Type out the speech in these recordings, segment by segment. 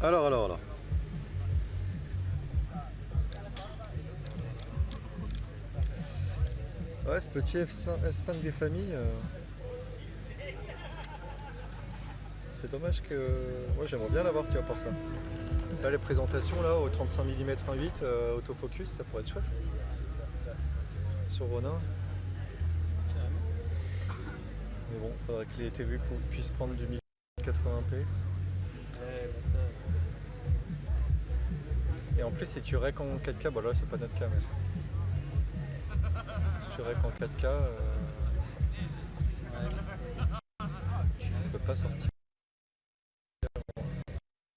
Alors. Ouais, ce petit S5 des familles, c'est dommage que... Moi j'aimerais bien l'avoir, tu vois, pour ça. Là, les présentations là, au 35 mm 1.8 autofocus, ça pourrait être chouette. Sur Ronin. Mais bon, faudrait que les TV puissent prendre du 1080p. Ouais, bon, ça... Et en plus, si tu rec en 4K, bon là c'est pas notre cas, mais si tu rec en 4K, tu ne peux pas sortir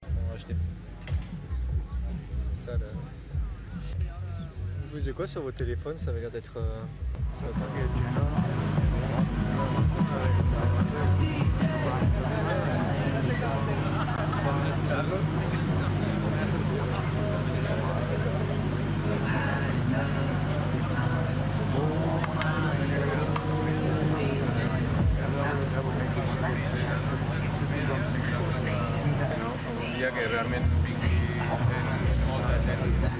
en HD. C'est ça le... Vous faisiez quoi sur vos téléphones? Ça avait l'air d'être ce matin. Que realment vingui molta gent.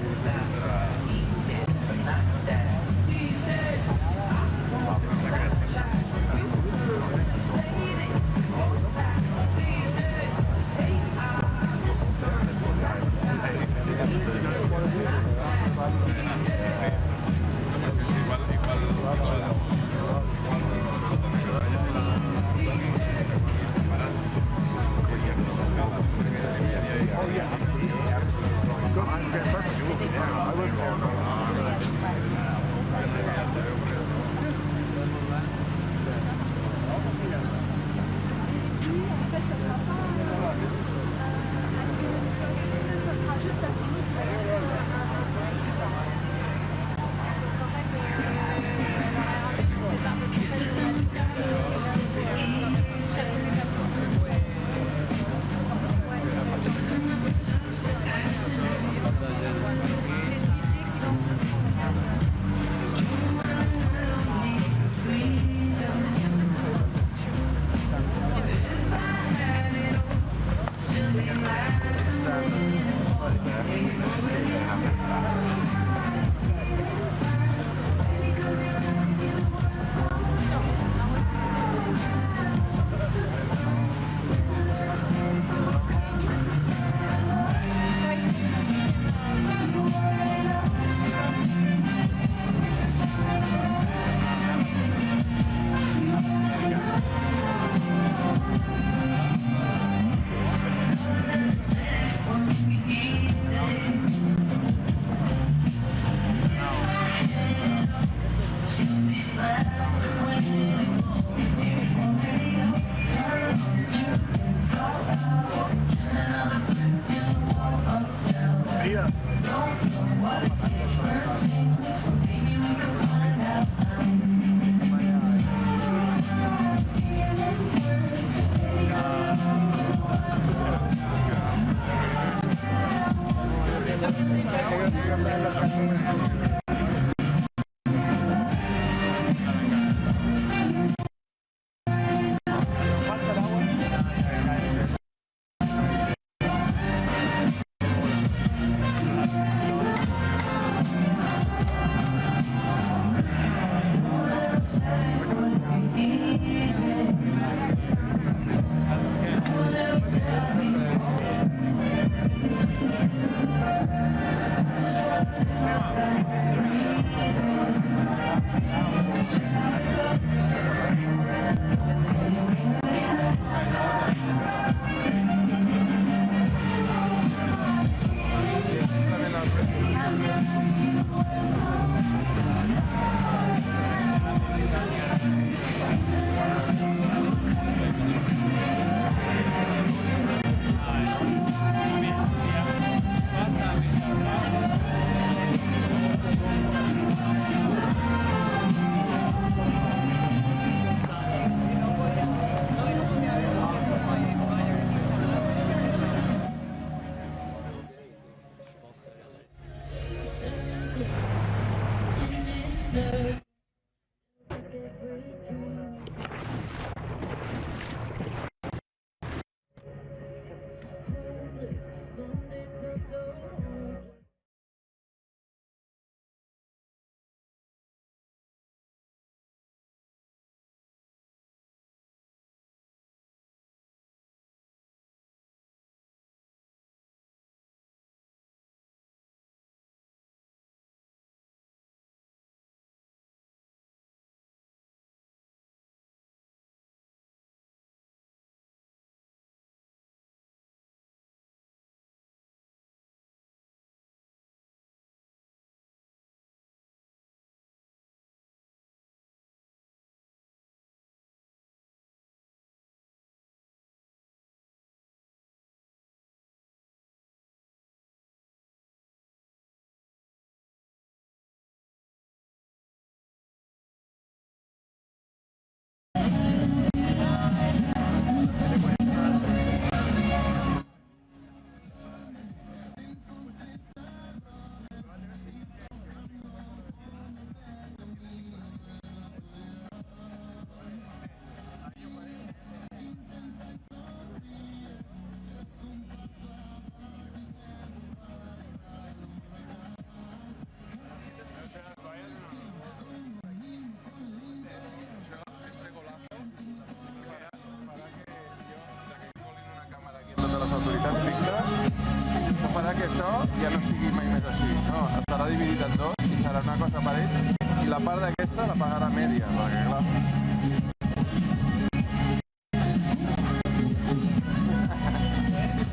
farà que això ja no sigui mai més així, no? Estarà dividit en dos i serà una cosa per ells i la part d'aquesta la pagarà Mèdia, perquè clar...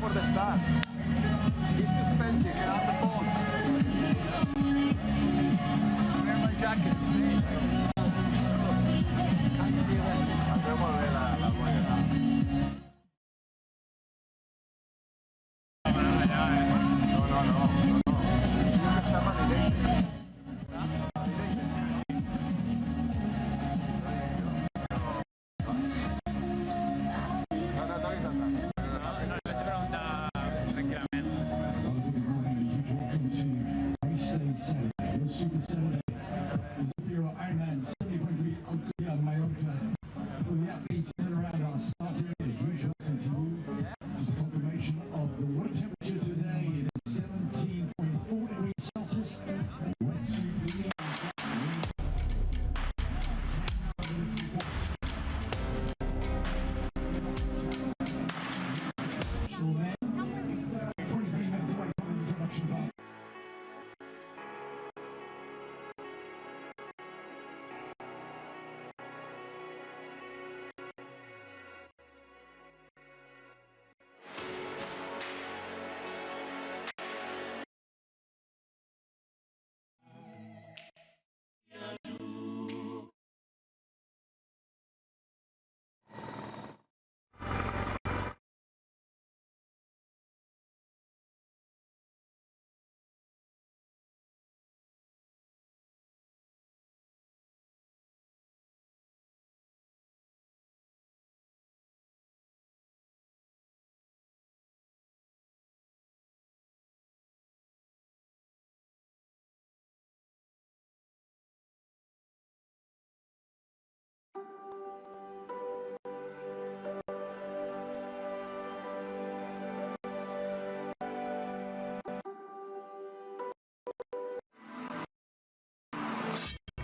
for the start. It's too expensive. Get on the phone. Wear my jacket. Hace molt bé la boia. No. Està per directe. Zafiro IRONMAN 70.3 Alcúdia-Mallorca. For the athletes in and around our start area, huge welcome to you. Just a confirmation of the water temperature today. It is 17.4 degrees Celsius. Wetsuit leading. Men, 23 minutes away from the introduction bar.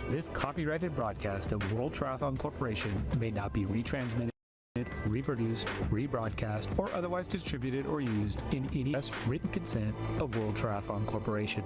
This copyrighted broadcast of World Triathlon Corporation may not be retransmitted, reproduced, rebroadcast, or otherwise distributed or used in any written consent of World Triathlon Corporation.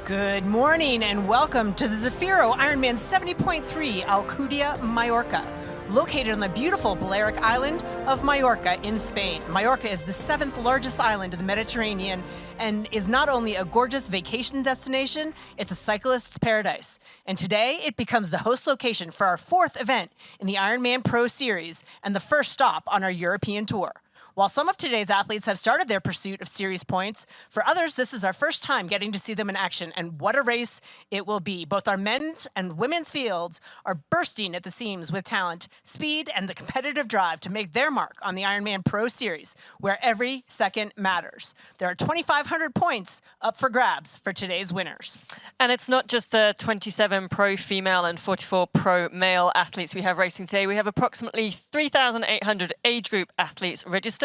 Good morning and welcome to the Zafiro IRONMAN 70.3 Alcúdia-Mallorca, located on the beautiful Balearic island of Mallorca in Spain. Mallorca is the 7th largest island in the Mediterranean and is not only a gorgeous vacation destination, it's a cyclist's paradise. And today it becomes the host location for our 4th event in the IRONMAN Pro Series and the first stop on our European tour. While some of today's athletes have started their pursuit of series points, for others, this is our first time getting to see them in action, and what a race it will be. Both our men's and women's fields are bursting at the seams with talent, speed, and the competitive drive to make their mark on the IRONMAN Pro Series, where every second matters. There are 2,500 points up for grabs for today's winners. And it's not just the 27 pro female and 44 pro male athletes we have racing today. We have approximately 3,800 age group athletes registered.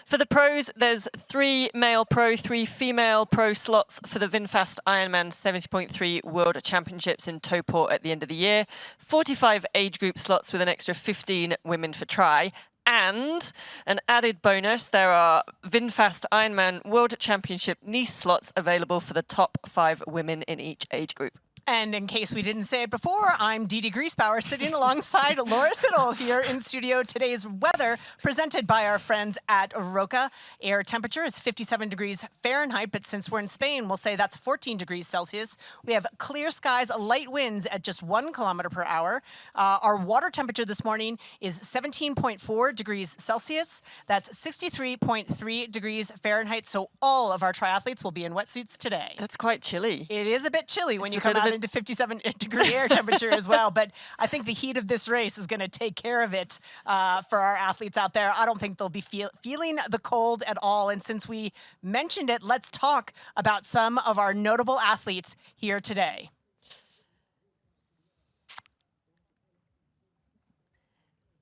For the pros, there's 3 male pro, 3 female pro slots for the VinFast IRONMAN 70.3 World Championships in Towport at the end of the year, 45 age group slots with an extra 15 women for try. And an added bonus, there are VinFast IRONMAN World Championship Nice slots available for the top 5 women in each age group. And in case we didn't say it before, I'm Dee Griesbauer sitting alongside Laura Siddle here in studio. Today's weather presented by our friends at Roca. Air temperature is 57 degrees Fahrenheit, but since we're in Spain, we'll say that's 14 degrees Celsius. We have clear skies, light winds at just 1 kilometer per hour. Our water temperature this morning is 17.4 degrees Celsius. That's 63.3 degrees Fahrenheit. So all of our triathletes will be in wetsuits today. That's quite chilly. It is a bit chilly when you come out into 57 degree air temperature as well, but I think the heat of this race is going to take care of it for our athletes out there. I don't think they'll be feeling the cold at all. And since we mentioned it, let's talk about some of our notable athletes here today.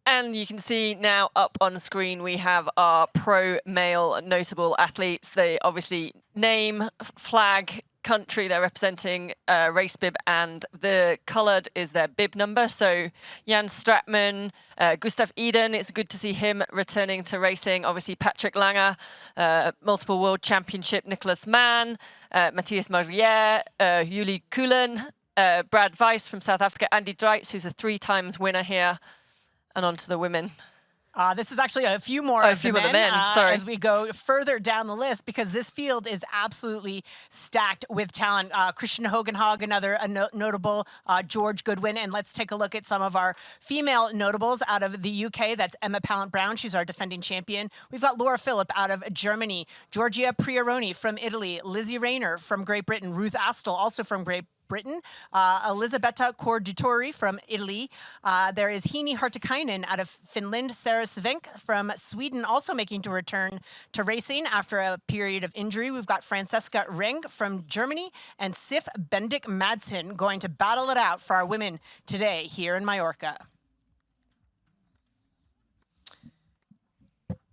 And you can see now up on screen we have our pro male notable athletes. They obviously name, flag, country they're representing, race bib, and the coloured is their bib number. So Jan Stratman, Gustav Eden, it's good to see him returning to racing. Obviously Patrick Langer, multiple world championship Nicholas Mann, Matthias Marriere, Juli Kulen, Brad Weiss from South Africa, Andy Dreitz, who's a 3-times winner here. And on to the women. This is actually a few more of the men as we go further down the list, because this field is absolutely stacked with talent. Christian Hogenhaug, another notable, George Goodwin. And let's take a look at some of our female notables out of the UK. That's Emma Pallant-Brown. She's our defending champion. We've got Laura Philipp out of Germany, Giorgia Prioroni from Italy, Lizzie Rayner from Great Britain, Ruth Astle also from Great Britain, Elisabetta Cordutori from Italy. There is Heini Hartikainen out of Finland, Sarah Svenk from Sweden also making to return to racing after a period of injury. We've got Francesca Reng from Germany and Sif Bendik Madsen going to battle it out for our women today here in Mallorca.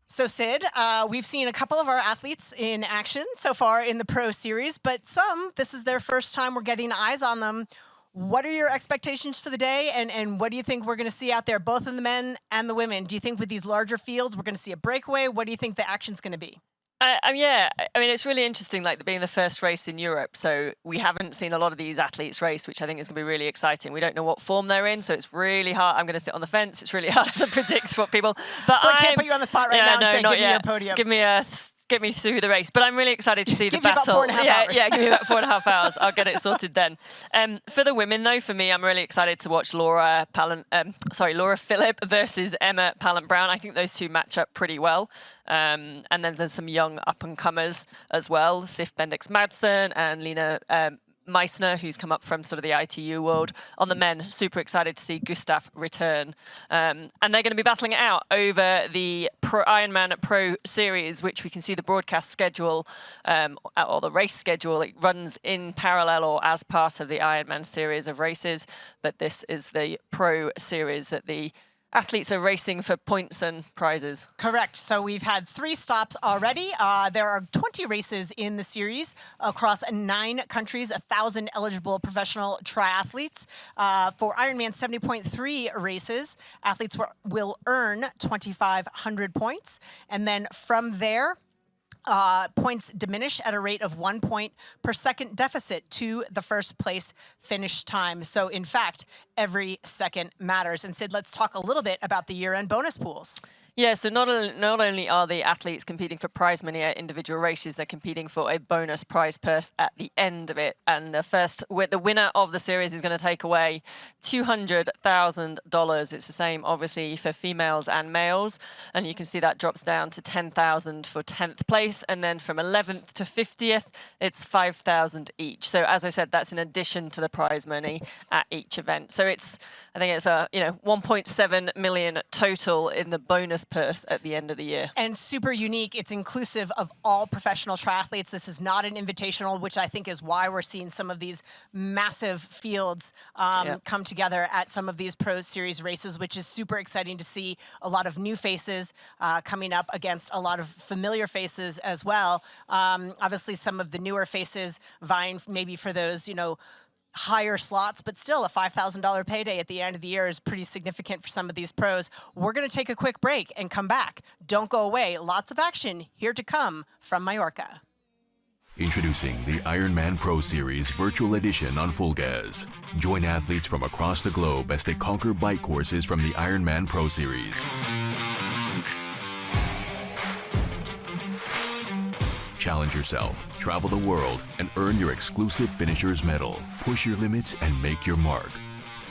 So Sid, we've seen a couple of our athletes in action so far in the Pro Series, but this is their first time we're getting eyes on them. What are your expectations for the day, and what do you think we're going to see out there, both in the men and the women? Do you think with these larger fields we're going to see a breakaway? What do you think the action's going to be? Yeah, I mean, it's really interesting, like being the first race in Europe. So we haven't seen a lot of these athletes race, which I think is going to be really exciting. We don't know what form they're in, so it's really hard. I'm going to sit on the fence. It's really hard to predict what people. But so I can't put you on the spot right now and say, give me your podium. Get me through the race. But I'm really excided to see the battle. Give you about 4.5 hours. Yeah, give me about 4.5 hours. I'll get it sorted then. For the women, though, for me, I'm really excited to watch Laura Philipp versus Emma Pallant-Brown. I think those two match up pretty well. And then there's some young up-and-comers as well. Sif Bendik Madsen and Lena Meissner, who's come up from sort of the ITU world. On the men, super excited to see Gustav return. And they're going to be battling it out over the IRONMAN Pro Series, which we can see the broadcast schedule or the race schedule. It runs in parallel or as part of the IRONMAN series of races. But this is the Pro Series that the athletes are racing for points and prizes. Correct. So we've had 3 stops already. There are 20 races in the series across 9 countries, 1,000 eligible professional triathletes. For IRONMAN 70.3 races, athletes will earn 2,500 points. And then from there, points diminish at a rate of 1 point per second deficit to the first place finish time. So in fact, every second matters. And Sid, let's talk a little bit about the year-end bonus pools. Yeah, so not only are the athletes competing for prize money at individual races, they're competing for a bonus prize purse at the end of it. And the winner of the series is going to take away $200,000. It's the same, obviously, for females and males. And you can see that drops down to $10,000 for 10th place. And then from 11th to 50th, it's $5,000 each. So as I said, that's in addition to the prize money at each event. So I think it's a 1.7 million total in the bonus purse at the end of the year. And super unique. It's inclusive of all professional triathletes. This is not an invitational, which I think is why we're seeing some of these massive fields come together at some of these Pro Series races, which is super exciting to see. A lot of new faces coming up against a lot of familiar faces as well. Obviously, some of the newer faces vying maybe for those, higher slots, but still a $5,000 payday at the end of the year is pretty significant for some of these pros. We're going to take a quick break and come back. Don't go away. Lots of action here to come from Mallorca. Introducing the Ironman Pro Series Virtual Edition on Full Gas. Join athletes from across the globe as they conquer bike courses from the Ironman Pro Series. Challenge yourself, travel the world, and earn your exclusive Finisher's Medal. Push your limits and make your mark.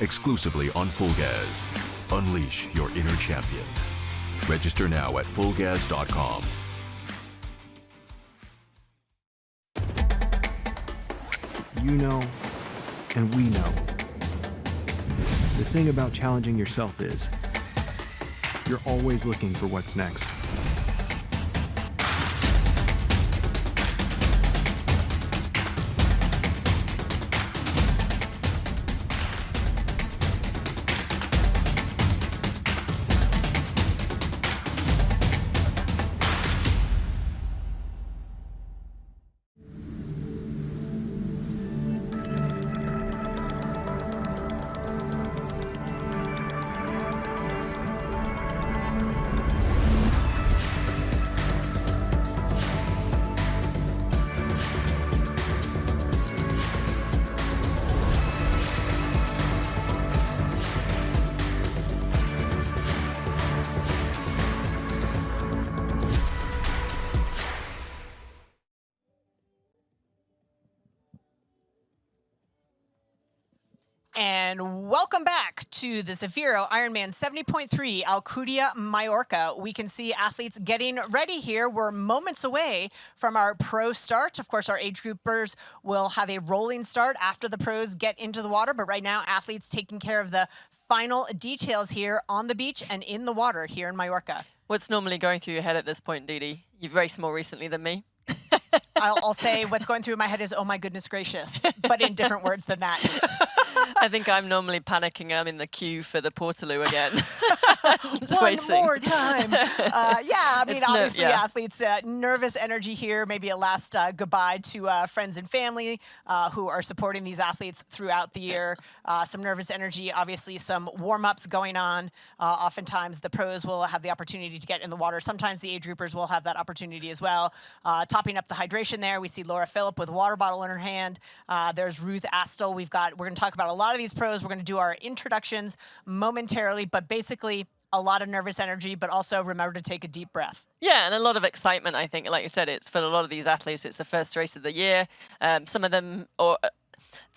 Exclusively on Full Gas. Unleash your inner champion. Register now at fullgas.com. You know, and we know. The thing about challenging yourself is, you're always looking for what's next. And welcome back to the Zafiro IRONMAN 70.3 Alcúdia-Mallorca. We can see athletes getting ready here. We're moments away from our pro start. Of course, our age groupers will have a rolling start after the pros get into the water. But right now, athletes taking care of the final details here on the beach and in the water here in Mallorca. What's normally going through your head at this point, Didi? You've raced more recently than me. I'll say what's going through my head is, oh my goodness gracious, but in different words than that. I think I'm normally panicking. I'm in the queue for the Portaloo again. One more time. Yeah, I mean, obviously, yeah. athletes, nervous energy here. Maybe a last goodbye to friends and family who are supporting these athletes throughout the year. Some nervous energy, obviously, some warm-ups going on. Oftentimes, the pros will have the opportunity to get in the water. Sometimes the age groupers will have that opportunity as well. Topping up the hydration there, we see Laura Phillip with a water bottle in her hand. There's Ruth Astle. We're going to talk about a lot of these pros. We're going to do our introductions momentarily, but basically a lot of nervous energy, but also remember to take a deep breath. Yeah, and a lot of excitement, I think. Like you said, it's for a lot of these athletes, it's the first race of the year. Some of them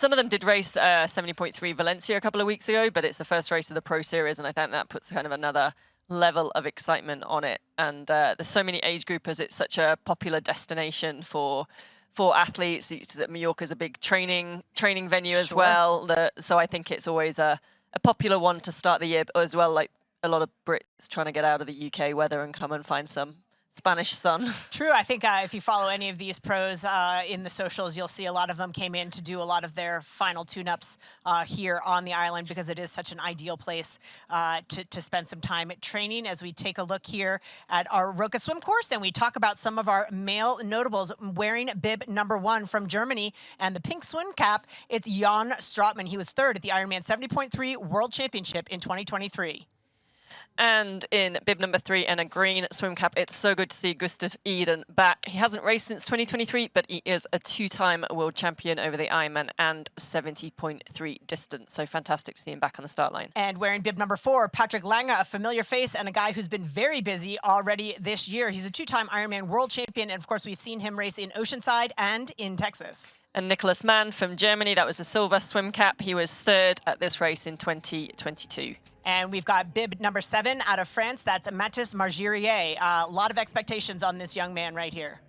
did race 70.3 Valencia a couple of weeks ago, but it's the first race of the Pro Series, and I think that puts kind of another level of excitement on it. And there's so many age groupers. It's such a popular destination for athletes. Mallorca's a big training venue as well. So I think it's always a popular one to start the year as well. Like a lot of Brits trying to get out of the UK weather and come and find some Spanish sun. True. I think if you follow any of these pros in the socials, you'll see a lot of them came in to do a lot of their final tune-ups here on the island because it is such an ideal place to spend some time training. As we take a look here at our Roca swim course and we talk about some of our male notables wearing bib number 1 from Germany and the pink swim cap, it's Jan Straatman. He was third at the Ironman 70.3 World Championship in 2023. And in bib number 3 and a green swim cap, it's so good to see Gustav Eden back. He hasn't raced since 2023, but he is a 2-time world champion over the Ironman and 70.3 distance. So fantastic to see him back on the start line. And wearing bib number 4, Patrick Lange, a familiar face and a guy who's been very busy already this year. He's a 2-time Ironman world champion, and of course we've seen him race in Oceanside and in Texas. And Nicholas Mann from Germany, that was a silver swim cap. He was 3rd at this race in 2022. And we've got bib number 7 out of France. That's Mathis Margirier. A lot of expectations on this young man right here.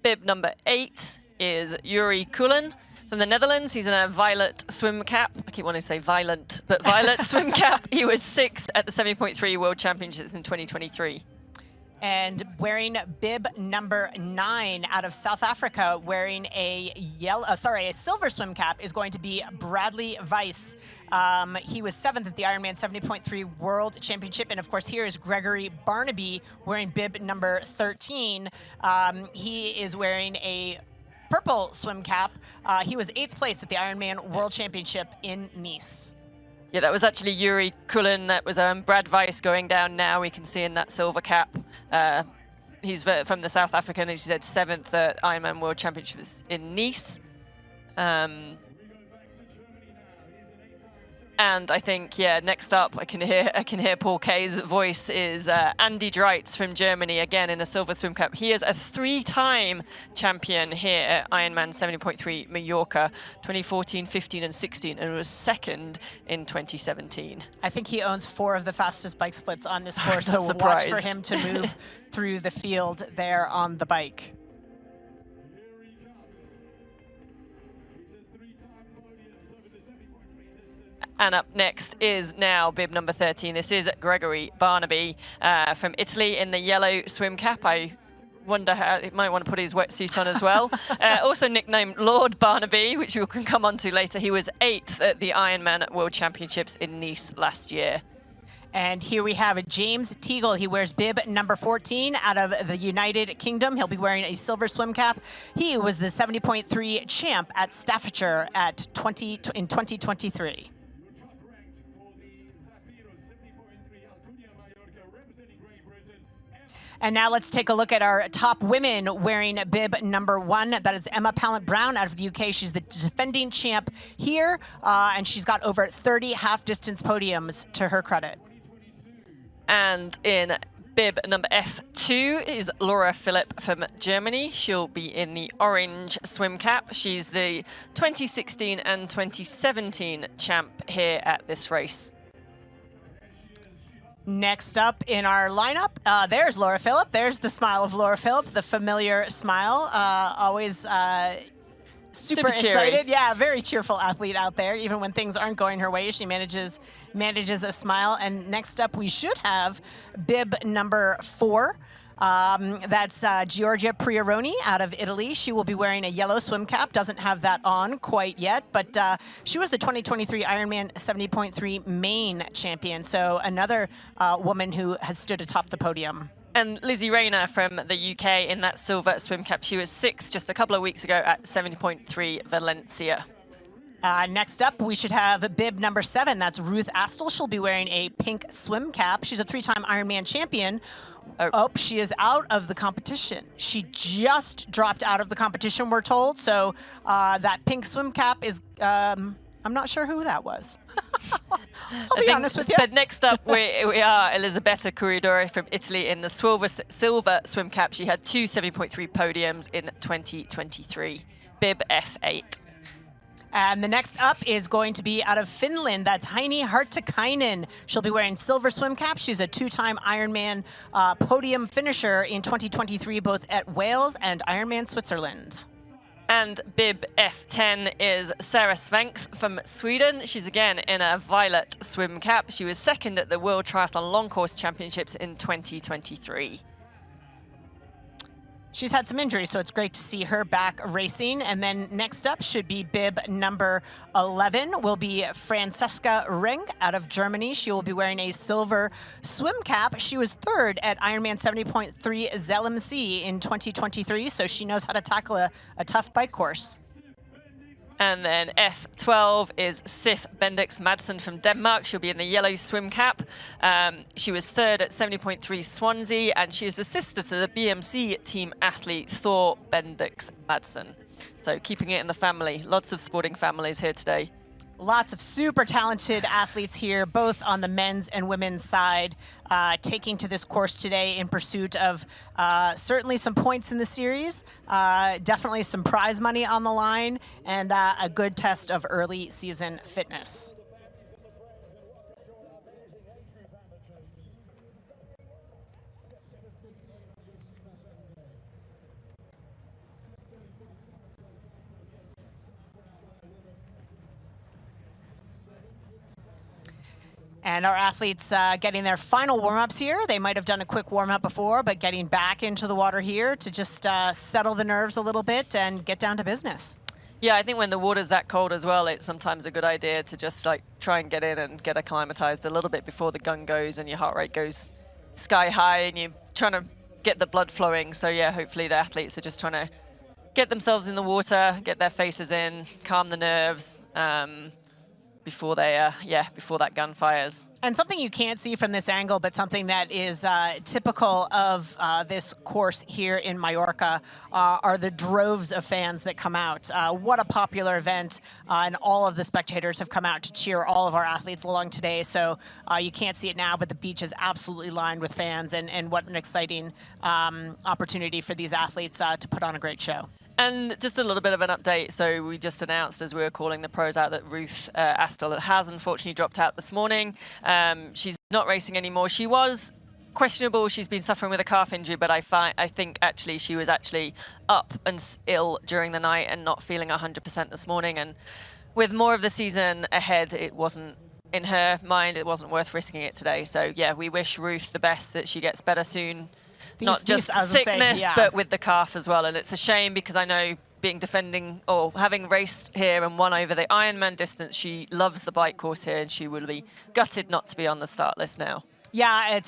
Bib number 8 is Yuri Kulin from the Netherlands. He's in a violet swim cap. I keep wanting to say violent, but violet swim cap. He was 6th at the 70.3 World Championships in 2023. And wearing bib number 9 out of South Africa, wearing a silver swim cap, is going to be Bradley Weiss. He was 7th at the Ironman 70.3 World Championship. And of course, here is Gregory Barnaby wearing bib number 13. He is wearing a purple swim cap. He was 8th place at the Ironman World Championship in Nice. Yeah, that was actually Yuri Kulin. That was Brad Weiss going down now. We can see in that silver cap. He's from the South African, as you said, 7th at Ironman World Championships in Nice. And I think, yeah, next up, I can hear Paul Kay's voice is Andy Dreitz from Germany, again in a silver swim cap. He is a 3-time champion here at Ironman 70.3 Mallorca, 2014, 15, and 16, and was 2nd in 2017. I think he owns 4 of the fastest bike splits on this course, so watch for him to move through the field there on the bike. And up next is now bib number 13. This is Gregory Barnaby from Italy in the yellow swim cap. I wonder how he might want to put his wetsuit on as well. Also nicknamed Lord Barnaby, which we can come on to later. He was 8th at the Ironman World Championships in Nice last year. And here we have James Teagle. He wears bib number 14 out of the United Kingdom. He'll be wearing a silver swim cap. He was the 70.3 champ at Staffordshire in 2023. And now let's take a look at our top women wearing bib number 1. That is Emma Pallant-Brown out of the UK. She's the defending champ here, and she's got over 30 half-distance podiums to her credit. And in bib number F2 is Laura Philipp from Germany. She'll be in the orange swim cap. She's the 2016 and 2017 champ here at this race. Next up in our lineup, there's Laura Philipp. There's the smile of Laura Philipp, the familiar smile. Always super excited. Yeah, very cheerful athlete out there. Even when things aren't going her way, she manages a smile. And next up, we should have bib number 4. That's Giorgia Prioroni out of Italy. She will be wearing a yellow swim cap. Doesn't have that on quite yet, but she was the 2023 Ironman 70.3 main champion. So another woman who has stood atop the podium. And Lizzie Rayner from the UK in that silver swim cap. She was 6th just a couple of weeks ago at 70.3 Valencia. Next up, we should have bib number 7. That's Ruth Astle. She'll be wearing a pink swim cap. She's a 3-time Ironman champion. Oh, she is out of the competition. She just dropped out of the competition, we're told. So that pink swim cap is, I'm not sure who that was. I'll be honest with you. But next up, we are Elisabetta Corridore from Italy in the silver swim cap. She had 2 70.3 podiums in 2023. Bib F8. And the next up is going to be out of Finland. That's Heini Hartikainen. She'll be wearing silver swim cap. She's a 2-time Ironman podium finisher in 2023, both at Wales and Ironman Switzerland. And bib F10 is Sarah Svanks from Sweden. She's again in a violet swim cap. She was 2nd at the World Triathlon Long Course Championships in 2023. She's had some injuries, so it's great to see her back racing. And then next up should be bib number 11 will be Francesca Ring out of Germany. She will be wearing a silver swim cap. She was 3rd at Ironman 70.3 Zell-am-See in 2023, so she knows how to tackle a tough bike course. And then F12 is Sif Bendix Madsen from Denmark. She'll be in the yellow swim cap. She was third at 70.3 Swansea, and she is a sister to the BMC team athlete Thor Bendix Madsen. So keeping it in the family. Lots of sporting families here today. Lots of super talented athletes here, both on the men's and women's side, taking to this course today in pursuit of certainly some points in the series, definitely some prize money on the line, and a good test of early season fitness. And our athletes getting their final warm-ups here. They might have done a quick warm-up before, but getting back into the water here to just settle the nerves a little bit and get down to business. Yeah, I think when the water's that cold as well, it's sometimes a good idea to just like try and get in and get acclimatized a little bit before the gun goes and your heart rate goes sky high and you're trying to get the blood flowing. So yeah, hopefully the athletes are just trying to get themselves in the water, get their faces in, calm the nerves, before they, before that gun fires. And something you can't see from this angle, but something that is typical of this course here in Mallorca are the droves of fans that come out. What a popular event, and all of the spectators have come out to cheer all of our athletes along today. So you can't see it now, but the beach is absolutely lined with fans, and what an exciting opportunity for these athletes to put on a great show. And just a little bit of an update. So we just announced as we were calling the pros out that Ruth Astle has unfortunately dropped out this morning. She's not racing anymore. She was questionable. She's been suffering with a calf injury, but I think actually she was actually up and ill during the night and not feeling 100% this morning. And with more of the season ahead, it wasn't, in her mind, it wasn't worth risking it today. So yeah, we wish Ruth the best, that she gets better soon. Not just sickness, but with the calf as well. And it's a shame because I know having raced here and won over the Ironman distance, she loves the bike course here and she will be gutted not to be on the start list now. Yeah,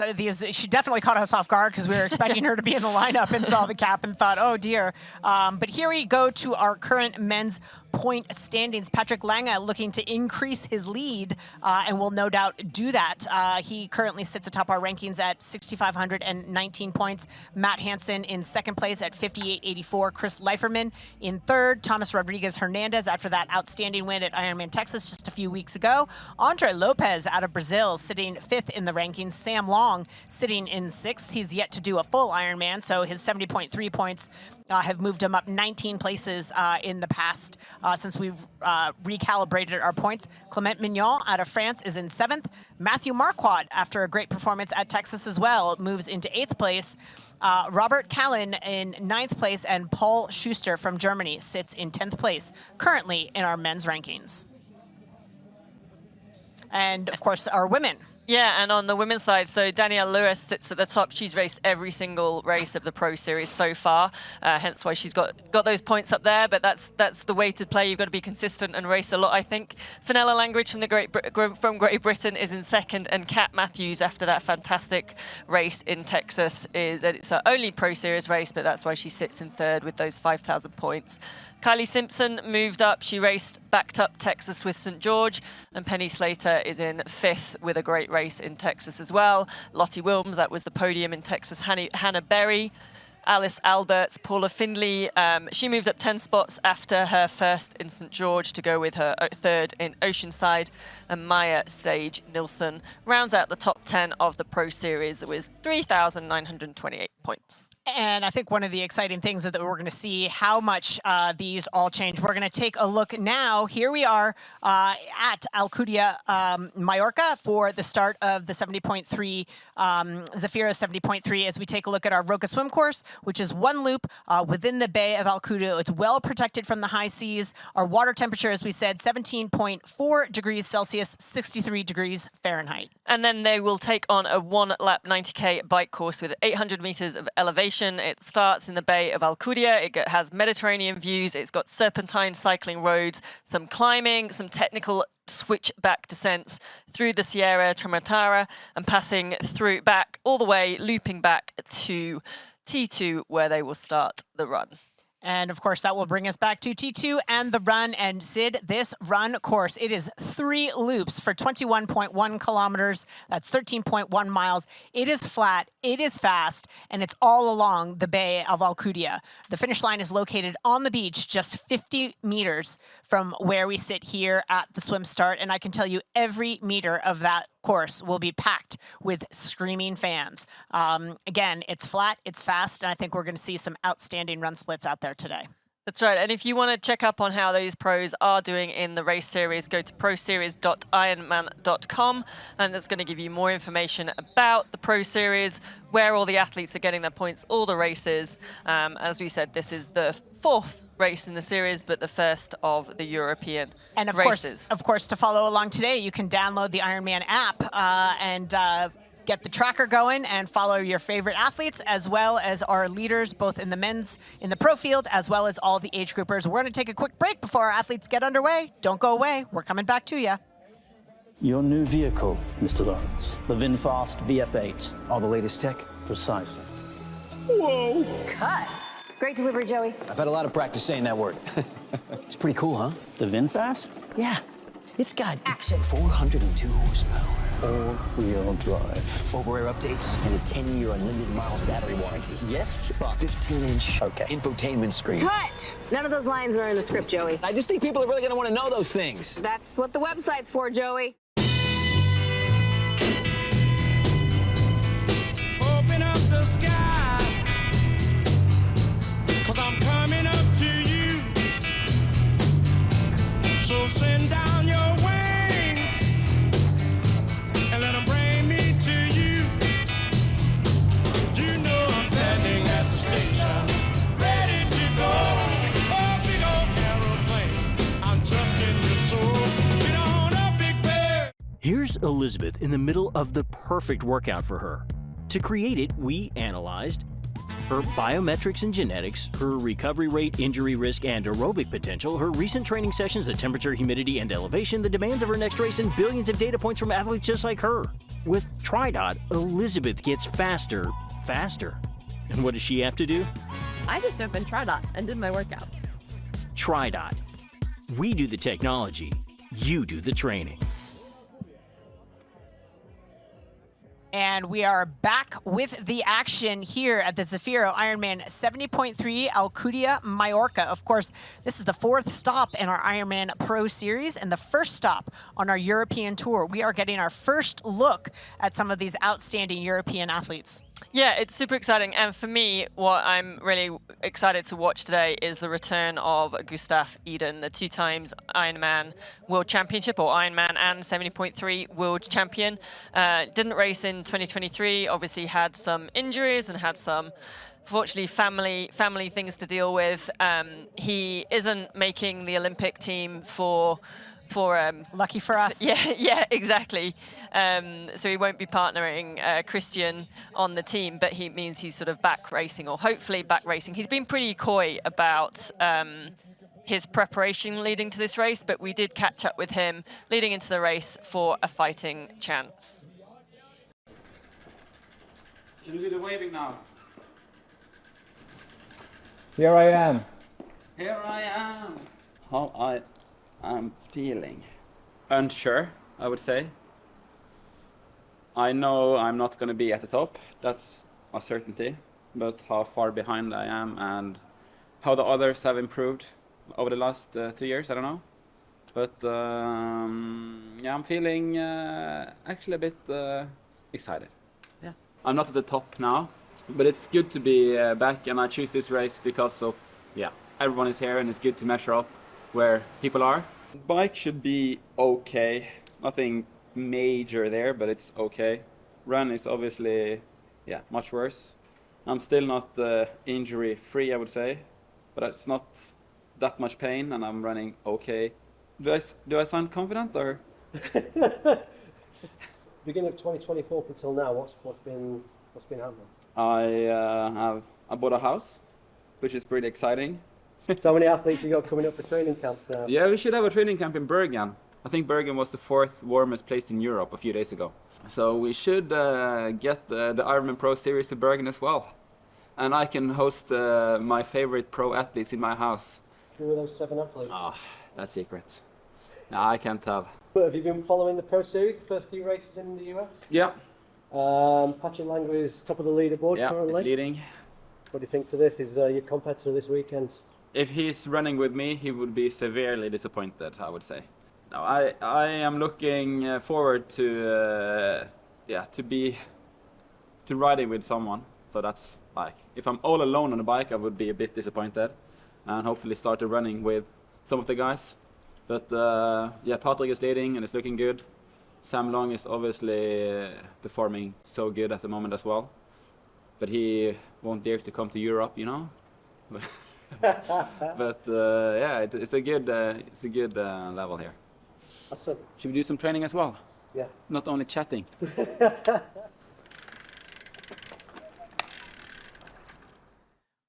she definitely caught us off guard because we were expecting her to be in the lineup and saw the cap and thought, oh dear. But here we go to our current men's point standings. Patrick Lange looking to increase his lead and will no doubt do that. He currently sits atop our rankings at 6,519 points. Matt Hansen in second place at 5,884. Chris Leiferman in third. Thomas Rodriguez Hernandez after that outstanding win at Ironman Texas just a few weeks ago. Andre Lopez out of Brazil sitting fifth in the rankings. Sam Long sitting in sixth. He's yet to do a full Ironman, so his 70.3 points have moved him up 19 places in the past since we've recalibrated our points. Clement Mignon out of France is in seventh. Matthew Marquardt, after a great performance at Texas as well, moves into eighth place. Robert Callen in ninth place, and Paul Schuster from Germany sits in 10th place, currently in our men's rankings. And, of course, our women. Yeah, and on the women's side, so Danielle Lewis sits at the top. She's raced every single race of the Pro Series so far, hence why she's got those points up there. But that's the way to play. You've got to be consistent and race a lot, I think. Fenella Langridge from Great Britain is in second, and Kat Matthews, after that fantastic race in Texas, it's her only Pro Series race, but that's why she sits in third with those 5,000 points. Kylie Simpson moved up. She raced backed up Texas with St. George, and Penny Slater is in fifth with a great race in Texas as well. Lottie Wilms, that was the podium in Texas. Hannah Berry, Alice Alberts, Paula Findlay. She moved up 10 spots after her first in St. George to go with her third in Oceanside. And Maya Stage Nilsson rounds out the top 10 of the Pro Series with 3,928 points. And I think one of the exciting things that we're going to see how much these all change. We're going to take a look now. Here we are at Alcúdia-Mallorca for the start of the 70.3 Zafiro 70.3 as we take a look at our Roca swim course, which is one loop within the Bay of Alcúdia. It's well protected from the high seas. Our water temperature, as we said, 17.4 degrees Celsius, 63 degrees Fahrenheit. And then they will take on a one-lap 90K bike course with 800 meters of elevation. It starts in the Bay of Alcúdia. It has Mediterranean views. It's got serpentine cycling roads, some climbing, some technical switchback descents through the Sierra Tramontana and passing through back all the way, looping back to T2 where they will start the run. And of course, that will bring us back to T2 and the run. And Sid, this run course, it is 3 loops for 21.1 kilometers. That's 13.1 miles. It is flat, it is fast, and it's all along the Bay of Alcúdia. The finish line is located on the beach, just 50 meters from where we sit here at the swim start. And I can tell you every meter of that course will be packed with screaming fans. Again, it's flat, it's fast, and I think we're going to see some outstanding run splits out there today. That's right. And if you want to check up on how those pros are doing in the race series, go to proseries.ironman.com, and that's going to give you more information about the pro series, where all the athletes are getting their points, all the races. As we said, this is the 4th race in the series, but the first of the European and races. Of course, to follow along today, you can download the Ironman app and get the tracker going and follow your favorite athletes, as well as our leaders, both in the men's, in the pro field, as well as all the age groupers. We're going to take a quick break before our athletes get underway. Don't go away. We're coming back to you. Your new vehicle, Mr. Lawrence. The VinFast VF8. All the latest tech? Precisely. Whoa! Cut. Great delivery, Joey. I've had a lot of practice saying that word. It's pretty cool, huh? The VinFast? Yeah. It's got action. 402 horsepower. All-wheel drive. Over-air updates and a 10-year unlimited miles battery warranty. Yes, but 15-inch okay. infotainment screen. Cut! None of those lines are in the script, Joey. I just think people are really going to want to know those things. That's what the website's for, Joey. Open up the sky, 'cause I'm coming up to you. So send down your wings and let them bring me to you. You know I'm standing at the station, ready to go. Oh, big old aeroplane, I'm trusting your soul. Get on up, big bear. Here's Elizabeth in the middle of the perfect workout for her. To create it, we analyzed her biometrics and genetics, her recovery rate, injury risk, and aerobic potential, her recent training sessions, the temperature, humidity, and elevation, the demands of her next race, and billions of data points from athletes just like her. With TriDot, Elizabeth gets faster. And what does she have to do? I just opened TriDot and did my workout. TriDot. We do the technology, you do the training. And we are back with the action here at the Zafiro Ironman 70.3 Alcúdia-Mallorca. Of course, this is the 4th stop in our Ironman Pro Series and the first stop on our European tour. We are getting our first look at some of these outstanding European athletes. Yeah, it's super exciting. And for me, what I'm really excited to watch today is the return of Gustav Iden, the 2 times Ironman World Championship, or Ironman and 70.3 World Champion. Didn't race in 2023, obviously had some injuries and had some, fortunately, family things to deal with. He isn't making the Olympic team for lucky for us. Yeah, exactly. So he won't be partnering Christian on the team, but he means he's sort of back racing, or hopefully back racing. He's been pretty coy about his preparation leading to this race, but we did catch up with him leading into the race for a fighting chance. Should we do the waving now? Here I am. Here I am. How I'm feeling. Unsure, I would say. I know I'm not going to be at the top. That's a certainty. But how far behind I am and how the others have improved over the last 2 years, I don't know. But yeah, I'm feeling actually a bit excited. Yeah. I'm not at the top now, but it's good to be back, and I choose this race because of, yeah, everyone is here and it's good to measure up where people are. Bike should be okay. Nothing major there, but it's okay. Run is obviously, yeah, much worse. I'm still not injury free, I would say, but it's not that much pain, and I'm running okay. Do I sound confident, or? Beginning of 2024 up until now, what's been happening? I bought a house, which is pretty exciting. So many athletes you got coming up for training camps now. Yeah, we should have a training camp in Bergen. I think Bergen was the 4th warmest place in Europe a few days ago. So we should get the Ironman Pro Series to Bergen as well. and I can host my favorite pro athletes in my house. Who are those 7 athletes? Ah, that's secret. No, I can't tell. But have you been following the Pro Series, the first few races in the US? Yeah. Patrick Langer is top of the leaderboard currently. He's leading. What do you think to this? Is your competitor this weekend? If he's running with me, he would be severely disappointed, I would say. No, I am looking forward to riding with someone. So that's like, if I'm all alone on the bike, I would be a bit disappointed, and hopefully start running with some of the guys. But yeah, Patrick is leading and it's looking good. Sam Long is obviously performing so good at the moment as well, but he won't dare to come to Europe, you know. But yeah, it's a good level here. Awesome. Should we do some training as well? Yeah. Not only chatting.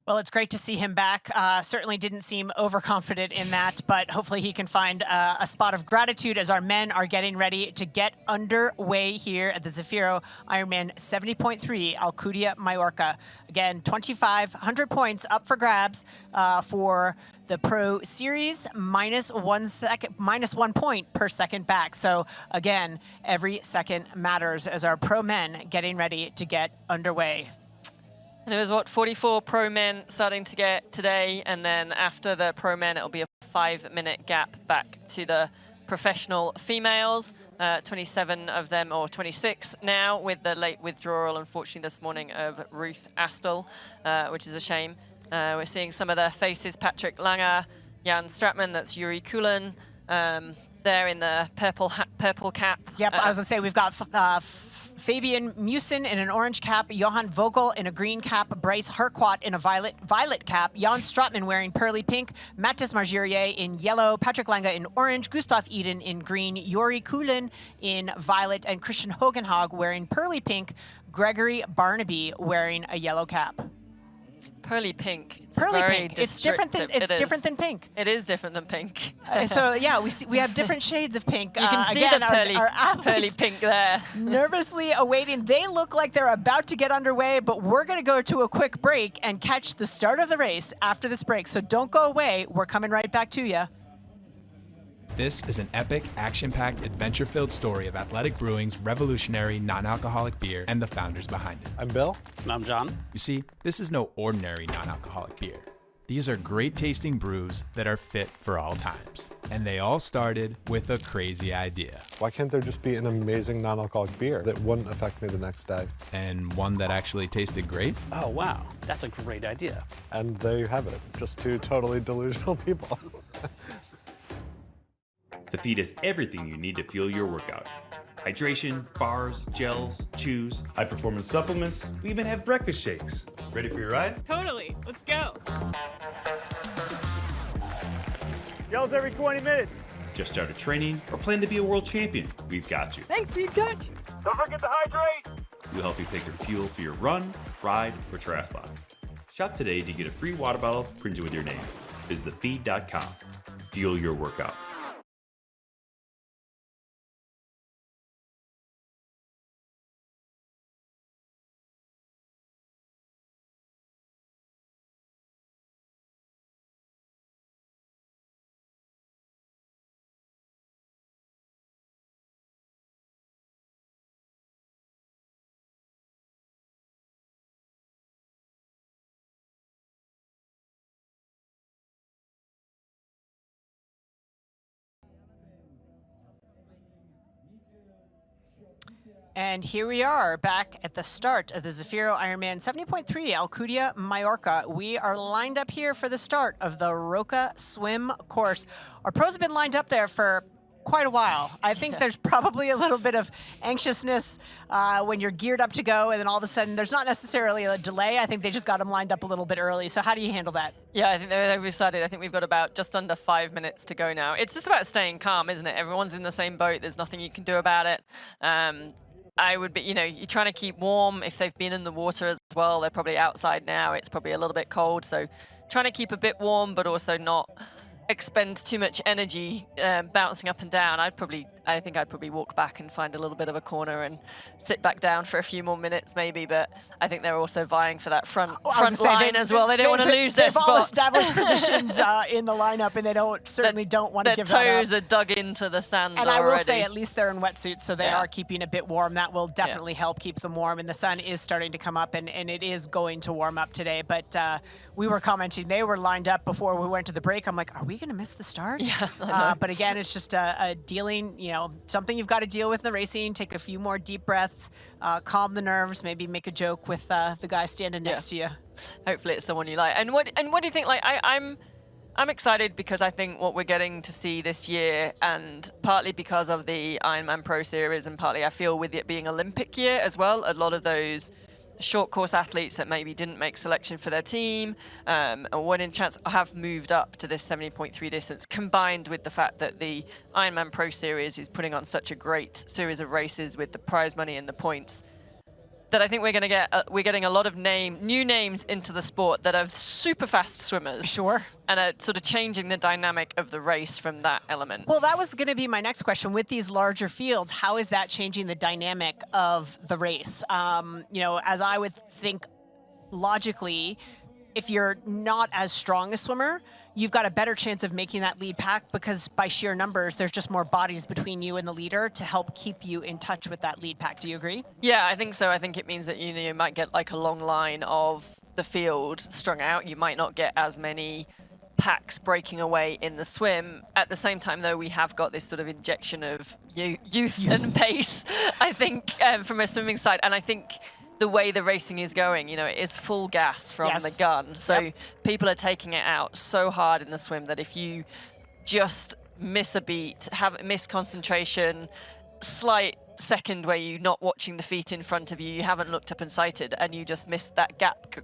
Well, it's great to see him back. Certainly didn't seem overconfident in that, but hopefully he can find a spot of gratitude as our men are getting ready to get underway here at the Zafiro Ironman 70.3 Alcúdia-Mallorca. Again, 2,500 points up for grabs for the Pro Series, minus 1 point per second back. So again, every second matters as our pro men getting ready to get underway. And there was, what, 44 pro men starting to get today, and then after the pro men, it'll be a 5-minute gap back to the professional females. 27 of them, or 26 now, with the late withdrawal, unfortunately, this morning of Ruth Astle, which is a shame. We're seeing some of their faces: Patrick Langer, Jan Stratman, that's Yuri Kulan, there in the purple cap. Yep, I was gonna say we've got Fabian Musin in an orange cap, Johan Vogel in a green cap, Bryce Harquat in a violet cap, Jan Stratman wearing pearly pink, Mattis Margerier in yellow, Patrick Langer in orange, Gustav Eden in green, Yuri Kulan in violet, and Christian Hogenhag wearing pearly pink, Gregory Barnaby wearing a yellow cap. Pearly pink. It's pearly very pink. It's different than different than pink. It is different than pink. So yeah, we have different shades of pink. You can see again, the pearly pink there. Nervously awaiting. They look like they're about to get underway, but we're going to go to a quick break and catch the start of the race after this break. So don't go away. We're coming right back to you. This is an epic, action-packed, adventure-filled story of Athletic Brewing's revolutionary non-alcoholic beer and the founders behind it. I'm Bill. And I'm John. You see, this is no ordinary non-alcoholic beer. These are great-tasting brews that are fit for all times. And they all started with a crazy idea. Why can't there just be an amazing non-alcoholic beer that wouldn't affect me the next day? And one that actually tasted great? Oh, wow. That's a great idea. And there you have it. Just two totally delusional people. The feed has everything you need to fuel your workout. Hydration, bars, gels, chews, high-performance supplements. We even have breakfast shakes. Ready for your ride? Totally. Let's go. Gels every 20 minutes. Just started training or plan to be a world champion? We've got you. Thanks, Dude Coach. Don't forget to hydrate. We'll help you pick your fuel for your run, ride, or triathlon. Shop today to get a free water bottle printed with your name. Visit thefeed.com. Fuel your workout. And here we are back at the start of the Zafiro Ironman 70.3 Alcúdia-Mallorca. We are lined up here for the start of the Roca swim course. Our pros have been lined up there for quite a while. I think there's probably a little bit of anxiousness when you're geared up to go, and then all of a sudden there's not necessarily a delay. I think they just got them lined up a little bit early. So how do you handle that? Yeah, I think they've decided. I think we've got about just under 5 minutes to go now. It's just about staying calm, isn't it? Everyone's in the same boat. There's nothing you can do about it. I would be, you're trying to keep warm. If they've been in the water as well, they're probably outside now. It's probably a little bit cold. So trying to keep a bit warm, but also not expend too much energy bouncing up and down, I think I'd probably walk back and find a little bit of a corner and sit back down for a few more minutes maybe. But I think they're also vying for that front line as well. They don't want to lose their spot. They've all established positions in the lineup, and they certainly don't want to give that up. Their toes are dug into the sand And already. I will say, at least they're in wetsuits, so they are keeping a bit warm. That will definitely help keep them warm. And the sun is starting to come up, and it is going to warm up today. But we were commenting, they were lined up before we went to the break. I'm like, are we going to miss the start? Yeah. But again, it's just a dealing, something you've got to deal with in the racing. Take a few more deep breaths, calm the nerves, maybe make a joke with the guy standing next to you. Hopefully it's someone you like. And what do you think? Like, I'm excited because I think what we're getting to see this year, and partly because of the Ironman Pro Series, and partly I feel with it being Olympic year as well, a lot of those short course athletes that maybe didn't make selection for their team or weren't in chance have moved up to this 70.3 distance, combined with the fact that the Ironman Pro Series is putting on such a great series of races with the prize money and the points, that I think we're getting a lot of new names into the sport that are super fast swimmers. Sure. And are sort of changing the dynamic of the race from that element. Well, that was going to be my next question. With these larger fields, how is that changing the dynamic of the race? As I would think logically, if you're not as strong a swimmer, you've got a better chance of making that lead pack, because by sheer numbers, there's just more bodies between you and the leader to help keep you in touch with that lead pack. Do you agree? Yeah, I think so. I think it means that you might get like a long line of the field strung out. You might not get as many packs breaking away in the swim. At the same time, though, we have got this sort of injection of youth and pace, I think, from a swimming side. And I think the way the racing is going, it is full gas from the gun. So people are taking it out so hard in the swim that if you just miss a beat, miss concentration, slight second where you're not watching the feet in front of you, you haven't looked up and sighted, and you just missed that gap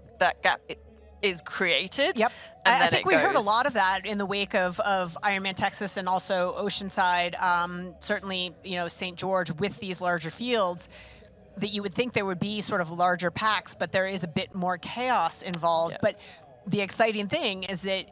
is created. Yep. And I think we heard a lot of that in the wake of Ironman Texas and also Oceanside, certainly, St. George, with these larger fields, that you would think there would be sort of larger packs, but there is a bit more chaos involved. But the exciting thing is that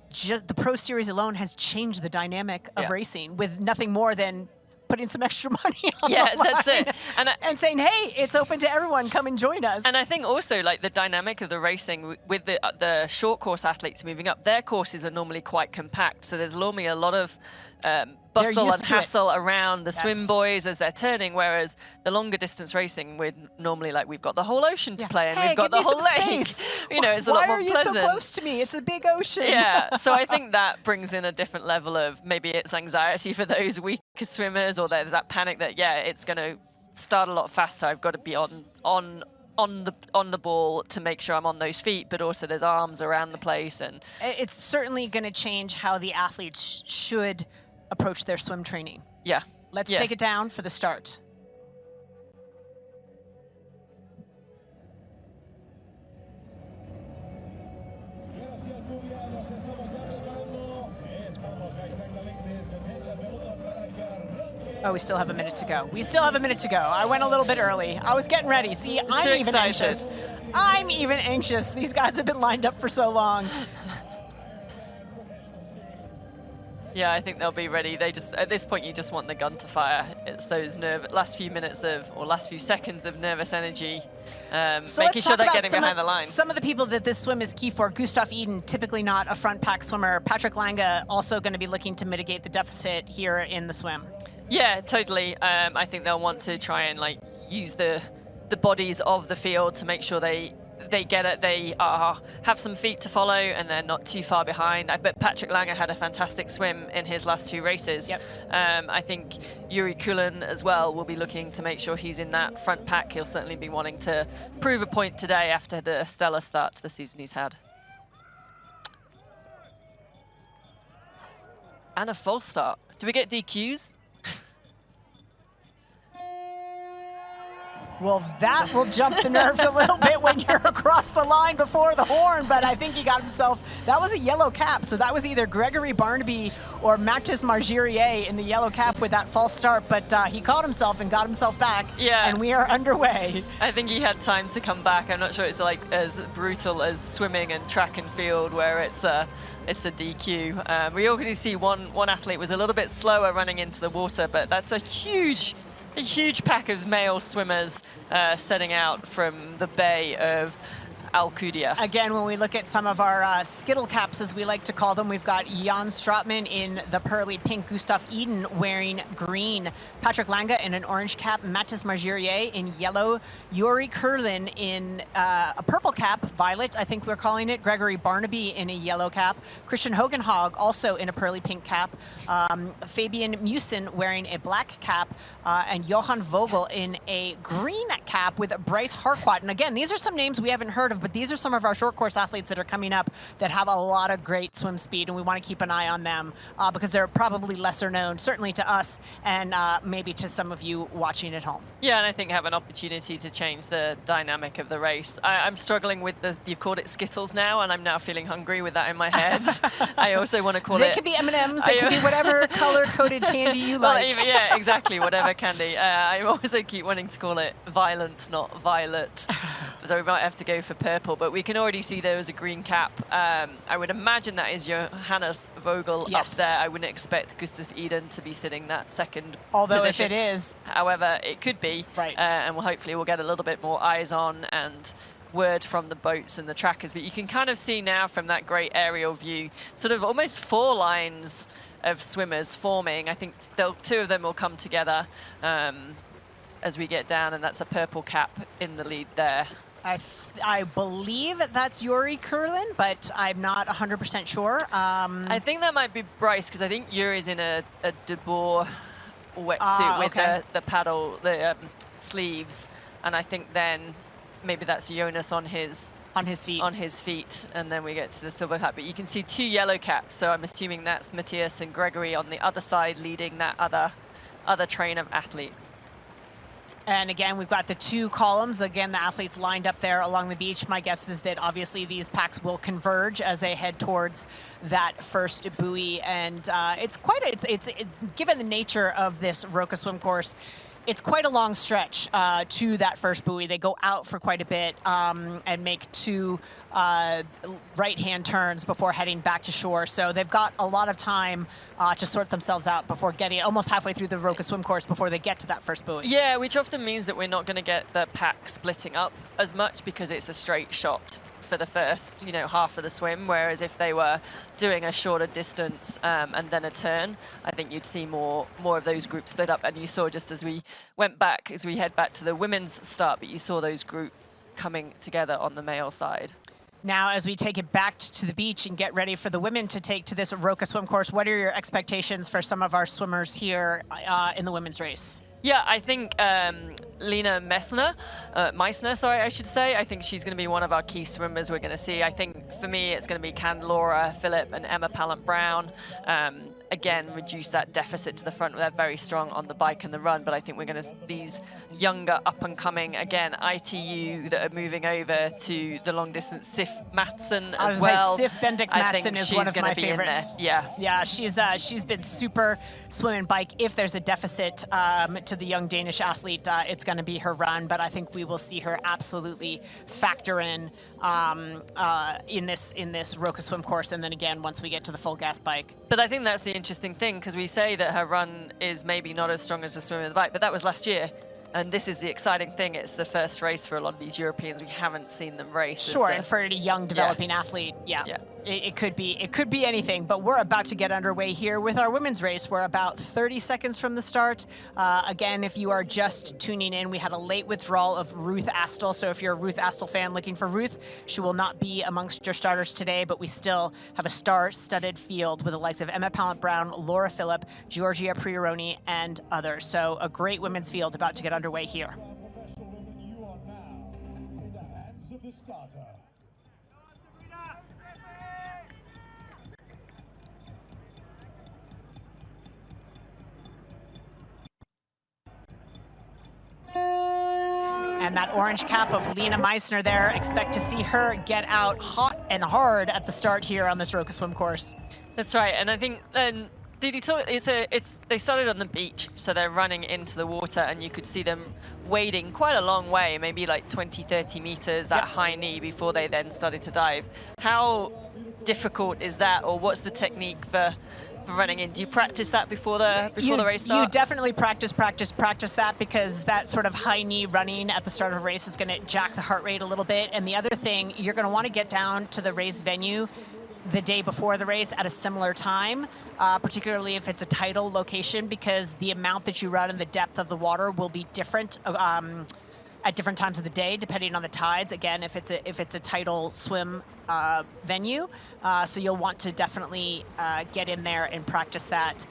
just the Pro Series alone has changed the dynamic of racing with nothing more than putting some extra money on the line. That's it. And saying, hey, it's open to everyone, come and join us. And I think also like the dynamic of the racing with the short course athletes moving up, their courses are normally quite compact. So there's normally a lot of bustle and hassle around the swim boys as they're turning, whereas the longer distance racing, we're normally like, we've got the whole ocean to play, and we've got the whole lake. It's a lot more pleasant. Why are you so close to me? It's a big ocean. Yeah, so I think that brings in a different level of, maybe it's anxiety for those weaker swimmers, or there's that panic that, it's going to start a lot faster. I've got to be on the ball to make sure I'm on those feet, but also there's arms around the place. And it's certainly going to change how the athletes should approach their swim training. Yeah. Let's take it down for the start. Oh, we still have a minute to go. I went a little bit early. I was getting ready. See, I'm even anxious. I'm even anxious. These guys have been lined up for so long. Yeah, I think they'll be ready. At this point, you just want the gun to fire. It's those last few seconds of nervous energy, making sure they're getting behind the line. Some of the people that this swim is key for. Gustav Eden, typically not a front pack swimmer. Patrick Lange also going to be looking to mitigate the deficit here in the swim. Yeah, totally. I think they'll want to try and use the bodies of the field to make sure they get it. They have some feet to follow, and they're not too far behind. I bet Patrick Lange had a fantastic swim in his last two races. Yep. I think Yuri Kulin as well will be looking to make sure he's in that front pack. He'll certainly be wanting to prove a point today after the stellar start to the season he's had. And a false start. Do we get DQs? Well, that will jump the nerves a little bit when you're across the line before the horn, but I think he got himself, that was a yellow cap, so that was either Gregory Barnaby or Mathis Margirier in the yellow cap with that false start, but he caught himself and got himself back, and we are underway. I think he had time to come back. I'm not sure it's like as brutal as swimming and track and field where it's a DQ. We already see one athlete was a little bit slower running into the water, but that's a huge pack of male swimmers setting out from the bay of Alcúdia. Again, when we look at some of our skittle caps, as we like to call them, we've got Jan Stratman in the pearly pink, Gustav Eden wearing green, Patrick Langa in an orange cap, Mathis Margirier in yellow, Yuri Kurlin in a purple cap, violet, I think we're calling it, Gregory Barnaby in a yellow cap, Christian Hogenhag also in a pearly pink cap, Fabian Musin wearing a black cap, and Johan Vogel in a green cap with Bryce Harquat. And again, these are some names we haven't heard of, but these are some of our short course athletes that are coming up that have a lot of great swim speed, and we want to keep an eye on them because they're probably lesser known, certainly to us and maybe to some of you watching at home. Yeah, and I think have an opportunity to change the dynamic of the race. I'm struggling with you've called it Skittles now, and I'm now feeling hungry with that in my head. I also want to call They could be M&Ms, they could be whatever color-coded candy you like. Well, yeah, exactly, whatever candy. I also keep wanting to call it Violent, not Violet. So we might have to go for purple, but we can already see there was a green cap. I would imagine that is Johannes Vogel up there. I wouldn't expect Gustav Eden to be sitting that second Although position. if it is. However, it could be. Right. And hopefully we'll get a little bit more eyes on and word from the boats and the trackers. But you can kind of see now from that great aerial view, sort of almost 4 lines of swimmers forming. I think two of them will come together as we get down, and that's a purple cap in the lead there. I believe that's Yuri Kurlin, but I'm not 100% sure. I think that might be Bryce, because I think Yuri's in a De Boer wetsuit with the paddle, the sleeves, and I think then maybe that's Jonas on his feet, and then we get to the silver cap. But you can see 2 yellow caps, so I'm assuming that's Matthias and Gregory on the other side leading that other train of athletes. And again, we've got the 2 columns. Again, the athletes lined up there along the beach. My guess is that obviously these packs will converge as they head towards that first buoy. And it's given the nature of this Roka swim course, it's quite a long stretch to that first buoy. They go out for quite a bit and make 2 right-hand turns before heading back to shore. So they've got a lot of time to sort themselves out before getting almost halfway through the Roka swim course before they get to that first buoy. Yeah, which often means that we're not going to get the pack splitting up as much because it's a straight shot for the first, half of the swim, whereas if they were doing a shorter distance and then a turn, I think you'd see more of those groups split up. And you saw just as we head back to the women's start, but you saw those groups coming together on the male side. Now, as we take it back to the beach and get ready for the women to take to this Roka swim course, what are your expectations for some of our swimmers here in the women's race? Yeah, I think Lena Meissner, I should say. I think she's going to be one of our key swimmers we're going to see. I think for me, it's going to be Laura Philipp and Emma Pallant-Brown. Again, reduce that deficit to the front. They're very strong on the bike and the run, but I think we're going to these younger up-and-coming, again, ITU that are moving over to the long distance. Sif Mattsson as well. Sif Bendix Mattsson is one of my favorites. Yeah, she's been super swim and bike. If there's a deficit to the young Danish athlete, it's going to be her run, but I think we will see her absolutely factor in this Roka swim course, and then again once we get to the full gas bike. But I think that's the interesting thing, because we say that her run is maybe not as strong as the swim and the bike, but that was last year. And this is the exciting thing. It's the first race for a lot of these Europeans. We haven't seen them race. Sure, and for a young developing athlete, it could be anything. But we're about to get underway here with our women's race. We're about 30 seconds from the start. Again, if you are just tuning in, we had a late withdrawal of Ruth Astle. So if you're a Ruth Astle fan looking for Ruth, she will not be amongst your starters today. But we still have a star-studded field with the likes of Emma Pallant-Brown, Laura Philipp, Giorgia Prioroni, and others. So a great women's field about to get underway here. You are now in the hands of the starter. And that orange cap of Lena Meissner there, expect to see her get out hot and hard at the start here on this Roka swim course. That's right, and I think did he talk? They started on the beach, so they're running into the water, and you could see them wading quite a long way, maybe like 20, 30 meters at high knee before they then started to dive. How difficult is that, or what's the technique for running in? Do you practice that before the race starts? You definitely practice that, because that sort of high knee running at the start of a race is going to jack the heart rate a little bit. And the other thing, you're going to want to get down to the race venue the day before the race at a similar time, particularly if it's a tidal location, because the amount that you run and the depth of the water will be different at different times of the day, depending on the tides. Again, if it's a tidal swim venue, so you'll want to definitely get in there and practice that.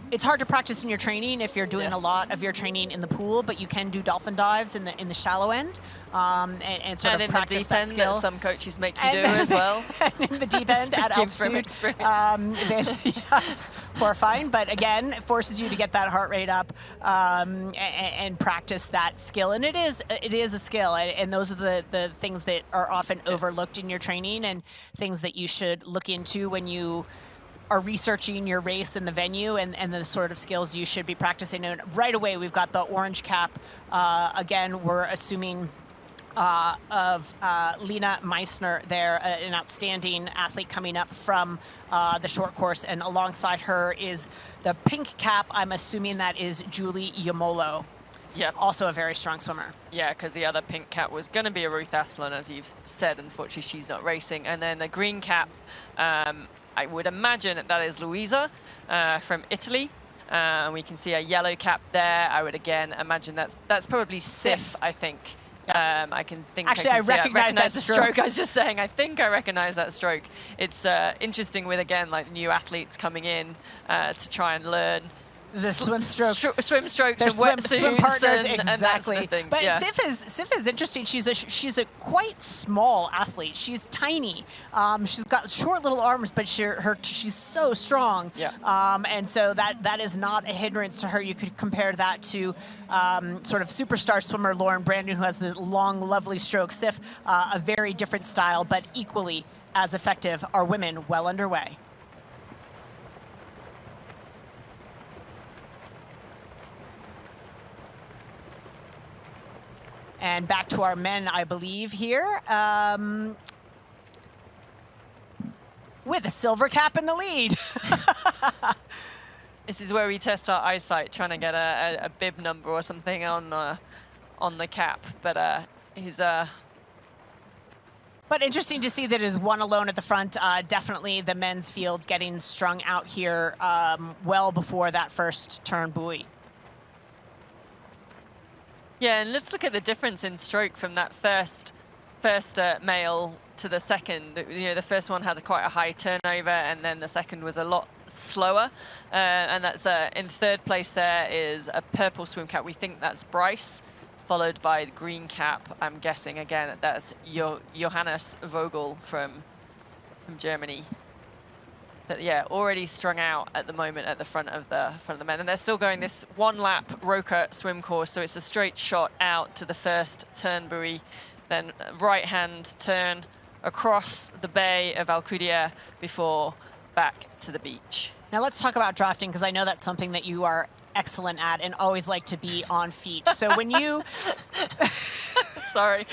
It's hard to practice in your training if you're doing a lot of your training in the pool, but you can do dolphin dives in the shallow end and sort of practice that skill. That some coaches make you do as well. And in the deep end at altitude, it's horrifying. But again, it forces you to get that heart rate up and practice that skill. And it is a skill, and those are the things that are often overlooked in your training, and things that you should look into when you are researching your race in the venue, and the sort of skills you should be practicing. And right away, we've got the orange cap. Again, we're assuming of Lena Meissner there, an outstanding athlete coming up from the short course, and alongside her is the pink cap. I'm assuming that is Julie Yamolo. Yep. Also a very strong swimmer. Yeah, because the other pink cap was going to be a Ruth Astlund, as you've said. Unfortunately, she's not racing. And then the green cap, I would imagine that is Luisa from Italy. We can see a yellow cap there. I would again imagine that's probably Sif, I think. I can think. Actually, I recognize that stroke. I was just saying, I think I recognize that stroke. It's interesting with, again, like new athletes coming in to try and learn the swim strokes, swim strokes, and swim partners, and exactly. that sort of thing. But Sif is interesting. She's a quite small athlete. She's tiny. She's got short little arms, but she's so strong. Yeah. And so that is not a hindrance to her. You could compare that to sort of superstar swimmer Lauren Brandon, who has the long, lovely stroke. Sif, a very different style, but equally as effective. Are women well underway? And back to our men, I believe, here. With a silver cap in the lead. This is where we test our eyesight, trying to get a bib number or something on the cap. But he's But interesting to see that is one alone at the front. Definitely the men's field getting strung out here well before that first turn buoy. Yeah, and let's look at the difference in stroke from that first male to the second. You know, the first one had quite a high turnover, and then the second was a lot slower. And that's in third place there is a purple swim cap. We think that's Bryce, followed by the green cap. I'm guessing again that's Johannes Vogel from Germany. But yeah, already strung out at the moment at the front of the men, and they're still going this one-lap Roka swim course. So it's a straight shot out to the first turn buoy, then right-hand turn across the bay of Alcúdia before back to the beach. Now let's talk about drafting, because I know that's something that you are excellent at and always like to be on feet. So when you sorry,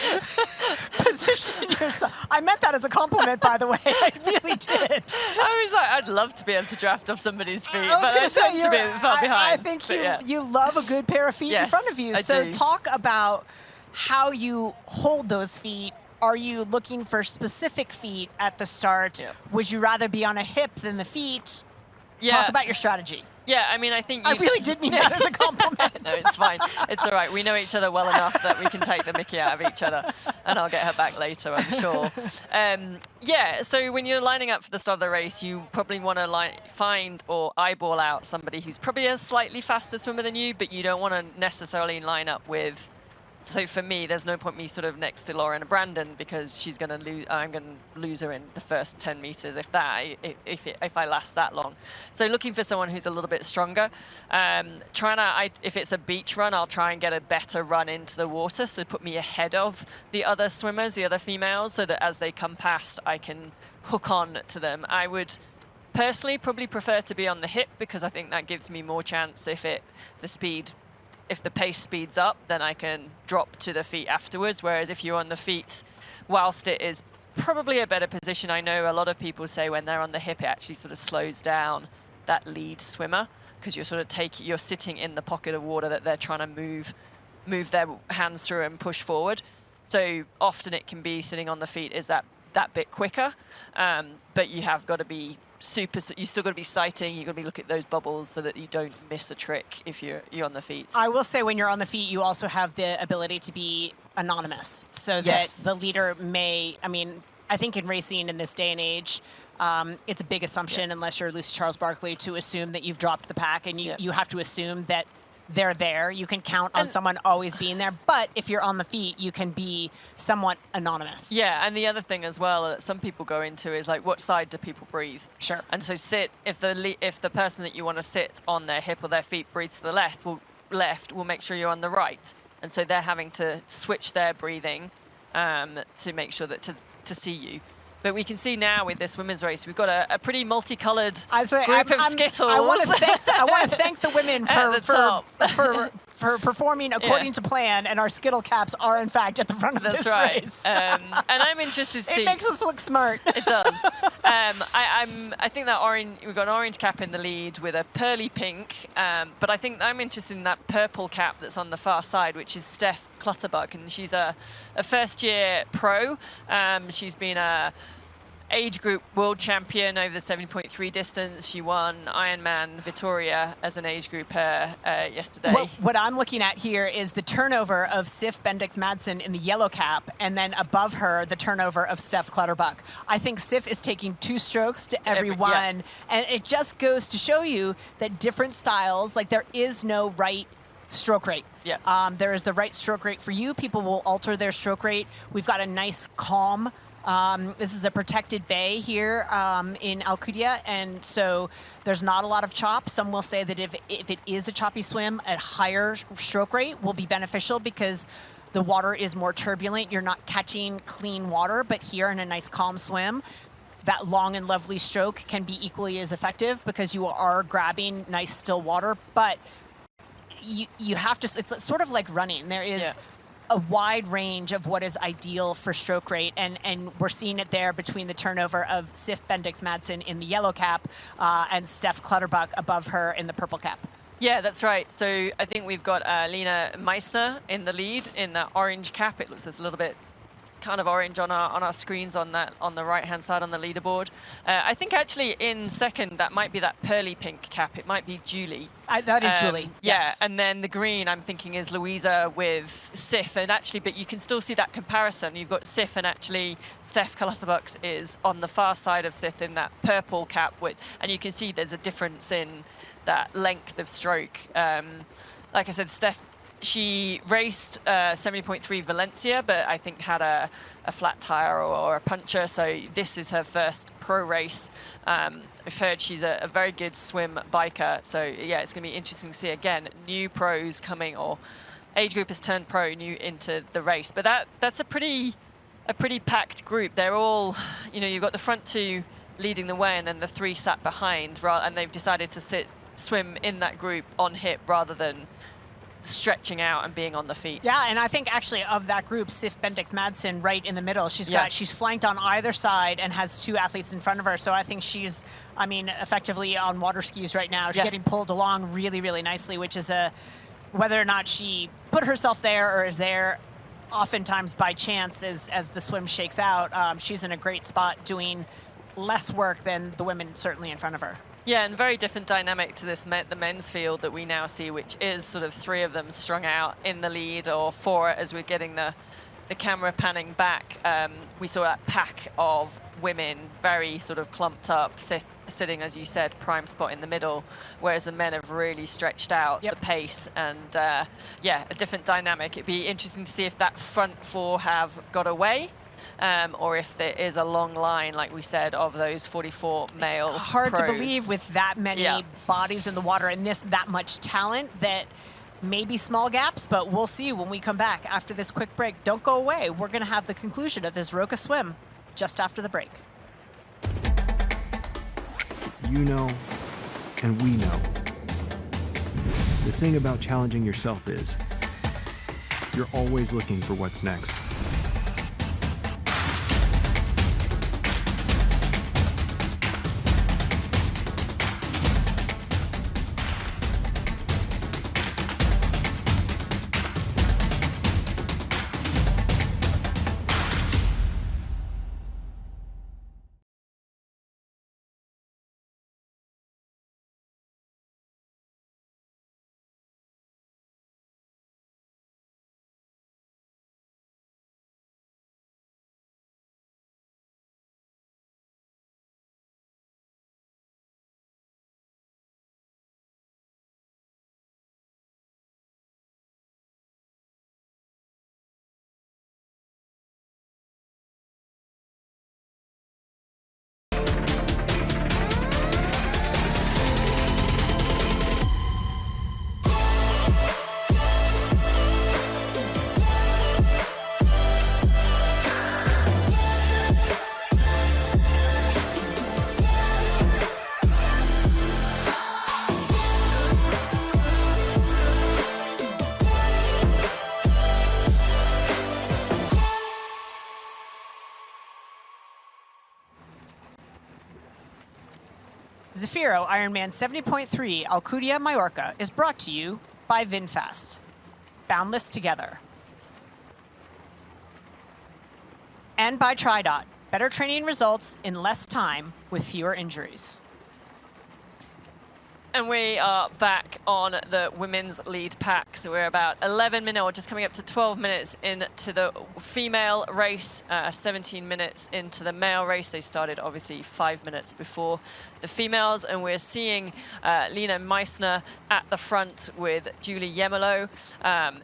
position yourself, I meant that as a compliment, by the way. I really did. I was like, I'd love to be able to draft off somebody's feet, but I tend to be far behind. I think you love a good pair of feet in front of you. So talk about how you hold those feet. Are you looking for specific feet at the start? Yeah. Would you rather be on a hip than the feet? Yeah. Talk about your strategy. Yeah, I mean, I think I really did mean that as a compliment. No, it's fine. It's all right. We know each other well enough that we can take the mickey out of each other, and I'll get her back later, I'm sure. Yeah, so when you're lining up for the start of the race, you probably want to find or eyeball out somebody who's probably a slightly faster swimmer than you, but you don't want to necessarily line up with So for me, there's no point me sort of next to Lauren and Brandon because she's going to lose. I'm going to lose her in the first 10 meters if I last that long. So looking for someone who's a little bit stronger. If it's a beach run, I'll try and get a better run into the water, so put me ahead of the other swimmers, the other females, so that as they come past, I can hook on to them. I would personally probably prefer to be on the hip because I think that gives me more chance if the pace speeds up, then I can drop to the feet afterwards. Whereas if you're on the feet, whilst it is probably a better position, I know a lot of people say when they're on the hip, it actually sort of slows down that lead swimmer because you're sort of you're sitting in the pocket of water that they're trying to move their hands through and push forward. So often it can be sitting on the feet is that bit quicker, but you have got to be you still got to be sighting. You got to be looking at those bubbles so that you don't miss a trick if you're on the feet. I will say when you're on the feet, you also have the ability to be anonymous, so that the leader may. I mean, I think in racing in this day and age, it's a big assumption unless you're Lucy Charles Barkley to assume that you've dropped the pack, and you have to assume that they're there. You can count on someone always being there, but if you're on the feet, you can be somewhat anonymous. Yeah, and the other thing as well that some people go into is like, what side do people breathe? Sure. And so if the person that you want to sit on their hip or their feet breathes to the left, will make sure you're on the right, and so they're having to switch their breathing to make sure that to see you. But we can see now with this women's race, we've got a pretty multicolored group of Skittles. I want to thank the women for performing according to plan, and our Skittle caps are in fact at the front of this race. And I'm interested to see. It makes us look smart. It does. I think that we've got an orange cap in the lead with a pearly pink, but I think I'm interested in that purple cap that's on the far side, which is Steph Clutterbuck, and she's a first-year pro. She's been a age group world champion over the 70.3 distance. She won Ironman Vitoria as an age grouper yesterday. What I'm looking at here is the turnover of Sif Bendix-Madsen in the yellow cap, and then above her, the turnover of Steph Clutterbuck. I think Sif is taking 2 strokes to every one, and it just goes to show you that different styles, like there is no right stroke rate. Yeah. There is the right stroke rate for you. People will alter their stroke rate. We've got a nice calm. This is a protected bay here in Alcúdia, and so there's not a lot of chop. Some will say that if it is a choppy swim, a higher stroke rate will be beneficial because the water is more turbulent. You're not catching clean water, but here in a nice calm swim, that long and lovely stroke can be equally as effective because you are grabbing nice still water, but you have to, it's sort of like running. There is a wide range of what is ideal for stroke rate, and we're seeing it there between the turnover of Sif Bendix-Madsen in the yellow cap and Steph Clutterbuck above her in the purple cap. Yeah, that's right. So I think we've got Lena Meissner in the lead in the orange cap. It looks a little bit kind of orange on our screens on the right hand side on the leaderboard. I think actually in second that might be that pearly pink cap. It might be Julie. That is Julie. Yes. Yeah, and then the green I'm thinking is Louisa with Sif, and actually, but you can still see that comparison. You've got Sif, and actually Steph Clutterbuck is on the far side of Sif in that purple cap, and you can see there's a difference in that length of stroke. Like I said, Steph, she raced 70.3 Valencia, but I think had a flat tire or a puncture, so this is her first pro race. I've heard she's a very good swim biker, so yeah, it's going to be interesting to see again new pros coming, or age group has turned pro new into the race. But that's a pretty packed group. They're all, you've got the front 2 leading the way, and then the 3 sat behind, and they've decided to swim in that group on hip rather than stretching out and being on the feet. Yeah, and I think actually of that group, Sif Bendix-Madsen right in the middle. She's flanked on either side and has 2 athletes in front of her. So I think she's, effectively on water skis right now. She's getting pulled along really, really nicely, which is whether or not she put herself there or is there oftentimes by chance as the swim shakes out. She's in a great spot doing less work than the women certainly in front of her. Yeah, and very different dynamic to the men's field that we now see, which is sort of 3 of them strung out in the lead, or 4 as we're getting the the camera panning back, we saw that pack of women very sort of clumped up, sitting, as you said, prime spot in the middle, whereas the men have really stretched out the pace. And yeah, a different dynamic. It'd be interesting to see if that front four have got away. Or if there is a long line, like we said, of those 44 male It's hard pros. to believe with that many bodies in the water and that much talent that maybe small gaps, but we'll see when we come back after this quick break. Don't go away. We're going to have the conclusion of this Roka swim just after the break. You know, and we know. The thing about challenging yourself is you're always looking for what's next. Zafiro Ironman 70.3 Alcúdia-Mallorca is brought to you by VinFast. Boundless together. And by TriDot. Better training results in less time with fewer injuries. And we are back on the women's lead pack. So we're about 11 minutes, or just coming up to 12 minutes into the female race, 17 minutes into the male race. They started obviously 5 minutes before the females. And we're seeing Lena Meissner at the front with Julie Yemelo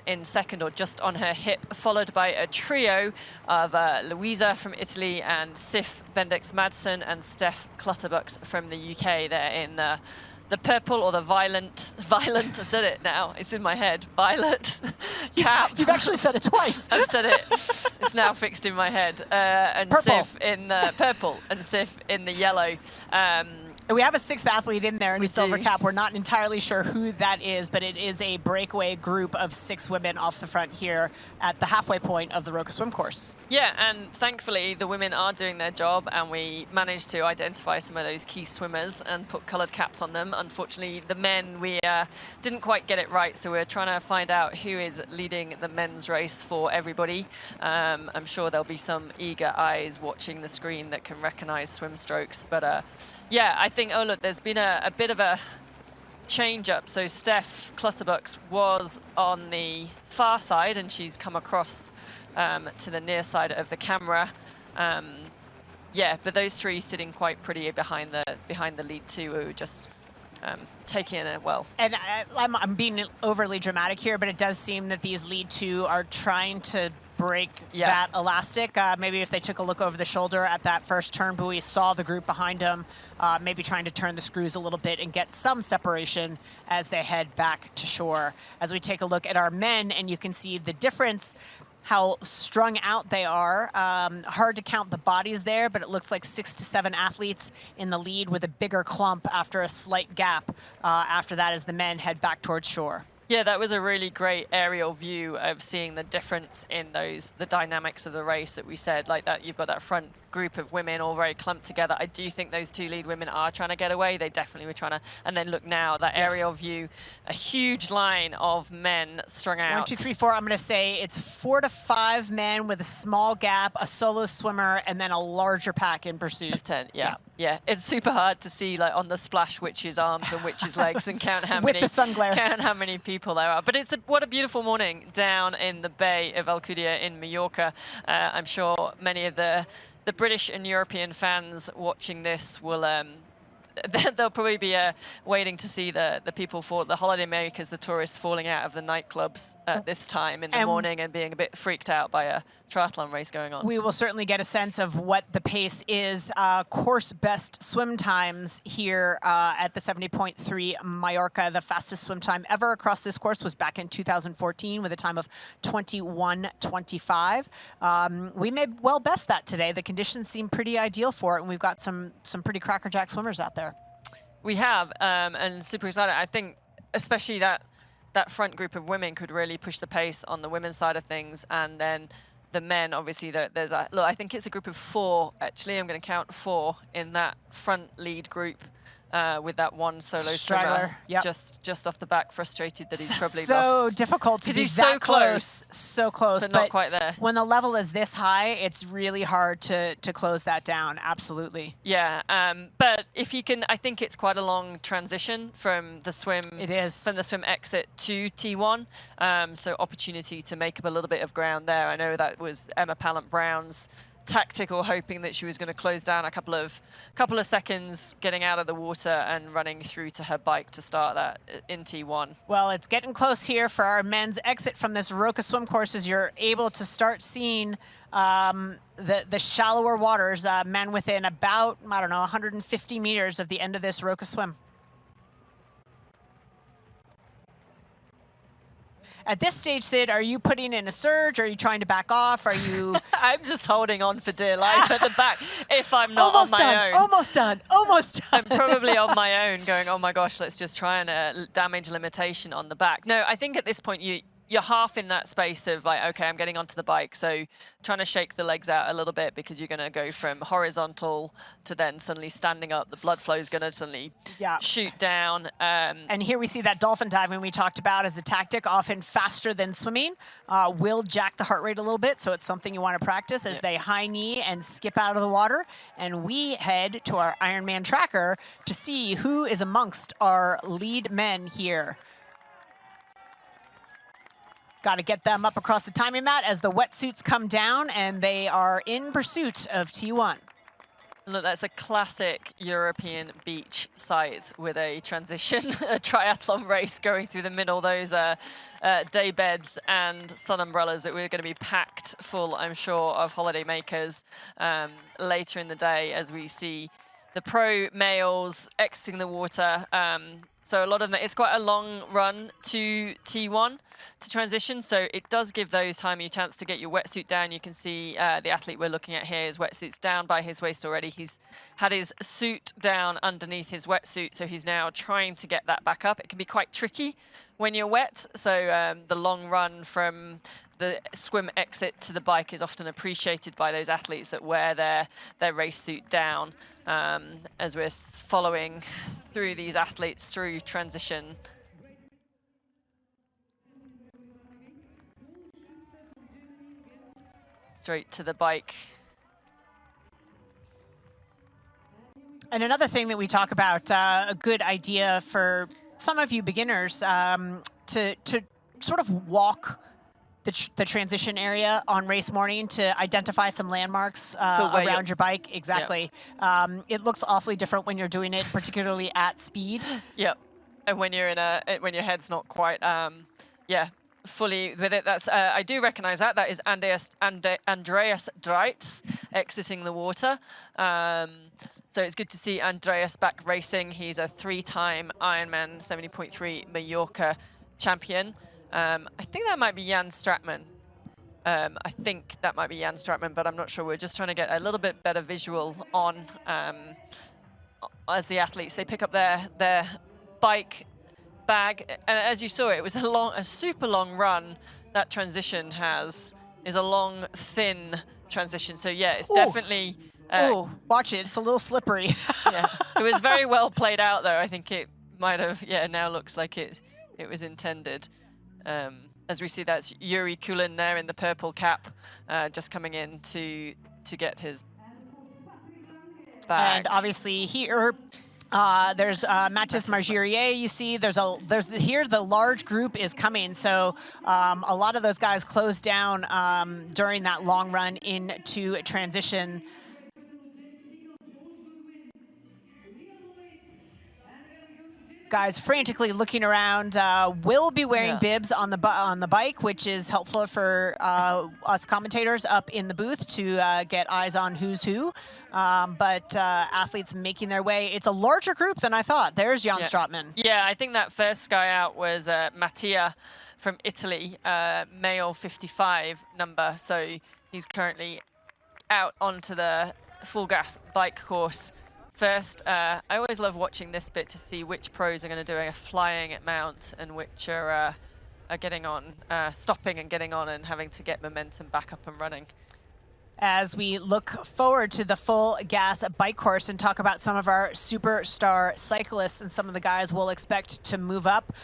in second, or just on her hip, followed by a trio of Louisa from Italy and Sif Bendix-Madsen and Steph Clutterbucks from the UK. They're in the purple or the violet, I've said it now, it's in my head, violet cap. You've actually said it twice. I've said it, it's now fixed in my head. And Purple. Sif in the purple and Sif in the yellow. We have a sixth athlete in there in the silver do. cap. We're not entirely sure who that is, but it is a breakaway group of 6 women off the front here at the halfway point of the Roka swim course. Yeah, and thankfully the women are doing their job, and we managed to identify some of those key swimmers and put coloured caps on them. Unfortunately, the men, we didn't quite get it right, so we're trying to find out who is leading the men's race for everybody. I'm sure there'll be some eager eyes watching the screen that can recognise swim strokes, but yeah, I think, oh look, there's been a bit of a change up. So Steph Clutterbucks was on the far side, and she's come across to the near side of the camera. Yeah, but those three sitting quite pretty behind the lead two, who just taking it well. And I'm being overly dramatic here, but it does seem that these lead two are trying to break that elastic. Maybe if they took a look over the shoulder at that first turn buoy, saw the group behind them, maybe trying to turn the screws a little bit and get some separation as they head back to shore. As we take a look at our men, and you can see the difference, how strung out they are. Hard to count the bodies there, but it looks like 6 to 7 athletes in the lead with a bigger clump after a slight gap after that as the men head back towards shore. Yeah, that was a really great aerial view of seeing the difference in the dynamics of the race that we said, like that you've got that front group of women all very clumped together. I do think those 2 lead women are trying to get away. They definitely were trying to, and then look now, that aerial view, a huge line of men strung out. 1, 2, 3, 4, I'm gonna say it's 4 to 5 men with a small gap, a solo swimmer, and then a larger pack in pursuit. Of 10, yeah. It's super hard to see like on the splash which is arms and which is legs and count how With the sun glare. count how many people there are. But it's what a beautiful morning down in the bay of Alcúdia in Mallorca. I'm sure many of the British and European fans watching this will they'll probably be waiting to see the people, for the holidaymakers, the tourists falling out of the nightclubs at this time in the morning and being a bit freaked out by a triathlon race going on. We will certainly get a sense of what the pace is. Course best swim times here at the 70.3 Mallorca. The fastest swim time ever across this course was back in 2014 with a time of 21:25. We may well best that today. The conditions seem pretty ideal for it, and we've got some pretty crackerjack swimmers out there. We have, and super excited. I think especially that front group of women could really push the pace on the women's side of things, and then the men, obviously, there's a look. I think it's a group of 4. Actually, I'm going to count 4 in that front lead group. With that one solo swimmer, just off the back, frustrated that he's probably lost. So difficult to be he's that so close, but not quite there. When the level is this high, it's really hard to close that down. Absolutely. Yeah, but if you can, I think it's quite a long transition from the swim. It is from the swim exit to T1. So opportunity to make up a little bit of ground there. I know that was Emma Pallant-Brown's tactical, hoping that she was going to close down a couple of seconds, getting out of the water and running through to her bike to start that in T1. Well, it's getting close here for our men's exit from this Roca swim course, as you're able to start seeing the shallower waters, men within about, I don't know, 150 meters of the end of this Roca swim. At this stage, Sid, are you putting in a surge? Are you trying to back off? Are you? I'm just holding on for dear life at the back. If I'm not almost on my done, own. Almost done. Almost done. I'm probably on my own going, oh my gosh, let's just try and damage limitation on the back. No, I think at this point you're half in that space of like, okay, I'm getting onto the bike. So trying to shake the legs out a little bit because you're going to go from horizontal to then suddenly standing up. The blood flow is going to suddenly shoot down. And here we see that dolphin diving we talked about as a tactic, often faster than swimming, will jack the heart rate a little bit. So it's something you want to practice as they high knee and skip out of the water. And we head to our Ironman tracker to see who is amongst our lead men here. Got to get them up across the timing mat as the wetsuits come down, and they are in pursuit of T1. Look, that's a classic European beach site with a transition, a triathlon race going through the middle. Those day beds and sun umbrellas that we're going to be packed full, I'm sure, of holidaymakers later in the day as we see the pro males exiting the water. So a lot of them, it's quite a long run to T1 to transition. So it does give those time a chance to get your wetsuit down. You can see the athlete we're looking at here, his wetsuit's down by his waist already. He's had his suit down underneath his wetsuit. So he's now trying to get that back up. It can be quite tricky when you're wet. So the long run from the swim exit to the bike is often appreciated by those athletes that wear their race suit down. As we're following through these athletes through transition. Straight to the bike. And another thing that we talk about, a good idea for some of you beginners to sort of walk the transition area on race morning to identify some landmarks around your bike. Exactly. Yep. It looks awfully different when you're doing it, particularly at speed. Yep. And when you're when your head's not quite, fully with it. That's I do recognize that. That is Andreas Dreitz exiting the water. So it's good to see Andreas back racing. He's a 3-time Ironman 70.3 Mallorca champion. I think that might be Jan Stratman. I think that might be Jan Stratman, but I'm not sure. We're just trying to get a little bit better visual on as the athletes. They pick up their bike bag, and as you saw, it was a super long run. That transition is a long, thin transition. So yeah, it's definitely Oh, watch it. It's a little slippery. Yeah, it was very well played out, though. I think it might have, now looks like it was intended. As we see, that's Yuri Kulin there in the purple cap, just coming in to get his bag. And obviously here, there's Mathis Margirier. You see, here the large group is coming. So a lot of those guys closed down during that long run into transition. Guys frantically looking around. Will be wearing bibs on the bike, which is helpful for us commentators up in the booth to get eyes on who's who. But athletes making their way. It's a larger group than I thought. There's Jan Stratman. Yeah, I think that first guy out was Mattia from Italy, male 55 number. So he's currently out onto the full gas bike course. First, I always love watching this bit to see which pros are going to do a flying mount and which are getting on, stopping and getting on and having to get momentum back up and running. As we look forward to the full gas bike course and talk about some of our superstar cyclists and some of the guys we'll expect to move up.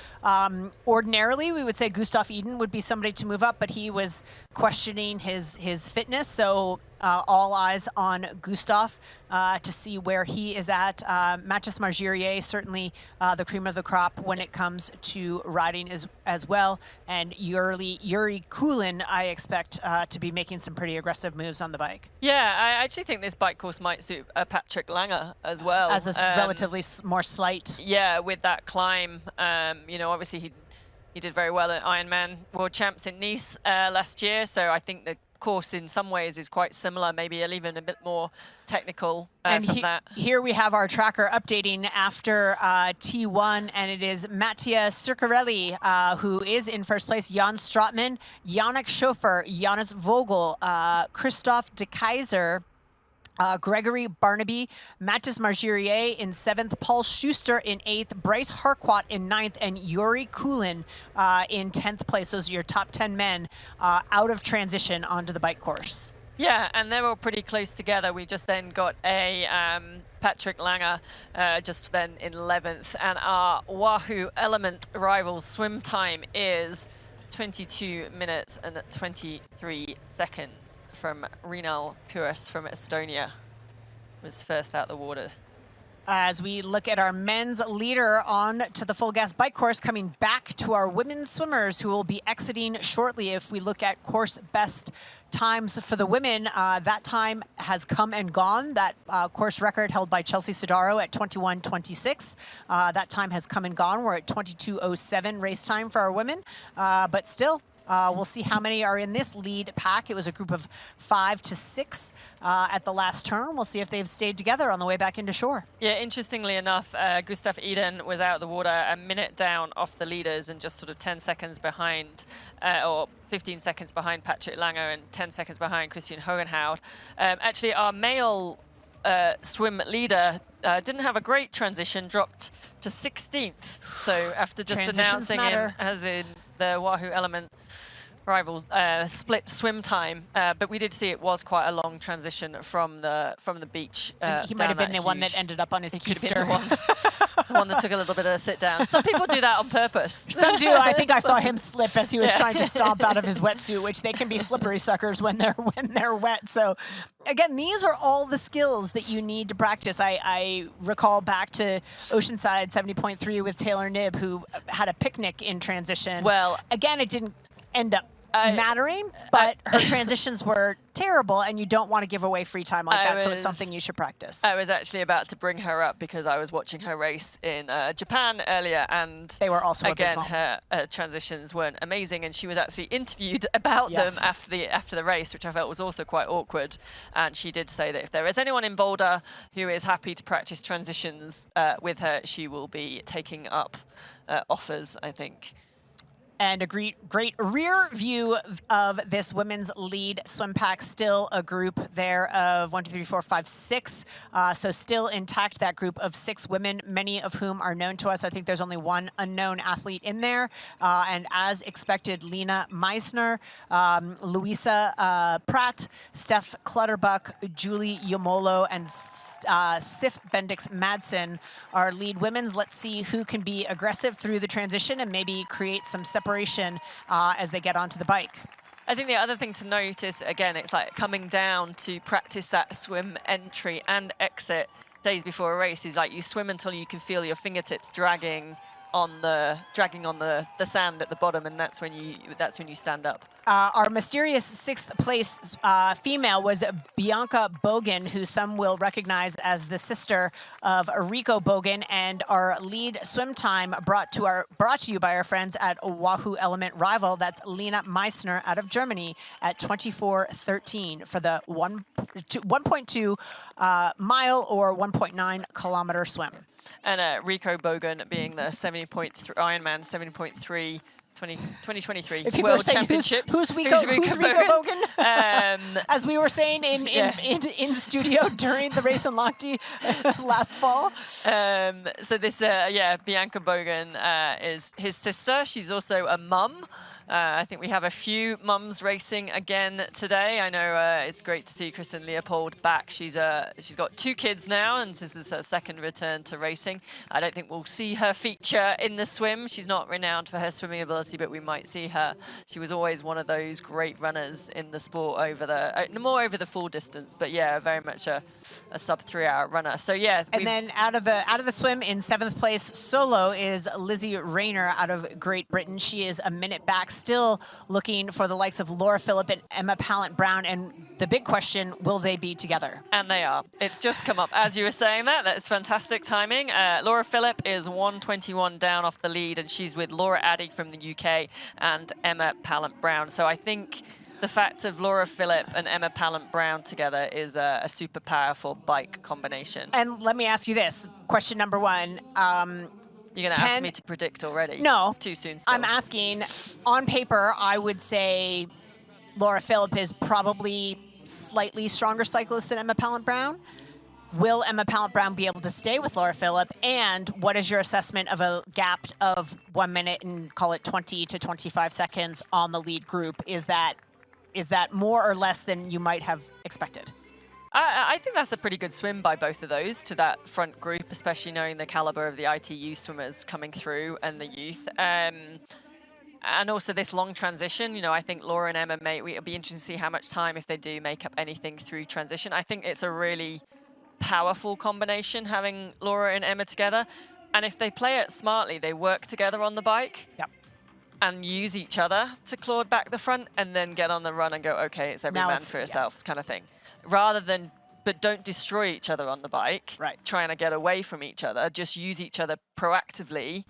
Ordinarily, we would say Gustav Iden would be somebody to move up, but he was questioning his fitness. So all eyes on Gustav to see where he is at. Mathis Margirier, certainly the cream of the crop when it comes to riding as well. And Yuri Kulin, I expect to be making some pretty aggressive moves on the bike. Yeah, I actually think this bike course might suit Patrick Lange as well. As a relatively more slight. Yeah, with that climb, obviously he did very well at Ironman World Champs in Nice last year. So I think the course in some ways is quite similar, maybe even a bit more technical and from that. Here we have our tracker updating after T1, and it is Mattia Circarelli who is in first place, Jan Stratman, Yannick Schofer, Jonas Vogel, Christoph de Keyser, Gregory Barnaby, Mathis Margirier in 7th, Paul Schuster in 8th, Bryce Harquat in 9th, and Yuri Kulin in 10th place. Those are your top 10 men out of transition onto the bike course. Yeah, and they're all pretty close together. We just then got a Patrick Lange just then in 11th, and our Wahoo Element rival swim time is 22 minutes and 23 seconds. From Rinal Puras from Estonia, was first out the water. As we look at our men's leader on to the full gas bike course, coming back to our women's swimmers who will be exiting shortly. If we look at course best times for the women, that time has come and gone. That course record held by Chelsea Sodaro at 21:26. That time has come and gone. We're at 22:07 race time for our women, but still, we'll see how many are in this lead pack. It was a group of 5 to 6 at the last turn. We'll see if they've stayed together on the way back into shore. Yeah, interestingly enough, Gustav Iden was out of the water a minute down off the leaders and just sort of 10 seconds behind, or 15 seconds behind Patrick Lange and 10 seconds behind Christian Hogenhoud. Actually, our male swim leader didn't have a great transition, dropped to 16th. So after just announcing him as in the Wahoo Element rivals split swim time, but we did see it was quite a long transition from the beach. He might have been the one that ended up on his keister. The one that took a little bit of a sit down. Some people do that on purpose. Some do. I think I saw him slip as he was trying to stomp out of his wetsuit, which they can be slippery suckers when they're wet. So again, these are all the skills that you need to practice. I recall back to Oceanside 70.3 with Taylor Knibb, who had a picnic in transition. Well, again, it didn't end up mattering, but her transitions were terrible, and you don't want to give away free time like that, so it's something you should practice. I was actually about to bring her up because I was watching her race in Japan earlier, and they were also again, abysmal. her transitions weren't amazing, and she was actually interviewed about them after the race, which I felt was also quite awkward. And she did say that if there is anyone in Boulder who is happy to practice transitions with her, she will be taking up offers, I think. And a great rear view of this women's lead swim pack. Still a group there of 1, 2, 3, 4, 5, 6. So still intact, that group of 6 women, many of whom are known to us. I think there's only one unknown athlete in there. And as expected, Lena Meissner, Louisa Pratt, Steph Clutterbuck, Julie Yomolo, and Sif Bendix-Madsen are lead women's. Let's see who can be aggressive through the transition and maybe create some separation as they get onto the bike. I think the other thing to notice, again, it's like coming down to practice that swim entry and exit days before a race is like you swim until you can feel your fingertips dragging on the sand at the bottom, and that's when you stand up. Our mysterious 6th place female was Bianca Bogan, who some will recognize as the sister of Rico Bogan, and our lead swim time brought to you by our friends at Wahoo Element Rival. That's Lena Meissner out of Germany at 24:13 for the 1.2 mile or 1.9 kilometer swim. And Rico Bogan being the 70.3 Ironman 70.3 2023 World Championships. Who's Rico Bogan? As we were saying in studio during the race in Lahti last fall. So this, Bianca Bogan is his sister. She's also a mum. I think we have a few mums racing again today. I know it's great to see Kristen Leopold back. She's got 2 kids now, and this is her 2nd return to racing. I don't think we'll see her feature in the swim. She's not renowned for her swimming ability, but we might see her. She was always one of those great runners in the sport more over the full distance. But yeah, very much a sub 3-hour runner. So yeah. And then out of the swim in 7th place solo is Lizzie Rayner out of Great Britain. She is a minute back. Still looking for the likes of Laura Philipp and Emma Pallant-Brown, and the big question, will they be together? And they are. It's just come up as you were saying that. That's fantastic timing. Laura Philipp is 1:21 down off the lead, and she's with Laura Addy from the UK and Emma Pallant-Brown. So I think the fact of Laura Philipp and Emma Pallant-Brown together is a super powerful bike combination. And let me ask you this, question number 1. You're going to ask me to predict already? No. It's too soon still. I'm asking, on paper, I would say Laura Philipp is probably slightly stronger cyclist than Emma Pallant-Brown. Will Emma Pallant-Brown be able to stay with Laura Philipp? And what is your assessment of a gap of 1 minute and call it 20 to 25 seconds on the lead group? Is that more or less than you might have expected? I think that's a pretty good swim by both of those to that front group, especially knowing the caliber of the ITU swimmers coming through and the youth. And also this long transition, I think Laura and Emma it'll be interesting to see how much time, if they do make up anything through transition. I think it's a really powerful combination having Laura and Emma together. And if they play it smartly, they work together on the bike. Yep. And use each other to claw back the front and then get on the run and go, okay, it's every man for yourself kind of thing. But don't destroy each other on the bike, right? Trying to get away from each other. Just use each other proactively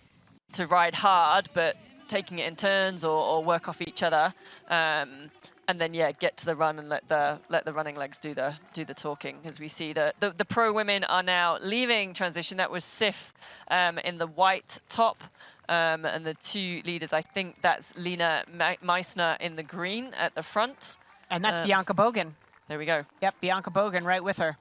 to ride hard, but taking it in turns or work off each other. And then, get to the run and let the running legs do the talking. As we see the pro women are now leaving transition. That was Sif in the white top. And the 2 leaders, I think that's Lena Meissner in the green at the front. And that's Bianca Bogan. There we go. Yep, Bianca Bogan right with her.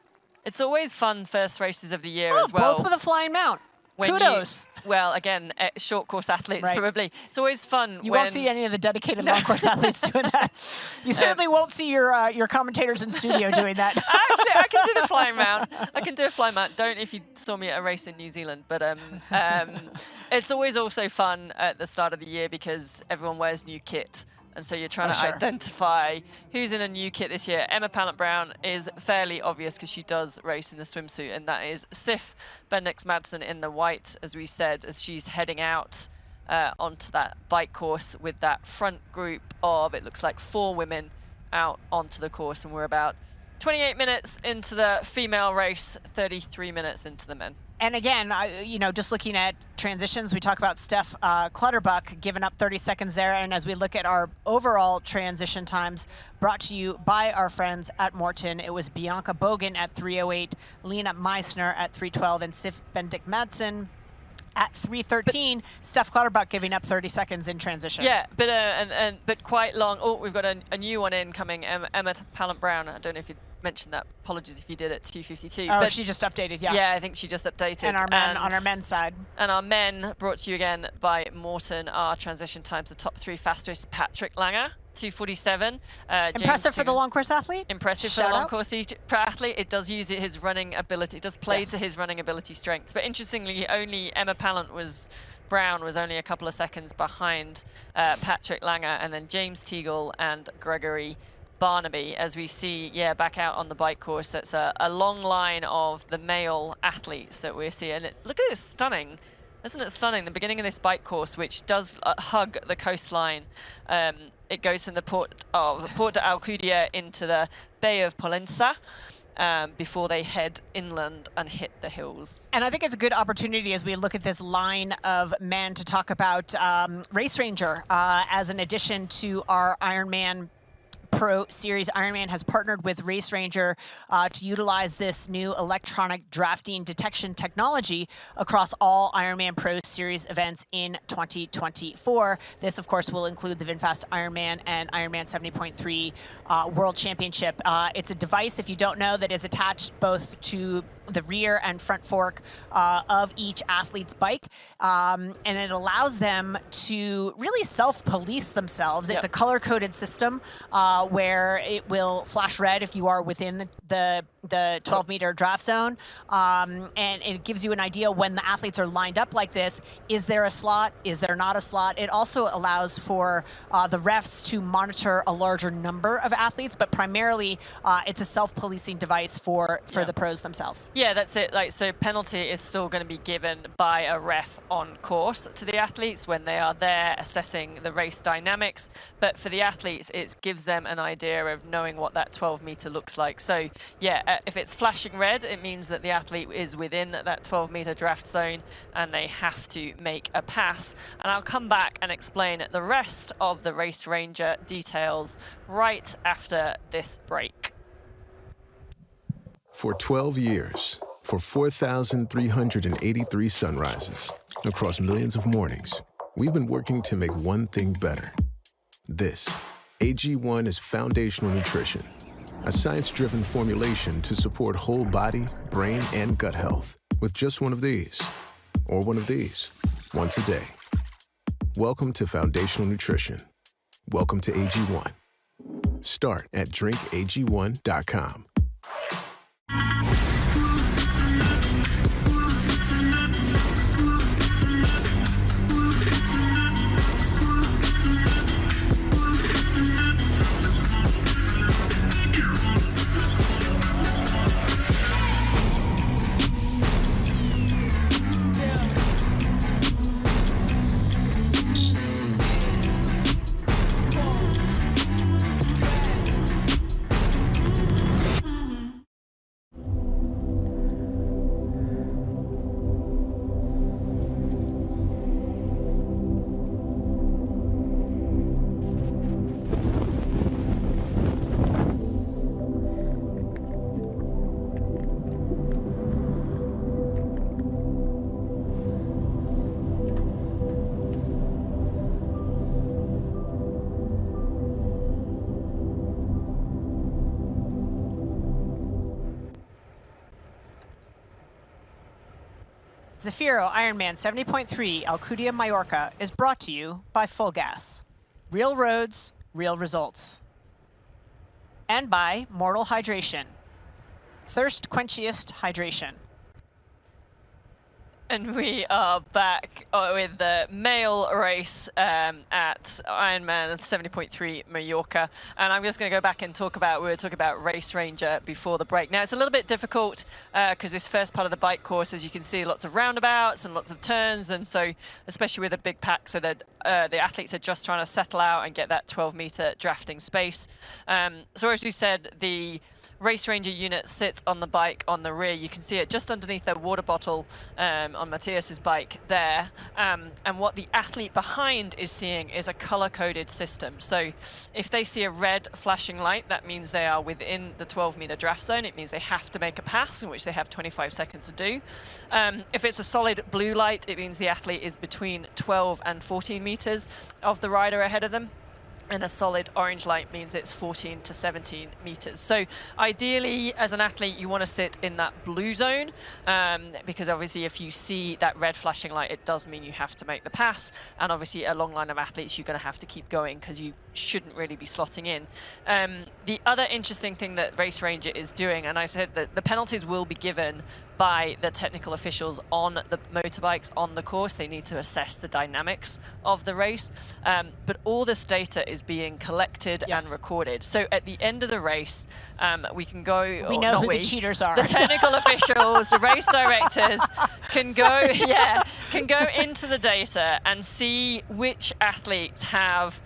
It's always fun first races of the year as well. Both with a flying mount. Kudos. Well, again, short course athletes probably. It's always fun. You won't see any of the dedicated long course athletes doing that. You certainly won't see your commentators in studio doing that. Actually, I can do the flying mount. I can do a flying mount. Don't if you saw me at a race in New Zealand. But it's always also fun at the start of the year because everyone wears new kit. And so you're trying to identify who's in a new kit this year. Emma Pallant-Brown is fairly obvious because she does race in the swimsuit, and that is Sif Bendix-Madsen in the white, as we said, as she's heading out onto that bike course with that front group of, it looks like 4 women out onto the course. And we're about 28 minutes into the female race, 33 minutes into the men. And again, just looking at transitions, we talk about Steph Clutterbuck giving up 30 seconds there. And as we look at our overall transition times brought to you by our friends at Morton, it was Bianca Bogan at 3:08, Lena Meissner at 3:12, and Sif Bendix-Madsen at 3:13. Steph Clutterbuck giving up 30 seconds in transition. Yeah, but quite long. Oh, we've got a new one in coming. Emma Pallant-Brown. I don't know if you mentioned that. Apologies if you did at 2:52. Oh, but she just updated. Yeah. Yeah, I think she just updated. And our men on our men's side. And our men brought to you again by Morton. Our transition times, the top 3 fastest. Patrick Langer, 2:47. Impressive for the long course athlete. Impressive for the long course athlete. It does use his running ability. It does play to his running ability strengths. But interestingly, only Emma Brown was only a couple of seconds behind Patrick Langer, and then James Teagle and Gregory Barnaby, as we see, back out on the bike course. That's a long line of the male athletes that we're seeing. Look at this, stunning. Isn't it stunning? The beginning of this bike course, which does hug the coastline. It goes from the port de Alcúdia into the Bay of Pollença before they head inland and hit the hills. And I think it's a good opportunity as we look at this line of men to talk about Race Ranger as an addition to our Ironman Pro Series. Ironman has partnered with Race Ranger to utilize this new electronic drafting detection technology across all Ironman Pro Series events in 2024. This, of course, will include the VinFast Ironman and Ironman 70.3 World Championship. It's a device, if you don't know, that is attached both to the rear and front fork of each athlete's bike, and it allows them to really self-police themselves. It's a color-coded system where it will flash red if you are within the 12-meter draft zone, and it gives you an idea when the athletes are lined up like this. Is there a slot? Is there not a slot? It also allows for the refs to monitor a larger number of athletes, but primarily it's a self-policing device for the pros themselves. Yeah, that's it. So penalty is still going to be given by a ref on course to the athletes when they are there assessing the race dynamics. But for the athletes, it gives them an idea of knowing what that 12-meter looks like. So yeah, if it's flashing red, it means that the athlete is within that 12-meter draft zone and they have to make a pass. And I'll come back and explain the rest of the Race Ranger details right after this break. For 12 years, for 4,383 sunrises, across millions of mornings, we've been working to make one thing better. This, AG1 is foundational nutrition, a science-driven formulation to support whole body, brain, and gut health with just one of these, or one of these, once a day. Welcome to foundational nutrition. Welcome to AG1. Start at drinkag1.com. Zafiro Ironman 70.3 Alcúdia-Mallorca is brought to you by Full Gas. Real roads, real results. And by Mortal Hydration. Thirst quenchiest hydration. And we are back with the male race at Ironman 70.3 Mallorca. And I'm just going to go back and we were talking about Race Ranger before the break. Now, it's a little bit difficult because this first part of the bike course, as you can see, lots of roundabouts and lots of turns. And so, especially with a big pack, so that the athletes are just trying to settle out and get that 12-meter drafting space. So as we said, the Race Ranger unit sits on the bike on the rear. You can see it just underneath their water bottle on Matthias's bike there. And what the athlete behind is seeing is a color-coded system. So if they see a red flashing light, that means they are within the 12-meter draft zone. It means they have to make a pass, in which they have 25 seconds to do. If it's a solid blue light, it means the athlete is between 12 and 14 meters of the rider ahead of them. And a solid orange light means it's 14 to 17 meters. So ideally, as an athlete, you want to sit in that blue zone because obviously if you see that red flashing light, it does mean you have to make the pass. And obviously a long line of athletes, you're going to have to keep going because you shouldn't really be slotting in. The other interesting thing that Race Ranger is doing, and I said that the penalties will be given by the technical officials on the motorbikes on the course. They need to assess the dynamics of the race. But all this data is being collected and recorded. So at the end of the race, we can go... We know who the cheaters are. The technical officials, the race directors can go, can go into the data and see which athletes have...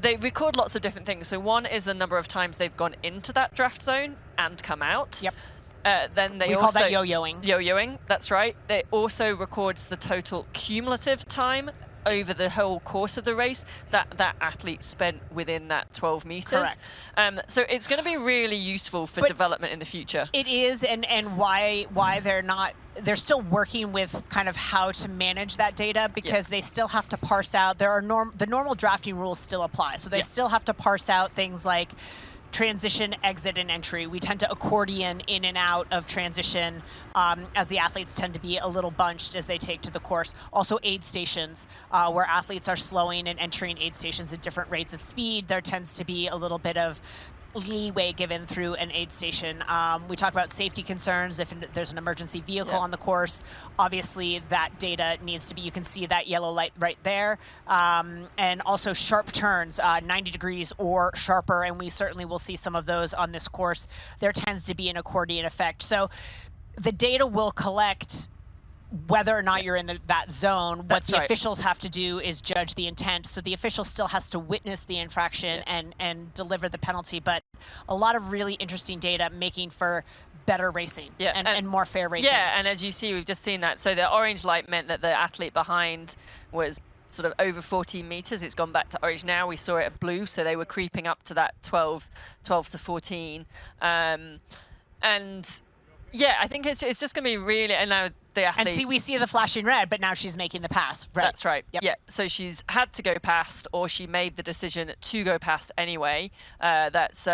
They record lots of different things. So one is the number of times they've gone into that draft zone and come out. Yep. Then they we also call that yo-yoing. Yo-yoing, that's right. It also records the total cumulative time over the whole course of the race that that athlete spent within that 12 meters. Correct. So it's going to be really useful for development in the future. It is, and why they're still working with kind of how to manage that data, because they still have to parse out. There are the normal drafting rules still apply, so they still have to parse out things like transition, exit, and entry. We tend to accordion in and out of transition as the athletes tend to be a little bunched as they take to the course. Also aid stations, where athletes are slowing and entering aid stations at different rates of speed. There tends to be a little bit of leeway given through an aid station. We talk about safety concerns. If there's an emergency vehicle on the course, obviously that data needs to be, you can see that yellow light right there. And also sharp turns, 90 degrees or sharper, and we certainly will see some of those on this course. There tends to be an accordion effect. So the data will collect whether or not you're in that zone. What the officials have to do is judge the intent. So the official still has to witness the infraction and deliver the penalty. But a lot of really interesting data making for better racing and more fair racing. Yeah, and as you see, we've just seen that. So the orange light meant that the athlete behind was sort of over 14 meters. It's gone back to orange now. We saw it at blue, so they were creeping up to that 12 to 14. And yeah, I think it's just going to be really, and now the athlete... And see, we see the flashing red, but now she's making the pass. Right. That's right. Yep. Yeah, so she's had to go past, or she made the decision to go past anyway. That's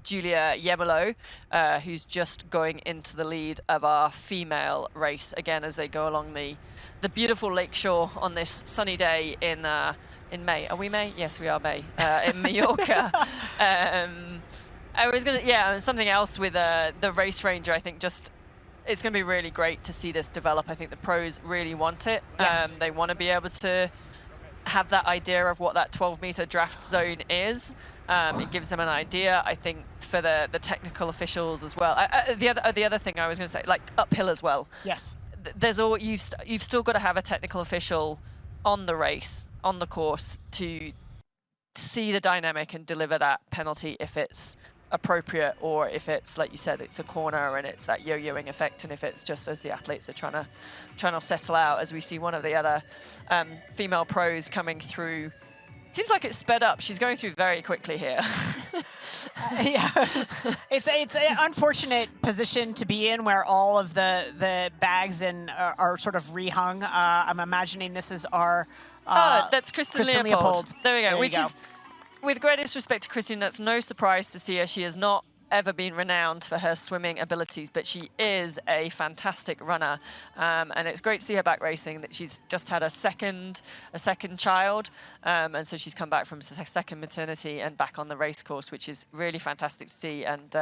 Julia Yemelo, who's just going into the lead of our female race, again, as they go along the beautiful lakeshore on this sunny day in May. Are we May? Yes, we are May, in Mallorca. I was going to, something else with the Race Ranger, I think it's going to be really great to see this develop. I think the pros really want it. Yes. They want to be able to have that idea of what that 12-meter draft zone is. It gives them an idea, I think, for the technical officials as well. The other thing I was going to say, like uphill as well. Yes. There's you've still got to have a technical official on the race, on the course, to see the dynamic and deliver that penalty if it's appropriate, or if it's, like you said, it's a corner and it's that yo-yoing effect, and if it's just as the athletes are trying to settle out, as we see one of the other female pros coming through. Seems like it's sped up. She's going through very quickly here. It's an unfortunate position to be in, where all of the bags are sort of rehung. I'm imagining this is our that's Kristen Leopold. There we go. Which is, with greatest respect to Kristen, that's no surprise to see her. She has not ever been renowned for her swimming abilities, but she is a fantastic runner, and it's great to see her back racing. That she's just had a second child, and so she's come back from second maternity and back on the race course, which is really fantastic to see. And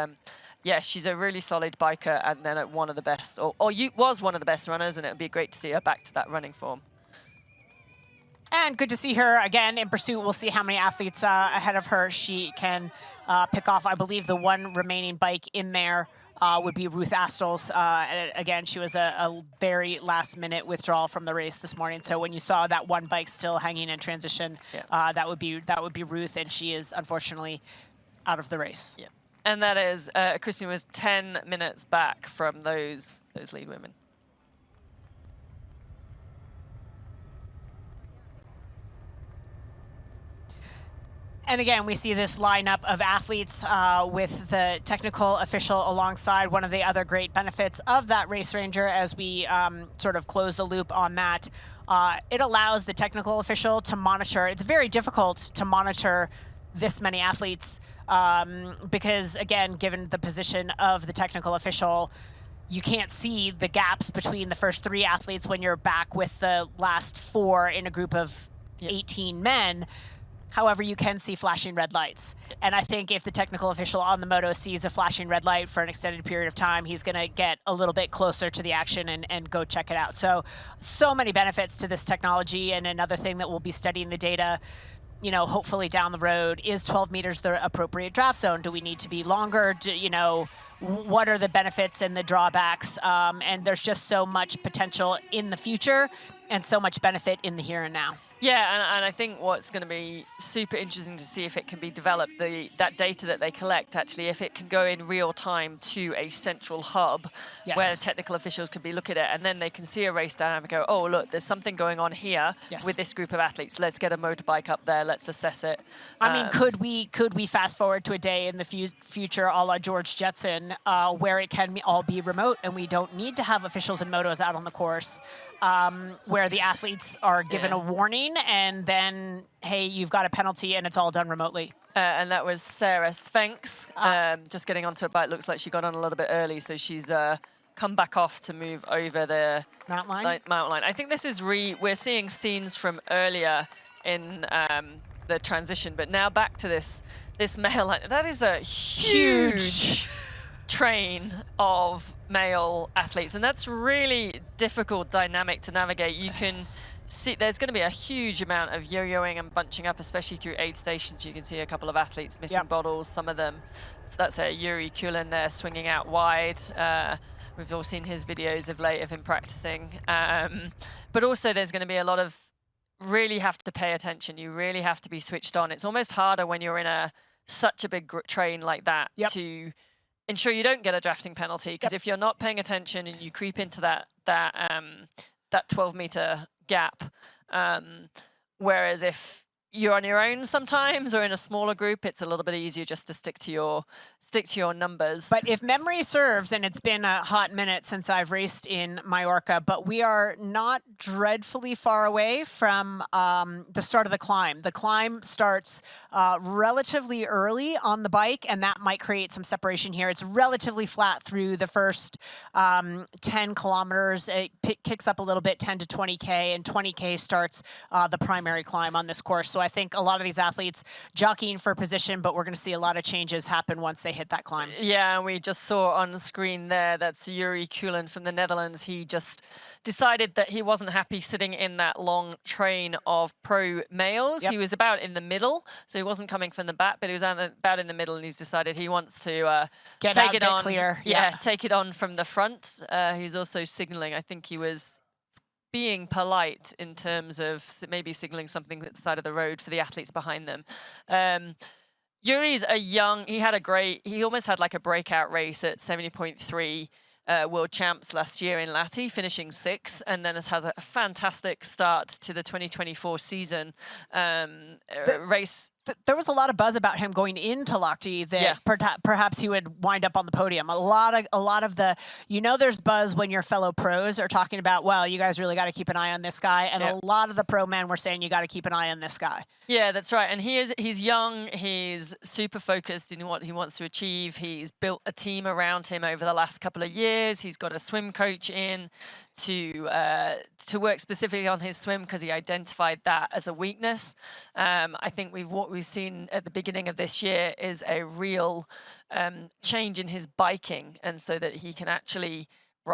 yeah, she's a really solid biker, and then one of the best, or was one of the best runners, and it would be great to see her back to that running form. And good to see her again in pursuit. We'll see how many athletes ahead of her she can pick off. I believe the one remaining bike in there would be Ruth Astles. Again, she was a very last-minute withdrawal from the race this morning. So when you saw that one bike still hanging in transition, that would be Ruth, and she is unfortunately out of the race. Yeah. And that is, Christian was 10 minutes back from those lead women. And again, we see this lineup of athletes with the technical official alongside. One of the other great benefits of that race ranger, as we sort of close the loop on that, it allows the technical official to monitor. It's very difficult to monitor this many athletes because, again, given the position of the technical official, you can't see the gaps between the first 3 athletes when you're back with the last 4 in a group of 18 men. However, you can see flashing red lights. And I think if the technical official on the moto sees a flashing red light for an extended period of time, he's going to get a little bit closer to the action and go check it out. So many benefits to this technology. And another thing that we'll be studying the data, you know, hopefully down the road, is 12 meters the appropriate draft zone? Do we need to be longer? What are the benefits and the drawbacks? And there's just so much potential in the future and so much benefit in the here and now. Yeah, and I think what's going to be super interesting to see if it can be developed, that data that they collect, actually, if it can go in real time to a central hub where technical officials can be looking at it, and then they can see a race dynamic and go, oh, look, there's something going on here with this group of athletes. Let's get a motorbike up there. Let's assess it. I mean, could we fast forward to a day in the future, a la George Jetson, where it can all be remote and we don't need to have officials and motos out on the course? Where the athletes are given a warning and then, hey, you've got a penalty and it's all done remotely. And that was Sarah Sphinx, just getting onto a bike. Looks like she got on a little bit early, so she's come back off to move over the mountain line. I think this is we're seeing scenes from earlier in the transition, but now back to this male line. That is a huge train of male athletes, and that's really difficult dynamic to navigate. You can see there's going to be a huge amount of yo-yoing and bunching up, especially through aid stations. You can see a couple of athletes missing bottles, some of them. So that's Yuri Kulin there swinging out wide. We've all seen his videos of late of him practicing. But also there's going to be a lot of really have to pay attention. You really have to be switched on. It's almost harder when you're in such a big train like that to ensure you don't get a drafting penalty, because if you're not paying attention and you creep into that 12-meter gap, whereas if you're on your own sometimes or in a smaller group, it's a little bit easier just to stick to your numbers. But if memory serves, and it's been a hot minute since I've raced in Mallorca, but we are not dreadfully far away from the start of the climb. The climb starts relatively early on the bike, and that might create some separation here. It's relatively flat through the first 10 kilometers. It kicks up a little bit, 10 to 20K, and 20K starts the primary climb on this course. So I think a lot of these athletes jockeying for position, but we're going to see a lot of changes happen once they hit that climb. Yeah, and we just saw on the screen there, that's Yuri Kulin from the Netherlands. He just decided that he wasn't happy sitting in that long train of pro males. He was about in the middle, so he wasn't coming from the back, but he was about in the middle, and he's decided he wants to get take it on. Clear. Take it on from the front. He's also signaling. I think he was being polite in terms of maybe signaling something at the side of the road for the athletes behind them. Yuri's he almost had like a breakout race at 70.3 World Champs last year in Lahti, finishing 6th, and then has a fantastic start to the 2024 season race. There was a lot of buzz about him going into Lahti that perhaps he would wind up on the podium. A lot of the, there's buzz when your fellow pros are talking about, well, you guys really got to keep an eye on this guy. And a lot of the pro men were saying, you got to keep an eye on this guy. Yeah, that's right. And he's young. He's super focused in what he wants to achieve. He's built a team around him over the last couple of years. He's got a swim coach in to work specifically on his swim because he identified that as a weakness. I think what we've seen at the beginning of this year is a real change in his biking, and so that he can actually,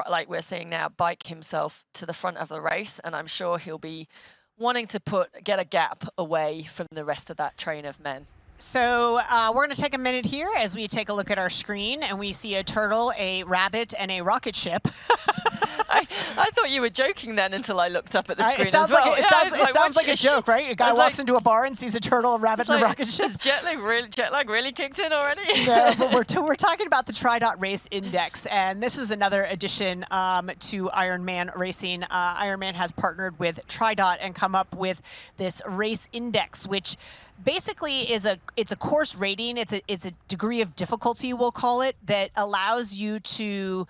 like we're seeing now, bike himself to the front of the race. And I'm sure he'll be wanting to get a gap away from the rest of that train of men. So we're going to take a minute here as we take a look at our screen, and we see a turtle, a rabbit, and a rocket ship. I thought you were joking then until I looked up at the screen It sounds as well. like, it sounds like a joke, right? A guy walks into a bar and sees a turtle, a rabbit, and a rocket ship. Has jet lag really kicked in already? No, but we're talking about the TriDot Race Index, and this is another addition to Ironman racing. Ironman has partnered with TriDot and come up with this race index, which basically it's a course rating. It's a degree of difficulty, we'll call it, that allows you to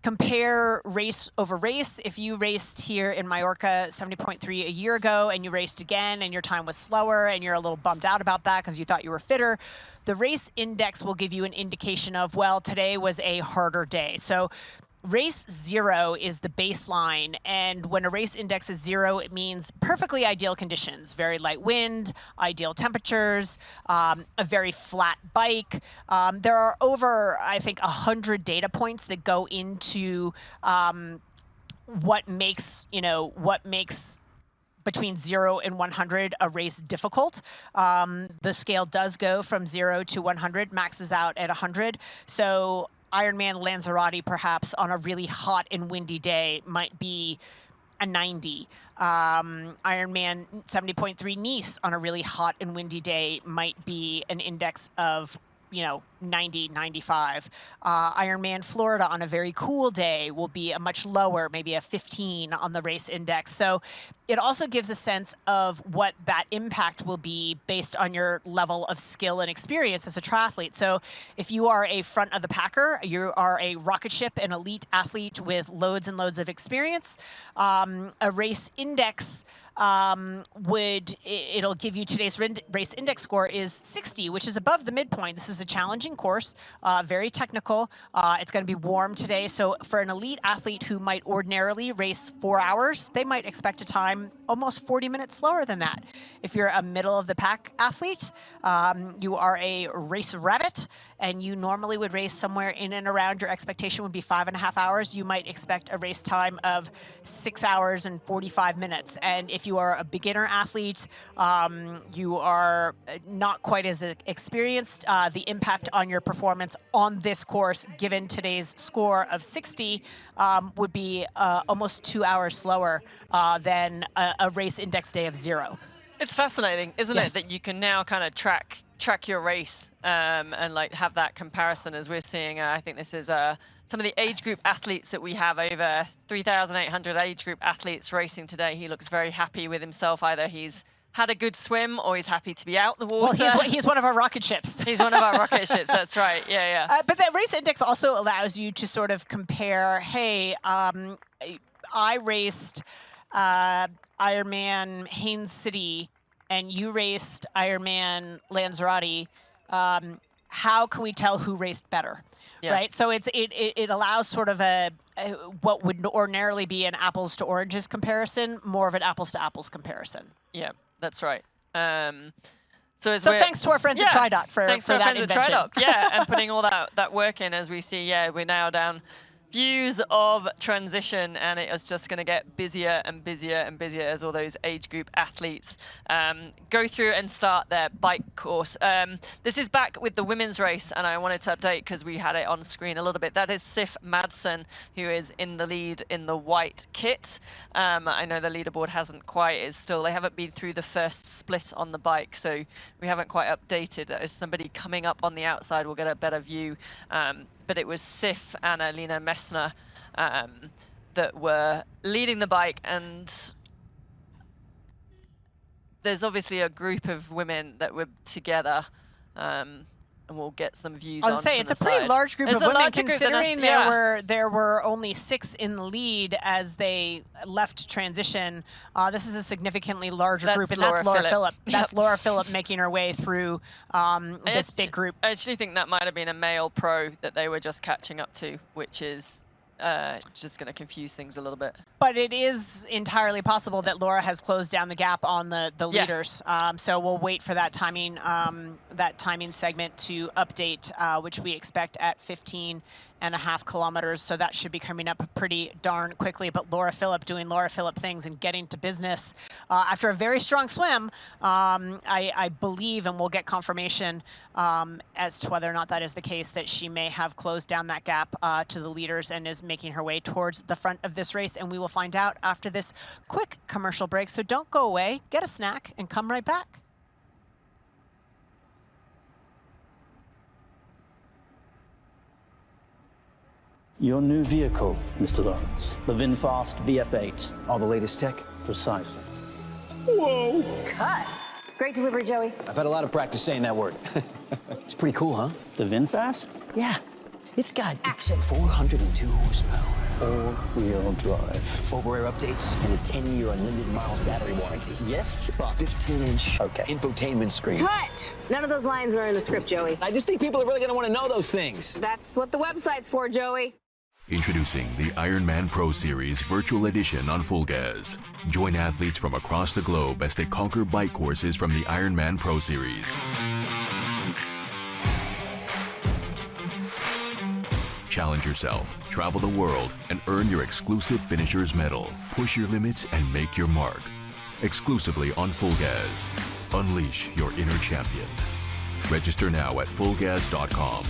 compare race over race. If you raced here in Mallorca 70.3 a year ago and you raced again and your time was slower and you're a little bummed out about that because you thought you were fitter, the race index will give you an indication of, well, today was a harder day. So race 0 is the baseline, and when a race index is 0, it means perfectly ideal conditions, very light wind, ideal temperatures, a very flat bike. There are over, I think, 100 data points that go into what makes between 0 and 100 a race difficult. The scale does go from 0 to 100, maxes out at 100. So Ironman Lanzarote, perhaps on a really hot and windy day, might be a 90. Ironman 70.3 Nice on a really hot and windy day might be an index of 90, 95. Ironman Florida on a very cool day will be a much lower, maybe a 15 on the race index. So it also gives a sense of what that impact will be based on your level of skill and experience as a triathlete. So if you are a front of the packer, you are a rocket ship, an elite athlete with loads and loads of experience, a race index it'll give you today's race index score is 60, which is above the midpoint. This is a challenging course, very technical. It's going to be warm today. So for an elite athlete who might ordinarily race 4 hours, they might expect a time almost 40 minutes slower than that. If you're a middle of the pack athlete, you are a race rabbit, and you normally would race somewhere in and around your expectation would be 5.5 hours, you might expect a race time of 6 hours and 45 minutes. And if you are a beginner athlete, you are not quite as experienced, the impact on your performance on this course, given today's score of 60, would be almost 2 hours slower than a race index day of 0. It's fascinating, isn't it, that you can now kind of track your race and like have that comparison as we're seeing. I think this is some of the age group athletes that we have, over 3,800 age group athletes racing today. He looks very happy with himself. Either he's had a good swim or he's happy to be out the water. Well, he's one of our rocket ships. He's one of our rocket ships, that's right. Yeah, yeah. But that race index also allows you to sort of compare, hey, I raced Ironman Haines City and you raced Ironman Lanzarote. How can we tell who raced better? Yeah. Right? So it allows sort of what would ordinarily be an apples to oranges comparison, more of an apples to apples comparison. Yeah, that's right. So thanks to our friends at TriDot for that invention. And putting all that work in, as we see, we're now down views of transition, and it is just going to get busier and busier and busier as all those age group athletes go through and start their bike course. This is back with the women's race, and I wanted to update because we had it on screen a little bit. That is Sif Madsen, who is in the lead in the white kit. I know the leaderboard they haven't been through the first split on the bike, so we haven't quite updated. As somebody coming up on the outside will get a better view. But it was Sif and Alina Messner that were leading the bike, and there's obviously a group of women that were together, and we'll get some views. I was saying it's a pretty large group of women, considering there were only 6 in the lead as they left transition. This is a significantly larger group, and that's Laura Phillip. That's Laura Phillip making her way through this big group. I actually think that might have been a male pro that they were just catching up to, which is just going to confuse things a little bit. But it is entirely possible that Laura has closed down the gap on the leaders. So we'll wait for that timing that timing segment to update, which we expect at 15.5 kilometers. So that should be coming up pretty darn quickly. But Laura Philipp doing Laura Philipp things and getting to business after a very strong swim. I believe, and we'll get confirmation as to whether or not that is the case, that she may have closed down that gap to the leaders and is making her way towards the front of this race. And we will find out after this quick commercial break. So don't go away, get a snack, and come right back. Your new vehicle, Mr. Lawrence. The VinFast VF8. All the latest tech? Precisely. Whoa! Cut. Great delivery, Joey. I've had a lot of practice saying that word. It's pretty cool, huh? The VinFast? Yeah. It's got action. 402 horsepower. All-wheel drive. Over-air updates and a 10-year unlimited miles battery warranty. Yes, but 15-inch okay. infotainment screen. Cut. None of those lines are in the script, Joey. I just think people are really going to want to know those things. That's what the website's for, Joey. Introducing the Ironman Pro Series Virtual Edition on Full Gas. Join athletes from across the globe as they conquer bike courses from the Ironman Pro Series. Challenge yourself, travel the world, and earn your exclusive finisher's medal. Push your limits and make your mark. Exclusively on Full Gas. Unleash your inner champion. Register now at fullgas.com.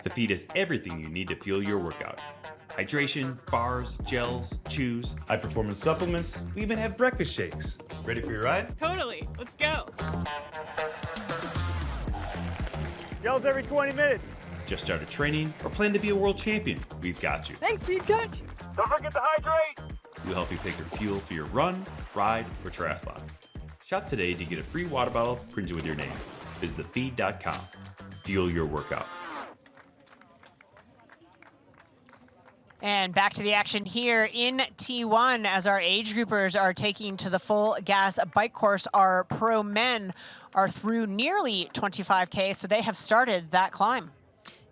The feed has everything you need to fuel your workout. Hydration, bars, gels, chews, high-performance supplements. We even have breakfast shakes. Ready for your ride? Totally. Let's go. Yells every 20 minutes. Just started training or plan to be a world champion? We've got you. Thanks, Speed Coach. Don't forget to hydrate. We'll help you pick your fuel for your run, ride, or triathlon. Shop today to get a free water bottle printed with your name. Visit thefeed.com. Fuel your workout. And back to the action here in T1 as our age groupers are taking to the Full Gas bike course. Our pro men are through nearly 25K, so they have started that climb.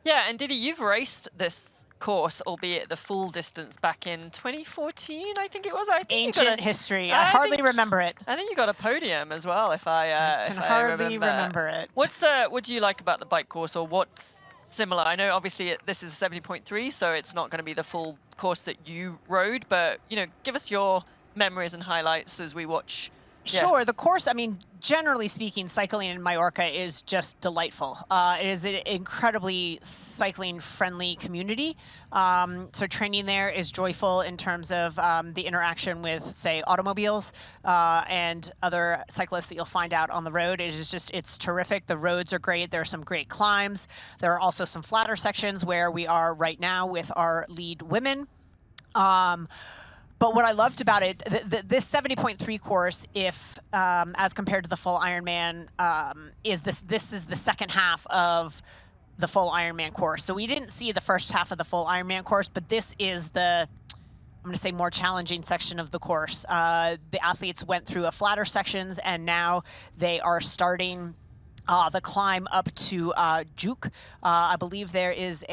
Yeah, and Diddy, you've raced this course, albeit the full distance, back in 2014, I think it was. Ancient history. I hardly remember it. I think you got a podium as well, if I can hardly remember it. What do you like about the bike course, or what's similar? I know obviously this is 70.3, so it's not going to be the full course that you rode, but give us your memories and highlights as we watch. Sure. The course, I mean, generally speaking, cycling in Mallorca is just delightful. It is an incredibly cycling-friendly community. So training there is joyful in terms of the interaction with, say, automobiles and other cyclists that you'll find out on the road. It's terrific. The roads are great. There are some great climbs. There are also some flatter sections where we are right now with our lead women. But what I loved about it, this 70.3 course, if as compared to the full Ironman, is this is the second half of the full Ironman course. So we didn't see the first half of the full Ironman course, but this is the, I'm going to say, more challenging section of the course. The athletes went through a flatter sections, and now they are starting the climb up to Juk. I believe there is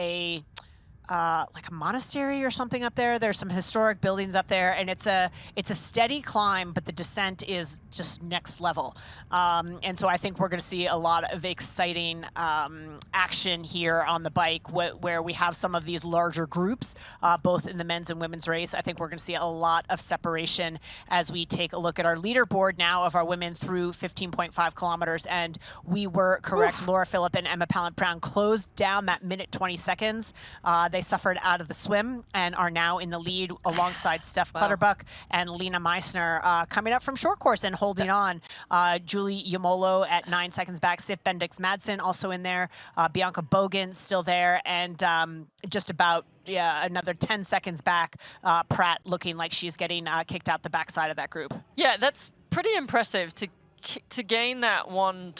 like a monastery or something up there. There's some historic buildings up there, and it's a steady climb, but the descent is just next level. And so I think we're going to see a lot of exciting action here on the bike, where we have some of these larger groups, both in the men's and women's race. I think we're going to see a lot of separation as we take a look at our leaderboard now of our women through 15.5 kilometers. And we were correct. Laura Philipp and Emma Pallant-Brown closed down that minute 20 seconds. They suffered out of the swim and are now in the lead alongside Steph Clutterbuck and Lena Meissner coming up from short course and holding on. Julie Yamolo at 9 seconds back. Sif Bendix-Madsen also in there. Bianca Bogan still there. And just about another 10 seconds back, Pratt looking like she's getting kicked out the backside of that group. Yeah, that's pretty impressive to gain that 1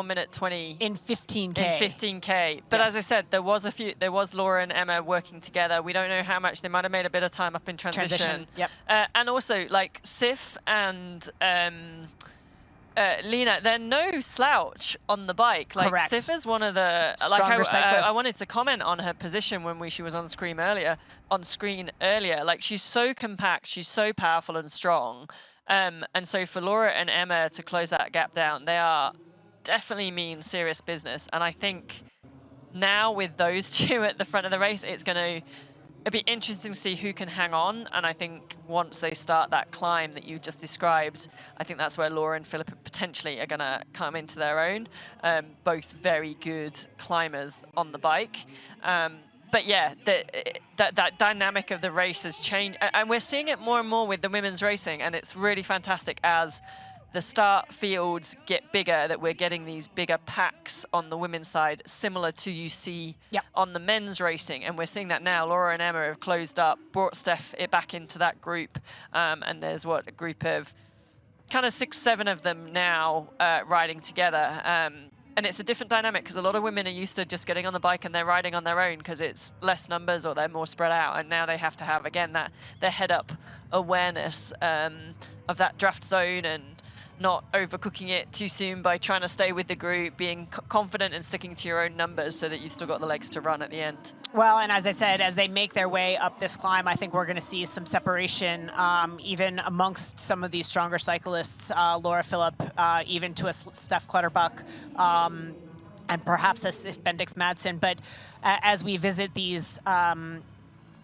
minute 20 in 15K. In 15K. But as I said, there was Laura and Emma working together. We don't know how much. They might have made a bit of time up in transition. Yep. And also, like, Sif and Lena, they're no slouch on the bike. Like, Correct. Sif is one of the stronger cyclists. I wanted to comment on her position when she was on screen earlier. Like, she's so compact, she's so powerful and strong. And so for Laura and Emma to close that gap down, they are definitely mean serious business. And I think now with those two at the front of the race, it'll be interesting to see who can hang on. And I think once they start that climb that you just described, I think that's where Laura and Philip potentially are going to come into their own. Both very good climbers on the bike. But yeah, that dynamic of the race has changed. And we're seeing it more and more with the women's racing. And it's really fantastic as the start fields get bigger, that we're getting these bigger packs on the women's side, similar to you see on the men's racing. And we're seeing that now. Laura and Emma have closed up, brought Steph back into that group. And there's a group of kind of 6, 7 of them now riding together. And it's a different dynamic because a lot of women are used to just getting on the bike and they're riding on their own because it's less numbers or they're more spread out. And now they have to have, again, their head-up awareness of that draft zone and not overcooking it too soon by trying to stay with the group, being confident and sticking to your own numbers so that you've still got the legs to run at the end. Well, and as I said, as they make their way up this climb, I think we're going to see some separation even amongst some of these stronger cyclists, Laura Philipp, even to a Steph Clutterbuck, and perhaps a Sif Bendix Madsen. But as we visit these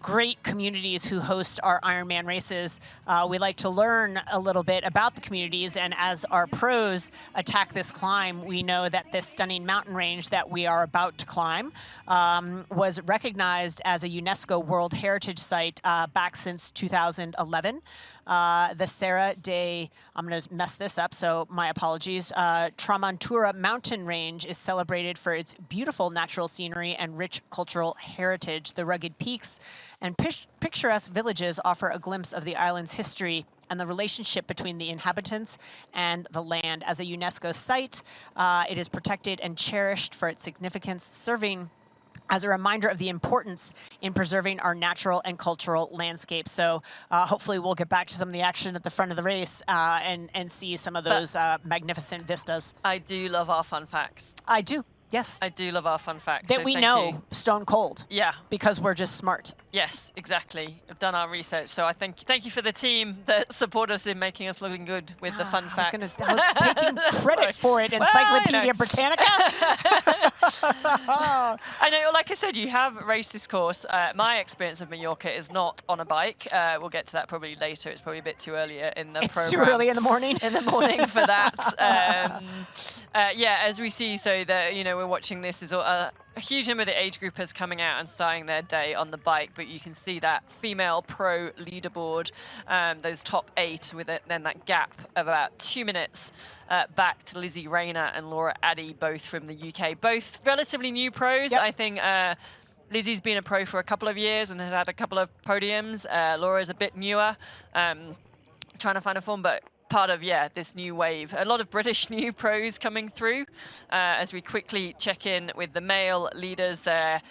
great communities who host our Ironman races, we like to learn a little bit about the communities, and as our pros attack this climb, we know that this stunning mountain range that we are about to climb was recognized as a UNESCO World Heritage Site back since 2011. The Serra de, I'm going to mess this up, so my apologies, Tramontura mountain range is celebrated for its beautiful natural scenery and rich cultural heritage. The rugged peaks and picturesque villages offer a glimpse of the island's history and the relationship between the inhabitants and the land. As a UNESCO site, it is protected and cherished for its significance, serving as a reminder of the importance in preserving our natural and cultural landscape. So hopefully we'll get back to some of the action at the front of the race and see some of those magnificent vistas. I do love our fun facts. I do, yes. I do love our fun facts. That so we thank know you. stone cold. Yeah. Because we're just smart. Yes, exactly. We've done our research. So I thank you for the team that support us in making us looking good with the fun facts. I was taking credit for it, Encyclopedia Britannica. I know, like I said, you have race discourse. My experience of Mallorca is not on a bike. We'll get to that probably later. It's probably a bit too early in the program. It's too early in the morning. In the morning for that. Yeah, as we see, so that we're watching this is a huge number of the age groupers coming out and starting their day on the bike, but you can see that female pro leaderboard, those top 8 with it, then that gap of about 2 minutes back to Lizzie Rayner and Laura Addy, both from the UK, both relatively new pros. Yep. I think Lizzie's been a pro for a couple of years and has had a couple of podiums. Laura's a bit newer, trying to find a form, but part of, this new wave. A lot of British new pros coming through as we quickly check in with the male leaders there.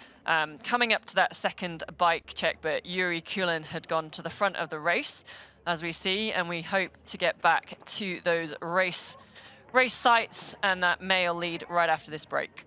Coming up to that second bike check, but Yuri Kulin had gone to the front of the race, as we see, and we hope to get back to those race sites and that male lead right after this break.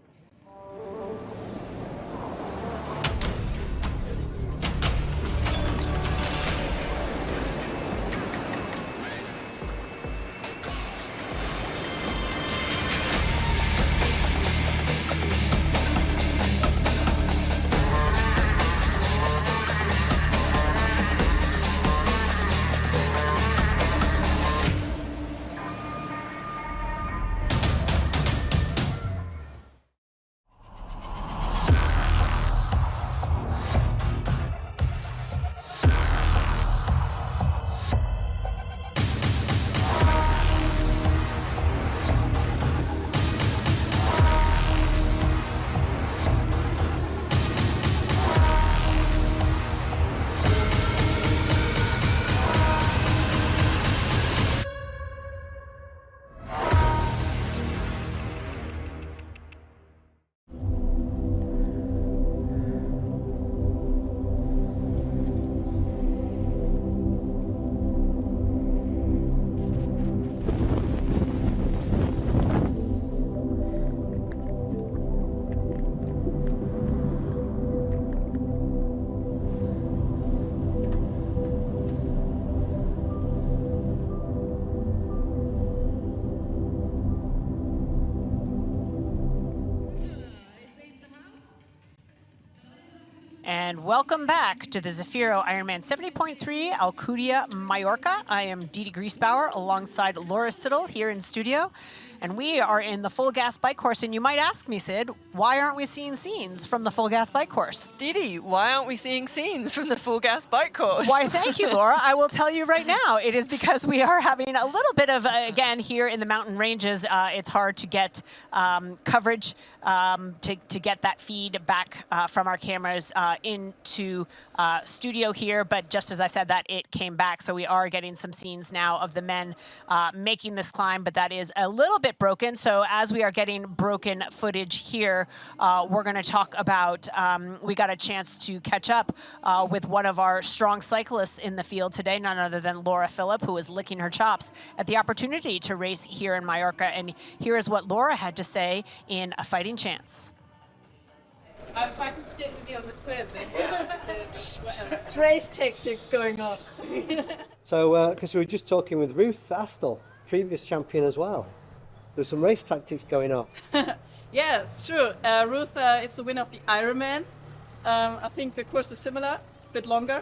And welcome back to the Zafiro Ironman 70.3 Alcúdia-Mallorca. I am Didi Griesbauer alongside Laura Siddle here in studio. And we are in the full gas bike course. And you might ask me, Sid, why aren't we seeing scenes from the full gas bike course? Didi, why aren't we seeing scenes from the full gas bike course? Why, thank you, Laura. I will tell you right now, it is because we are having a little bit of, again, here in the mountain ranges, it's hard to get coverage to get that feed back from our cameras into studio here. But just as I said that, it came back. So we are getting some scenes now of the men making this climb, but that is a little bit broken. So as we are getting broken footage here, we're going to talk about, we got a chance to catch up with one of our strong cyclists in the field today, none other than Laura Philipp, who is licking her chops at the opportunity to race here in Mallorca. And here is what Laura had to say in A Fighting Chance. If I can stick with you on the swim, then it's race tactics going on. So, because we were just talking with Ruth Astle, previous champion as well. There's some race tactics going on. Yeah, it's true. Ruth is the winner of the Ironman. I think the course is similar, a bit longer.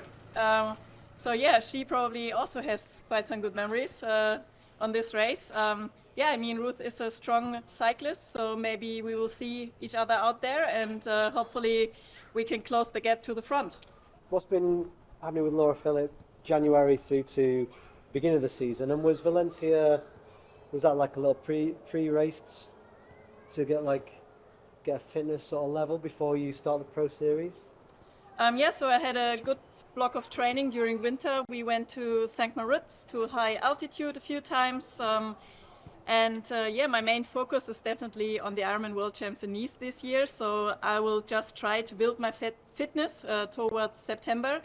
So yeah, she probably also has quite some good memories on this race. Yeah, I mean, Ruth is a strong cyclist, so maybe we will see each other out there, and hopefully we can close the gap to the front. What's been happening with Laura Philipp January through to beginning of the season, and was Valencia, was that like a little pre-race to get a fitness sort of level before you start the Pro Series? Yeah, so I had a good block of training during winter. We went to St. Moritz to high altitude a few times. Yeah, my main focus is definitely on the Ironman World Champs in Nice this year. So I will just try to build my fitness towards September.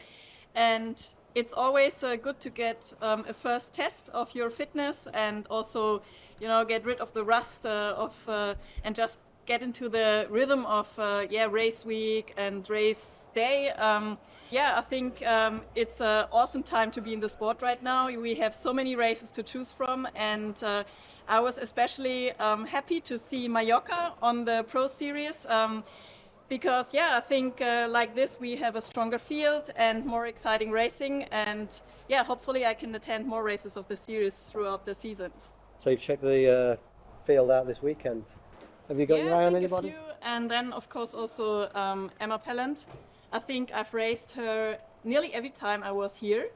And it's always good to get a first test of your fitness, and also, you know, get rid of the rust and just get into the rhythm of race week and race day. Yeah, I think it's an awesome time to be in the sport right now. We have so many races to choose from, and I was especially happy to see Mallorca on the Pro Series, because yeah, I think like this we have a stronger field and more exciting racing, and yeah, hopefully I can attend more races of the series throughout the season. So you've checked the field out this weekend. Have you got your eye on anybody? A few, and then of course also Emma Pellant. I think I've raced her nearly every time I was here,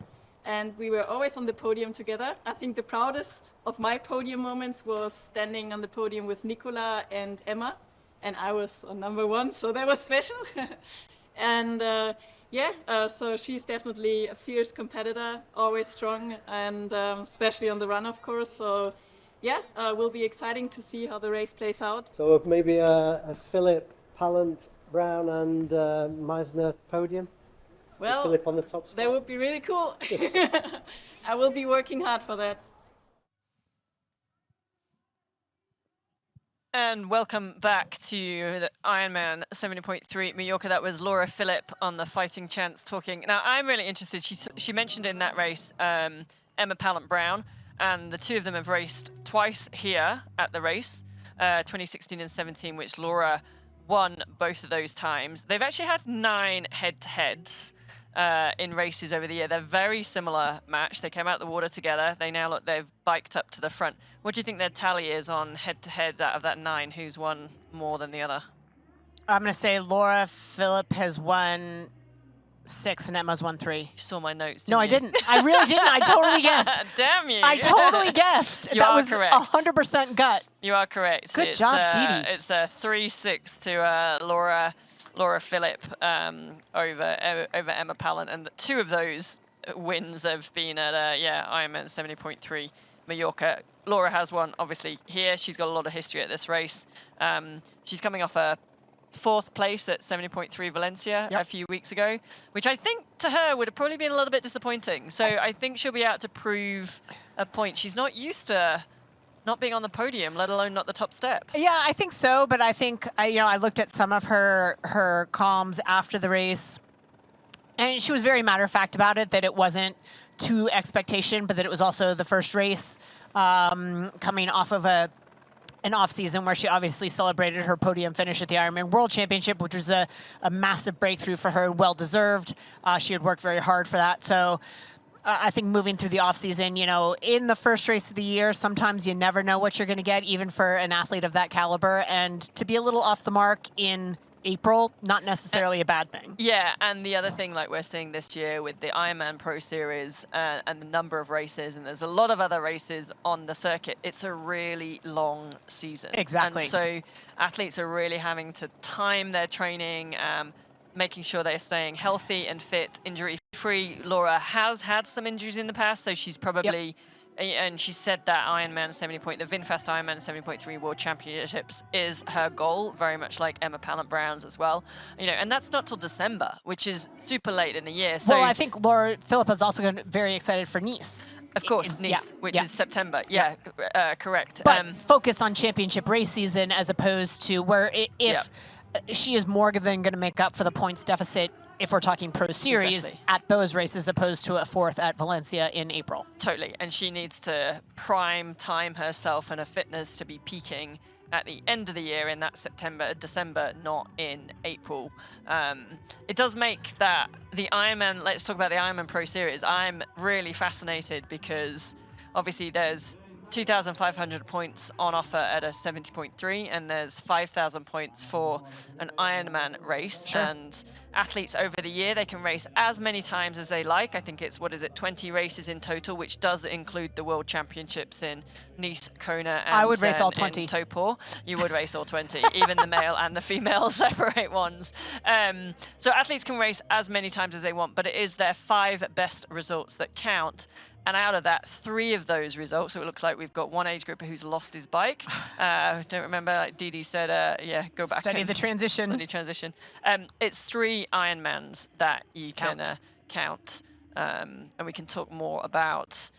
and we were always on the podium together. I think the proudest of my podium moments was standing on the podium with Nicola and Emma, and I was on number one, so that was special. And so she's definitely a fierce competitor, always strong, and especially on the run, of course. So yeah, will be exciting to see how the race plays out. So maybe a Philipp, Pallant, Brown and Meisner podium? Well, Philipp on the top spot? That would be really cool. I will be working hard for that. And welcome back to the Ironman 70.3 Mallorca. That was Laura Philipp on the Fighting Chance talking. Now, I'm really interested. She mentioned in that race Emma Pallant-Brown, and the two of them have raced twice here at the race, 2016 and 17, which Laura won both of those times. They've actually had 9 head-to-heads in races over the year. They're very similar match. They came out of the water together. They now look, they've biked up to the front. What do you think their tally is on head-to-heads out of that 9? Who's won more than the other? I'm going to say Laura Philipp has won 6 and Emma's won 3. You saw my notes, didn't No, you? I didn't. I really didn't. I totally guessed. Damn you. I totally guessed. You that are was correct. 100% gut. You are correct. Good job, Didi. It's a 3-6 to Laura Philipp over Emma Pallant, and 2 of those wins have been at Ironman 70.3 Mallorca. Laura has one, obviously, here. She's got a lot of history at this race. She's coming off a 4th place at 70.3 Valencia a few weeks ago, which I think to her would have probably been a little bit disappointing. So I think she'll be out to prove a point. She's not used to not being on the podium, let alone not the top step. Yeah, I think so, but I think, I looked at some of her comms after the race, and she was very matter-of-fact about it, that it wasn't to expectation, but that it was also the first race coming off of a an off season where she obviously celebrated her podium finish at the Ironman World Championship, which was a massive breakthrough for her, well deserved. She had worked very hard for that. So I think moving through the off season, you know, in the first race of the year, sometimes you never know what you're going to get, even for an athlete of that caliber. And to be a little off the mark in April, not necessarily a bad thing. Yeah, and the other thing, like we're seeing this year with the Ironman Pro Series and the number of races, and there's a lot of other races on the circuit, it's a really long season. Exactly. And so athletes are really having to time their training, making sure they're staying healthy and fit, injury-free. Laura has had some injuries in the past, so she's probably... And she said that Ironman 70. The VinFast Ironman 70.3 World Championships is her goal, very much like Emma Pallant-Brown's as well. You know, and that's not till December, which is super late in the year. So well, I think Laura Philippa is also very excited for Nice. Of course, Nice, which is September. Yeah, correct. But focus on championship race season as opposed to where if she is more than going to make up for the points deficit if we're talking Pro Series at those races, opposed to a fourth at Valencia in April. Totally, and she needs to prime time herself and her fitness to be peaking at the end of the year in that September, December, not in April. It does make that the Ironman, let's talk about the Ironman Pro Series. I'm really fascinated because obviously there's 2,500 points on offer at a 70.3, and there's 5,000 points for an Ironman race. Sure. And athletes over the year, they can race as many times as they like. I think it's, 20 races in total, which does include the World Championships in Nice, Kona, and I would race all 20. in Topor. You would race all 20, even the male and the female separate ones. So athletes can race as many times as they want, but it is their 5 best results that count. And out of that, 3 of those results, so it looks like we've got one age grouper who's lost his bike. Don't remember, like Didi said, go back. Study the transition. Study transition. It's 3 Ironmans that you can count. And we can talk more about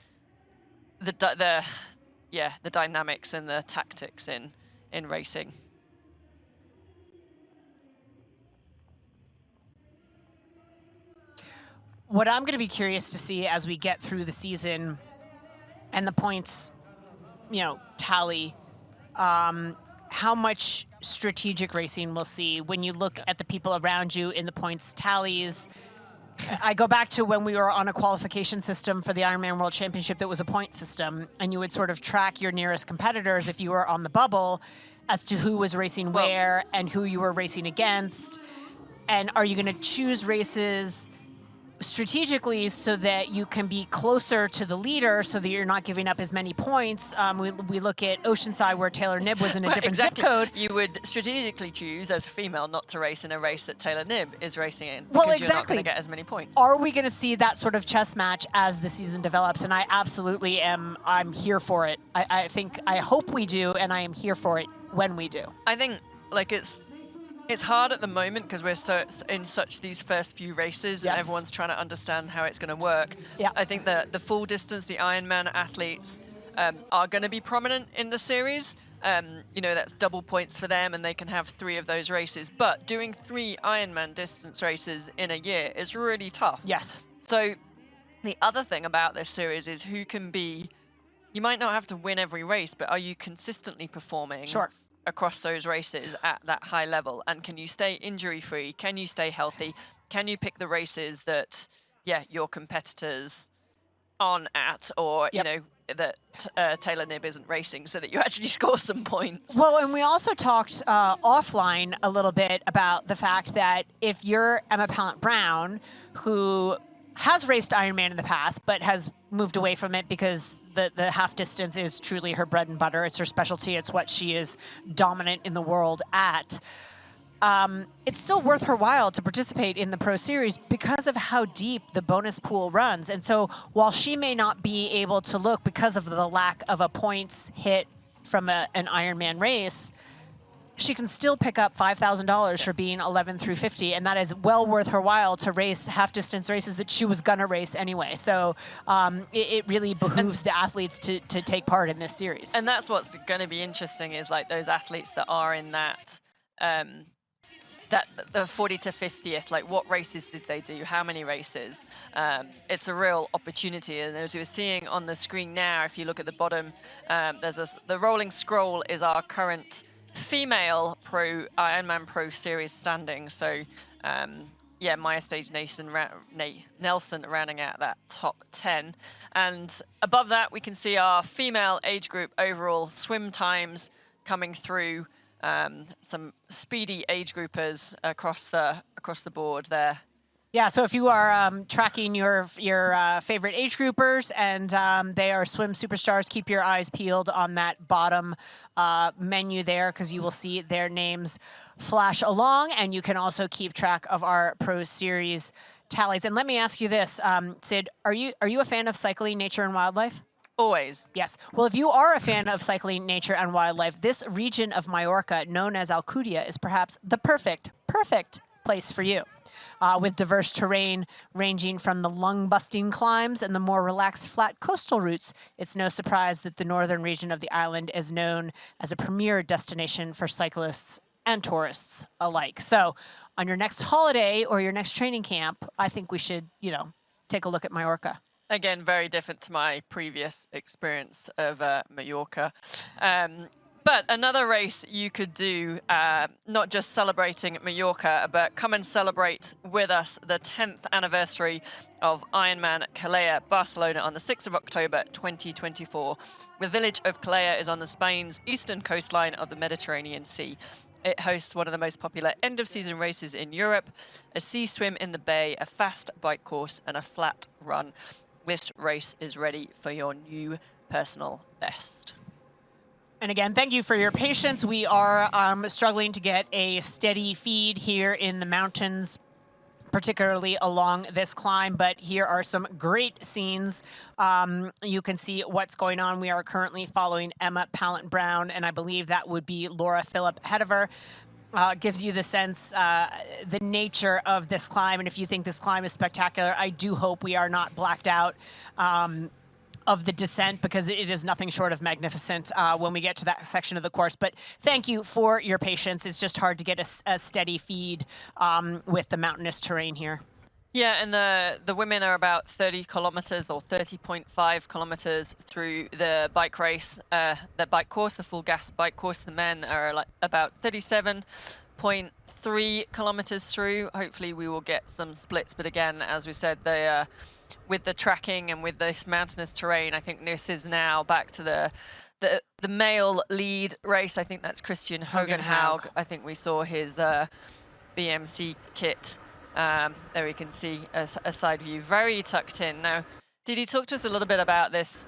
the dynamics and the tactics in racing. What I'm going to be curious to see as we get through the season and the points, tally, how much strategic racing we'll see when you look at the people around you in the points tallies. I go back to when we were on a qualification system for the Ironman World Championship that was a point system, and you would sort of track your nearest competitors if you were on the bubble as to who was racing where and who you were racing against. And are you going to choose races strategically so that you can be closer to the leader so that you're not giving up as many points? We look at Oceanside where Taylor Knibb was in a different zip code. You would strategically choose as a female not to race in a race that Taylor Knibb is racing in because you're not going to get as many points. Are we going to see that sort of chess match as the season develops? And I absolutely am. I'm here for it. I hope we do, and I am here for it when we do. I think it's hard at the moment because we're in these first few races and everyone's trying to understand how it's going to work. Yeah. I think that the full distance, the Ironman athletes are going to be prominent in the series. That's double points for them and they can have 3 of those races. But doing 3 Ironman distance races in a year is really tough. Yes. So the other thing about this series is who can be, you might not have to win every race, but are you consistently performing? Sure. Across those races at that high level, and can you stay injury-free? Can you stay healthy? Can you pick the races that, your competitors aren't at, or that Taylor Knibb isn't racing, so that you actually score some points? Well, and we also talked offline a little bit about the fact that if you're Emma Pallant-Brown, who has raced Ironman in the past, but has moved away from it because the half distance is truly her bread and butter. It's her specialty. It's what she is dominant in the world at. It's still worth her while to participate in the Pro Series because of how deep the bonus pool runs. And so while she may not be able to look because of the lack of a points hit from an Ironman race, she can still pick up $5,000 for being 11 through 50, and that is well worth her while to race half-distance races that she was going to race anyway. So it really behooves the athletes to take part in this series. And that's what's going to be interesting is like those athletes that are in that the 40 to 50th, like what races did they do? How many races? It's a real opportunity. And as you're seeing on the screen now, if you look at the bottom, the rolling scroll is our current female Ironman Pro Series standing. So yeah, Maya Stage Nelson rounding out that top 10. And above that, we can see our female age group overall swim times coming through. Some speedy age groupers across the board there. Yeah, so if you are tracking your favorite age groupers and they are swim superstars, keep your eyes peeled on that bottom menu there, because you will see their names flash along, and you can also keep track of our Pro Series tallies. And let me ask you this, Sid, are you a fan of cycling, nature, and wildlife? Always. Yes. Well, if you are a fan of cycling, nature, and wildlife, this region of Mallorca, known as Alcúdia, is perhaps the perfect place for you. With diverse terrain ranging from the lung-busting climbs and the more relaxed flat coastal routes, it's no surprise that the northern region of the island is known as a premier destination for cyclists and tourists alike. So on your next holiday or your next training camp, I think we should, take a look at Mallorca. Again, very different to my previous experience of Mallorca. But another race you could do, not just celebrating Mallorca, but come and celebrate with us the 10th anniversary of Ironman Calella Barcelona on the 6th of October 2024. The village of Calella is on the Spain's eastern coastline of the Mediterranean Sea. It hosts one of the most popular end-of-season races in Europe, a sea swim in the bay, a fast bike course, and a flat run. This race is ready for your new personal best. And again, thank you for your patience. We are struggling to get a steady feed here in the mountains, particularly along this climb, but here are some great scenes. You can see what's going on. We are currently following Emma Pallant-Brown, and I believe that would be Laura Philipp ahead of her. Gives you the sense, the nature of this climb, and if you think this climb is spectacular, I do hope we are not blacked out of the descent, because it is nothing short of magnificent when we get to that section of the course. But thank you for your patience. It's just hard to get a steady feed with the mountainous terrain here. Yeah, and the women are about 30 kilometers or 30.5 kilometers through the bike race, the bike course, the full gas bike course. The men are like about 37.3 kilometers through. Hopefully we will get some splits, but again, as we said, they with the tracking and with this mountainous terrain, I think this is now back to the male lead race. I think that's Christian Hogenhaug. I think we saw his BMC kit. There we can see a side view, very tucked in. Now, did you talk to us a little bit about this?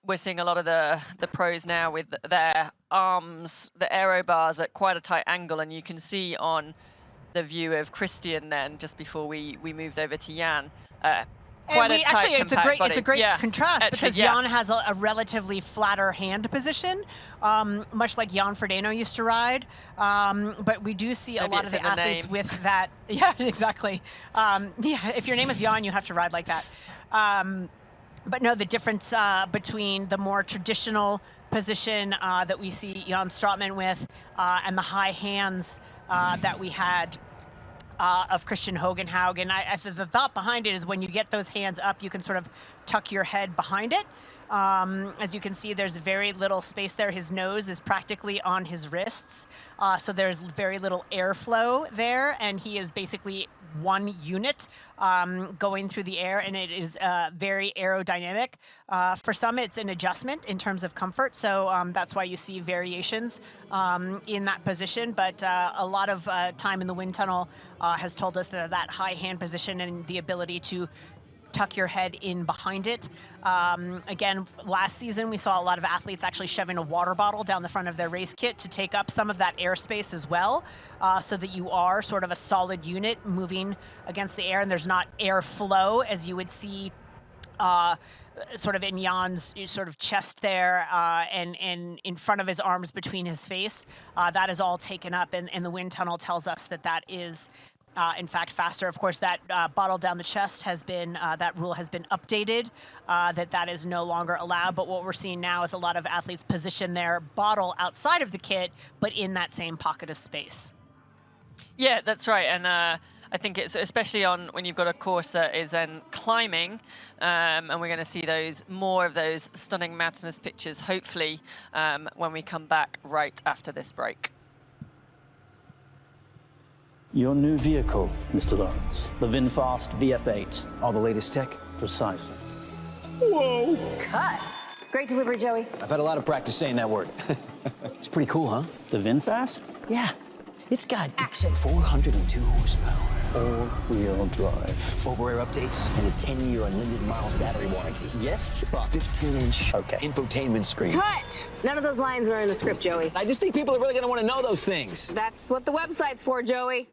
We're seeing a lot of the pros now with their arms, the aero bars at quite a tight angle, and you can see on the view of Christian then, just before we moved over to Jan, quite a tight it's a great contrast, because Jan has a relatively flatter hand position, much like Jan Frodeno used to ride. But we do see a lot of the athletes with that. Yeah, exactly. If your name is Jan, you have to ride like that. But no, the difference between the more traditional position that we see Jan Stratman with and the high hands that we had of Christian Hogenhaug. And the thought behind it is when you get those hands up, you can sort of tuck your head behind it. As you can see, there's very little space there. His nose is practically on his wrists. So there's very little airflow there. And he is basically one unit going through the air, and it is very aerodynamic. For some, it's an adjustment in terms of comfort. So that's why you see variations in that position. But a lot of time in the wind tunnel has told us that high hand position and the ability to tuck your head in behind it. Again, last season, we saw a lot of athletes actually shoving a water bottle down the front of their race kit to take up some of that airspace as well, so that you are sort of a solid unit moving against the air, and there's not airflow as you would see sort of in Jan's sort of chest there and in front of his arms between his face. That is all taken up, and the wind tunnel tells us that is in fact faster. Of course, that bottle down the chest has been, that rule has been updated, that is no longer allowed. But what we're seeing now is a lot of athletes position their bottle outside of the kit, but in that same pocket of space. Yeah, that's right. And I think it's especially on when you've got a course that is then climbing, and we're going to see more of those stunning mountainous pictures, hopefully, when we come back right after this break. Your new vehicle, Mr. Lawrence, the VinFast VF8. All the latest tech? Precisely. Whoa! Cut. Great delivery, Joey. I've had a lot of practice saying that word. It's pretty cool, huh? The VinFast? Yeah. It's got action. 402 horsepower. All-wheel drive. Over-air updates and a 10-year unlimited miles battery warranty. Yes, but 15-inch okay. infotainment screen. Cut. None of those lines are in the script, Joey. I just think people are really going to want to know those things. That's what the website's for, Joey.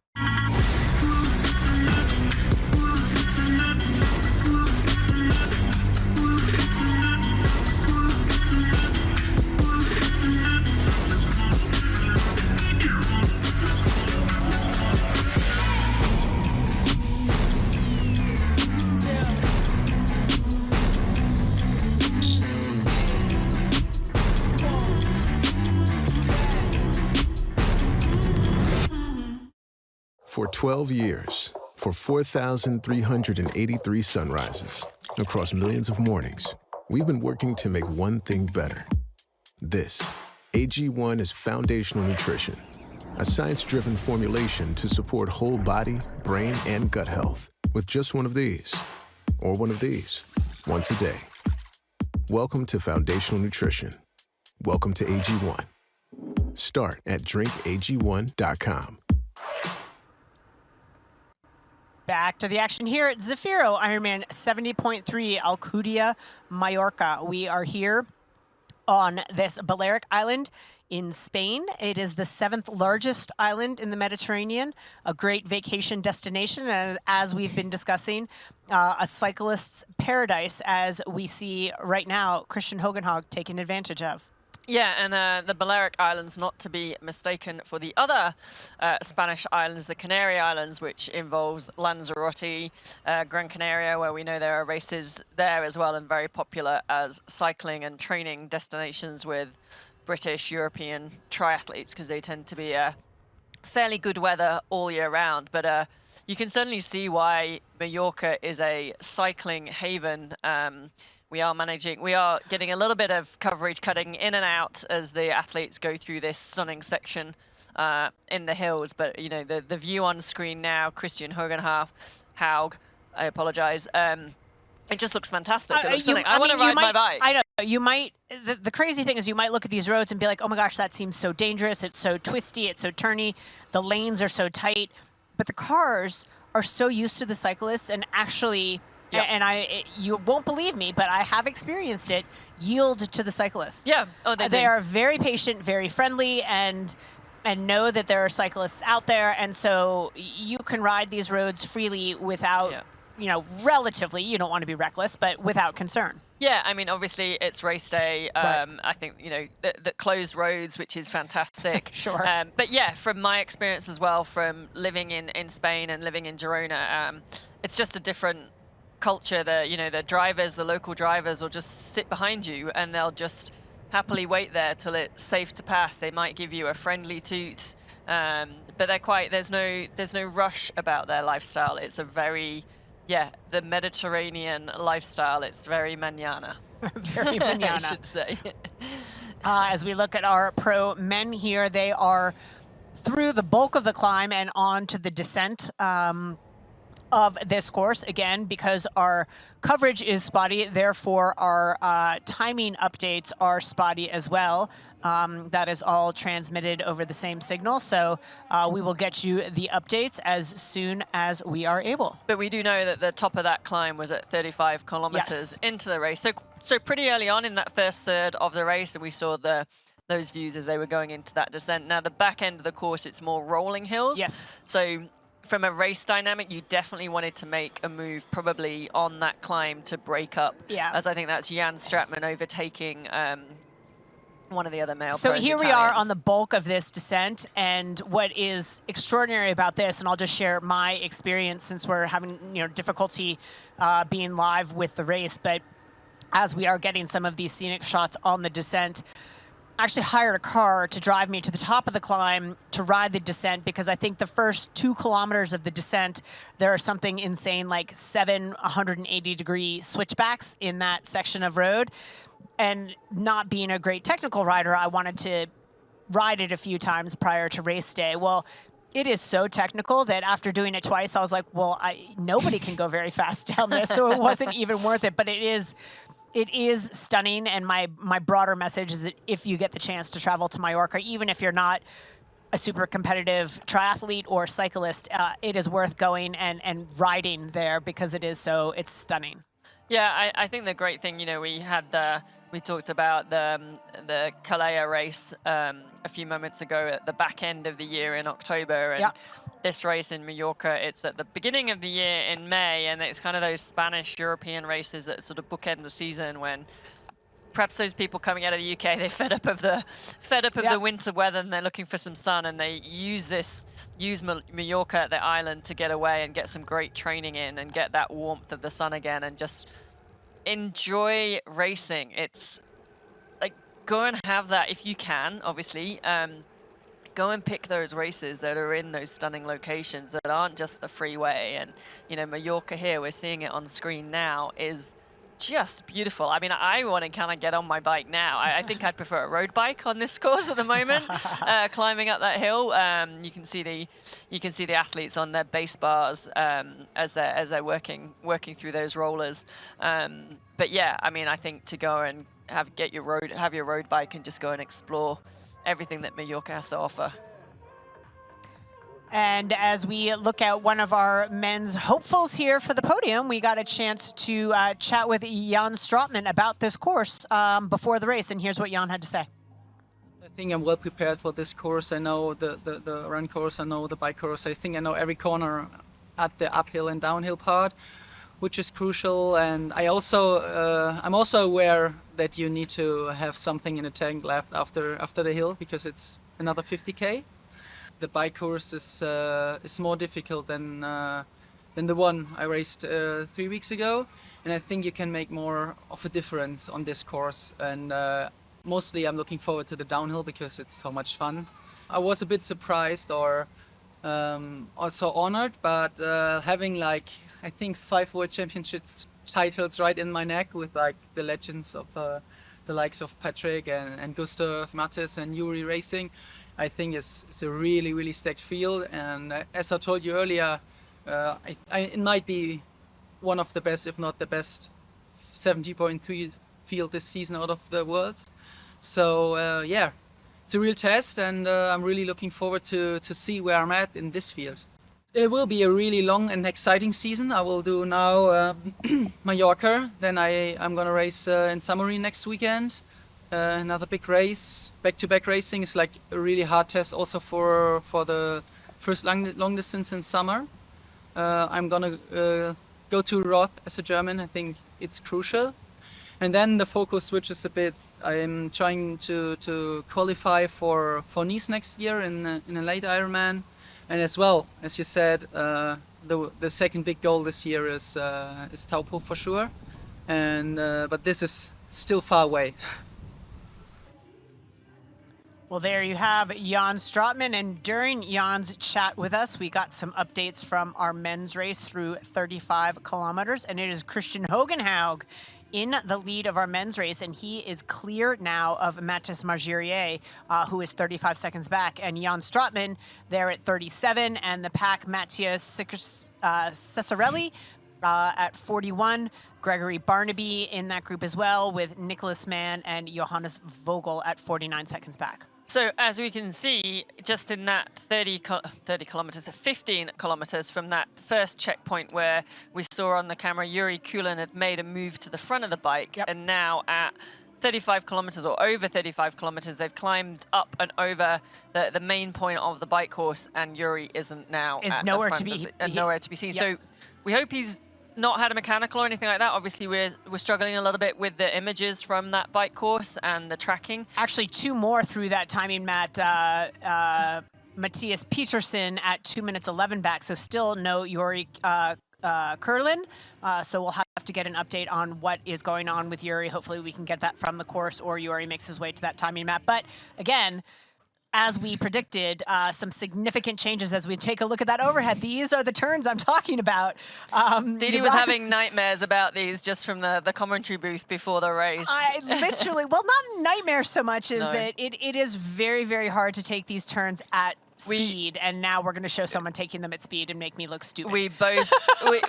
For 12 years, for 4,383 sunrises, across millions of mornings, we've been working to make one thing better. This, AG1 is foundational nutrition, a science-driven formulation to support whole body, brain, and gut health with just one of these, or one of these, once a day. Welcome to foundational nutrition. Welcome to AG1. Start at drinkag1.com. Back to the action here at Zafiro Ironman 70.3 Alcúdia-Mallorca. We are here on this Balearic island in Spain. It is the 7th largest island in the Mediterranean, a great vacation destination, and as we've been discussing, a cyclist's paradise, as we see right now Christian Hogenhaug taking advantage of. Yeah, and the Balearic Islands, not to be mistaken for the other Spanish islands, the Canary Islands, which involves Lanzarote, Gran Canaria, where we know there are races there as well, and very popular as cycling and training destinations with British, European triathletes, because they tend to be fairly good weather all year round. But you can certainly see why Mallorca is a cycling haven. We are getting a little bit of coverage cutting in and out as the athletes go through this stunning section in the hills. But, you know, the view on screen now, Christian Hogenhaug, I apologize. It just looks fantastic. It looks stunning. I want to ride my bike. I know. You might, the crazy thing is you might look at these roads and be like, oh my gosh, that seems so dangerous. It's so twisty. It's so turny. The lanes are so tight. But the cars are so used to the cyclists and actually... Yep. And you won't believe me, but I have experienced it, yield to the cyclists. Yeah. Oh, they are very patient, very friendly, and know that there are cyclists out there. And so you can ride these roads freely without, you know, relatively, you don't want to be reckless, but without concern. Yeah, I mean, obviously it's race day. Right. I think, you know, the closed roads, which is fantastic. Sure. But yeah, from my experience as well, from living in Spain and living in Girona, it's just a different culture. The drivers, the local drivers will just sit behind you and they'll just happily wait there till it's safe to pass. They might give you a friendly toot, but there's no rush about their lifestyle. It's a very, the Mediterranean lifestyle. It's very mañana. Very mañana. I should say. As we look at our pro men here, they are through the bulk of the climb and on to the descent of this course. Again, because our coverage is spotty, therefore our timing updates are spotty as well. That is all transmitted over the same signal, so we will get you the updates as soon as we are able. But we do know that the top of that climb was at 35 kilometers into the race, so pretty early on in that first third of the race, and we saw those views as they were going into that descent. Now the back end of the course, it's more rolling hills. Yes. So from a race dynamic, you definitely wanted to make a move probably on that climb to break up. Yeah. As I think that's Jan Stratman overtaking one of the other male So pros, here we Italians. are on the bulk of this descent, and what is extraordinary about this, and I'll just share my experience since we're having difficulty being live with the race, but as we are getting some of these scenic shots on the descent, actually hired a car to drive me to the top of the climb to ride the descent, because I think the first 2 kilometers of the descent, there are something insane like 7 180-degree switchbacks in that section of road. And not being a great technical rider, I wanted to ride it a few times prior to race day. Well, it is so technical that after doing it twice, I was like, well, nobody can go very fast down this, so it wasn't even worth it. But it is stunning, and my broader message is that if you get the chance to travel to Mallorca, even if you're not a super competitive triathlete or cyclist, it is worth going and riding there, because it's stunning. Yeah, I think the great thing, we talked about the Calais race a few moments ago at the back end of the year in October, and this race in Mallorca, it's at the beginning of the year in May, and it's kind of those Spanish European races that sort of bookend the season when perhaps those people coming out of the UK, they're fed up of the winter weather and they're looking for some sun, and they use Mallorca, the island, to get away and get some great training in and get that warmth of the sun again and just enjoy racing. It's like, go and have that if you can, obviously. Go and pick those races that are in those stunning locations that aren't just the freeway. And, Mallorca here, we're seeing it on screen now, is just beautiful. I mean, I want to kind of get on my bike now. I think I'd prefer a road bike on this course at the moment, climbing up that hill. You can see the athletes on their base bars as they're working through those rollers. But yeah, I mean, I think to go and have your road bike and just go and explore everything that Mallorca has to offer. And as we look at one of our men's hopefuls here for the podium, we got a chance to chat with Jan Strootman about this course before the race, and here's what Jan had to say. I think I'm well prepared for this course. I know the run course, I know the bike course. I think I know every corner at the uphill and downhill part, which is crucial. And I'm also aware that you need to have something in the tank left after the hill, because it's another 50K. The bike course is more difficult than the one I raced 3 weeks ago, and I think you can make more of a difference on this course. And mostly I'm looking forward to the downhill because it's so much fun. I was a bit surprised or also honored, but having I think 5 World Championships titles right in my neck with the legends of the likes of Patrick and Gustav, Mattes and Yuri racing, I think it's a really, really stacked field. And as I told you earlier, it might be one of the best, if not the best, 70.3 field this season out of the worlds. So yeah, it's a real test, and I'm really looking forward to see where I'm at in this field. It will be a really long and exciting season. I will do now Mallorca, then I'm gonna race in Samorin next weekend. Another big race. Back-to-back racing is like a really hard test also for the first long distance in summer. I'm gonna go to Roth as a German. I think it's crucial. And then the focus switches a bit. I'm trying to qualify for Nice next year in a late Ironman. And as well, as you said, the second big goal this year is Taupo for sure. And but this is still far away. Well, there you have Jan Strootman, and during Jan's chat with us, we got some updates from our men's race through 35 kilometers, and it is Christian Hogenhaug in the lead of our men's race, and he is clear now of Mattes Margirier, who is 35 seconds back, and Jan Strootman there at 37, and the pack Matthias Cesarelli at 41. Gregory Barnaby in that group as well, with Nicholas Mann and Johannes Vogel at 49 seconds back. So as we can see, just in that 30 kilometers, 15 kilometers from that first checkpoint where we saw on the camera, Yuri Kulin had made a move to the front of the bike. Yep. And now at 35 kilometers or over 35 kilometers, they've climbed up and over the main point of the bike course, and Yuri isn't now nowhere to be seen. Yep. So we hope he's not had a mechanical or anything like that. Obviously, we're struggling a little bit with the images from that bike course and the tracking. Actually, 2 more through that timing, Matt. Matthias Peterson at 2 minutes 11 back, so still no Yuri Curlin. So we'll have to get an update on what is going on with Yuri. Hopefully we can get that from the course, or Yuri makes his way to that timing map. But again, as we predicted, some significant changes as we take a look at that overhead. These are the turns I'm talking about. Didi was having nightmares about these just from the commentary booth before the race. I literally, well, not nightmares so much as that it is very, very hard to take these turns at speed, and now we're going to show someone taking them at speed and make me look stupid. We both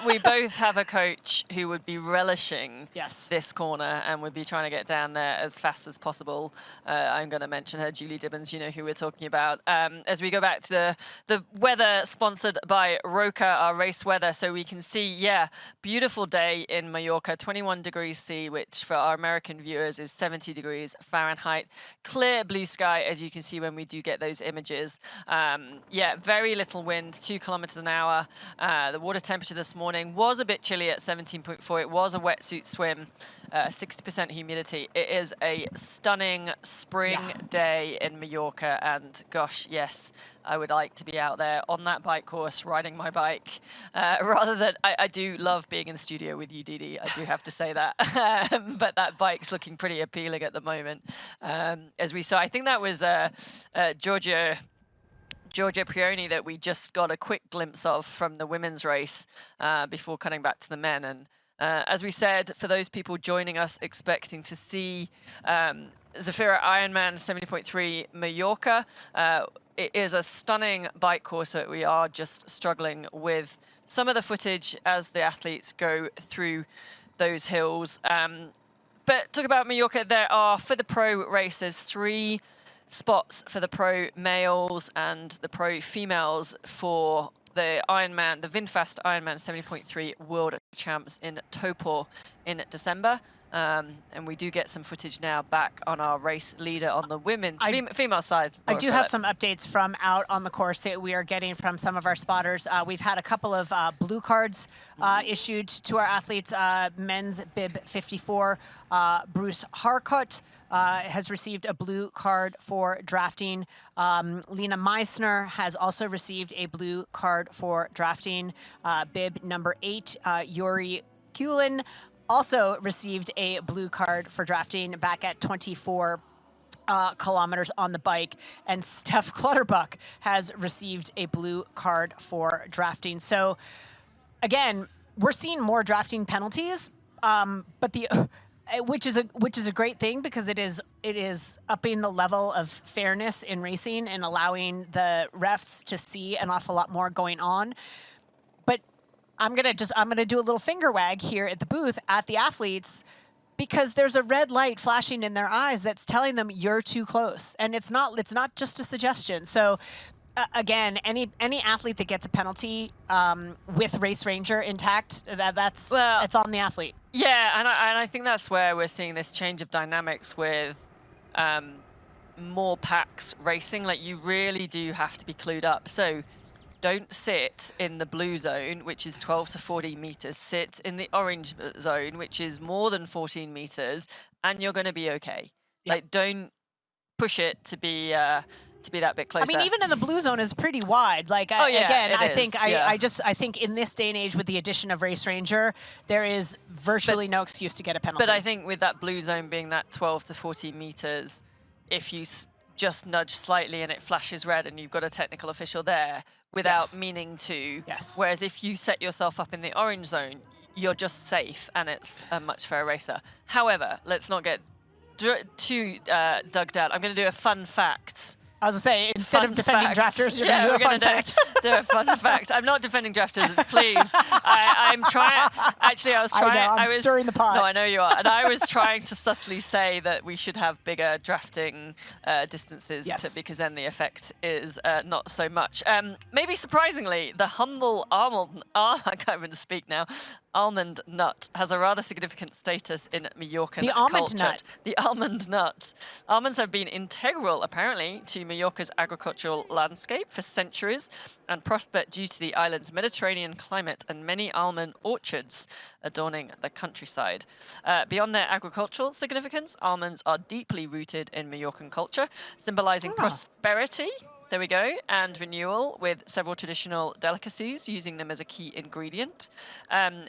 we both have a coach who would be relishing this corner and would be trying to get down there as fast as possible. I'm going to mention her, Julie Dibbons, you know who we're talking about. As we go back to the weather sponsored by Roca, our race weather, so we can see, beautiful day in Mallorca, 21 degrees C, which for our American viewers is 70 degrees Fahrenheit. Clear blue sky, as you can see when we do get those images. Very little wind, 2 kilometers an hour. The water temperature this morning was a bit chilly at 17.4. It was a wetsuit swim, 60% humidity. It is a stunning spring day in Mallorca, and gosh, yes, I would like to be out there on that bike course riding my bike rather than, I do love being in the studio with you, Didi, I do have to say that. But that bike's looking pretty appealing at the moment. As we saw, I think that was Giorgia Prioni that we just got a quick glimpse of from the women's race before cutting back to the men. And as we said, for those people joining us expecting to see Zafiro IRONMAN 70.3 Mallorca, it is a stunning bike course that we are just struggling with some of the footage as the athletes go through those hills. But talk about Mallorca, there are, for the pro races, 3 spots for the pro males and the pro females for the Ironman, the VinFast Ironman 70.3 World Champs in Topor in December. And we do get some footage now back on our race leader on the women, female side. I do have some updates from out on the course that we are getting from some of our spotters. We've had a couple of blue cards issued to our athletes. Men's bib 54, Bruce Harcourt has received a blue card for drafting. Lena Meissner has also received a blue card for drafting. Bib number 8, Yuri Kulin, also received a blue card for drafting back at 24 kilometers on the bike. And Steph Clutterbuck has received a blue card for drafting. So again, we're seeing more drafting penalties, but which is a great thing, because it is upping the level of fairness in racing and allowing the refs to see an awful lot more going on. But I'm gonna do a little finger wag here at the booth at the athletes, because there's a red light flashing in their eyes that's telling them you're too close, and it's not just a suggestion. So again, any athlete that gets a penalty with Race Ranger intact, it's on the athlete. Yeah, and I think that's where we're seeing this change of dynamics with more packs racing. Like, you really do have to be clued up. So don't sit in the blue zone, which is 12 to 14 meters. Sit in the orange zone, which is more than 14 meters, and you're going to be okay. Yeah. Like, don't push it to be that bit closer. I mean, even in the blue zone is pretty wide. Like, I think in this day and age, with the addition of Race Ranger, there is virtually no excuse to get a penalty. But I think with that blue zone being that 12 to 14 meters, if you just nudge slightly and it flashes red and you've got a technical official there without meaning to. Yes. Whereas if you set yourself up in the orange zone, you're just safe and it's a much fairer racer. However, let's not get too dug down. I'm going to do a fun fact. I was going to say, instead of defending drafters, you're going to do a fun fact. Do a fun fact. I'm not defending drafters, please. I'm trying. Actually, I was trying. I know, I'm stirring the pot. No, I know you are. And I was trying to subtly say that we should have bigger drafting distances, because then the effect is not so much. Maybe surprisingly, the humble almond, I can't even speak now. Almond nut has a rather significant status in Mallorcan culture. Almond nut. The almond nut. Almonds have been integral, apparently, to Mallorca's agricultural landscape for centuries and prosper due to the island's Mediterranean climate and many almond orchards adorning the countryside. Beyond their agricultural significance, almonds are deeply rooted in Mallorcan culture, symbolizing prosperity, there we go, and renewal with several traditional delicacies, using them as a key ingredient.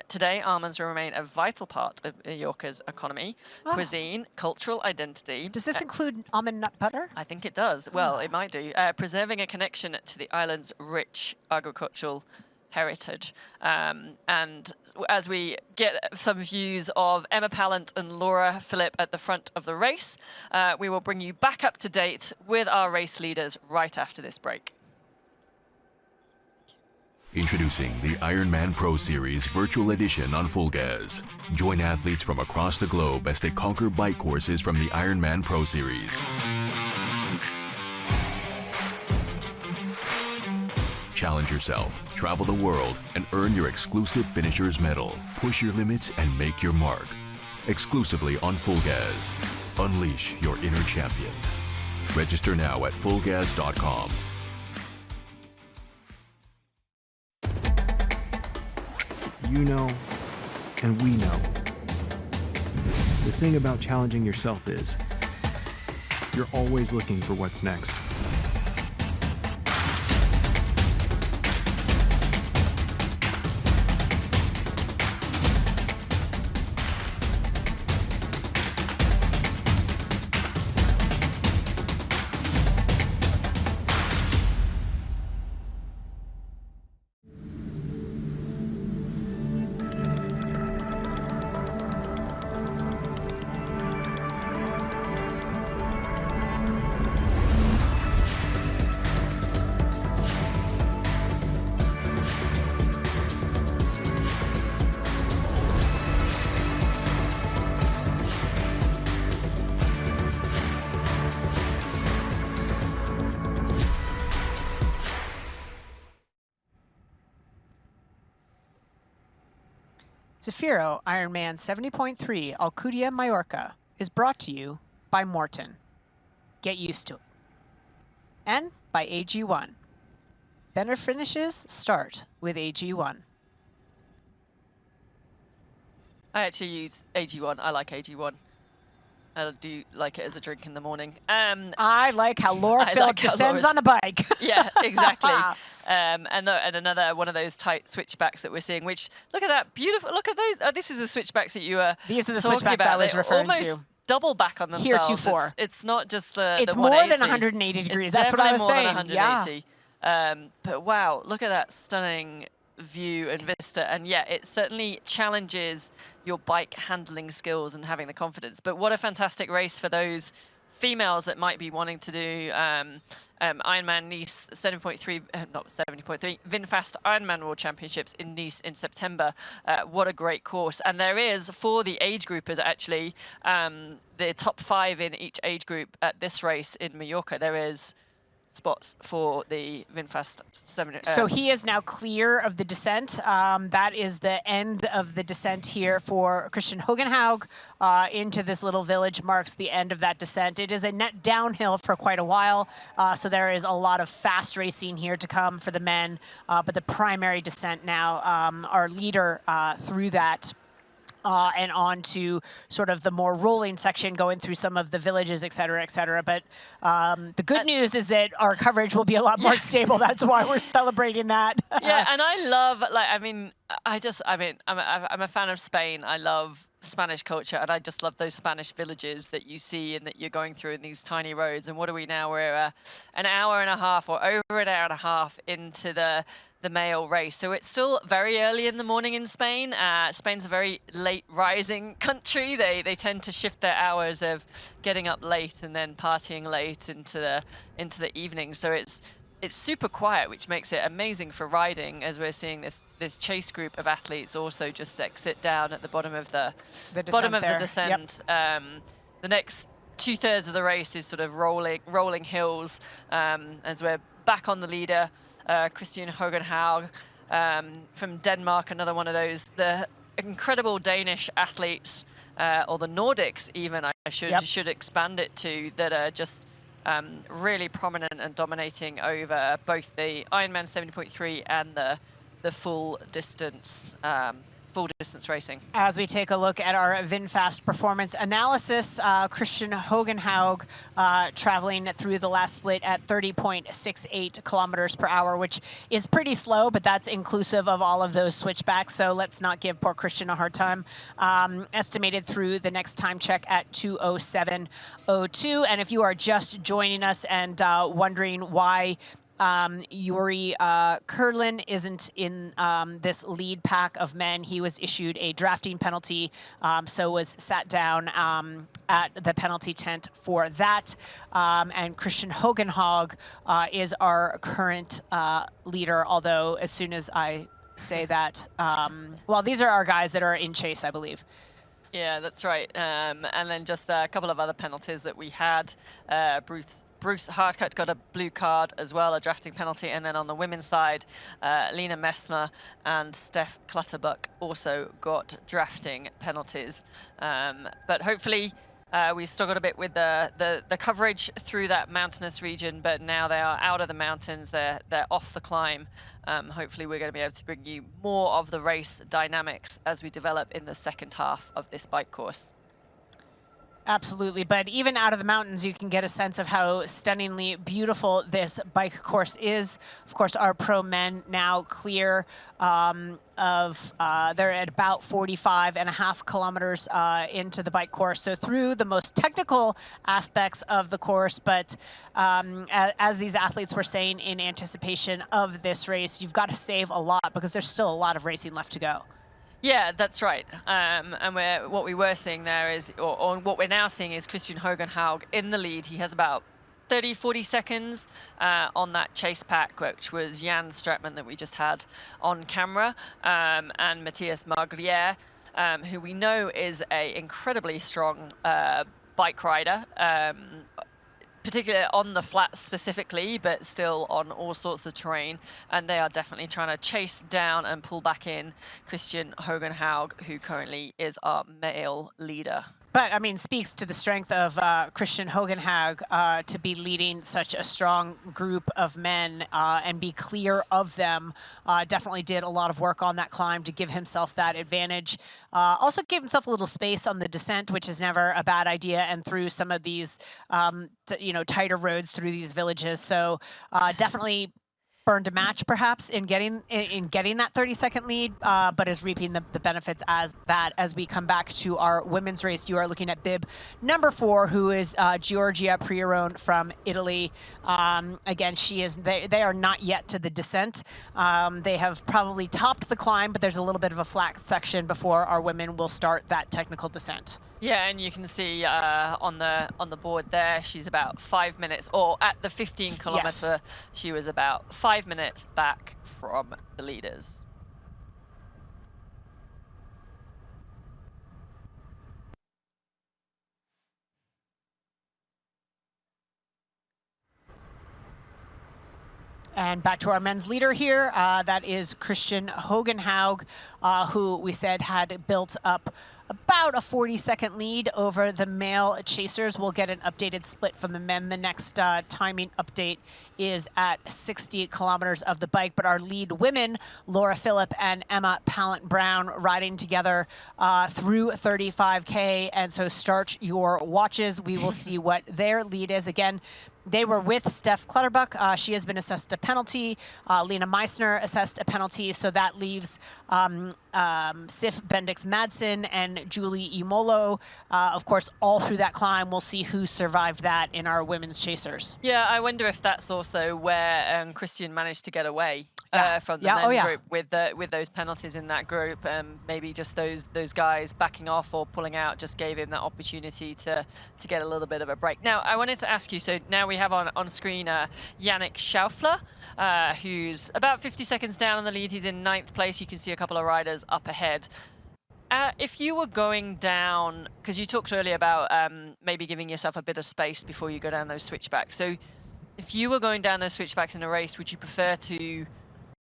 Today, almonds will remain a vital part of Mallorca's economy, cuisine, cultural identity. Does this include almond nut butter? I think it does. Well, it might do. Preserving a connection to the island's rich agricultural heritage. And as we get some views of Emma Pallant and Laura Philipp at the front of the race, we will bring you back up to date with our race leaders right after this break. Introducing the Ironman Pro Series Virtual Edition on Full Gas. Join athletes from across the globe as they conquer bike courses from the Ironman Pro Series. Challenge yourself, travel the world, and earn your exclusive Finisher's Medal. Push your limits and make your mark. Exclusively on Full Gas. Unleash your inner champion. Register now at fullgas.com. You know, and we know. The thing about challenging yourself is, you're always looking for what's next. Zafiro IRONMAN 70.3 Alcúdia-Mallorca is brought to you by Morton. Get used to it. And by AG1. Better finishes start with AG1. I actually use AG1. I like AG1. I do like it as a drink in the morning. I like how Laura Philipp descends on a bike. Yeah, exactly. And another one of those tight switchbacks that we're seeing, which, look at that, beautiful, look at those. This is the switchbacks that you were These are the talking switchbacks about. I was They referring almost to. Double back on themselves. Heretofore. It's not just it's the more 180. than 180 degrees. It's That's what I was definitely saying. more than 180. Yeah. But wow, look at that stunning view and vista. And yeah, it certainly challenges your bike handling skills and having the confidence. But what a fantastic race for those females that might be wanting to do Ironman Nice 70.3, not 70.3, VinFast Ironman World Championships in Nice in September. What a great course. And there is, for the age groupers actually, the top 5 in each age group at this race in Mallorca. There is spots for the VinFast 70. So he is now clear of the descent. That is the end of the descent here for Christian Hogenhaug into this little village marks the end of that descent. It is a net downhill for quite a while, so there is a lot of fast racing here to come for the men, but the primary descent now, our leader through that and on to sort of the more rolling section going through some of the villages, et cetera, et cetera. But the good news is that our coverage will be a lot more stable. That's why we're celebrating that. Yeah, and I love, like, I'm a fan of Spain. I love Spanish culture, and I just love those Spanish villages that you see and that you're going through in these tiny roads. And what are we now? We're an hour and a half or over an hour and a half into the male race. So it's still very early in the morning in Spain. Spain's a very late rising country. They tend to shift their hours of getting up late and then partying late into the evening. So it's super quiet, which makes it amazing for riding, as we're seeing this chase group of athletes also just exit down at the bottom of the descent. Yep. The next 2/3 of the race is sort of rolling hills, as we're back on the leader. Christian Hogenhaug from Denmark, another one of those, the incredible Danish athletes, or the Nordics even, I should expand it to, that are just really prominent and dominating over both the Ironman 70.3 and the full distance full distance racing. As we take a look at our VinFast performance analysis, Christian Hogenhaug traveling through the last split at 30.68 kilometers per hour, which is pretty slow, but that's inclusive of all of those switchbacks. So let's not give poor Christian a hard time. Estimated through the next time check at 2:07:02. And if you are just joining us and wondering why Yuri Kurlin isn't in this lead pack of men, he was issued a drafting penalty, so was sat down at the penalty tent for that. And Christian Hogenhaug is our current leader, although as soon as I say that, well, these are our guys that are in chase, I believe. Yeah, that's right. And then just a couple of other penalties that we had. Bruce Hardcut got a blue card as well, a drafting penalty. And then on the women's side, Lena Messner and Steph Clutterbuck also got drafting penalties. But hopefully we struggled a bit with the coverage through that mountainous region, but now they are out of the mountains, they're off the climb. Hopefully we're going to be able to bring you more of the race dynamics as we develop in the second half of this bike course. Absolutely, but even out of the mountains, you can get a sense of how stunningly beautiful this bike course is. Of course, our pro men now clear they're at about 45.5 kilometers into the bike course. So through the most technical aspects of the course, but as these athletes were saying in anticipation of this race, you've got to save a lot because there's still a lot of racing left to go. Yeah, that's right. And what we were seeing there is, or what we're now seeing is Christian Hogenhaug in the lead. He has about 30, 40 seconds on that chase pack, which was Jan Stratman that we just had on camera, and Matthias Margriere, who we know is an incredibly strong bike rider, particularly on the flats specifically, but still on all sorts of terrain. And they are definitely trying to chase down and pull back in Christian Hogenhaug, who currently is our male leader. But, I mean, speaks to the strength of Christian Hogenhaug to be leading such a strong group of men and be clear of them. Definitely did a lot of work on that climb to give himself that advantage. Also gave himself a little space on the descent, which is never a bad idea, and through some of these, tighter roads through these villages. So definitely burned a match perhaps in getting that 30-second lead, but is reaping the benefits as we come back to our women's race. You are looking at bib number 4, who is Giorgia Priorone from Italy. Again, they are not yet to the descent. They have probably topped the climb, but there's a little bit of a flat section before our women will start that technical descent. Yeah, and you can see on the board there, she's about 5 minutes, or at the 15 kilometer, yes, she was about 5 minutes back from the leaders. And back to our men's leader here, that is Christian Hogenhaug, who we said had built up about a 40-second lead over the male chasers. We'll get an updated split from the men. The next timing update is at 60 kilometers of the bike, but our lead women, Laura Philipp and Emma Pallant-Brown, riding together through 35K. And so start your watches. We will see what their lead is. Again, they were with Steph Clutterbuck. She has been assessed a penalty. Lena Meissner assessed a penalty. So that leaves Sif Bendix-Madsen and Julie Imolo. Of course, all through that climb, we'll see who survived that in our women's chasers. Yeah, I wonder if that's also where Christian managed to get away from the men's group with those penalties in that group. Maybe just those guys backing off or pulling out just gave him that opportunity to get a little bit of a break. Now, I wanted to ask you, so now we have on screen Yannick Schaufler, who's about 50 seconds down on the lead. He's in 9th place. You can see a couple of riders up ahead. If you were going down, because you talked earlier about maybe giving yourself a bit of space before you go down those switchbacks. So if you were going down those switchbacks in a race, would you prefer to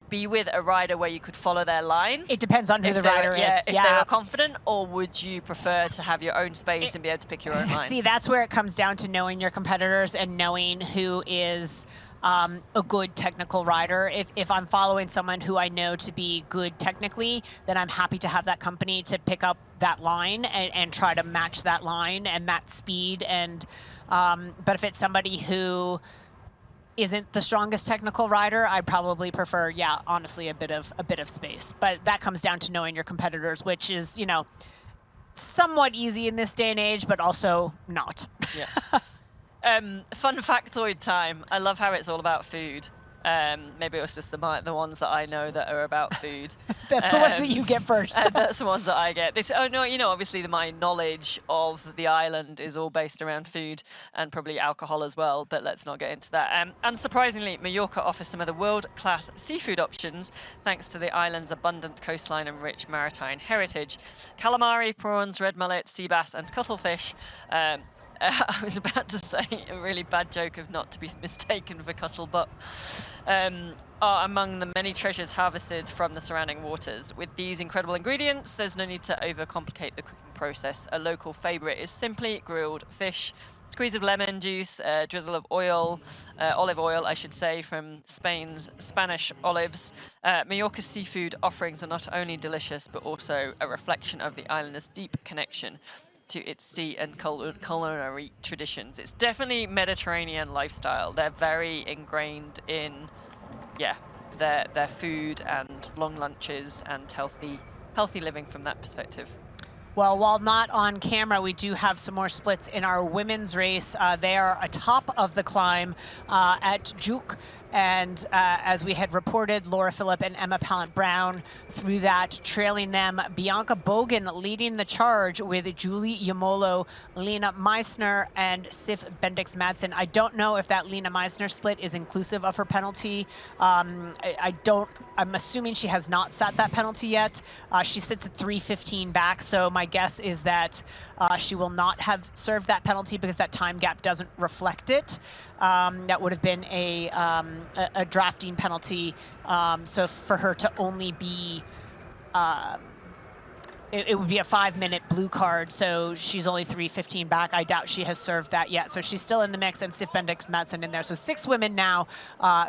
be with a rider where you could follow their line? It depends on who the rider is. If they were confident, or would you prefer to have your own space and be able to pick your own line? See, that's where it comes down to knowing your competitors and knowing who is a good technical rider. If I'm following someone who I know to be good technically, then I'm happy to have that company to pick up that line and try to match that line and that speed. And but if it's somebody who isn't the strongest technical rider, I'd probably prefer, yeah, honestly, a bit of space. But that comes down to knowing your competitors, which is, you know, somewhat easy in this day and age, but also not. Yeah. Fun factoid time. I love how it's all about food. Maybe it was just the ones that I know that are about food. That's the ones that you get first. That's the ones that I get. Oh no, you know, obviously my knowledge of the island is all based around food and probably alcohol as well, but let's not get into that. Unsurprisingly, Mallorca offers some of the world-class seafood options thanks to the island's abundant coastline and rich maritime heritage. Calamari, prawns, red mullet, sea bass and cuttlefish. I was about to say a really bad joke of not to be mistaken for cuttlebutt, are among the many treasures harvested from the surrounding waters. With these incredible ingredients, there's no need to overcomplicate the cooking process. A local favorite is simply grilled fish, squeeze of lemon juice, drizzle of oil, olive oil, I should say, from Spain's Spanish olives. Mallorca's seafood offerings are not only delicious, but also a reflection of the island's deep connection to its sea and culinary traditions. It's definitely Mediterranean lifestyle. They're very ingrained in, yeah, their food and long lunches and healthy living from that perspective. Well, while not on camera, we do have some more splits in our women's race. They are atop of the climb at Juk. And as we had reported, Laura Philipp and Emma Pallant-Brown through that, trailing them. Bianca Bogan leading the charge with Julie Yamolo, Lena Meissner, and Sif Bendix-Madsen. I don't know if that Lena Meissner split is inclusive of her penalty. I'm assuming she has not sat that penalty yet. She sits at 3:15 back, so my guess is that she will not have served that penalty because that time gap doesn't reflect it. That would have been a drafting penalty. So for her to only be, it would be a 5-minute blue card. So she's only 3:15 back. I doubt she has served that yet. So she's still in the mix, and Sif Bendix-Madsen in there. So 6 women now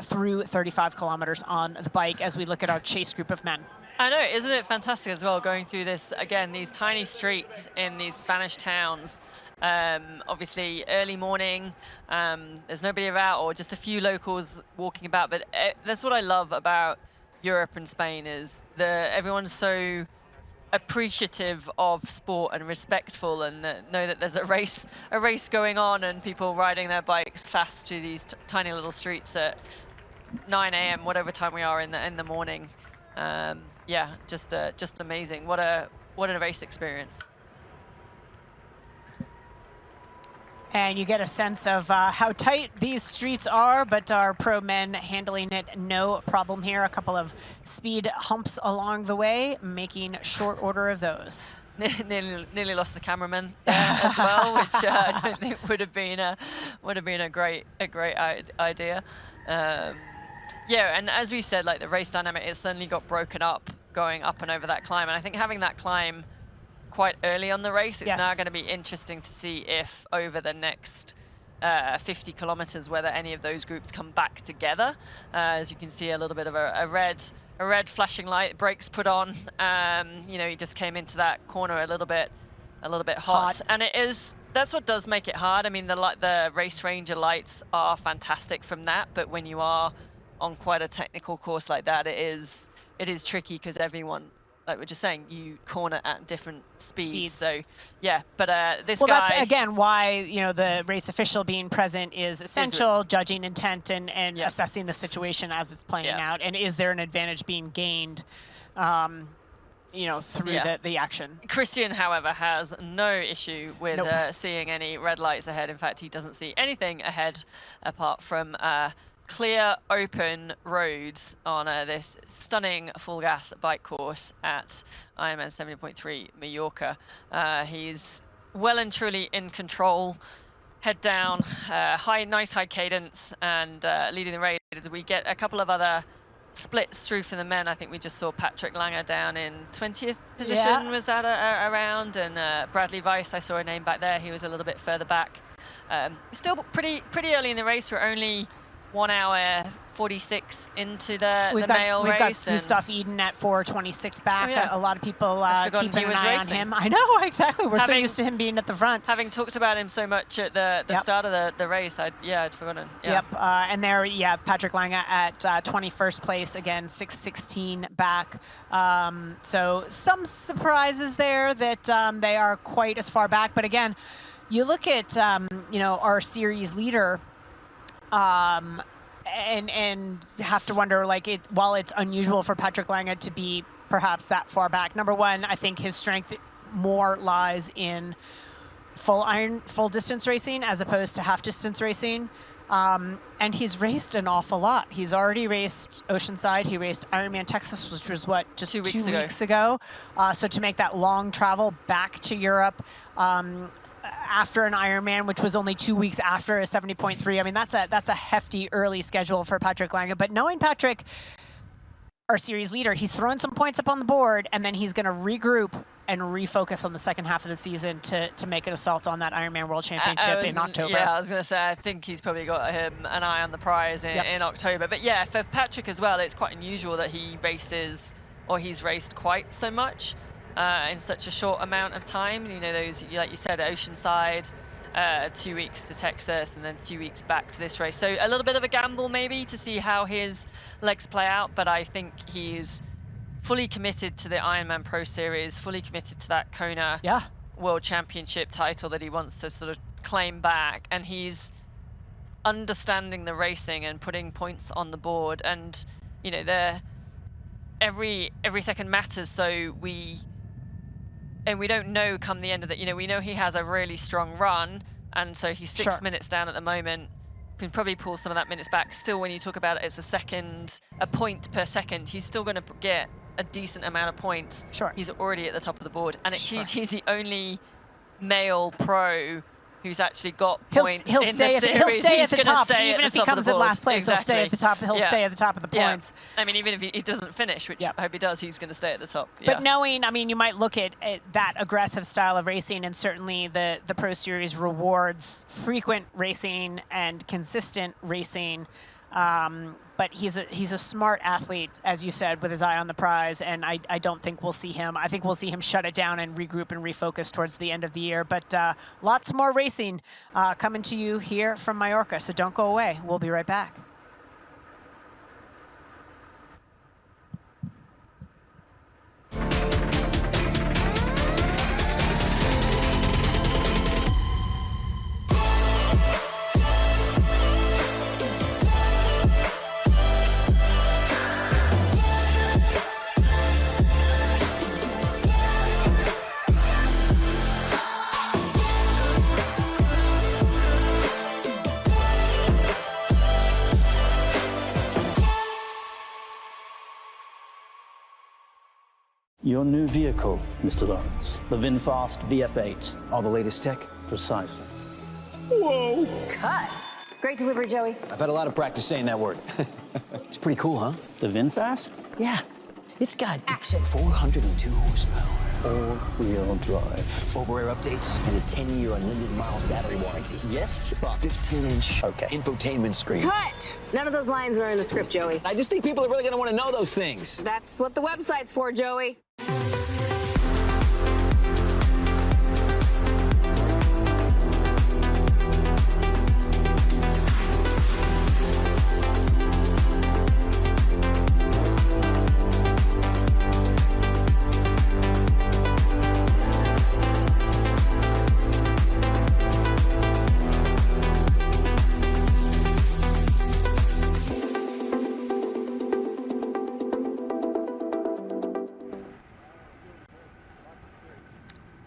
through 35 kilometers on the bike as we look at our chase group of men. I know, isn't it fantastic as well, going through this, again, these tiny streets in these Spanish towns. Obviously early morning, there's nobody about or just a few locals walking about, but that's what I love about Europe and Spain is everyone's so appreciative of sport and respectful and know that there's a race going on and people riding their bikes fast through these tiny little streets at 9 a.m. whatever time we are in the morning. Yeah, just amazing. What a race experience. And you get a sense of how tight these streets are, but our pro men handling it no problem here. A couple of speed humps along the way, making short order of those. Nearly lost the cameraman there as well, which I don't think would have been a great idea. Yeah, and as we said, like the race dynamic, it certainly got broken up going up and over that climb, and I think having that climb quite early on the race, it's now going to be interesting to see if over the next 50 kilometers whether any of those groups come back together. As you can see, a little bit of a red flashing light, brakes put on. You know, he just came into that corner a little bit hot. And that's what does make it hard. I mean, the race ranger lights are fantastic from that, but when you are on quite a technical course like that, it is tricky because everyone, like we're just saying, you corner at different speeds. So yeah, but this guy. Well, that's again why, you know, the race official being present is essential, judging intent and assessing the situation as it's playing out. And is there an advantage being gained, you know, through the action? Christian, however, has no issue with seeing any red lights ahead. In fact, he doesn't see anything ahead apart from clear, open roads on this stunning full gas bike course at IRONMAN 70.3 Mallorca. He's well and truly in control. Head down, nice high cadence, and leading the race. We get a couple of other splits through for the men. I think we just saw Patrick Langer down in 20th position, was that around, and Bradley Weiss, I saw a name back there. He was a little bit further back. Still pretty early in the race. We're only 1 hour 46 into the We've male got race. Gustav Eden at 4:26 back. Oh, yeah. A lot of people keeping an eye on him. I know, exactly. We're so used to him being at the front. Having talked about him so much at the start of the race, I'd forgotten. Yeah. Yep, and there, Patrick Lange at 21st place, again, 6:16 back. So some surprises there that they are quite as far back. But again, you look at, our series leader, and have to wonder, while it's unusual for Patrick Lange to be perhaps that far back, number one, I think his strength more lies in full distance racing as opposed to half distance racing. And he's raced an awful lot. He's already raced Oceanside. He raced Ironman Texas, which was just 2 weeks ago. So to make that long travel back to Europe, after an Ironman, which was only 2 weeks after a 70.3. I mean, that's a hefty early schedule for Patrick Lange. But knowing Patrick, our series leader, he's throwing some points up on the board, and then he's going to regroup and refocus on the second half of the season to make an assault on that Ironman World Championship in October. Yeah, I was going to say, I think he's probably got an eye on the prize in October. But yeah, for Patrick as well, it's quite unusual that he races, or he's raced quite so much in such a short amount of time. Those, like you said, Oceanside, 2 weeks to Texas, and then 2 weeks back to this race. So a little bit of a gamble maybe to see how his legs play out, but I think he's fully committed to the Ironman Pro Series, fully committed to that Kona World Championship title that he wants to sort of claim back, and he's understanding the racing and putting points on the board. And every second matters, so we don't know come the end of the, we know he has a really strong run, and so he's 6 minutes down at the moment. Can probably pull some of that minutes back. Still, when you talk about it, it's a point per second. He's still going to get a decent amount of points. He's already at the top of the board, and he's the only male pro who's actually got points in the series. He'll stay at the top, even if he comes in last place. He'll stay at the top. He'll stay at the top of the points. I mean, even if he doesn't finish, which I hope he does, he's going to stay at the top. But knowing, you might look at that aggressive style of racing, and certainly the Pro Series rewards frequent racing and consistent racing. But he's a smart athlete, as you said, with his eye on the prize, and I don't think we'll see him. I think we'll see him shut it down and regroup and refocus towards the end of the year. But lots more racing coming to you here from Mallorca, so don't go away. We'll be right back. Your new vehicle, Mr. Lawrence. The VinFast VF8. All the latest tech? Precisely. Whoa! Cut. Great delivery, Joey. I've had a lot of practice saying that word. It's pretty cool, huh? The VinFast? Yeah. It's got action. 402 horsepower. All-wheel drive. Over-air updates and a 10-year unlimited miles battery warranty. Yes, but 15-inch infotainment screen. Cut. None of those lines are in the script, Joey. I just think people are really going to want to know those things. That's what the website's for, Joey.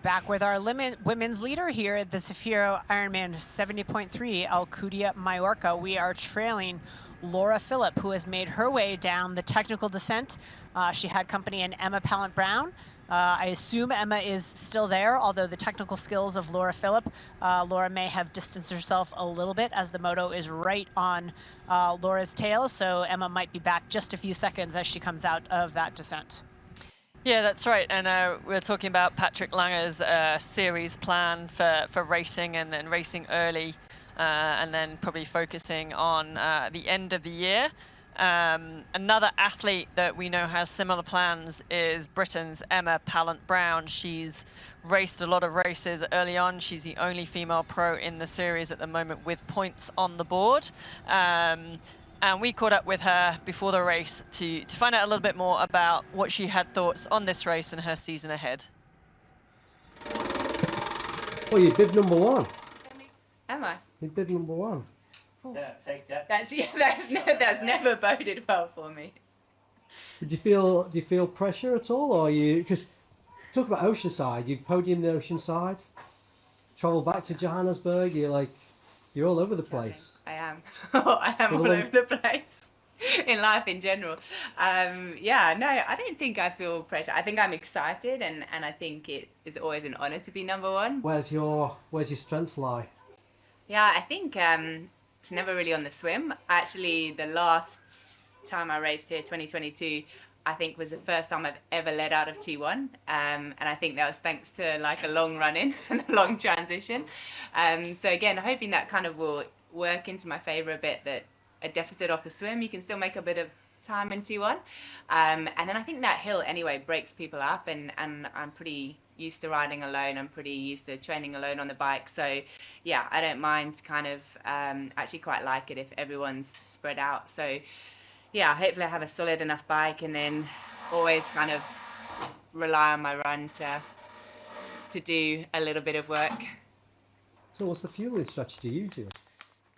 Back with our women's leader here at the Zafiro Ironman 70.3 Alcúdia-Mallorca. We are trailing Laura Philipp, who has made her way down the technical descent. She had company in Emma Pallant-Brown. I assume Emma is still there, although the technical skills of Laura Philipp, Laura may have distanced herself a little bit as the moto is right on Laura's tail, so Emma might be back just a few seconds as she comes out of that descent. Yeah, that's right. And we're talking about Patrick Lange's series plan for racing and then racing early and then probably focusing on the end of the year. Another athlete that we know has similar plans is Britain's Emma Pallant-Brown. She's raced a lot of races early on. She's the only female pro in the series at the moment with points on the board. And we caught up with her before the race to find out a little bit more about what she had thoughts on this race and her season ahead. Well, you bid number 1. Am I? You bid number 1. Yeah, take that. That's never boded well for me. Do you feel pressure at all, or because talk about Oceanside, you podiumed the Oceanside, travel back to Johannesburg, you're all over the place. I am. I am all over the place in life in general. Yeah, no, I don't think I feel pressure. I think I'm excited, and I think it is always an honour to be number 1. Where's your strengths lie? Yeah, I think it's never really on the swim. Actually, the last time I raced here, 2022, I think was the first time I've ever led out of T1. And I think that was thanks to like a long run in and a long transition. So again, hoping that kind of will work into my favour a bit, that a deficit off the swim, you can still make a bit of time in T1. And then I think that hill anyway breaks people up, and I'm pretty used to riding alone. I'm pretty used to training alone on the bike. So yeah, I don't mind kind of, actually quite like it if everyone's spread out. So yeah, hopefully I have a solid enough bike, and then always kind of rely on my run to do a little bit of work. So what's the fueling strategy usually?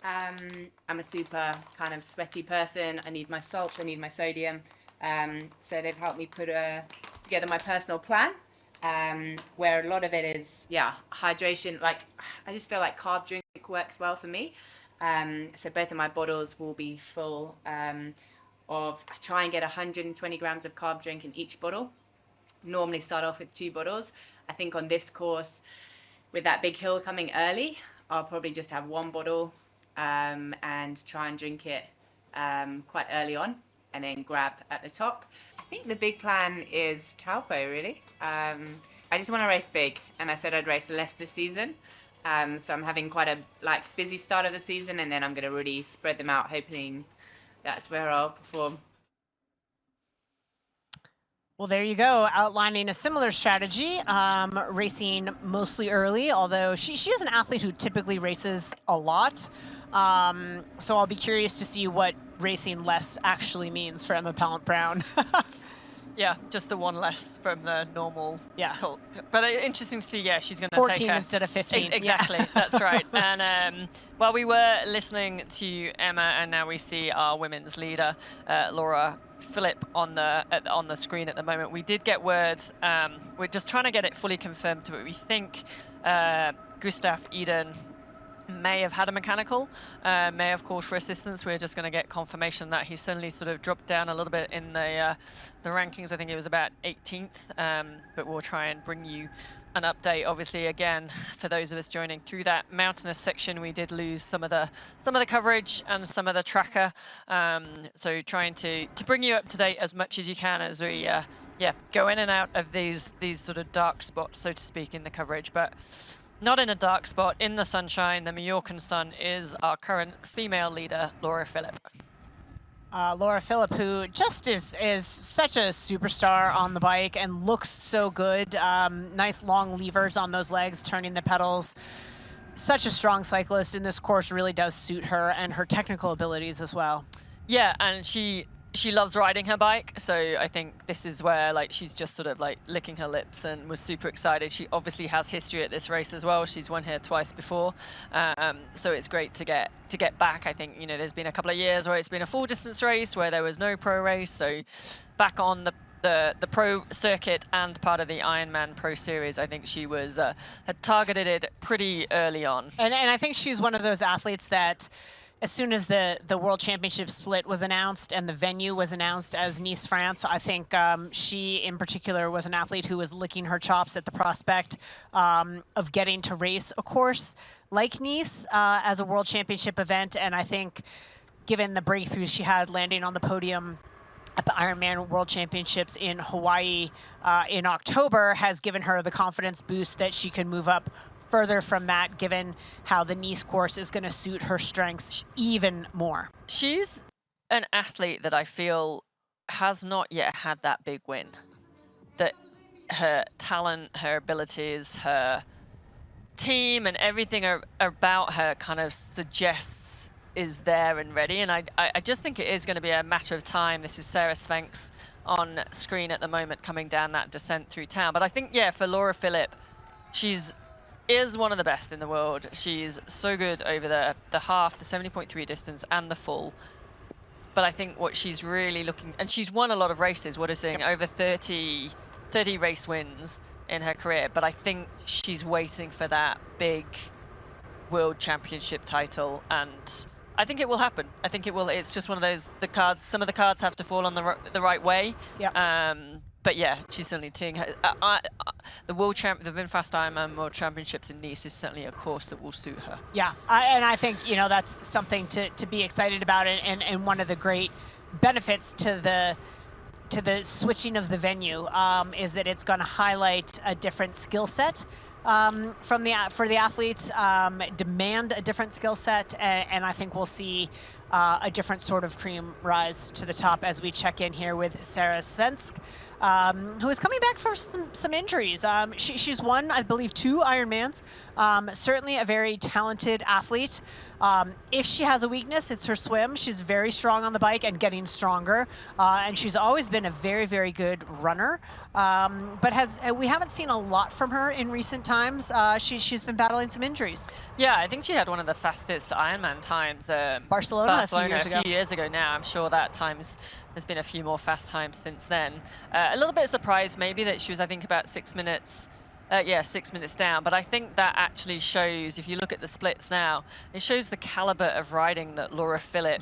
I'm a super kind of sweaty person. I need my salt, I need my sodium. So they've helped me put together my personal plan, where a lot of it is, yeah, hydration. Like, I just feel like carb drink works well for me. So both of my bottles will be full of, I try and get 120 grams of carb drink in each bottle. Normally start off with 2 bottles. I think on this course, with that big hill coming early, I'll probably just have 1 bottle and try and drink it quite early on, and then grab at the top. I think the big plan is Taupo, really. I just want to race big, and I said I'd race less this season. So I'm having quite a busy start of the season, and then I'm going to really spread them out, hoping that's where I'll perform. Well, there you go, outlining a similar strategy, racing mostly early, although she is an athlete who typically races a lot. So I'll be curious to see what racing less actually means for Emma Pallant-Brown. Yeah, just the 1 less from the normal. Yeah. But interesting to see, yeah, she's going to take 14 instead of 15. Exactly, yeah. That's right. And while we were listening to Emma, and now we see our women's leader, Laura Philipp, on the screen at the moment, we did get word, we're just trying to get it fully confirmed, but we think Gustav Eden may have had a mechanical, may have called for assistance. We're just going to get confirmation that he suddenly sort of dropped down a little bit in the rankings. I think it was about 18th, but we'll try and bring you an update. Obviously, again, for those of us joining through that mountainous section, we did lose some of the coverage and some of the tracker. So trying to bring you up to date as much as you can as we go in and out of these sort of dark spots, so to speak, in the coverage. But not in a dark spot, in the sunshine. The Mallorcan sun is our current female leader, Laura Philipp. Laura Philipp, who just is such a superstar on the bike and looks so good. Nice long levers on those legs, turning the pedals. Such a strong cyclist, and this course really does suit her and her technical abilities as well. Yeah, and she loves riding her bike, so I think this is where she's just sort of licking her lips and was super excited. She obviously has history at this race as well. She's won here twice before, so it's great to get back. I think there's been a couple of years where it's been a full distance race where there was no pro race, so back on the pro circuit and part of the Ironman Pro Series, I think she was had targeted it pretty early on. And I think she's one of those athletes that, as soon as the World Championship split was announced and the venue was announced as Nice, France, I think she in particular was an athlete who was licking her chops at the prospect of getting to race a course like Nice as a World Championship event. And I think given the breakthroughs she had landing on the podium at the Ironman World Championships in Hawaii in October has given her the confidence boost that she can move up further from that, given how the Nice course is going to suit her strengths even more. She's an athlete that I feel has not yet had that big win. That her talent, her abilities, her team and everything about her kind of suggests is there and ready. And I just think it is going to be a matter of time. This is Sarah Spence on screen at the moment coming down that descent through town. But I think, yeah, for Laura Philipp, is one of the best in the world. She's so good over the half, the 70.3 distance and the full. But I think what she's really looking, and she's won a lot of races, what is saying, over 30 race wins in her career. But I think she's waiting for that big world championship title, and I think it will happen. I think it will. It's just one of those, some of the cards have to fall on the right way. Yeah. But yeah, she's certainly teeing her. The VinFast Ironman World Championships in Nice is certainly a course that will suit her. Yeah, and I think, you know, that's something to be excited about, and one of the great benefits to the switching of the venue is that it's going to highlight a different skill set for the athletes, demand a different skill set, and I think we'll see a different sort of cream rise to the top as we check in here with Sarah Spence, who is coming back from some injuries. She's won, I believe, 2 Ironmans. Certainly a very talented athlete. If she has a weakness, it's her swim. She's very strong on the bike and getting stronger. And she's always been a very, very good runner. But we haven't seen a lot from her in recent times. She's been battling some injuries. Yeah, I think she had one of the fastest Ironman times. Barcelona a few years ago now. I'm sure that there's been a few more fast times since then. A little bit surprised maybe that she was, I think, about 6 minutes. 6 minutes down, but I think that actually shows, if you look at the splits now, it shows the caliber of riding that Laura Philipp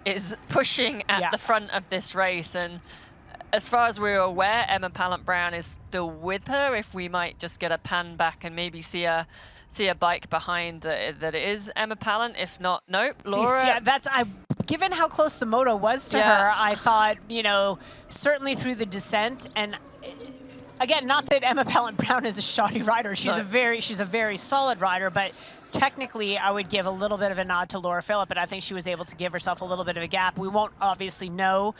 is pushing at the front of this race. And as far as we're aware, Emma Pallant-Brown is still with her. If we might just get a pan back and maybe see a bike behind that it is Emma Pallant. If not, nope, Laura. Given how close the moto was to her, I thought, you know, certainly through the descent, and again, not that Emma Pallant-Brown is a shoddy rider. She's a very solid rider, but technically I would give a little bit of a nod to Laura Philipp, and I think she was able to give herself a little bit of a gap. We won't obviously know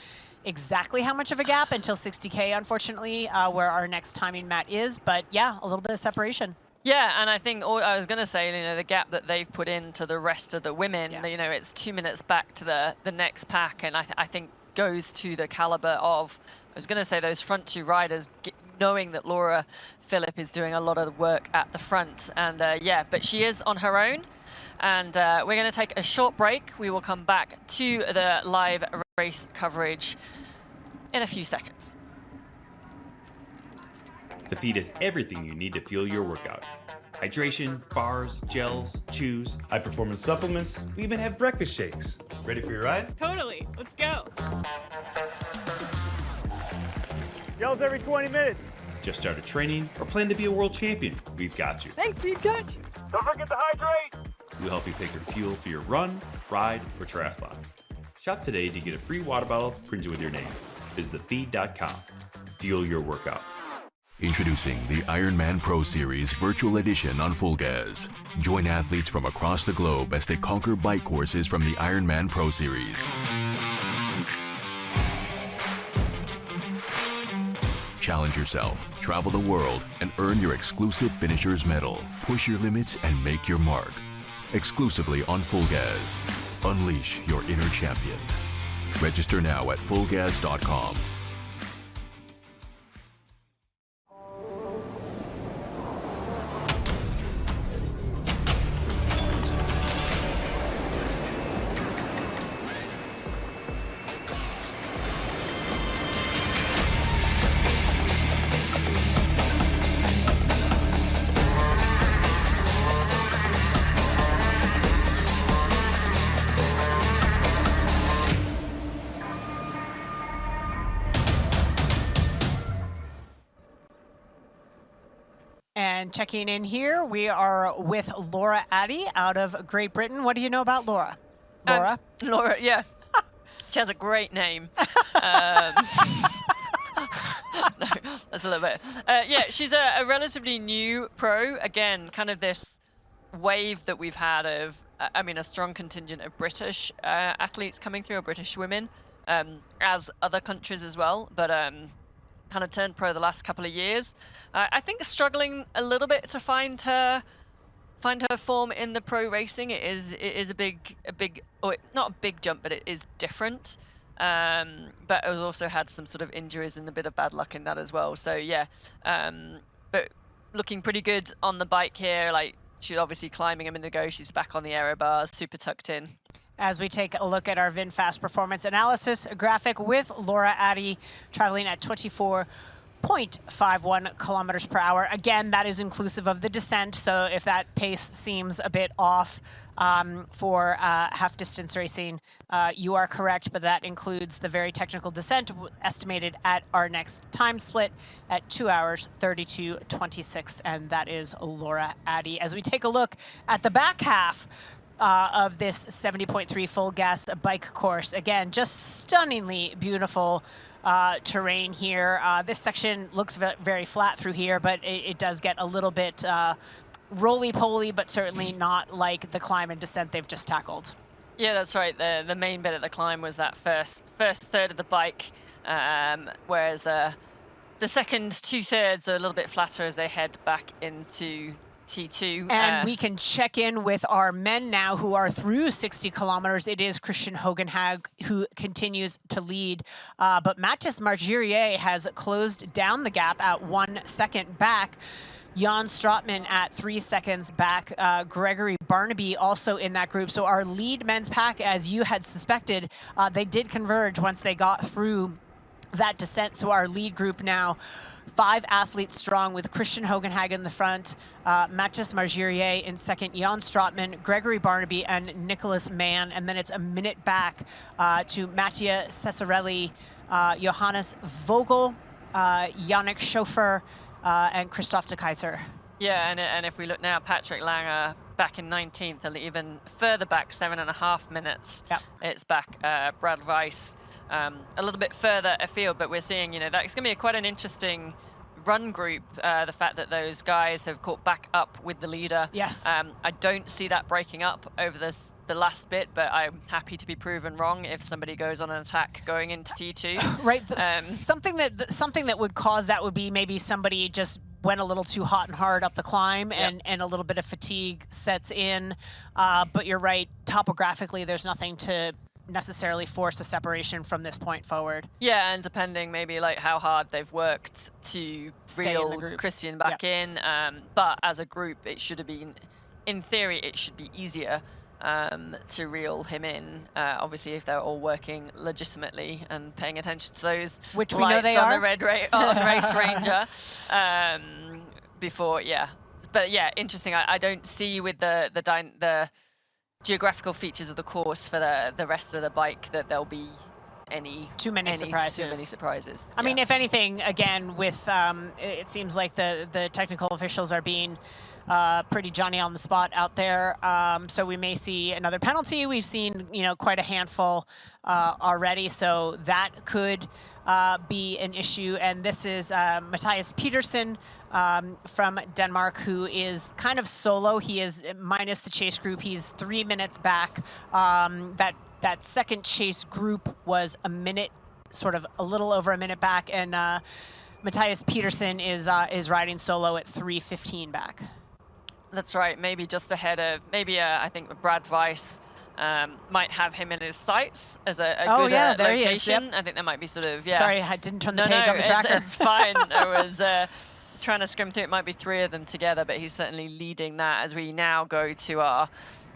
exactly how much of a gap until 60K, unfortunately, where our next timing mat is, but yeah, a little bit of separation. Yeah, and I think I was going to say, you know, the gap that they've put into the rest of the women, you know, it's 2 minutes back to the next pack, and I think goes to the caliber of, I was going to say, those front 2 riders, knowing that Laura Philipp is doing a lot of the work at the front. And yeah, but she is on her own. And we're going to take a short break. We will come back to the live race coverage in a few seconds. The feed is everything you need to fuel your workout. Hydration, bars, gels, chews, high-performance supplements. We even have breakfast shakes. Ready for your ride? Totally. Let's go. Gels every 20 minutes. Just started training or plan to be a world champion? We've got you. Thanks, dude. Got you. Don't forget to hydrate. We'll help you pick your fuel for your run, ride, or triathlon. Shop today to get a free water bottle printed with your name. Visit thefeed.com. Fuel your workout. Introducing the Ironman Pro Series Virtual Edition on Full Gas. Join athletes from across the globe as they conquer bike courses from the Ironman Pro Series. Challenge yourself, travel the world, and earn your exclusive Finisher's Medal. Push your limits and make your mark. Exclusively on Full Gas. Unleash your inner champion. Register now at fullgas.com. And checking in here, we are with Laura Addy out of Great Britain. What do you know about Laura? Laura? Laura, yeah. She has a great name. No, that's a little bit. Yeah, she's a relatively new pro. Again, kind of this wave that we've had of, I mean, a strong contingent of British athletes coming through, or British women, as other countries as well, but kind of turned pro the last couple of years. I think struggling a little bit to find her form in the pro racing. It is a big, or not a big jump, but it is different. But it also had some sort of injuries and a bit of bad luck in that as well. So yeah, but looking pretty good on the bike here. Like, she's obviously climbing a minute ago. She's back on the aero bars, super tucked in. As we take a look at our VinFast performance analysis graphic with Laura Addy traveling at 24.51 kilometers per hour. Again, that is inclusive of the descent, so if that pace seems a bit off for half distance racing, you are correct, but that includes the very technical descent estimated at our next time split at 2 hours 32:26, and that is Laura Addy. As we take a look at the back half of this 70.3 full gas bike course, again, just stunningly beautiful terrain here. This section looks very flat through here, but it does get a little bit roly-poly, but certainly not like the climb and descent they've just tackled. Yeah, that's right. The main bit of the climb was that first third of the bike, whereas the second 2/3 are a little bit flatter as they head back into T2. And we can check in with our men now who are through 60 kilometers. It is Christian Hogenhag who continues to lead, but Mathis Margirier has closed down the gap at 1 second back. Jan Strotman at 3 seconds back. Gregory Barnaby also in that group. So our lead men's pack, as you had suspected, they did converge once they got through that descent. So our lead group now, 5 athletes strong with Christian Hogenhag in the front, Mathis Margirier in second, Jan Strotman, Gregory Barnaby, and Nicholas Mann. And then it's a minute back to Mattia Cesarelli, Johannes Vogel, Yannick Schofer, and Christoph de Kaiser. Yeah, and if we look now, Patrick Langer back in 19th, and even further back, 7.5 minutes. Yep. It's back Brad Weiss. A little bit further afield, but we're seeing, that's going to be quite an interesting run group. The fact that those guys have caught back up with the leader. Yes. I don't see that breaking up over the last bit, but I'm happy to be proven wrong if somebody goes on an attack going into T2. Right. Something that would cause that would be maybe somebody just went a little too hot and hard up the climb, and a little bit of fatigue sets in. But you're right. Topographically, there's nothing to necessarily force a separation from this point forward. Yeah, and depending maybe like how hard they've worked to reel Christian back in. But as a group, it should have been, in theory, it should be easier to reel him in. Obviously, if they're all working legitimately and paying attention to those which we know they on are. The red on Race Ranger before, But yeah, interesting. I don't see with the geographical features of the course for the rest of the bike that there'll be too many surprises. I mean, if anything, again, with it seems like the technical officials are being pretty Johnny on the spot out there. So we may see another penalty. We've seen, quite a handful already. So that could be an issue. And this is Matthias Petersen from Denmark, who is kind of solo. He is minus the chase group. He's 3 minutes back. That second chase group was a minute, sort of a little over a minute back. And Matthias Petersen is riding solo at 3:15 back. That's right. Maybe just ahead of, I think Brad Weiss might have him in his sights as a good there location. He is. Yep. I think there might be sort of, Sorry, I didn't turn the page on the tracker. It's fine. I was trying to skim through. It might be 3 of them together, but he's certainly leading that as we now go to our,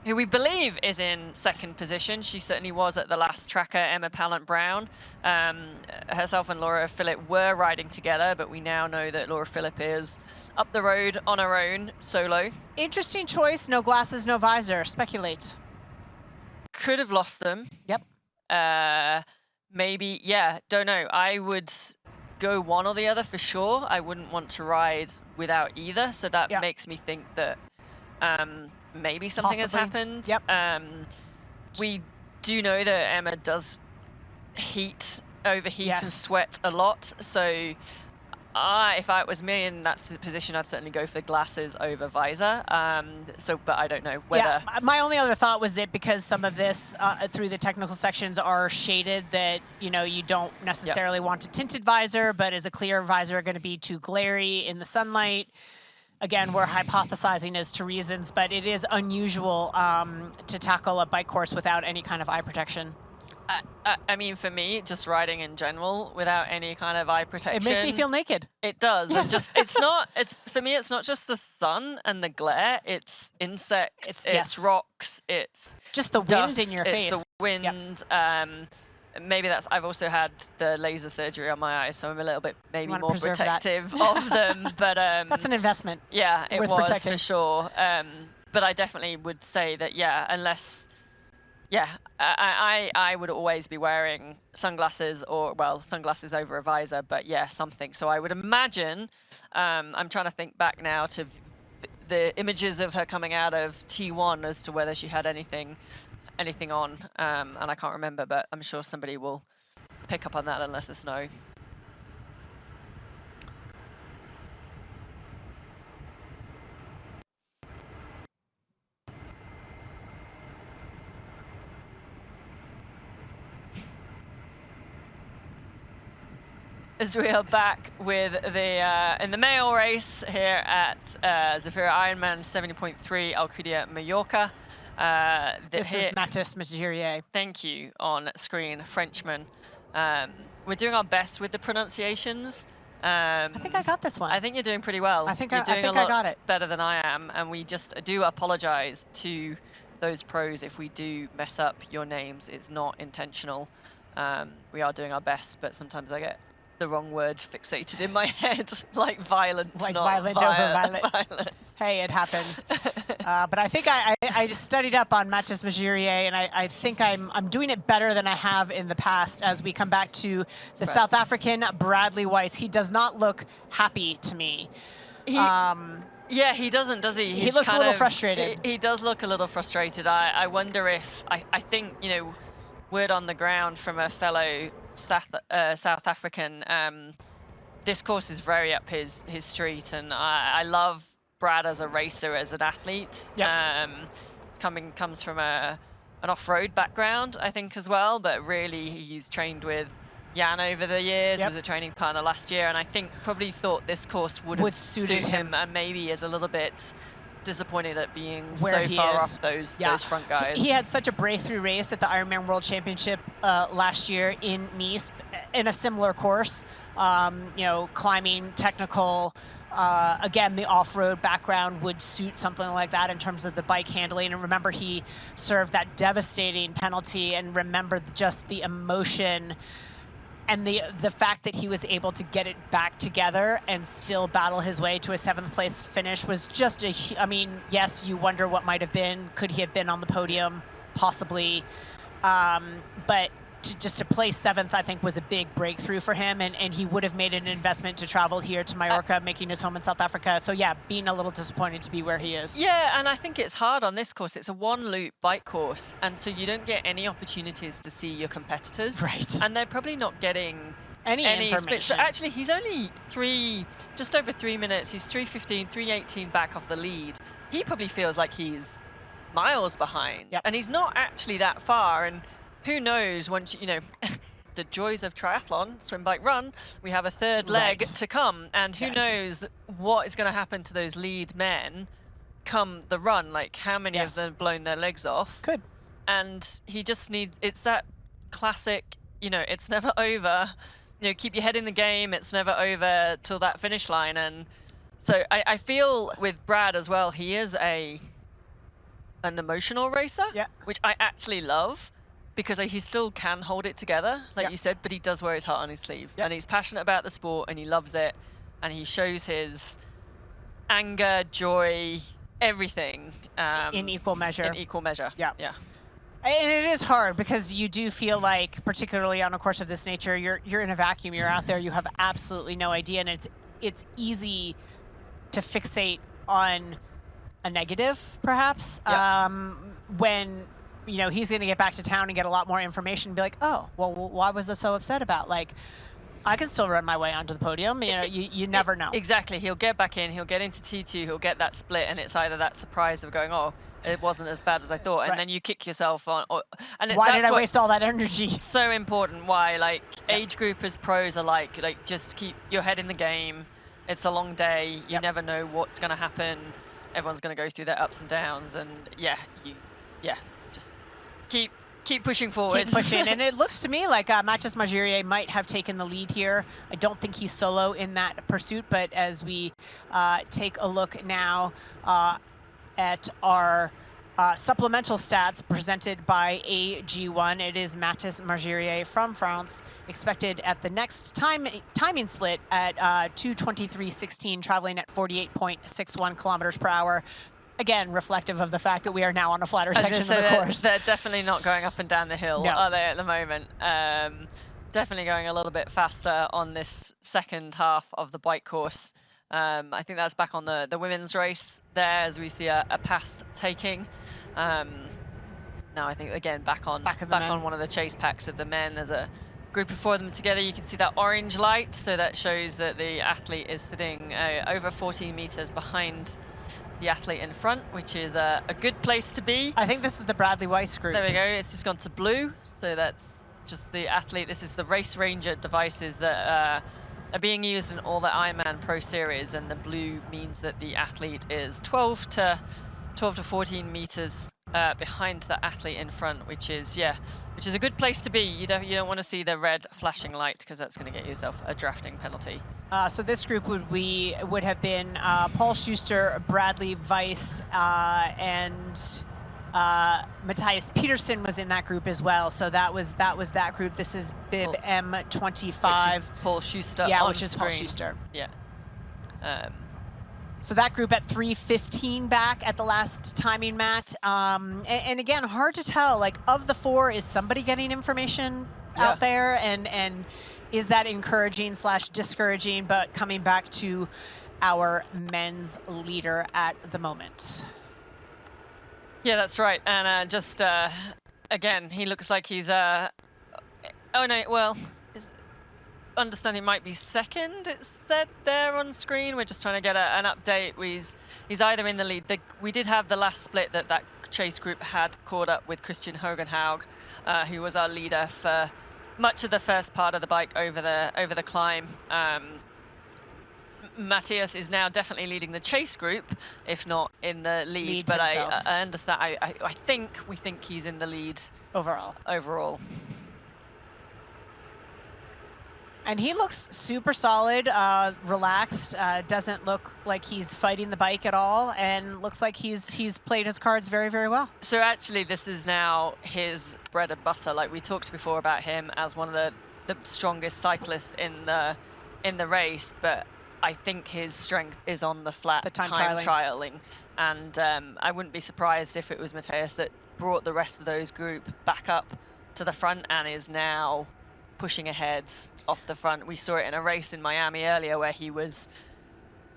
who we believe is in second position. She certainly was at the last tracker, Emma Pallant-Brown. Herself and Laura Philipp were riding together, but we now know that Laura Philipp is up the road on her own, solo. Interesting choice. No glasses, no visor. Speculate. Could have lost them. Yep. Maybe, don't know. I would go one or the other for sure. I wouldn't want to ride without either, so that makes me think that maybe something has happened. Yep. We do know that Emma does overheat and sweat a lot, so If it was me in that position, I'd certainly go for glasses over visor. But I don't know whether. Yeah, my only other thought was that because some of this through the technical sections are shaded, that you don't necessarily want a tinted visor, but is a clear visor going to be too glary in the sunlight? Again, we're hypothesizing as to reasons, but it is unusual to tackle a bike course without any kind of eye protection. I mean, for me, just riding in general without any kind of eye protection. It makes me feel naked. It does. Yes. For me, it's not just the sun and the glare. It's insects, it's rocks, it's just the dust, wind in your face. It's the wind. Yep. Maybe I've also had the laser surgery on my eyes, so I'm a little bit maybe more protective of them. But that's an investment. Yeah, it was protecting. for sure. But I definitely would say that, unless. Yeah, I would always be wearing sunglasses sunglasses over a visor, but something. So I would imagine, I'm trying to think back now to the images of her coming out of T1 as to whether she had anything on, and I can't remember, but I'm sure somebody will pick up on that and let us know. As we are back with the in the male race here at Zafiro Ironman 70.3 Alcúdia-Mallorca. This is Mathis Magirier. Thank you, on screen, Frenchman. We're doing our best with the pronunciations. I think I got this one. I think you're doing pretty well. I think you're doing a lot I got it better than I am, and we just do apologize to those pros if we do mess up your names. It's not intentional. We are doing our best, but sometimes I get the wrong word fixated in my head, like violent, like not violent over violent. Violence. Hey, it happens. But I think I just studied up on Mathis Magirier, and I think I'm doing it better than I have in the past. As we come back to the South African Bradley Weiss, he does not look happy to me. Yeah, he doesn't, does he? He looks a little frustrated. He does look a little frustrated. I wonder if I think word on the ground from a fellow South African. This course is very up his street, and I love Brad as a racer, as an athlete. Yep. Comes from an off-road background, I think, as well. But really, he's trained with Jan over the years. Yep. Was a training partner last year, and I think probably thought this course would have suited him, and maybe is a little bit disappointed at being where so far off those front guys. He had such a breakthrough race at the Ironman World Championship last year in Nice, in a similar course. Climbing, technical. Again, the off-road background would suit something like that in terms of the bike handling. And remember, he served that devastating penalty, and remember just the emotion and the fact that he was able to get it back together and still battle his way to a 7th place finish was just yes, you wonder what might have been. Could he have been on the podium? Possibly. But just to place 7th, I think, was a big breakthrough for him, and he would have made an investment to travel here to Mallorca, making his home in South Africa. So yeah, being a little disappointed to be where he is. Yeah, and I think it's hard on this course. It's a one-loop bike course, and so you don't get any opportunities to see your competitors. Right. And they're probably not getting any information. So actually, he's only just over 3 minutes. He's 3:15, 3:18 back off the lead. He probably feels like he's miles behind, and he's not actually that far. And who knows, once the joys of triathlon, swim, bike, run, we have a third leg to come, and who knows what is going to happen to those lead men come the run, like how many of them have blown their legs off. Good. And he just needs, it's that classic, it's never over, keep your head in the game, it's never over till that finish line. And so I feel with Brad as well, he is an emotional racer, which I actually love. Because he still can hold it together, like you said, but he does wear his heart on his sleeve. And he's passionate about the sport, and he loves it, and he shows his anger, joy, everything. In equal measure. In equal measure, yeah. And it is hard, because you do feel like, particularly on a course of this nature, you're in a vacuum, you're out there, you have absolutely no idea, and it's easy to fixate on a negative, perhaps, when he's going to get back to town and get a lot more information and be like, oh, well, why was I so upset about? Like, I can still run my way onto the podium. You know, you never know. Exactly. He'll get back in. He'll get into T2. He'll get that split, and it's either that surprise of going, oh, it wasn't as bad as I thought, and then you kick yourself on. Why did I waste all that energy? So important. Why, like, age groupers, pros are like just keep your head in the game. It's a long day. You never know what's going to happen. Everyone's going to go through their ups and downs, and just keep pushing forward. Keep pushing, and it looks to me like Mathis Margirier might have taken the lead here. I don't think he's solo in that pursuit, but as we take a look now at our supplemental stats presented by AG1, it is Mathis Margirier from France, expected at the next timing split at 2:23.16, traveling at 48.61 kilometers per hour. Again, reflective of the fact that we are now on a flatter section of the course. They're definitely not going up and down the hill, are they, at the moment? Definitely going a little bit faster on this second half of the bike course. I think that's back on the women's race there, as we see a pass taking. Now I think, again, back on one of the chase packs of the men. There's a group of 4 of them together. You can see that orange light, so that shows that the athlete is sitting over 14 meters behind the athlete in front, which is a good place to be. I think this is the Bradley Weiss group. There we go. It's just gone to blue, so that's just the athlete. This is the Race Ranger devices that are being used in all the Ironman Pro Series, and the blue means that the athlete is 12 to 14 meters behind the athlete in front, which is a good place to be. You don't want to see the red flashing light, because that's going to get yourself a drafting penalty. So this group would have been Paul Schuster, Bradley Weiss, and Matthias Peterson was in that group as well. So that was that group. This is bib M25. Which is Paul Schuster. Yeah, on which is screen. Paul Schuster. Yeah. So that group at 3:15 back at the last timing, Matt. And again, hard to tell. Like, of the 4, is somebody getting information out there, and is that encouraging / discouraging? But coming back to our men's leader at the moment. Yeah, that's right. And just again, he looks like he's oh no, well, understand he might be second, it said there on screen. We're just trying to get an update. He's either in the lead. We did have the last split that chase group had caught up with Christian Hogenhaug, who was our leader for much of the first part of the bike over the climb. Matthias is now definitely leading the chase group, if not in the lead, but I understand. We think he's in the lead overall. And he looks super solid, relaxed, doesn't look like he's fighting the bike at all, and looks like he's played his cards very, very well. So actually, this is now his bread and butter. Like we talked before about him as one of the strongest cyclists in the race, but I think his strength is on the flat time trialing. And I wouldn't be surprised if it was Matthias that brought the rest of those group back up to the front and is now pushing ahead off the front. We saw it in a race in Miami earlier where he was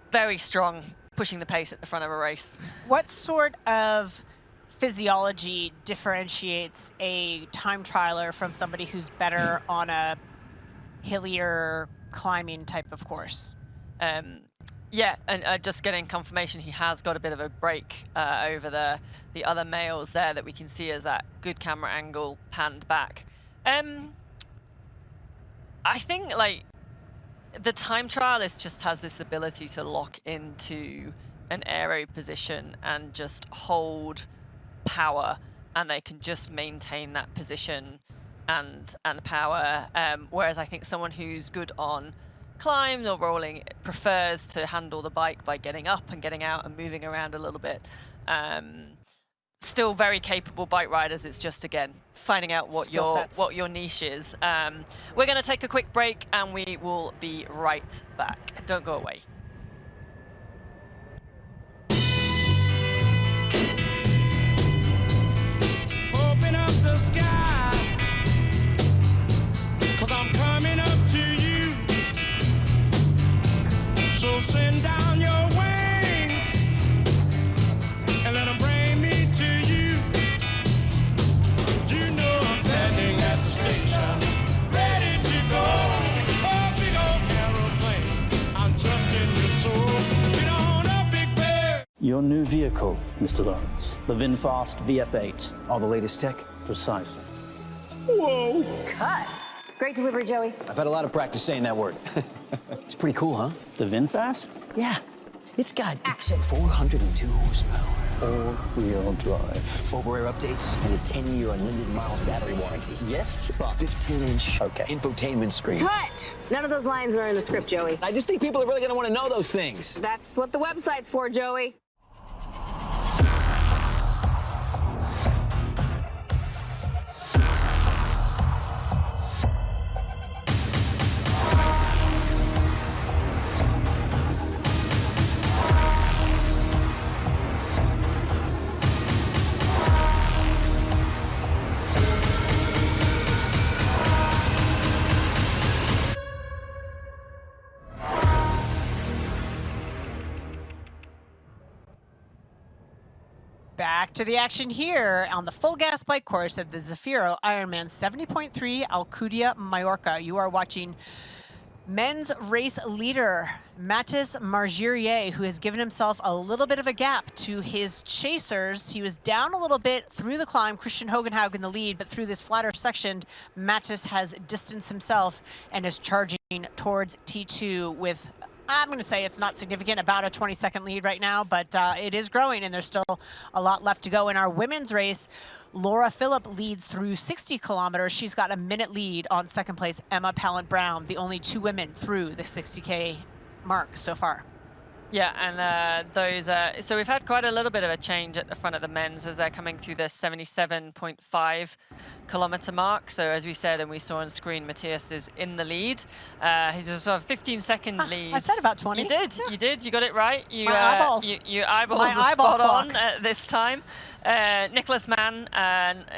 very strong, pushing the pace at the front of a race. What sort of physiology differentiates a time trialer from somebody who's better on a hillier climbing type of course? Yeah, and just getting confirmation he has got a bit of a break over the other males there that we can see as that good camera angle panned back. I think like the time trialist just has this ability to lock into an aero position and just hold power, and they can just maintain that position and power. Whereas I think someone who's good on climbs or rolling prefers to handle the bike by getting up and getting out and moving around a little bit. Still very capable bike riders. It's just, again, finding out what your niche is. We're going to take a quick break and we will be right back. Don't go away. Open up the sky, 'cause I'm coming up to you. So send down your wings and let them bring me to you. You know I'm standing at the station, ready to go. Open Your new vehicle, Mr. Lawrence. The VinFast VF8. All the latest tech? Precisely. Whoa! Cut. Great delivery, Joey. I've had a lot of practice saying that word. It's pretty cool, huh? The VinFast? Yeah. It's got action. 402 horsepower. All-wheel drive. Over-air updates and a 10-year unlimited miles battery warranty. Yes, but 15-inch infotainment screen. Cut. None of those lines are in the script, Joey. I just think people are really going to want to know those things. That's what the website's for, Joey. Back to the action here on the full gas bike course at the Zafiro IRONMAN 70.3 Alcúdia-Mallorca. You are watching men's race leader Mathis Margirier, who has given himself a little bit of a gap to his chasers. He was down a little bit through the climb, Christian Hogenhaug in the lead, but through this flatter section, Mathis has distanced himself and is charging towards T2 with, I'm going to say it's not significant, about a 20-second lead right now, but it is growing, and there's still a lot left to go in our women's race. Laura Philipp leads through 60 kilometers. She's got a minute lead on second place, Emma Pallant-Brown, the only two women through the 60K mark so far. Yeah, and so we've had quite a little bit of a change at the front of the men's as they're coming through the 77.5 kilometer mark. So as we said, and we saw on screen, Matthias is in the lead. He's a sort of 15-second lead. I said about 20. You did, you did. You got it right. My eyeballs. Your eyeballs My are eyeball spot clock. on at this time. Nicholas Mann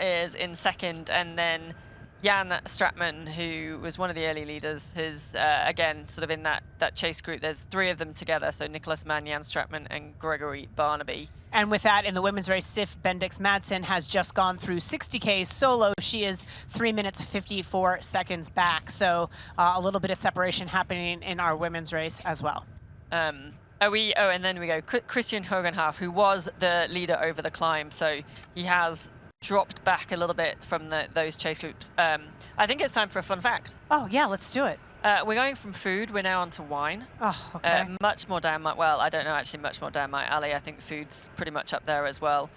is in second, and then Jan Stratman, who was one of the early leaders, is again sort of in that chase group. There's three of them together, so Nicholas Mann, Jan Stratman, and Gregory Barnaby. And with that, in the women's race, Sif Bendix Madsen has just gone through 60K solo. She is 3 minutes 54 seconds back. So a little bit of separation happening in our women's race as well. And then we go Christian Hogenhaug, who was the leader over the climb. So he has dropped back a little bit from those chase groups. I think it's time for a fun fact. Oh, yeah, let's do it. We're going from food, we're now on to wine. Oh, okay. Much more down my, well, I don't know actually, much more down my alley. I think food's pretty much up there as well.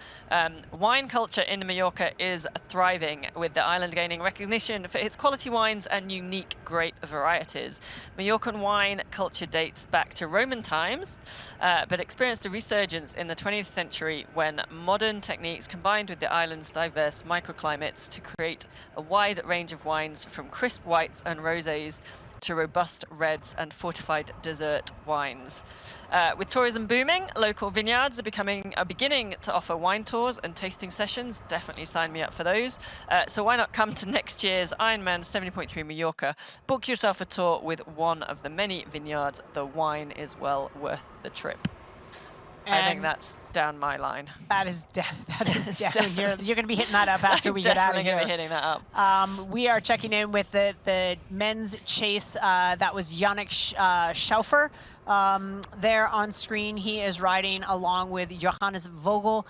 Wine culture in Mallorca is thriving, with the island gaining recognition for its quality wines and unique grape varieties. Mallorcan wine culture dates back to Roman times, but experienced a resurgence in the 20th century when modern techniques combined with the island's diverse microclimates to create a wide range of wines, from crisp whites and rosés to robust reds and fortified dessert wines. With tourism booming, local vineyards are beginning to offer wine tours and tasting sessions. Definitely sign me up for those. So why not come to next year's Ironman 70.3 Mallorca? Book yourself a tour with one of the many vineyards. The wine is well worth the trip. I think that's down my line. That is down. You're going to be hitting that up after we get out of here. Definitely going to be hitting that up. We are checking in with the men's chase. That was Yannick Schaufer there on screen. He is riding along with Johannes Vogel,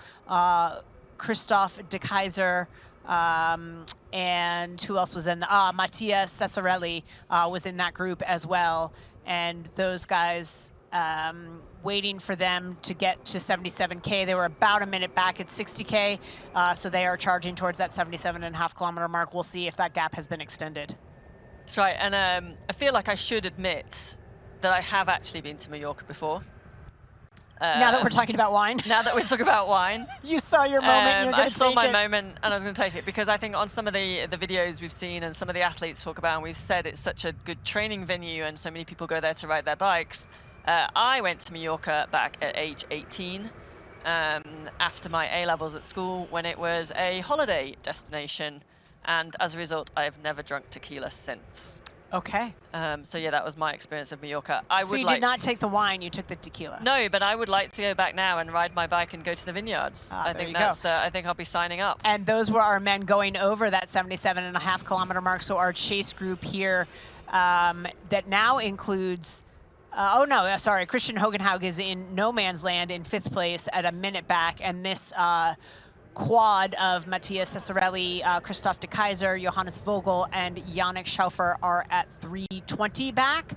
Christoph de Kaiser, and who else was in? Mattia Cesarelli was in that group as well. And those guys, waiting for them to get to 77K. They were about a minute back at 60K, so they are charging towards that 77.5 kilometer mark. We'll see if that gap has been extended. That's right, and I feel like I should admit that I have actually been to Mallorca before. Now that we're talking about wine? Now that we're talking about wine. You saw your moment, you're going to take it. I saw my moment, and I was going to take it, because I think on some of the videos we've seen and some of the athletes talk about, and we've said it's such a good training venue and so many people go there to ride their bikes. I went to Mallorca back at age 18 after my A-levels at school, when it was a holiday destination, and as a result I have never drunk tequila since. Okay. So yeah, that was my experience of Mallorca. So you did not take the wine, you took the tequila? No, but I would like to go back now and ride my bike and go to the vineyards. I think I'll be signing up. And those were our men going over that 77.5 kilometer mark. So our chase group here that now includes Christian Hogenhaug is in no man's land in 5th place at a minute back, and this quad of Matthias Cesarelli, Christoph de Kaiser, Johannes Vogel, and Yannick Schaufer are at 3:20 back,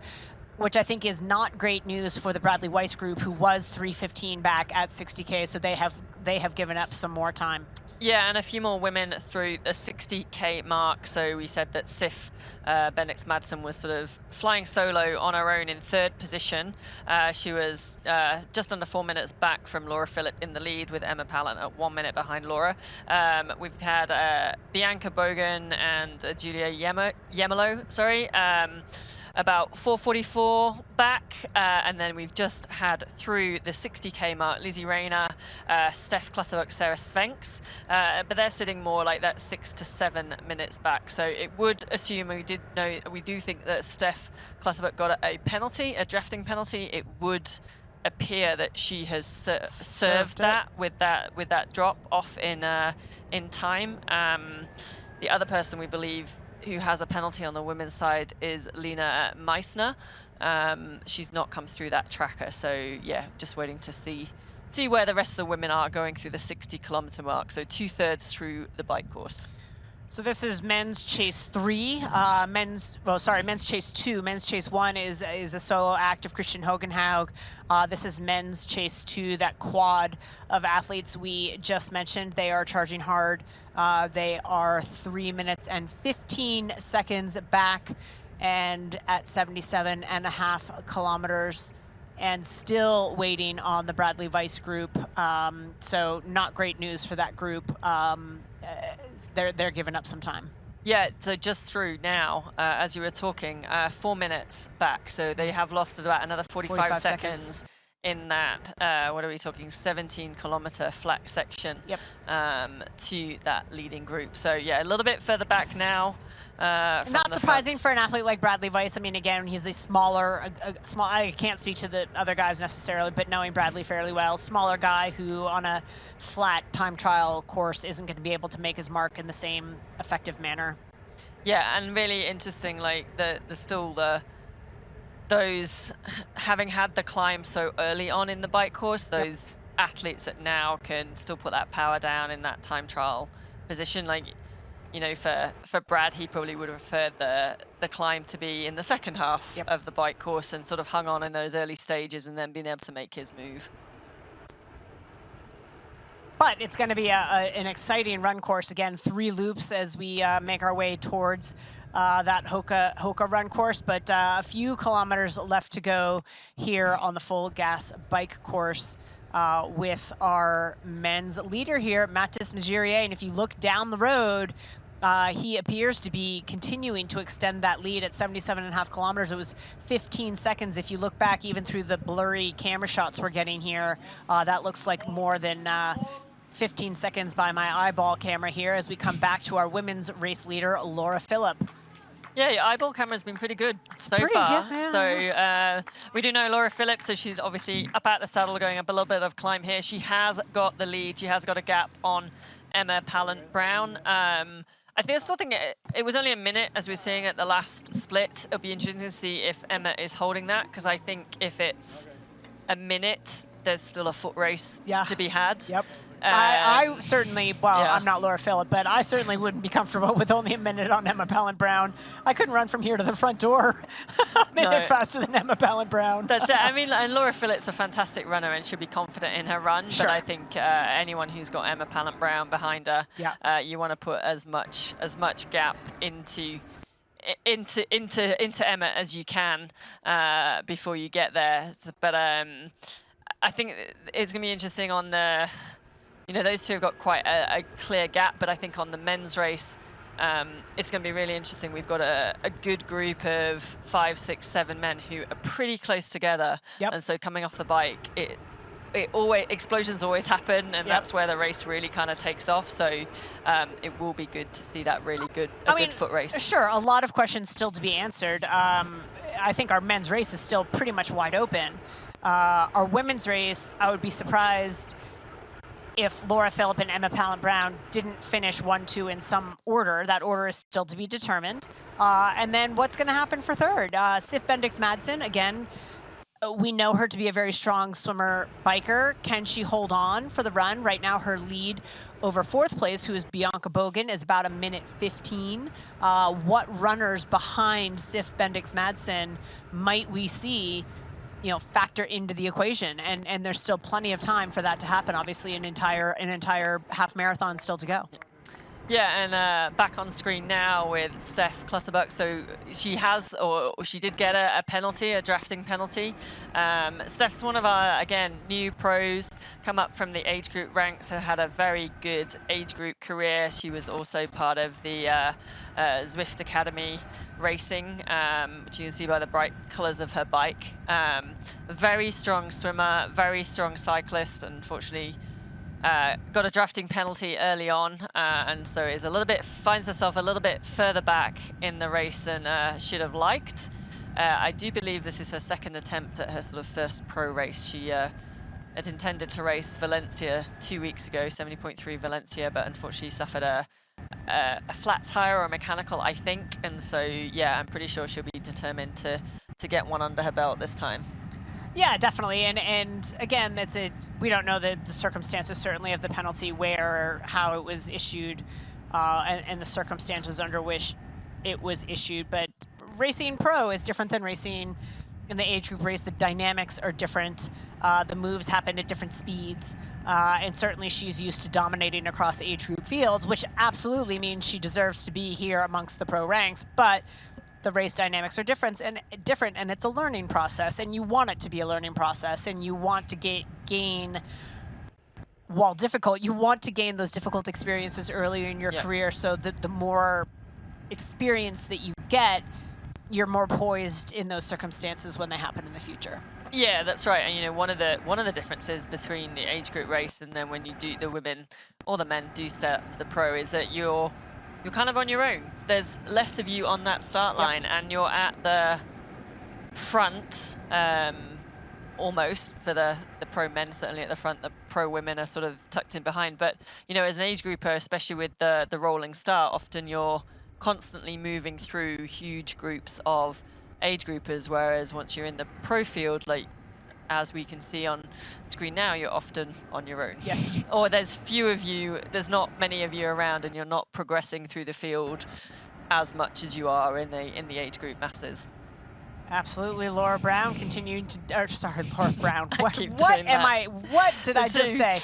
which I think is not great news for the Bradley Weiss group, who was 3:15 back at 60K, so they have given up some more time. Yeah, and a few more women through the 60K mark. So we said that Sif Bendix Madsen was sort of flying solo on her own in 3rd position. She was just under 4 minutes back from Laura Philipp in the lead, with Emma Pallant at 1 minute behind Laura. We've had Bianca Bogan and Julia Yemelo, about 4:44 back, and then we've just had through the 60K mark Lizzie Rayner, Steph Klasevuk, Sarah Svenks, but they're sitting more like that 6 to 7 minutes back. So it would assume, we do think that Steph Klasevuk got a penalty, a drafting penalty. It would appear that she has served that with that drop off in time. The other person we believe who has a penalty on the women's side is Lena Meissner. She's not come through that tracker, so yeah, just waiting to see where the rest of the women are going through the 60-kilometer mark, so 2/3 through the bike course. So this is men's chase 3, men's chase 2. Men's chase 1 is a solo act of Christian Hogenhaug. This is men's chase 2, that quad of athletes we just mentioned. They are charging hard. They are 3 minutes and 15 seconds back, and at 77.5 kilometers, and still waiting on the Bradley Weiss group. So not great news for that group. They're giving up some time. Yeah, so just through now, as you were talking, 4 minutes back. So they have lost about another 45 seconds in that, what are we talking, 17-kilometer flat section to that leading group. So yeah, a little bit further back now. Not surprising for an athlete like Bradley Weiss. I mean, again, he's a small, I can't speak to the other guys necessarily, but knowing Bradley fairly well, smaller guy who on a flat time trial course isn't going to be able to make his mark in the same effective manner. Yeah, and really interesting, like those having had the climb so early on in the bike course, those athletes that now can still put that power down in that time trial position. Like, you know, for Brad, he probably would have preferred the climb to be in the second half of the bike course and sort of hung on in those early stages and then being able to make his move. But it's going to be an exciting run course. Again, 3 loops as we make our way towards that Hoka run course, but a few kilometers left to go here on the full gas bike course with our men's leader here, Mathis Mejirier. And if you look down the road, he appears to be continuing to extend that lead at 77.5 kilometers. It was 15 seconds. If you look back, even through the blurry camera shots we're getting here, that looks like more than 15 seconds by my eyeball camera here as we come back to our women's race leader, Laura Philipp. Yeah, your eyeball camera's been pretty good so far. So we do know Laura Philipp, so she's obviously up at the saddle going up a little bit of climb here. She has got the lead. She has got a gap on Emma Pallant Brown. I still think it was only a minute, as we're seeing at the last split. It'll be interesting to see if Emma is holding that, because I think if it's a minute, there's still a foot race to be had. Yep. I certainly, I'm not Laura Philipp, but I certainly wouldn't be comfortable with only a minute on Emma Pallant Brown. I couldn't run from here to the front door a minute faster than Emma Pallant Brown. That's it. I mean, and Laura Philipp's a fantastic runner and should be confident in her run. Sure. But I think anyone who's got Emma Pallant Brown behind her, you want to put as much gap into Emma as you can before you get there. But I think it's going to be interesting on the. You know, those two have got quite a clear gap, but I think on the men's race, it's going to be really interesting. We've got a good group of 5, 6, 7 men who are pretty close together. Yep. And so coming off the bike, explosions always happen, and that's where the race really kind of takes off. So it will be good to see that really good foot race. Sure, a lot of questions still to be answered. I think our men's race is still pretty much wide open. Our women's race, I would be surprised if Laura Philipp and Emma Pallant Brown didn't finish 1, 2 in some order. That order is still to be determined. And then what's going to happen for third? Sif Bendix Madsen, again, we know her to be a very strong swimmer biker. Can she hold on for the run? Right now, her lead over fourth place, who is Bianca Bogan, is about 1:15. What runners behind Sif Bendix Madsen might we see, you know, factor into the equation? And there's still plenty of time for that to happen. Obviously, an entire half marathon still to go. Yeah, and back on screen now with Steph Clutterbuck. So she has, or she did get a penalty, a drafting penalty. Steph's one of our, again, new pros, come up from the age group ranks, had a very good age group career. She was also part of the Zwift Academy racing, which you can see by the bright colors of her bike. Very strong swimmer, very strong cyclist. Unfortunately, got a drafting penalty early on, and so is finds herself a little bit further back in the race than should have liked. I do believe this is her second attempt at her sort of first pro race. She had intended to race Valencia 2 weeks ago, 70.3 Valencia, but unfortunately suffered a flat tire or a mechanical, I think, and so yeah, I'm pretty sure she'll be determined to get one under her belt this time. Yeah, definitely. And again, we don't know the circumstances, certainly, of the penalty, where, how it was issued, and the circumstances under which it was issued. But racing pro is different than racing in the age group race. The dynamics are different. The moves happen at different speeds. And certainly she's used to dominating across age group fields, which absolutely means she deserves to be here amongst the pro ranks. But the race dynamics are different, and it's a learning process, and you want it to be a learning process, and you want to gain, while difficult, you want to gain those difficult experiences earlier in your career, so that the more experience that you get, you're more poised in those circumstances when they happen in the future. Yeah, that's right. And you know, one of the differences between the age group race and then when you do the women or the men do step to the pro is that you're kind of on your own. There's less of you on that start line, and you're at the front, almost, for the pro men, certainly at the front. The pro women are sort of tucked in behind. But, you know, as an age grouper, especially with the rolling start, often you're constantly moving through huge groups of age groupers, whereas once you're in the pro field, like, as we can see on screen now, you're often on your own. Yes. Or there's few of you, there's not many of you around, and you're not progressing through the field as much as you are in the age group masses. Absolutely. Laura Brown continuing to, Laura Brown. What did I just say?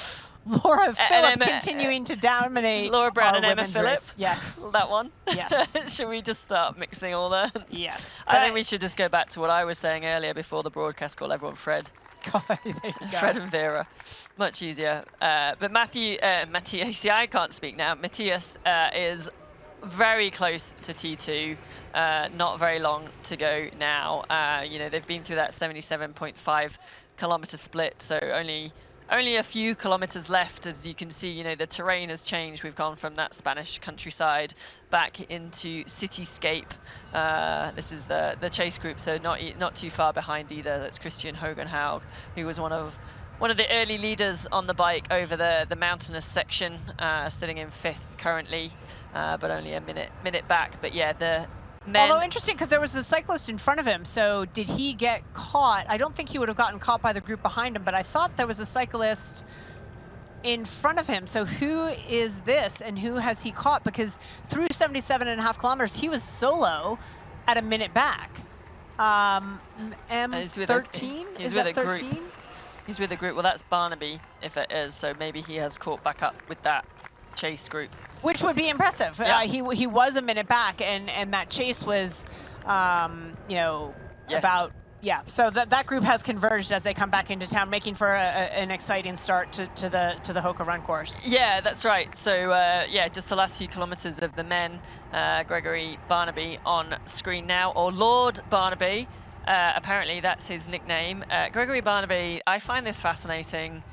Laura Phillip continuing to dominate. Laura Brown and Emma Phillip. Yes. That one? Yes. Should we just start mixing all that? Yes. I think we should just go back to what I was saying earlier before the broadcast, call everyone Fred. There you go. Fred and Vera. Much easier. But Matthias, see, I can't speak now. Matthias is very close to T2. Not very long to go now. You know, they've been through that 77.5 kilometer split, so only a few kilometers left. As you can see, you know, the terrain has changed. We've gone from that Spanish countryside back into cityscape. This is the chase group, so not too far behind either. That's Christian Hogenhaug, who was one of the early leaders on the bike over the mountainous section, sitting in 5th currently, but only a minute back. But yeah, the men. Although interesting, because there was a cyclist in front of him, so did he get caught? I don't think he would have gotten caught by the group behind him, but I thought there was a cyclist in front of him. So who is this, and who has he caught? Because through 77.5 kilometers, he was solo at a minute back. M13? Is that 13? Group. He's with a group. Well, that's Barnaby, if it is. So maybe he has caught back up with that chase group. Which would be impressive. Yeah. He was a minute back, and that chase was, you know, yes. So that group has converged as they come back into town, making for an exciting start to the Hoka run course. Yeah, that's right. So yeah, just the last few kilometers of the men. Gregory Barnaby on screen now, or Lord Barnaby. Apparently that's his nickname. Gregory Barnaby, I find this fascinating.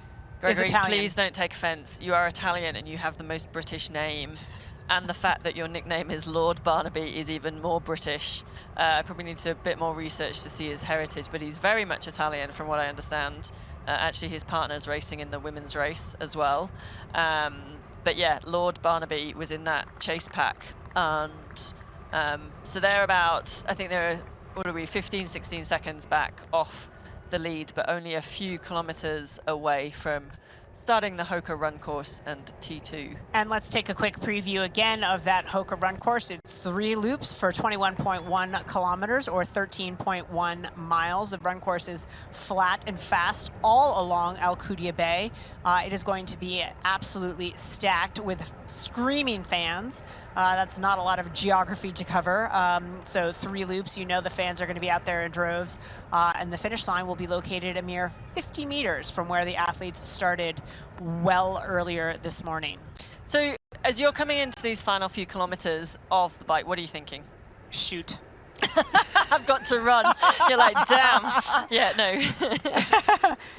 Gregory, please don't take offense. You are Italian and you have the most British name. And the fact that your nickname is Lord Barnaby is even more British. I probably need to do a bit more research to see his heritage, but he's very much Italian from what I understand. Actually, his partner's racing in the women's race as well. But yeah, Lord Barnaby was in that chase pack. And so they're about, I think they're, 15, 16 seconds back off the lead, but only a few kilometers away from starting the Hoka run course and T2. And let's take a quick preview again of that Hoka run course. It's 3 loops for 21.1 kilometers or 13.1 miles. The run course is flat and fast all along Alcúdia Bay. It is going to be absolutely stacked with screaming fans. That's not a lot of geography to cover. So 3 loops, you know the fans are going to be out there in droves. And the finish line will be located a mere 50 meters from where the athletes started well earlier this morning. So as you're coming into these final few kilometers of the bike, what are you thinking? Shoot. I've got to run. You're like, damn. Yeah, no.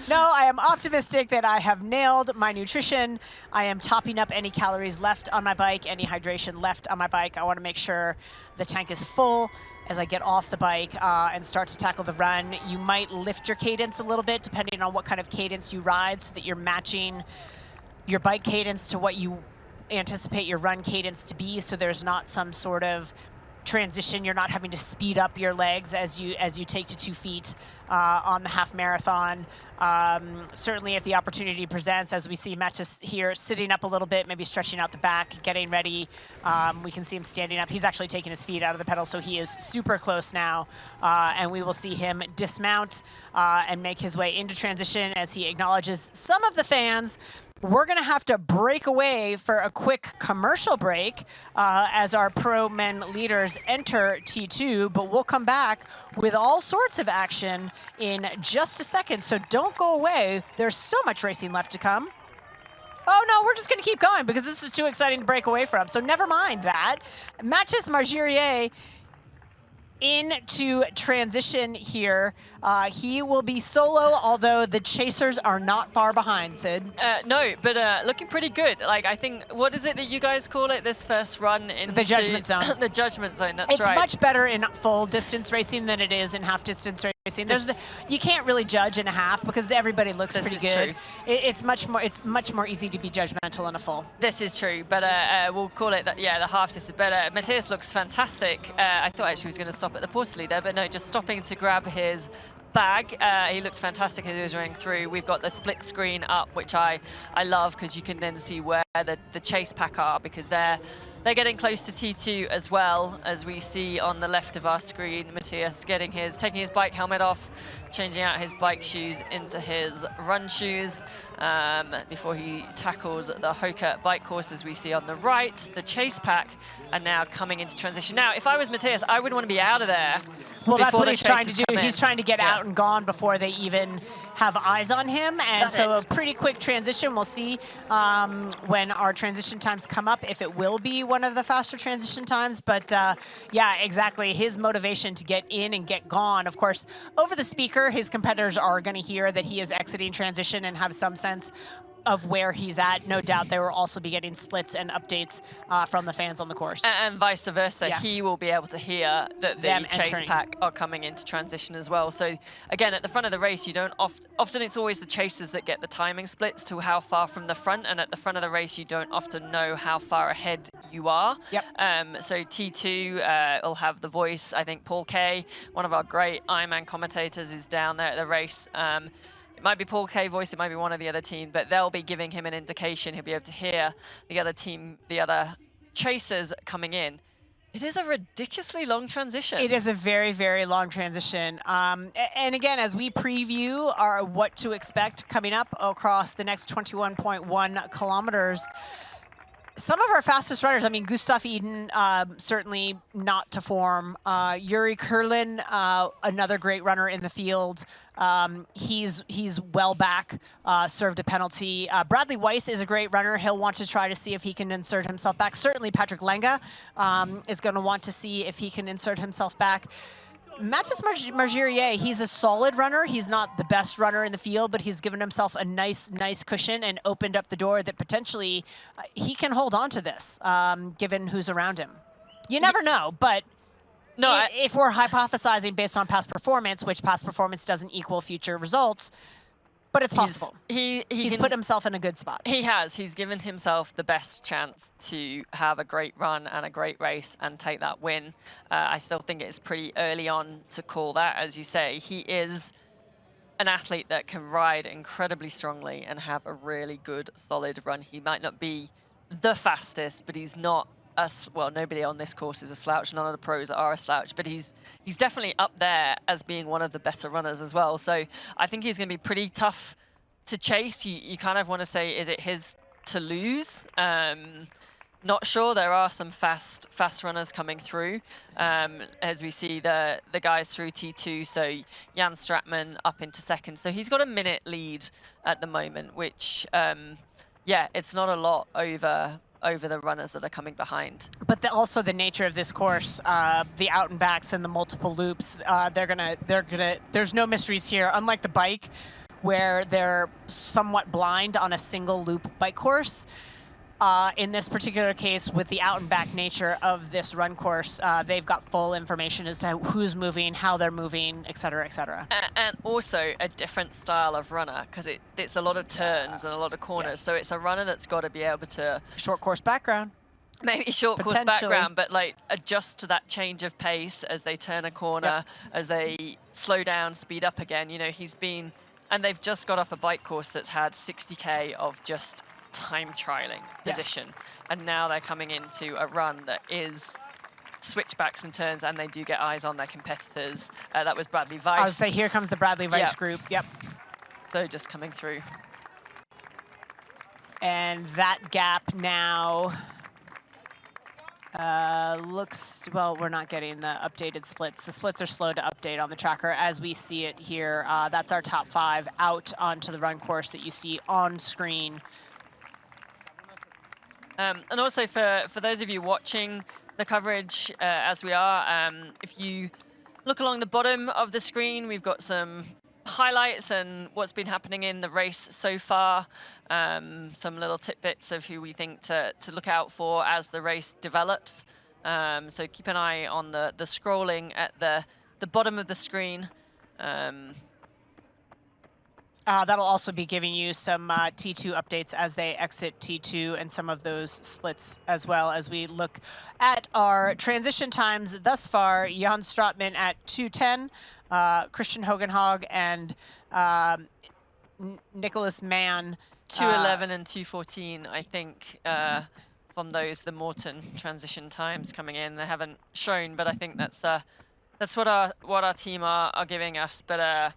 No, I am optimistic that I have nailed my nutrition. I am topping up any calories left on my bike, any hydration left on my bike. I want to make sure the tank is full as I get off the bike and start to tackle the run. You might lift your cadence a little bit depending on what kind of cadence you ride so that you're matching your bike cadence to what you anticipate your run cadence to be, so there's not some sort of transition. You're not having to speed up your legs as you take to 2 feet on the half marathon. Certainly if the opportunity presents, as we see Mattis here sitting up a little bit, maybe stretching out the back, getting ready. We can see him standing up. He's actually taking his feet out of the pedal, so he is super close now. And we will see him dismount and make his way into transition as he acknowledges some of the fans. We're going to have to break away for a quick commercial break as our pro men leaders enter T2, but we'll come back with all sorts of action in just a second, so don't go away. There's so much racing left to come. Oh no, we're just going to keep going because this is too exciting to break away from, so never mind that. Mathis Margirier into transition here. He will be solo, although the chasers are not far behind, Sid. No, but looking pretty good. Like, I think, what is it that you guys call it, this first run into the judgment zone? The judgment zone, that's right. It's much better in full distance racing than it is in half distance racing. You can't really judge in a half because everybody looks pretty good. True. It's much more easy to be judgmental in a full. This is true, but we'll call it that. Yeah, the half distance. But Matthias looks fantastic. I thought actually he was going to stop at the portally there, but no, just stopping to grab his bag. He looked fantastic as he was running through. We've got the split screen up, which I love because you can then see where the chase pack are, because they're getting close to T2 as well, as we see on the left of our screen. Matthias taking his bike helmet off, changing out his bike shoes into his run shoes before he tackles the Hoka bike course, as we see on the right. The chase pack are now coming into transition. Now, if I was Matthias, I would want to be out of there. Well, that's what he's trying to do. He's trying to get out and gone before they even have eyes on him. And so a pretty quick transition. We'll see when our transition times come up if it will be one of the faster transition times. But yeah, exactly. His motivation to get in and get gone. Of course, over the speaker, his competitors are going to hear that he is exiting transition and have some sense of where he's at. No doubt they will also be getting splits and updates from the fans on the course. And vice versa. Yes. He will be able to hear that the chase pack are coming into transition as well. So again, at the front of the race, you don't often it's always the chasers that get the timing splits to how far from the front, and at the front of the race, you don't often know how far ahead you are. Yep. So T2 will have the voice. I think Paul Kay, one of our great Ironman commentators, is down there at the race. It might be Paul Kay voice, it might be one of the other team, but they'll be giving him an indication. He'll be able to hear the other team, the other chasers coming in. It is a ridiculously long transition. It is a very, very long transition. And again, as we preview what to expect coming up across the next 21.1 kilometers, some of our fastest runners, I mean, Gustav Eden, certainly not to form. Yuri Kurlin, another great runner in the field. He's well back, served a penalty. Bradley Weiss is a great runner. He'll want to try to see if he can insert himself back. Certainly Patrick Lenga is going to want to see if he can insert himself back. Mathis Margirier, he's a solid runner. He's not the best runner in the field, but he's given himself a nice cushion and opened up the door that potentially he can hold on to this, given who's around him. You never know, but no, if we're hypothesizing based on past performance, which past performance doesn't equal future results, but it's possible. He's put himself in a good spot. He has. He's given himself the best chance to have a great run and a great race and take that win. I still think it's pretty early on to call that. As you say, he is an athlete that can ride incredibly strongly and have a really good, solid run. He might not be the fastest, but he's not well, nobody on this course is a slouch. None of the pros are a slouch, but he's definitely up there as being one of the better runners as well. So I think he's going to be pretty tough to chase. You kind of want to say, is it his to lose? Not sure. There are some fast runners coming through, as we see the guys through T2. So Jan Stratman up into second. So he's got a minute lead at the moment, which, yeah, it's not a lot over the runners that are coming behind. But also the nature of this course, the out and backs and the multiple loops, there's no mysteries here. Unlike the bike, where they're somewhat blind on a single loop bike course. In this particular case, with the out and back nature of this run course, they've got full information as to who's moving, how they're moving, et cetera, et cetera. And also a different style of runner, because it's a lot of turns and a lot of corners. So it's a runner that's got to be able to... Short course background. Maybe short course background, but like adjust to that change of pace as they turn a corner, as they slow down, speed up again. You know, he's been... And they've just got off a bike course that's had 60K of just time trialing position. And now they're coming into a run that is switchbacks and turns, and they do get eyes on their competitors. That was Bradley Weiss. I would say here comes the Bradley Weiss group. Yep. So just coming through. And that gap now looks, well, we're not getting the updated splits. The splits are slow to update on the tracker as we see it here. That's our top 5 out onto the run course that you see on screen. And also for those of you watching the coverage as we are, if you look along the bottom of the screen, we've got some highlights and what's been happening in the race so far, some little tidbits of who we think to look out for as the race develops. So keep an eye on the scrolling at the bottom of the screen. That'll also be giving you some T2 updates as they exit T2 and some of those splits, as well as we look at our transition times thus far. Jan Stratman at 2:10, Christian Hogenhaug and Nicholas Mann 2:11 and 2:14, I think, from those the Morton transition times coming in. They haven't shown, but I think that's what our team are giving us. But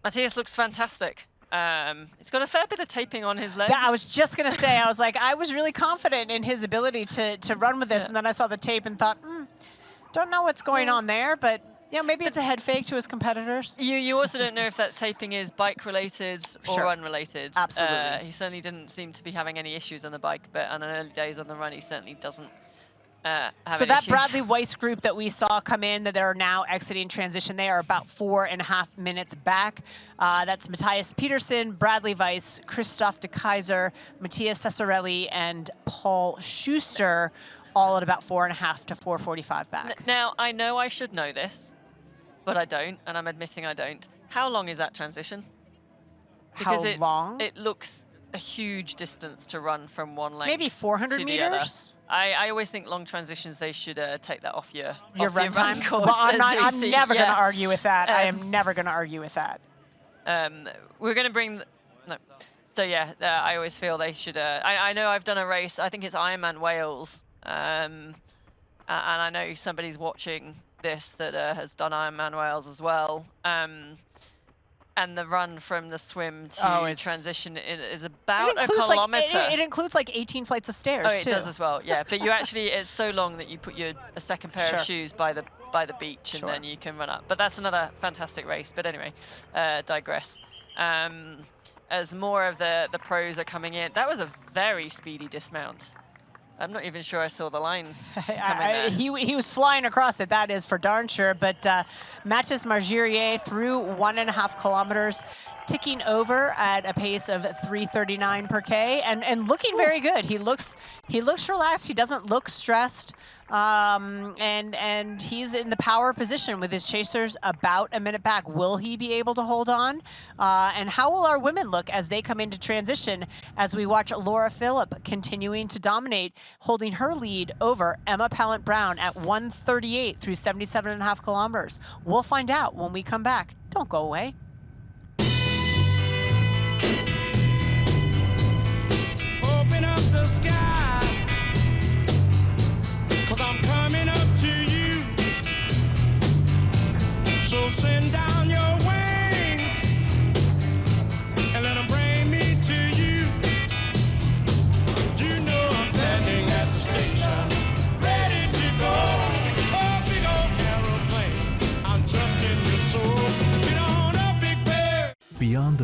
Matthias looks fantastic. He's got a fair bit of taping on his legs. Yeah, I was just going to say, I was like, I was really confident in his ability to run with this, and then I saw the tape and thought, don't know what's going on there, but you know, maybe it's a head fake to his competitors. You also don't know if that taping is bike-related or run-related. Absolutely. He certainly didn't seem to be having any issues on the bike, but on early days on the run, he certainly doesn't have So any that issues. Bradley Weiss group that we saw come in, that are now exiting transition, they are about 4.5 minutes back. That's Matthias Peterson, Bradley Weiss, Christoph de Keyser, Mattias Cesarelli, and Paul Schuster, all at about 4.5 to 4:45 back. Now, I know I should know this, but I don't, and I'm admitting I don't. How long is that transition? Because How long? It looks a huge distance to run from one lane. Maybe 400 to meters? The other. I always think long transitions, they should take that off your Run time? course. Well, I'm never going to Yeah. argue with that. I am never going to argue with that. We're going to bring... No. So, yeah, I always feel they should... I know I've done a race. I think it's Ironman Wales. And I know somebody's watching this that has done Ironman Wales as well. And the run from the swim to transition is about a kilometer. It includes like 18 flights of stairs, too. too. It does as well, yeah. But you actually, it's so long that you put a second pair of shoes by the beach, and then you can run up. But that's another fantastic race. But anyway, digress. As more of the pros are coming in, that was a very speedy dismount. I'm not even sure I saw the line coming there. He was flying across it, that is for darn sure. But Mathis Margirier through 1.5 kilometers, ticking over at a pace of 3:39 per K, and looking very good. He looks relaxed. He doesn't look stressed. And he's in the power position with his chasers about a minute back. Will he be able to hold on? And how will our women look as they come into transition, as we watch Laura Philipp continuing to dominate, holding her lead over Emma Pallant-Brown at 1:38 through 77.5 kilometers. We'll find out when we come back. Don't go away.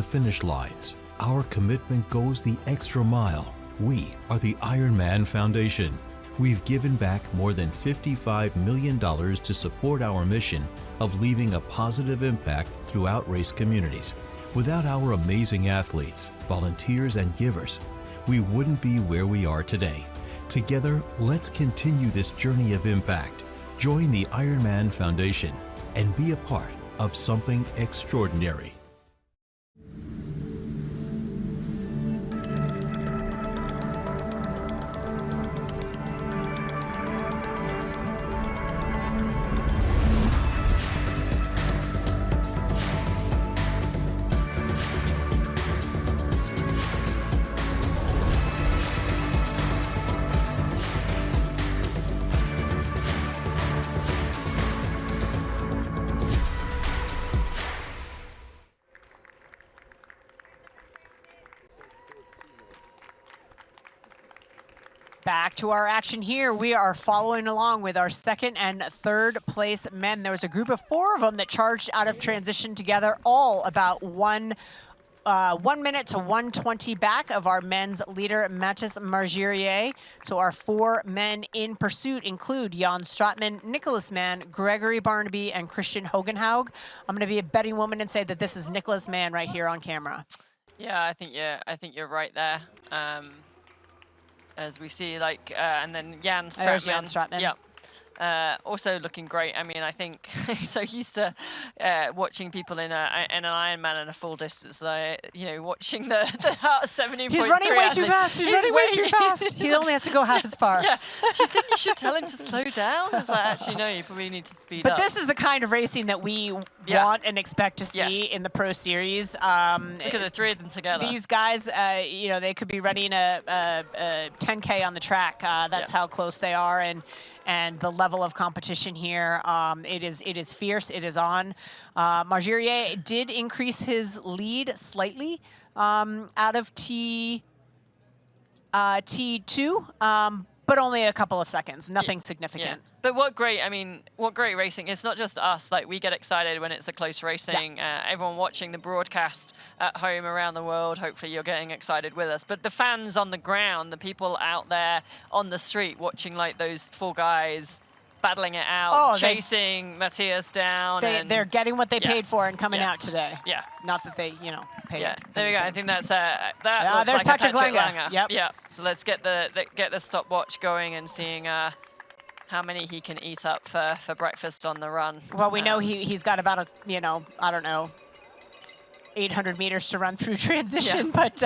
finish lines. Our commitment goes the extra mile. We are the Ironman Foundation. We've given back more than $55 million to support our mission of leaving a positive impact throughout race communities. Without our amazing athletes, volunteers, and givers, we wouldn't be where we are today. Together, let's continue this journey of impact. Join the Ironman Foundation and be a part of something extraordinary. Back to our action here. We are following along with our second and third place men. There was a group of 4 of them that charged out of transition together, all about 1 minute to 1:20 back of our men's leader, Mathis Margirier. So our 4 men in pursuit include Jan Stratman, Nicholas Mann, Gregory Barnaby, and Christian Hogenhaug. I'm going to be a betting woman and say that this is Nicholas Mann right here on camera. Yeah, I think you're right there. As we see, like, and then Jan Stratman. There's Jan Stratman. Yep. Also looking great. I mean, I think he's so used to watching people in an Ironman in a full distance. You know, watching the Heart 70.3. He's running way too fast. He's running way too fast. He only has to go half as far. Yeah. Do you think you should tell him to slow down? I was like, actually, no, you probably need to speed up. But this is the kind of racing that we want and expect to see in the Pro Series. Look at the 3 of them together. These guys, you know, they could be running a 10K on the track. That's how close they are, and the level of competition here, it is fierce. It is on. Margirier did increase his lead slightly out of T2, but only a couple of seconds. Nothing significant. Yeah. But what great racing. It's not just us. Like, we get excited when it's a close racing. Everyone watching the broadcast at home around the world, hopefully you're getting excited with us. But the fans on the ground, the people out there on the street watching, like, those 4 guys battling it out, chasing Matthias down. They're getting what they paid for and coming out today. Yeah. Not that they, you know, paid. Yeah, there we go. I think that's that looks there's like Patrick Lange. Yep. Yeah. So let's get the stopwatch going and seeing how many he can eat up for breakfast on the run. Well, we know he's got about I don't know, 800 meters to run through transition, but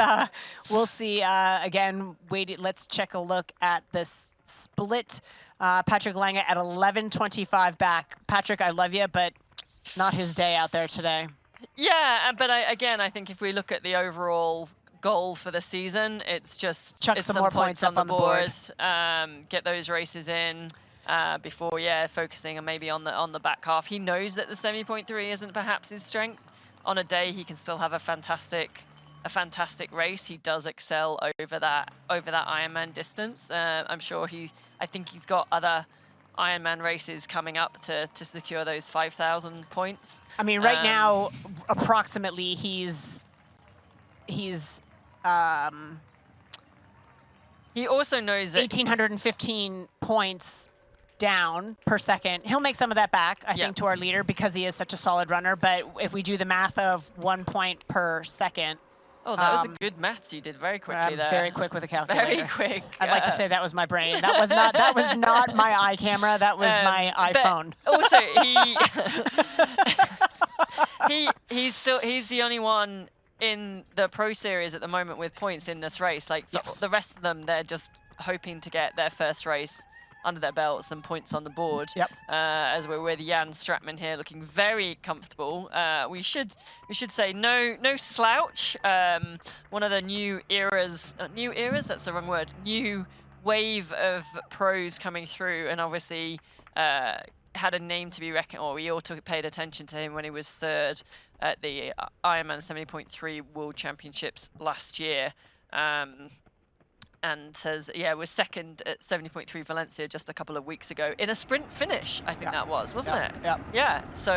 we'll see. Again, let's check a look at this split. Patrick Lange at 11:25 back. Patrick, I love you, but not his day out there today. Yeah, but I think if we look at the overall goal for the season, it's just chuck some more points up on the board. Get those races in before, focusing on maybe on the back half. He knows that the 70.3 isn't perhaps his strength. On a day, he can still have a fantastic race. He does excel over that Ironman distance. I'm sure I think he's got other Ironman races coming up to secure those 5,000 points. I mean, right now, approximately he's he also knows that 1,815 points down per second. He'll make some of that back, I think, to our leader because he is such a solid runner. But if we do the math of 1 point per second. Oh, that was a good maths you did very quickly there. Very quick with a calculator. Very quick. I'd like to say that was my brain. That was not my eye camera. That was my iPhone. Also, he's the only one in the Pro Series at the moment with points in this race. Like the rest of them, they're just hoping to get their first race under their belts and points on the board. Yep. As we're with Jan Stratman here, looking very comfortable. We should say no slouch. One of the new eras. That's the wrong word. New wave of pros coming through, and obviously had a name to be reckoned. Or we all paid attention to him when he was 3rd at the Ironman 70.3 World Championships last year. And was 2nd at 70.3 Valencia just a couple of weeks ago in a sprint finish, I think that was, wasn't it? Yeah. Yeah, so,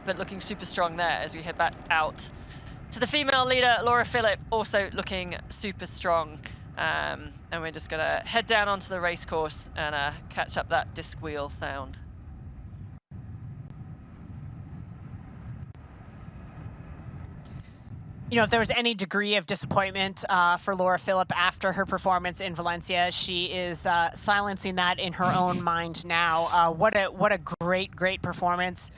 but looking super strong there as we head back out So the female leader, Laura Philipp, also looking super strong. And we're just going to head down onto the race course and catch up that disc wheel sound. You know, if there was any degree of disappointment for Laura Philipp after her performance in Valencia, she is silencing that in her own mind now. What a great performance.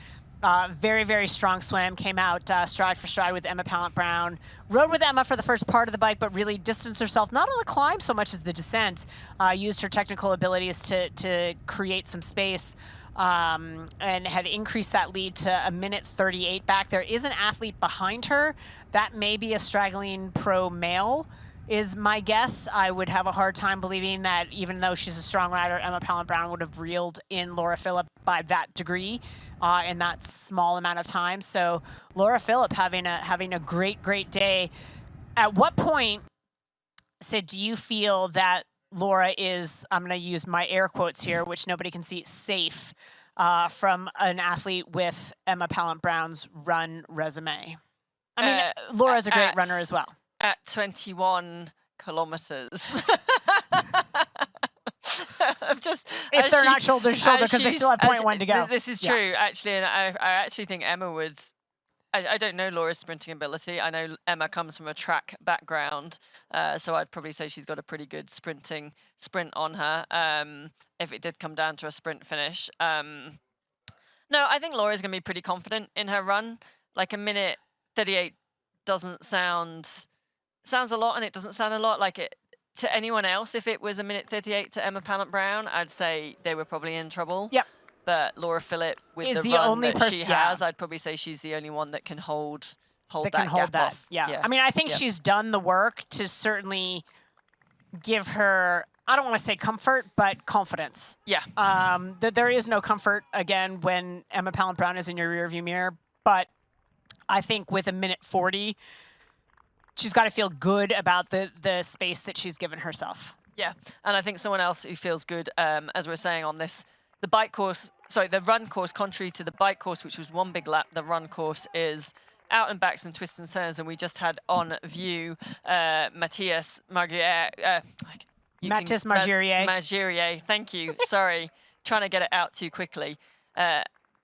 Very, very strong swim. Came out stride for stride with Emma Pallant-Brown. Rode with Emma for the first part of the bike, but really distanced herself, not on the climb so much as the descent. Used her technical abilities to create some space. And had increased that lead to 1:38 back. There is an athlete behind her. That may be a straggling pro male, is my guess. I would have a hard time believing that even though she's a strong rider, Emma Pallant-Brown would have reeled in Laura Philipp by that degree in that small amount of time. So Laura Philipp having a great day. At what point, Sid, do you feel that Laura is, I'm going to use my air quotes here, which nobody can see, safe from an athlete with Emma Pallant-Brown's run resume? I mean, Laura's a great runner as well. At 21 kilometers. If they're not shoulder to shoulder, because they still have 0.1 to go. This is true, actually, and I actually think Emma would. I don't know Laura's sprinting ability. I know Emma comes from a track background, so I'd probably say she's got a pretty good sprint on her. If it did come down to a sprint finish, no, I think Laura's going to be pretty confident in her run. Like 1:38 doesn't sounds a lot, and it doesn't sound a lot like it to anyone else. If it was 1:38 to Emma Pallant-Brown, I'd say they were probably in trouble. Yep. But Laura Philipp, with the run that she has, I'd probably say she's the only one that can hold that gap off. Yeah. I mean, I think she's done the work to certainly give her, I don't want to say comfort, but confidence. Yeah. That there is no comfort, again, when Emma Pallant-Brown is in your rearview mirror. But I think with 1:40, she's got to feel good about the space that she's given herself. Yeah. And I think someone else who feels good, as we're saying on this, the run course, contrary to the bike course, which was one big lap, the run course is out and backs and twists and turns. And we just had on view Matthias Margerier. Matthias Margerier. Margerier, thank you. Sorry, trying to get it out too quickly.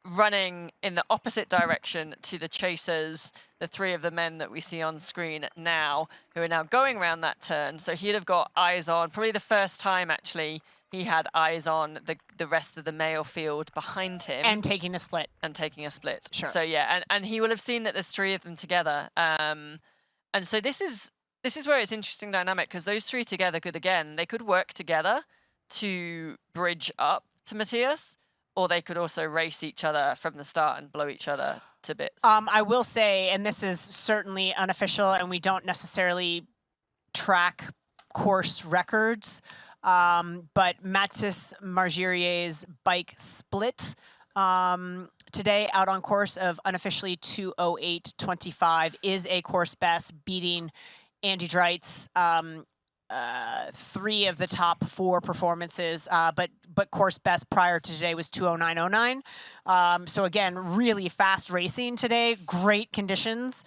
Running in the opposite direction to the chasers, the three of the men that we see on screen now, who are now going around that turn. So he'd have got eyes on, probably the first time actually, he had eyes on the rest of the male field behind him. And taking a split. Sure. So yeah, and he will have seen that there's three of them together. And so this is where it's interesting dynamic, because those three together they could work together to bridge up to Matthias, or they could also race each other from the start and blow each other to bits. I will say, and this is certainly unofficial, and we don't necessarily track course records, but Matthias Margerier's bike split today out on course of unofficially 2:08.25 is a course best, beating Andy Dreit's 3 of the top 4 performances, but course best prior to today was 2:09.09. So again, really fast racing today, great conditions.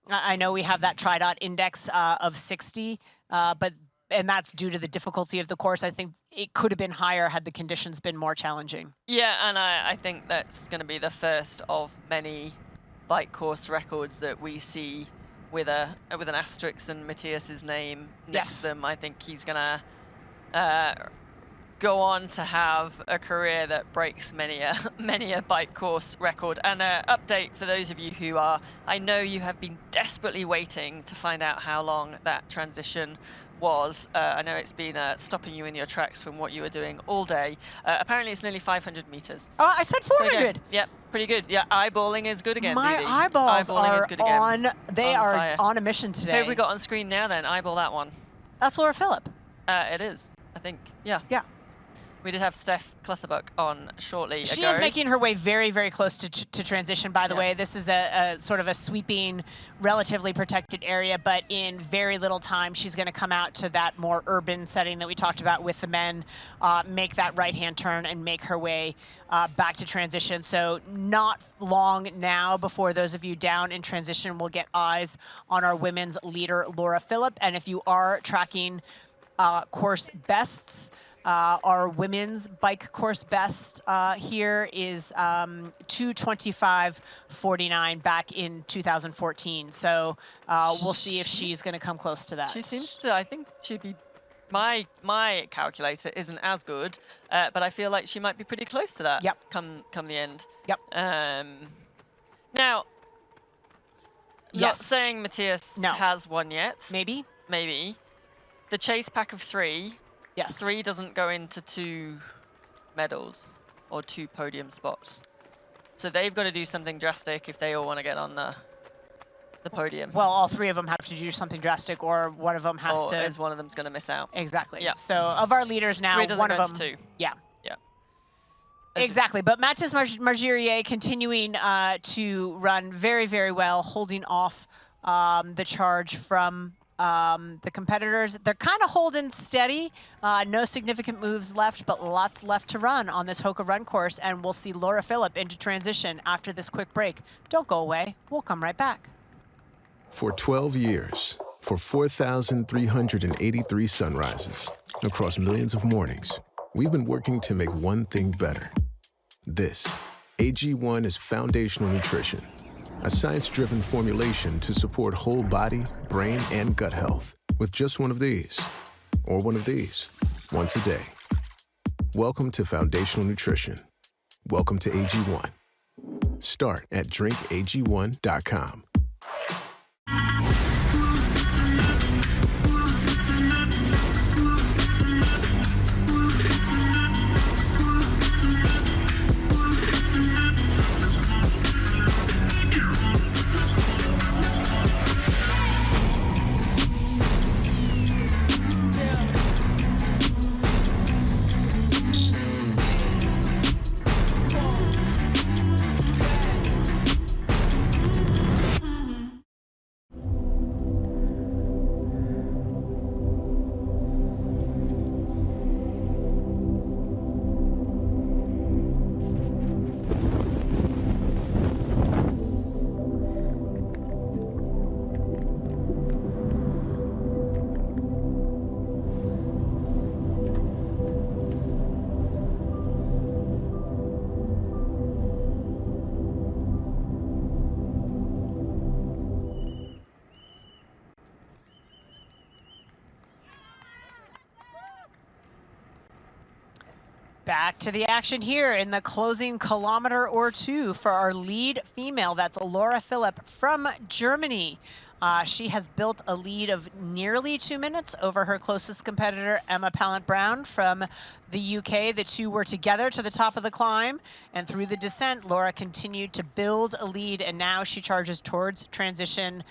I know we have that TriDot index of 60, and that's due to the difficulty of the course. I think it could have been higher had the conditions been more challenging. Yeah, and I think that's going to be the first of many bike course records that we see with an asterisk and Matthias's name next to them. I think he's going to go on to have a career that breaks many a bike course record. And an update for those of you who are, I know you have been desperately waiting to find out how long that transition was. I know it's been stopping you in your tracks from what you were doing all day. Apparently it's nearly 500 meters. Oh, I said 400. Yep, pretty good. Yeah, eyeballing is good again. My Dee Dee. eyeballs are on. They are fire. on a mission today. Who have we got on screen now then? Eyeball that one. That's Laura Philipp. It is, I think. Yeah. Yeah. We did have Steph Klusserbuck on shortly She ago. is making her way very, very close to transition, by the way. This is a sort of a sweeping, relatively protected area, but in very little time, she's going to come out to that more urban setting that we talked about with the men, make that right-hand turn and make her way back to transition. So not long now before those of you down in transition will get eyes on our women's leader, Laura Philipp. And if you are tracking course bests, our women's bike course best here is 2:25:49 back in 2014. So we'll see if she's going to come close to that. She seems to, I think she'd be, my calculator isn't as good, but I feel like she might be pretty close to that come the end. Yep. Now, not saying Matthias No. has won yet. Maybe. Maybe. The chase pack of 3. Yes. 3 doesn't go into 2 medals or 2 podium spots. So they've got to do something drastic if they all want to get on the podium. Well, all 3 of them have to do something drastic, or one of them has or to. as one of them's going to miss out. Exactly. Yeah. So of our leaders now, 3 doesn't one go of into them. 2. Yeah. Yeah. Exactly, but Mathis Margirier continuing to run very, very well, holding off the charge from the competitors. They're kind of holding steady. No significant moves left, but lots left to run on this Hoka run course, and we'll see Laura Philipp into transition after this quick break. Don't go away. We'll come right back. For 12 years, for 4,383 sunrises, across millions of mornings, we've been working to make one thing better. This, AG1 is foundational nutrition, a science-driven formulation to support whole body, brain, and gut health with just one of these, or one of these, once a day. Welcome to foundational nutrition. Welcome to AG1. Start at drinkag1.com. Back to the action here in the closing kilometer or 2 for our lead female. That's Laura Philipp from Germany. She has built a lead of nearly 2 minutes over her closest competitor, Emma Pallant-Brown from the UK. The two were together to the top of the climb, and through the descent, Laura continued to build a lead, and now she charges towards transition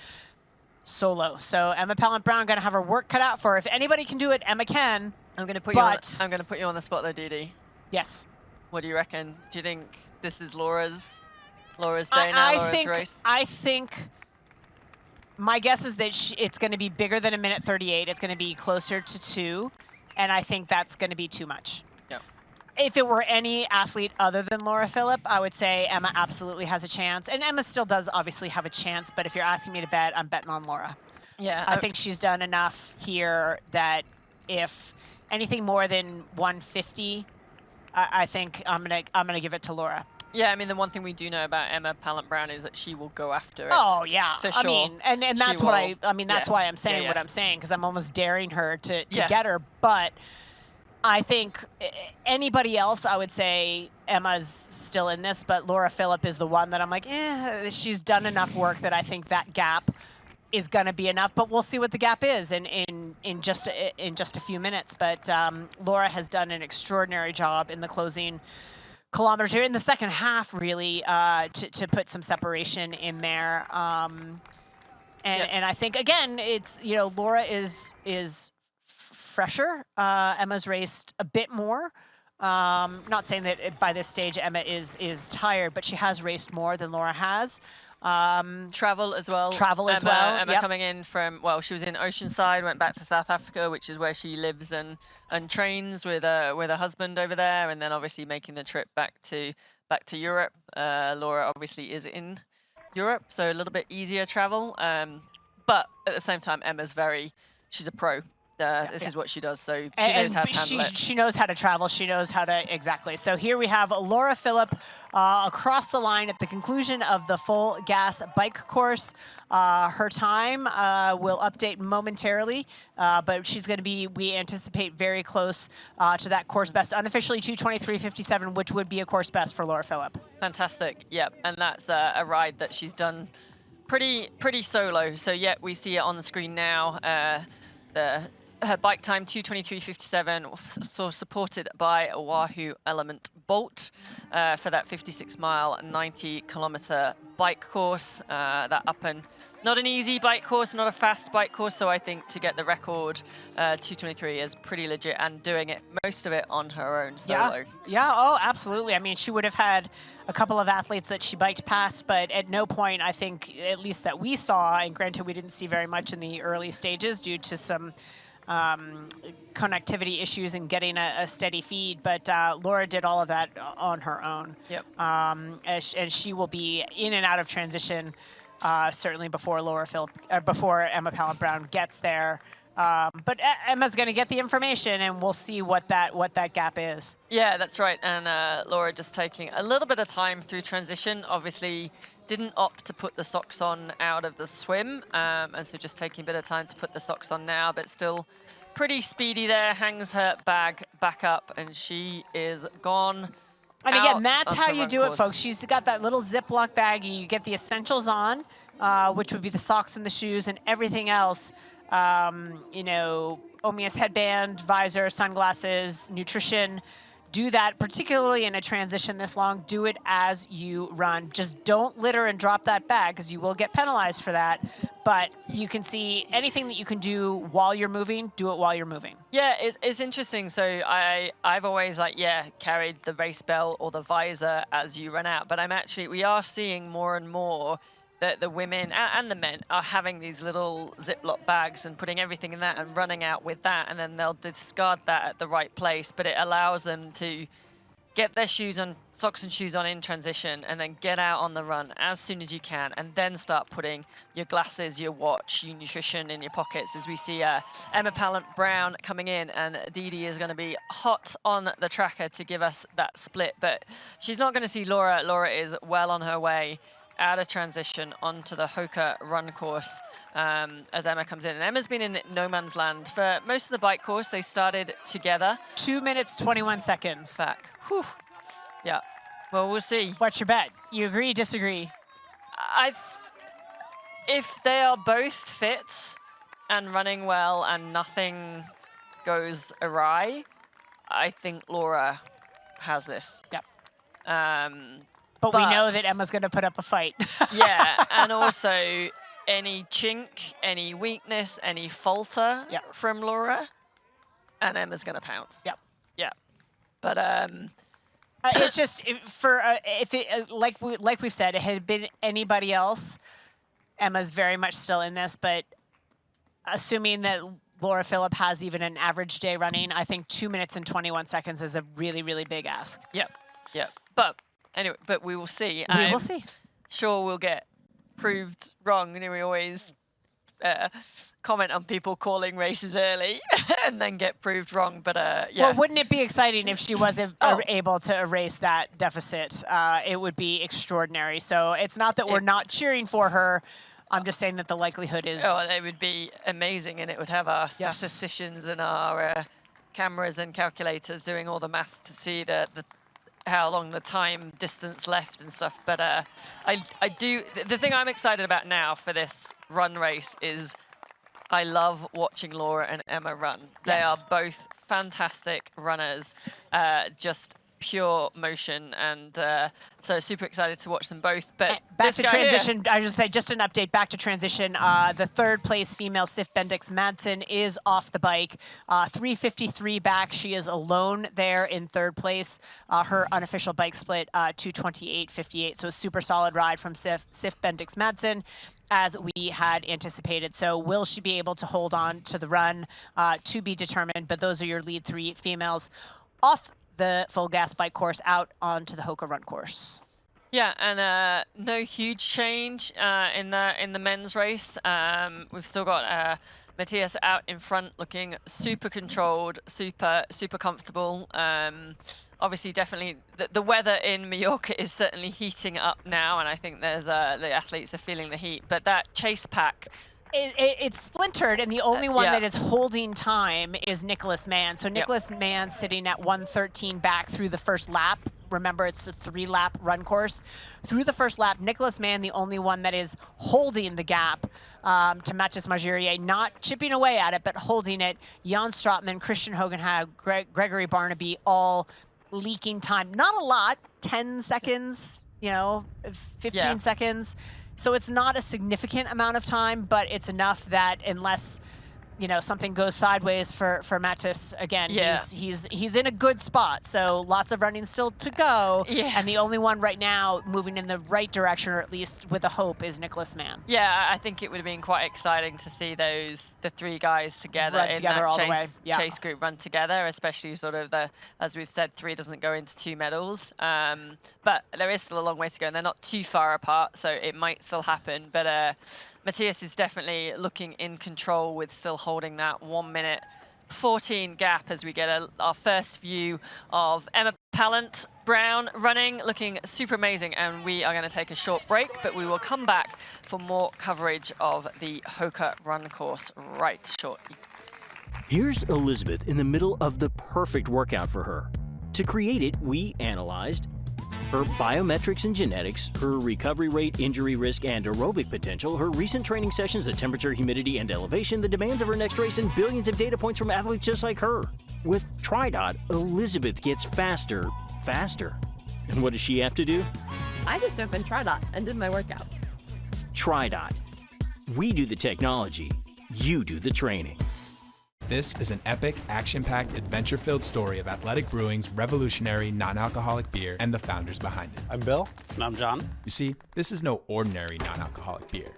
solo. So Emma Pallant-Brown going to have her work cut out for her. If anybody can do it, Emma can. I'm going to put you on. I'm going to put you on the spot though, Didi. Yes. What do you reckon? Do you think this is Laura's day now, Laura's race? I think my guess is that it's going to be bigger than 1:38. It's going to be closer to 2, and I think that's going to be too much. Yeah. If it were any athlete other than Laura Philipp, I would say Emma absolutely has a chance, and Emma still does obviously have a chance. But if you're asking me to bet, I'm betting on Laura. Yeah. I think she's done enough here that if anything more than 150. I think I'm gonna give it to Laura. Yeah, I mean the one thing we do know about Emma Pallant-Brown is that she will go after it. Oh yeah, for sure. I mean, and that's what I mean that's why I'm saying what I'm saying, because I'm almost daring her to get her. But I think anybody else, I would say Emma's still in this, but Laura Philipp is the one that I'm like, she's done enough work that I think that gap is going to be enough, but we'll see what the gap is in just a few minutes. But Laura has done an extraordinary job in the closing kilometers here in the second half, really, to put some separation in there. And I think again, it's Laura is fresher. Emma's raced a bit more. Not saying that by this stage Emma is tired, but she has raced more than Laura has. Travel as well. Emma Yep. coming in from, well, she was in Oceanside, went back to South Africa, which is where she lives and trains with her husband over there, and then obviously making the trip back to Europe. Laura obviously is in Europe, so a little bit easier travel. But at the same time, she's a pro. This is what she does, so she knows how to handle it. She knows how to travel. She knows how to, exactly. So here we have Laura Philipp across the line at the conclusion of the full gas bike course. Her time will update momentarily, but she's going to be, we anticipate, very close to that course best, unofficially 2:23.57, which would be a course best for Laura Philipp. Fantastic, yep, and that's a ride that she's done pretty solo. So yeah, we see it on the screen now. Her bike time, 2:23.57, so supported by a Wahoo Element Bolt for that 56-mile, 90-kilometer bike course. That not an easy bike course, not a fast bike course, so I think to get the record, 2:23 is pretty legit, and doing it, most of it on her own solo. Yeah, oh, absolutely. I mean, she would have had a couple of athletes that she biked past, but at no point, I think, at least that we saw, and granted we didn't see very much in the early stages due to some connectivity issues and getting a steady feed, but Laura did all of that on her own. Yep. And she will be in and out of transition certainly before before Emma Pallant-Brown gets there. But Emma's going to get the information, and we'll see what that gap is. Yeah, that's right. And Laura just taking a little bit of time through transition. Obviously, didn't opt to put the socks on out of the swim, and so just taking a bit of time to put the socks on now, but still pretty speedy there. Hangs her bag back up, and she is gone. And again, that's how you do it, folks. She's got that little Ziploc baggie. You get the essentials on, which would be the socks and the shoes and everything else. You know, Omia's headband, visor, sunglasses, nutrition. Do that, particularly in a transition this long. Do it as you run. Just don't litter and drop that bag, because you will get penalized for that. But you can see anything that you can do while you're moving, do it while you're moving. Yeah, it's interesting. So I've always carried the race belt or the visor as you run out. But we are seeing more and more that the women and the men are having these little Ziploc bags and putting everything in that and running out with that, and then they'll discard that at the right place. But it allows them to get their socks and shoes on in transition, and then get out on the run as soon as you can, and then start putting your glasses, your watch, your nutrition in your pockets. As we see Emma Pallant-Brown coming in, and Didi is going to be hot on the tracker to give us that split. But she's not going to see Laura. Laura is well on her way out of transition onto the Hoka run course as Emma comes in. And Emma's been in no man's land for most of the bike course. They started together. 2 minutes, 21 seconds. Back. Whew. Yeah. Well, we'll see. What's your bet? You agree, disagree? If they are both fit and running well and nothing goes awry, I think Laura has this. Yep. But we know that Emma's going to put up a fight. Yeah, and also any chink, any weakness, any falter from Laura, and Emma's going to pounce. Yep. Yeah. But it's just like we've said, it had been anybody else, Emma's very much still in this. But assuming that Laura Philipp has even an average day running, I think 2 minutes and 21 seconds is a really, really big ask. Yep. Yep. But anyway, but we will see. We will see. Sure, we'll get proved wrong. You know, we always comment on people calling races early and then get proved wrong. But yeah. Well, wouldn't it be exciting if she was able to erase that deficit? It would be extraordinary. So it's not that we're not cheering for her. I'm just saying that the likelihood is. Oh, it would be amazing, and it would have our statisticians and our cameras and calculators doing all the maths to see how long the time distance left and stuff. But the thing I'm excited about now for this run race is I love watching Laura and Emma run. They are both fantastic runners, just pure motion, and so super excited to watch them both. But back to transition, I just say just an update. Back to transition. The third place female Sif Bendix Madsen is off the bike. 3:53 back. She is alone there in third place. Her unofficial bike split 2:28.58. So a super solid ride from Sif Bendix Madsen, as we had anticipated. So will she be able to hold on to the run, to be determined, but those are your lead three females off the full gas bike course out onto the Hoka run course. Yeah, and no huge change in the men's race. We've still got Matthias out in front, looking super controlled, super comfortable. Obviously, definitely, the weather in Mallorca is certainly heating up now, and I think there's the athletes are feeling the heat. But that chase pack, it's splintered, and the only one that is holding time is Nicholas Mann. So Nicholas Mann sitting at 1:13 back through the first lap. Remember, it's a 3-lap run course. Through the first lap, Nicholas Mann, the only one that is holding the gap to Mathis Margirier, not chipping away at it, but holding it. Jan Stratman, Christian Hogenhaug, Gregory Barnaby, all leaking time. Not a lot, 10 seconds, 15 seconds. So it's not a significant amount of time, but it's enough that unless something goes sideways for Mathis, again, he's in a good spot. So lots of running still to go. Yeah. And the only one right now moving in the right direction, or at least with a hope, is Nicholas Mann. Yeah, I think it would have been quite exciting to see the three guys together run in together that all the way. chase group run together, especially sort of as we've said, 3 doesn't go into 2 medals. But there is still a long way to go, and they're not too far apart, so it might still happen. But Matthias is definitely looking in control with still holding that 1:14 gap as we get our first view of Emma Pallant-Brown running, looking super amazing. And we are going to take a short break, but we will come back for more coverage of the Hoka run course right shortly. Here's Elizabeth in the middle of the perfect workout for her. To create it, we analyzed her biometrics and genetics, her recovery rate, injury risk, and aerobic potential, her recent training sessions, the temperature, humidity, and elevation, the demands of her next race, and billions of data points from athletes just like her. With TriDot, Elizabeth gets faster. And what does she have to do? I just opened TriDot and did my workout. TriDot. We do the technology, you do the training. This is an epic, action-packed, adventure-filled story of Athletic Brewing's revolutionary non-alcoholic beer and the founders behind it. I'm Bill. And I'm John. You see, this is no ordinary non-alcoholic beer.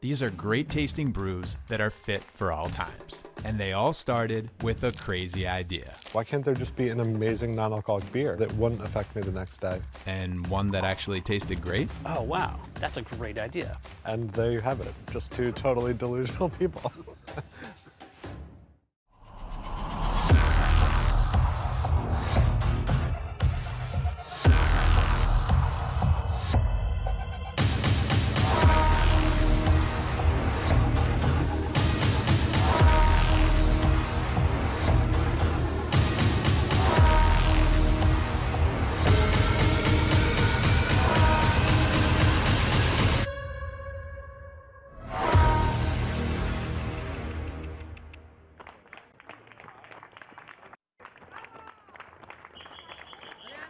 These are great-tasting brews that are fit for all times. And they all started with a crazy idea. Why can't there just be an amazing non-alcoholic beer that wouldn't affect me the next day? And one that actually tasted great? Oh, wow. That's a great idea. And there you have it. Just 2 totally delusional people.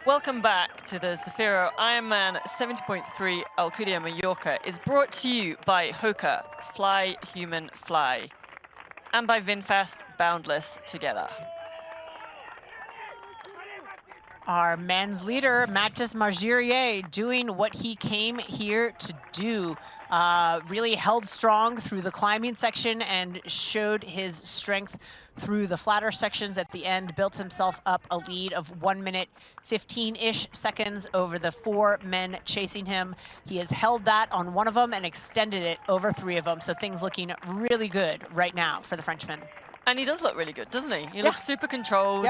Welcome back to the Zafiro IRONMAN 70.3 Alcúdia-Mallorca is brought to you by Hoka, Fly Human Fly, and by VinFast, Boundless Together. Our men's leader, Mathis Margirier, doing what he came here to do. Really held strong through the climbing section and showed his strength through the flatter sections at the end, built himself up a lead of 1 minute 15-ish seconds over the 4 men chasing him. He has held that on one of them and extended it over 3 of them, so things looking really good right now for the Frenchman. And he does look really good, doesn't he? He looks super controlled.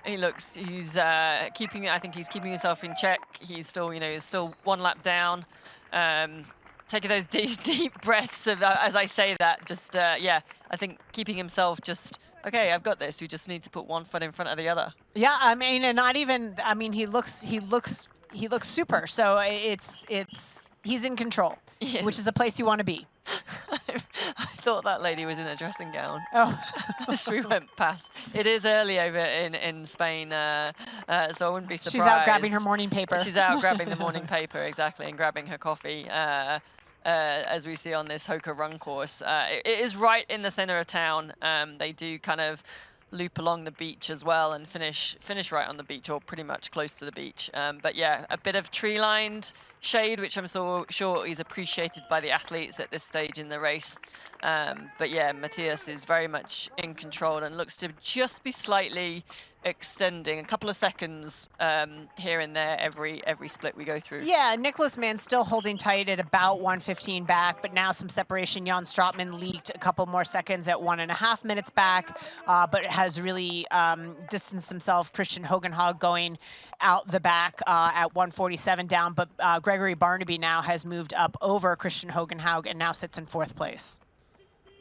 He's keeping, I think he's keeping himself in check. He's still, he's still 1 lap down. Taking those deep breaths of, as I say that, just, I think keeping himself just, okay, I've got this. We just need to put 1 foot in front of the other. Yeah, I mean, and not even, I mean, he looks super. So he's in control. Yes. which is a place you want to be. I thought that lady was in a dressing gown. Oh. As we went past. It is early over in Spain, so I wouldn't be surprised. She's out grabbing her morning paper. She's out grabbing the morning paper, exactly, and grabbing her coffee, as we see on this Hoka run course. It is right in the center of town. They do kind of loop along the beach as well and finish right on the beach, or pretty much close to the beach. But yeah, a bit of tree-lined shade, which I'm so sure is appreciated by the athletes at this stage in the race. But yeah, Matthias is very much in control and looks to just be slightly extending a couple of seconds here and there every split we go through. Yeah, Nicholas Mann still holding tight at about 1:15 back, but now some separation. Jan Stratman leaked a couple more seconds at 1.5 minutes back, but has really distanced himself. Christian Hogenhaug going out the back at 1:47 down, but Gregory Barnaby now has moved up over Christian Hogenhaug and now sits in 4th place.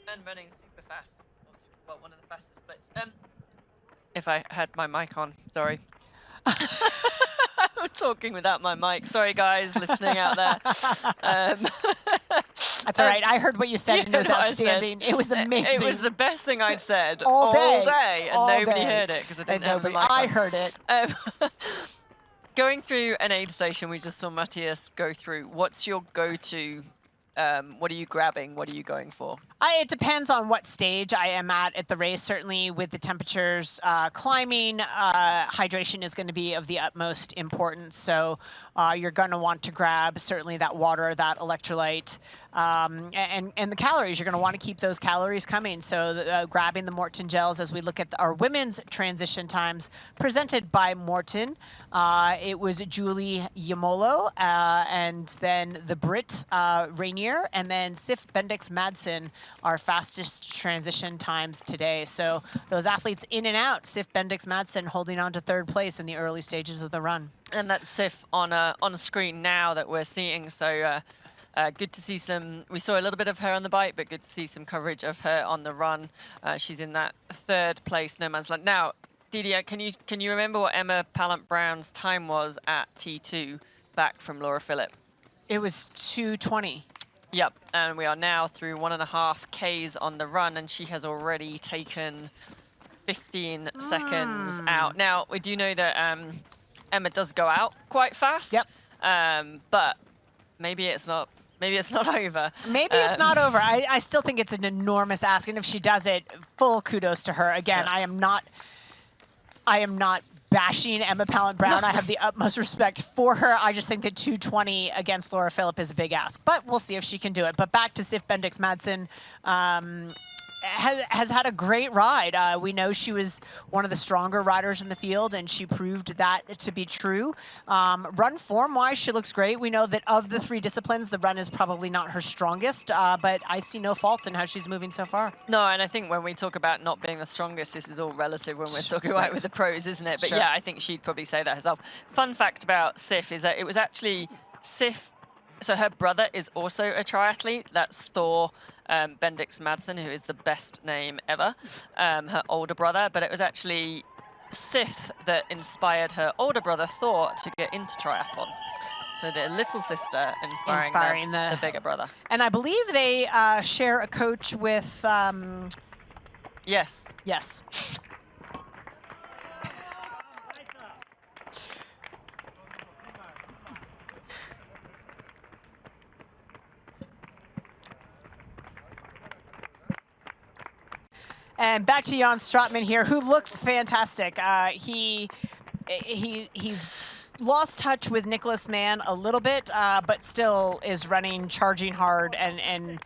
And running super fast. Well, one of the fastest splits. If I had my mic on, sorry. I'm talking without my mic. Sorry, guys, listening out there. That's all right. I heard what you said, and it was outstanding. It was amazing. It was the best thing I'd said all day, and all nobody day. heard it because I didn't have the mic I on. heard it. Going through an aid station, we just saw Matthias go through. What's your go-to? What are you grabbing? What are you going for? It depends on what stage I am at the race. Certainly with the temperatures climbing, hydration is going to be of the utmost importance. So you're going to want to grab certainly that water, that electrolyte, and the calories. You're going to want to keep those calories coming. So grabbing the Morton gels as we look at our women's transition times presented by Morton. It was Julie Yamolo and then the Brit Rainier, and then Sif Bendix Madsen, our fastest transition times today. So those athletes in and out. Sif Bendix Madsen holding on to 3rd place in the early stages of the run. And that's Sif on a screen now that we're seeing. So good to see some. We saw a little bit of her on the bike, but good to see some coverage of her on the run. She's in that 3rd place, no man's land. Now, Didier, can you remember what Emma Pallant-Brown's time was at T2 back from Laura Philipp? It was 2:20. Yep, and we are now through 1.5 Ks on the run, and she has already taken 15 seconds out. Now, we do know that Emma does go out quite fast. Yep. But maybe it's not. Maybe it's not over. Maybe it's not over. I still think it's an enormous ask, and if she does it, full kudos to her. Again, yeah. I am not bashing Emma Pallant-Brown. I have the utmost respect for her. I just think that 2:20 against Laura Philipp is a big ask, but we'll see if she can do it. But back to Sif Bendix Madsen. Has had a great ride. We know she was one of the stronger riders in the field, and she proved that to be true. Run form-wise, she looks great. We know that of the 3 disciplines, the run is probably not her strongest, but I see no faults in how she's moving so far. No, and I think when we talk about not being the strongest, this is all relative when we're talking about it with the pros, isn't it? But sure. Yeah, I think she'd probably say that herself. Fun fact about Sif is that it was actually Sif. So her brother is also a triathlete. That's Thor Bendix Madsen, who is the best name ever, her older brother. But it was actually Sif that inspired her older brother, Thor, to get into triathlon. So the little sister inspiring the bigger brother. And I believe they share a coach with... Yes. Yes. And back to Jan Stratman here, who looks fantastic. He's lost touch with Nicholas Mann a little bit, but still is running, charging hard, and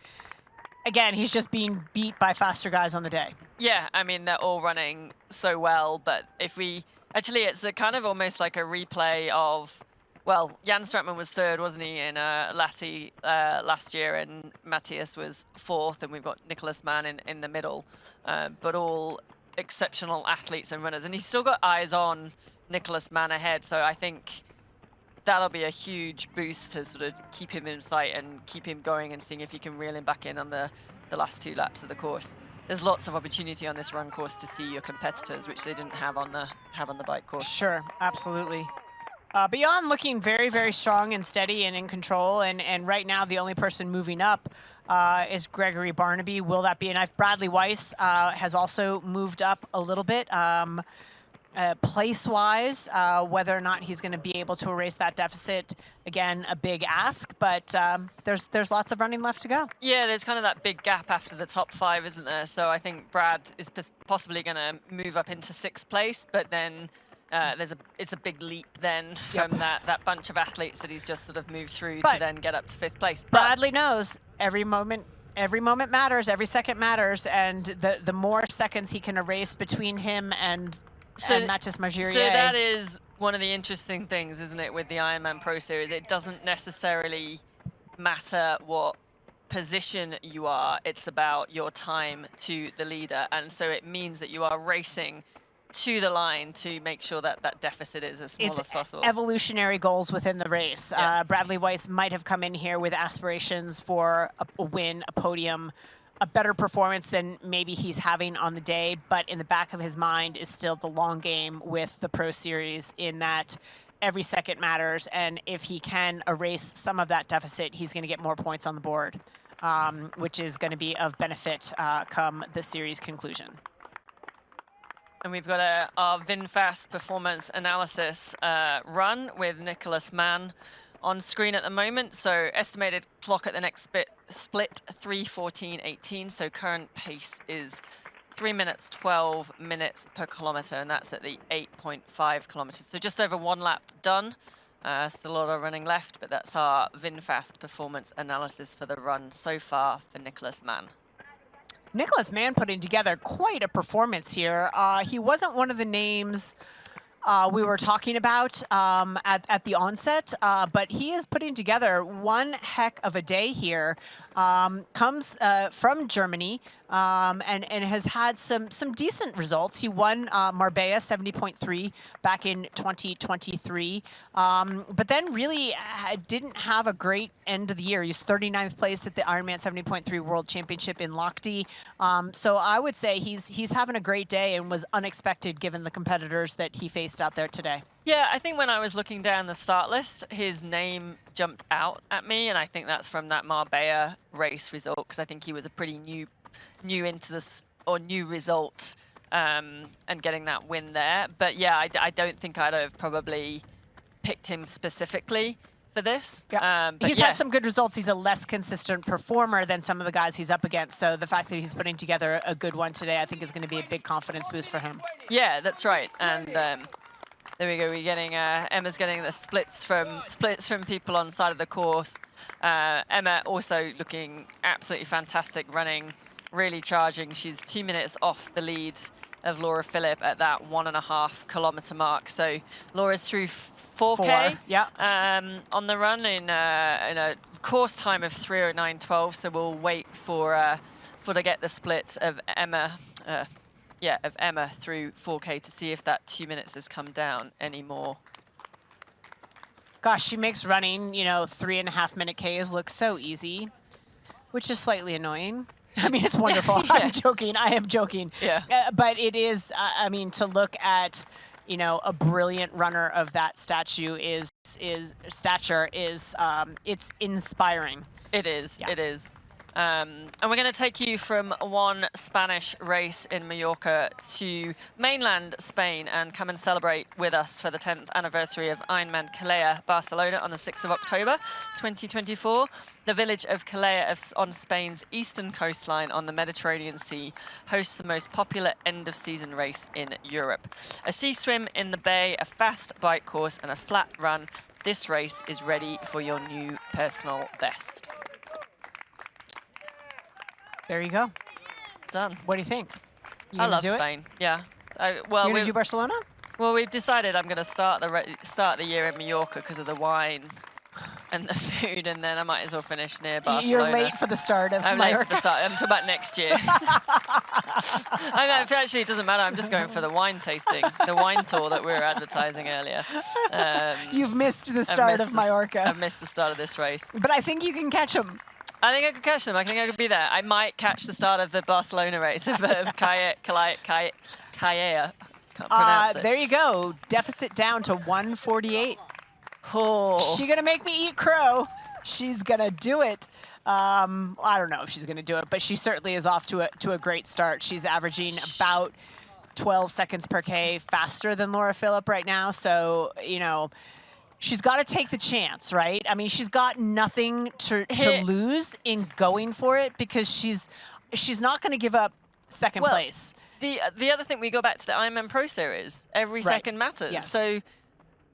again, he's just being beat by faster guys on the day. Yeah, I mean, they're all running so well, but if we... Actually, it's a kind of almost like a replay of... Well, Jan Stratman was 3rd, wasn't he, in Lahti last year, and Matthias was 4th, and we've got Nicholas Mann in the middle, but all exceptional athletes and runners. And he's still got eyes on Nicholas Mann ahead, so I think that'll be a huge boost to sort of keep him in sight and keep him going and seeing if he can reel him back in on the last 2 laps of the course. There's lots of opportunity on this run course to see your competitors, which they didn't have on the bike course. Sure, absolutely. Beyond looking very, very strong and steady and in control, and right now the only person moving up is Gregory Barnaby. Will that be enough? Bradley Weiss has also moved up a little bit. Place-wise, whether or not he's going to be able to erase that deficit, again, a big ask, but there's lots of running left to go. Yeah, there's kind of that big gap after the top 5, isn't there? So I think Brad is possibly going to move up into 6th place, but then it's a big leap then from that bunch of athletes that he's just sort of moved through to then get up to 5th place. But Bradley knows every moment matters, every second matters, and the more seconds he can erase between him and Mathis Margirier. So that is one of the interesting things, isn't it, with the Ironman Pro Series? It doesn't necessarily matter what position you are, it's about your time to the leader. And so it means that you are racing to the line to make sure that that deficit is as small as possible. Evolutionary goals within the race. Yeah. Bradley Weiss might have come in here with aspirations for a win, a podium, a better performance than maybe he's having on the day, but in the back of his mind is still the long game with the Pro Series, in that every second matters, and if he can erase some of that deficit, he's going to get more points on the board, which is going to be of benefit come the series conclusion. And we've got our VinFast performance analysis run with Nicholas Mann on screen at the moment. So estimated clock at the next split 3:14.18. So current pace is 3 minutes 12 minutes per kilometer, and that's at the 8.5 kilometers. So just over 1 lap done. Still a lot of running left, but that's our VinFast performance analysis for the run so far for Nicholas Mann. Nicholas Mann putting together quite a performance here. He wasn't one of the names we were talking about at the onset, but he is putting together one heck of a day here. Comes from Germany and has had some decent results. He won Marbella 70.3 back in 2023, but then really didn't have a great end of the year. He's 39th place at the Ironman 70.3 World Championship in Lahti. So I would say he's having a great day and was unexpected given the competitors that he faced out there today. Yeah, I think when I was looking down the start list, his name jumped out at me, and I think that's from that Marbella race result, because I think he was a pretty new into this, or new result, and getting that win there. But yeah, I don't think I'd have probably picked him specifically for this. Yeah. But he's had some good results. He's a less consistent performer than some of the guys he's up against. So the fact that he's putting together a good one today, I think is going to be a big confidence boost for him. Yeah, that's right. And there we go. We're getting Emma's getting the splits from people on the side of the course. Emma also looking absolutely fantastic, running, really charging. She's 2 minutes off the lead of Laura Philipp at that 1.5 kilometer mark. So Laura's through 4K on the run in a course time of 3:09.12. So we'll wait for to get the split of Emma. Of Emma through 4K to see if that 2 minutes has come down anymore. Gosh, she makes running, 3.5 minute Ks look so easy, which is slightly annoying. I mean, it's wonderful. Yeah. I'm joking. I am joking. Yeah. But it is, I mean, to look at, a brilliant runner of that stature is it's inspiring. It is. Yeah. It is. And we're going to take you from one Spanish race in Mallorca to mainland Spain and come and celebrate with us for the 10th anniversary of Ironman Calella Barcelona on the 6th of October 2024. The village of Calella on Spain's eastern coastline on the Mediterranean Sea hosts the most popular end-of-season race in Europe. A sea swim in the bay, a fast bike course and a flat run. This race is ready for your new personal best. There you go. Done. What do you think? I love Spain. Yeah. You're going to do Barcelona? Well, we've decided I'm going to start the year in Mallorca because of the wine and the food, and then I might as well finish near Barcelona. You're late for the start of Mallorca. Late for the start. I'm talking about next year. I know, actually, it doesn't matter. I'm just going for the wine tasting, the wine tour that we were advertising earlier. You've missed the start of Mallorca. I've missed the start of this race. But I think you can catch them. I think I could catch them. I think I could be there. I might catch the start of the Barcelona race of Calella. Can't pronounce it. There you go. Deficit down to 1:48. Oh. She gonna make me eat crow. She's gonna do it. I don't know if she's gonna do it, but she certainly is off to a great start. She's averaging about 12 seconds per K faster than Laura Philipp right now. So, you know, she's got to take the chance, right? I mean, she's got nothing to lose in going for it because she's not going to give up second place. The other thing, we go back to the Ironman Pro Series. Every second matters. Yes. So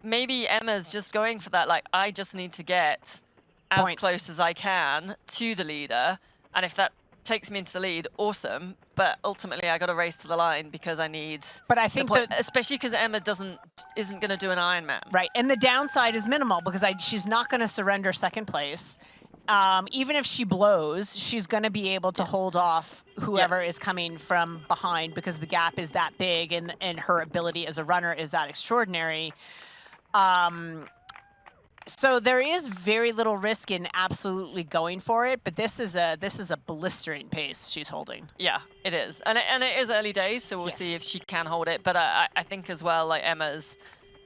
maybe Emma's just going for that. Like, I just need to get as close as I can to the leader. And if that takes me into the lead, awesome. But ultimately, I got to race to the line because I need. But I think that, especially because Emma isn't going to do an Ironman. Right, and the downside is minimal because she's not going to surrender second place. Even if she blows, she's going to be able to hold off whoever is coming from behind because the gap is that big and her ability as a runner is that extraordinary. So there is very little risk in absolutely going for it, but this is a blistering pace she's holding. Yeah, it is, and it is early days, so we'll see if she can hold it. But I think as well, like Emma's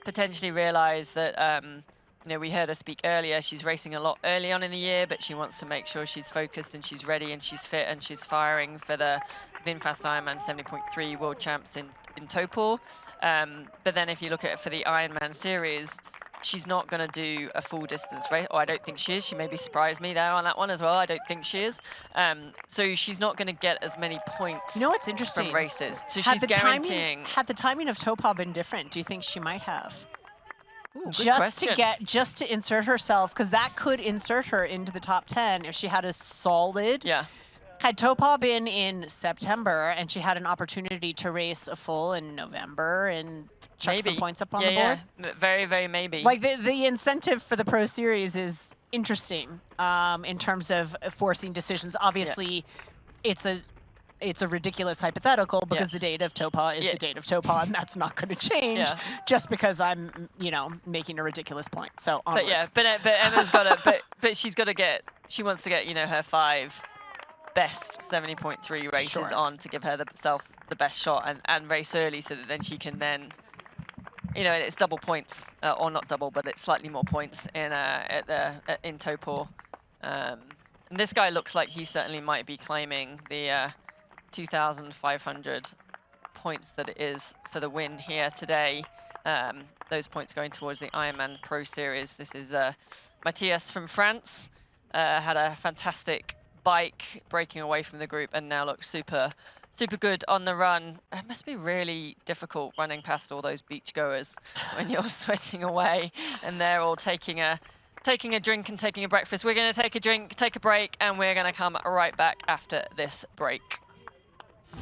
potentially realised that you know, we heard her speak earlier. She's racing a lot early on in the year, but she wants to make sure she's focused and she's ready and she's fit and she's firing for the VinFast Ironman 70.3 World Champs in Topor. But then if you look at it for the Ironman series, she's not going to do a full distance race, or I don't think she is. She maybe surprised me there on that one as well. I don't think she is. So she's not going to get as many points. You know what's interesting? From races. So she's guaranteeing. Had the timing of Topor been different, do you think she might have? Ooh, just to insert herself, because that could insert her into the top 10 if she had a solid. Yeah. Had Topor been in September and she had an opportunity to race a full in November and chuck some points up on the board. Yeah. Very, very maybe. Like the incentive for the Pro Series is interesting in terms of forcing decisions. Obviously, it's a ridiculous hypothetical because the date of Topor is the date of Topor, and that's not going to change just because I'm, you know, making a ridiculous point. So onwards. But Emma's got to, but she's got to get. She wants to get, you know, her 5 best 70.3 races on to give herself the best shot and race early so that then she can then, you know, it's double points or not double, but it's slightly more points in in Topor. And this guy looks like he certainly might be claiming the 2,500 points that it is for the win here today. Those points going towards the Ironman Pro Series. This is Matthias from France. Had a fantastic bike breaking away from the group and now looks super good on the run. It must be really difficult running past all those beachgoers when you're sweating away and they're all taking a drink and taking a breakfast. We're going to take a drink, take a break, and we're going to come right back after this break.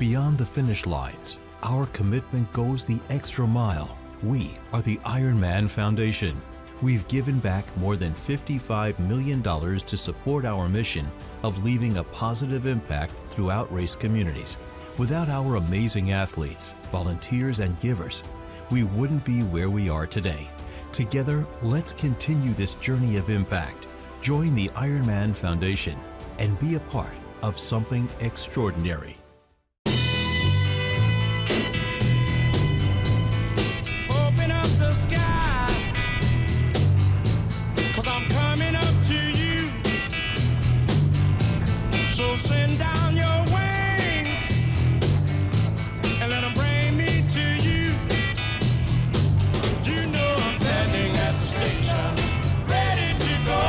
Beyond the finish lines, our commitment goes the extra mile. We are the Ironman Foundation. We've given back more than $55 million to support our mission of leaving a positive impact throughout race communities. Without our amazing athletes, volunteers, and givers, we wouldn't be where we are today. Together, let's continue this journey of impact. Join the Ironman Foundation and be a part of something extraordinary. Open up the sky, 'cause I'm coming up to you. So send down your wings and let them bring me to you. You know I'm standing at the station, ready to go.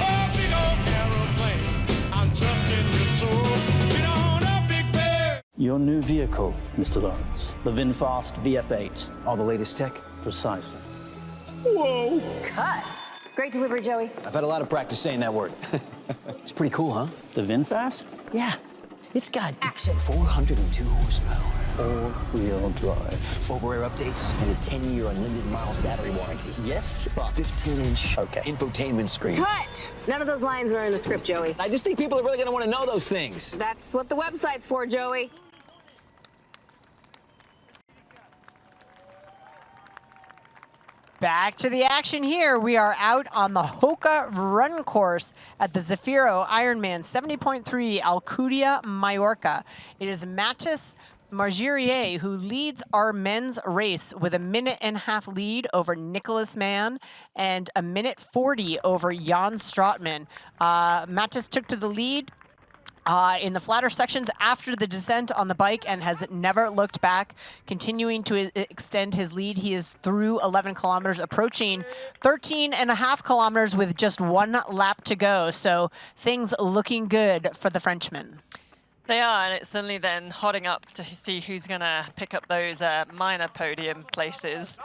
Oh, big old aeroplane, I'm just in your soul. Get on up, big bear. Your new vehicle, Mr. Lawrence, the VinFast VF8. All the latest tech? Precisely. Whoa. Cut. Great delivery, Joey. I've had a lot of practice saying that word. It's pretty cool, huh? The VinFast? Yeah. It's got action. 402 horsepower. All-wheel drive. Over-air updates and a 10-year unlimited miles battery warranty. Yes, but 15-inch infotainment screen. Cut. None of those lines are in the script, Joey. I just think people are really going to want to know those things. That's what the website's for, Joey. Back to the action here. We are out on the Hoka run course at the Zafiro Ironman 70.3 Alcúdia-Mallorca. It is Matthias Margirier, who leads our men's race with a 1.5-minute lead over Nicholas Mann and a 1:40 over Jan Stratman. Mattis took to the lead in the flatter sections after the descent on the bike and has never looked back, continuing to extend his lead. He is through 11 kilometers, approaching 13.5 kilometers with just 1 lap to go. So things looking good for the Frenchman. They are, and it's certainly then hotting up to see who's going to pick up those minor podium places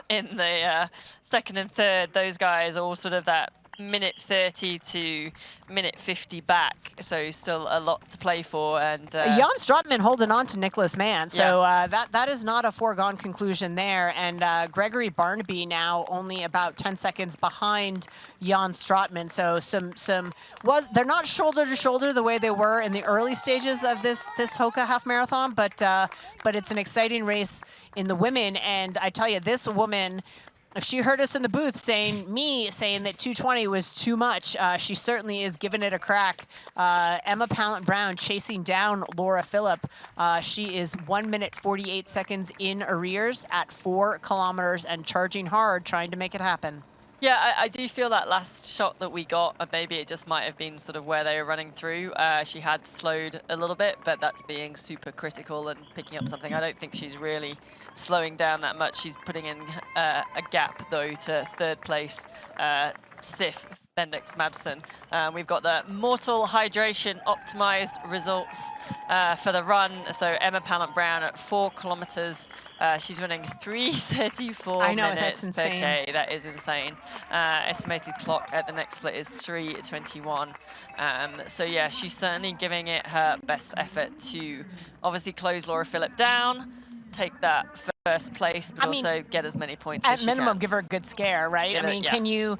in the second and third. Those guys are all sort of that 1:30 to 1:50 back, so still a lot to play for. And Jan Stratman holding on to Nicholas Mann, so that is not a foregone conclusion there. And Gregory Barnaby now only about 10 seconds behind Jan Stratman. So they're not shoulder to shoulder the way they were in the early stages of this Hoka half marathon, but it's an exciting race in the women. And I tell you, this woman, if she heard us in the booth saying that 220 was too much, she certainly is giving it a crack. Emma Pallant-Brown chasing down Laura Philipp. She is 1:48 in arrears at 4 kilometers and charging hard, trying to make it happen. Yeah, I do feel that last shot that we got, maybe it just might have been sort of where they were running through. She had slowed a little bit, but that's being super critical and picking up something. I don't think she's really slowing down that much. She's putting in a gap, though, to third place, Sif Bendix Madsen. We've got the Mortal Hydration optimized results for the run. So Emma Pallant-Brown at 4 kilometers. She's running 3:34 minutes per K. That is insane. Estimated clock at the next split is 3:21. So yeah, she's certainly giving it her best effort to obviously close Laura Philipp down, take that first place, but also get as many points as she can. At minimum, give her a good scare, right? Can you...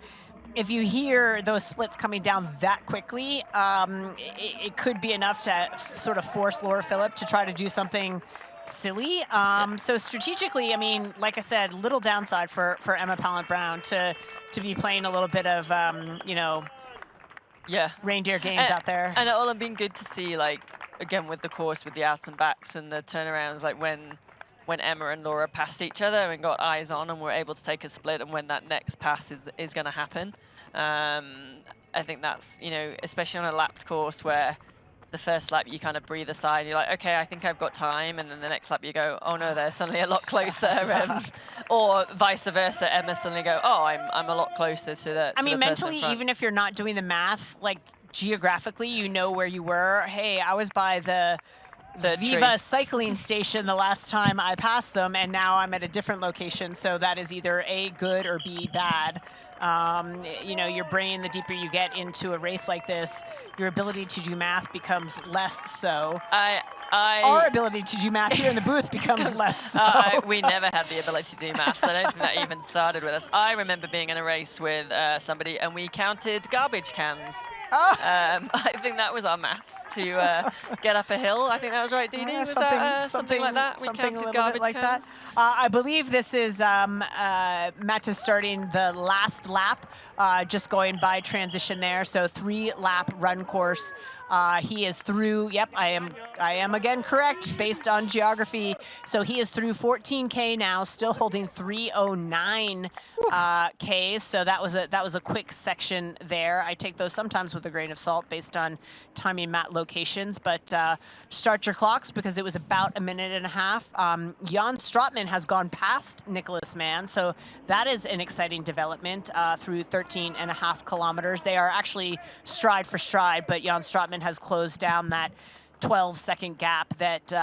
If you hear those splits coming down that quickly, it could be enough to sort of force Laura Philipp to try to do something silly. So strategically, like I said, little downside for Emma Pallant-Brown to be playing a little bit of, reindeer games out there. And it will have been good to see, like, again, with the course, with the outs and backs and the turnarounds, like when Emma and Laura passed each other and got eyes on and were able to take a split, and when that next pass is going to happen. I think that's, especially on a lapped course where the first lap you kind of breathe a sigh and you're like, okay, I think I've got time, and then the next lap you go, oh no, they're suddenly a lot closer, or vice versa, Emma suddenly go, oh, I'm a lot closer to the mentally, even if you're not doing the math, like geographically, you know where you were. Hey, I was by the Viva cycling station the last time I passed them, and now I'm at a different location, so that is either A, good, or B, bad. Your brain, the deeper you get into a race like this, your ability to do math becomes less so. Our ability to do math here in the booth becomes less so. We never had the ability to do maths. I don't think that even started with us. I remember being in a race with somebody, and we counted garbage cans. I think that was our maths to get up a hill. I think that was right, Dee Dee? Was that something like that? We counted garbage cans. I believe this is Matt is starting the last lap, just going by transition there. So 3-lap run course. He is through, yep, I am again correct based on geography. So he is through 14K now, still holding 3:09 Ks. So that was a quick section there. I take those sometimes with a grain of salt based on timing mat locations, but start your clocks because it was about 1.5 minutes. Jan Stratman has gone past Nicholas Mann, so that is an exciting development through 13.5 kilometers. They are actually stride for stride, but Jan Stratman has closed down that 12-second gap that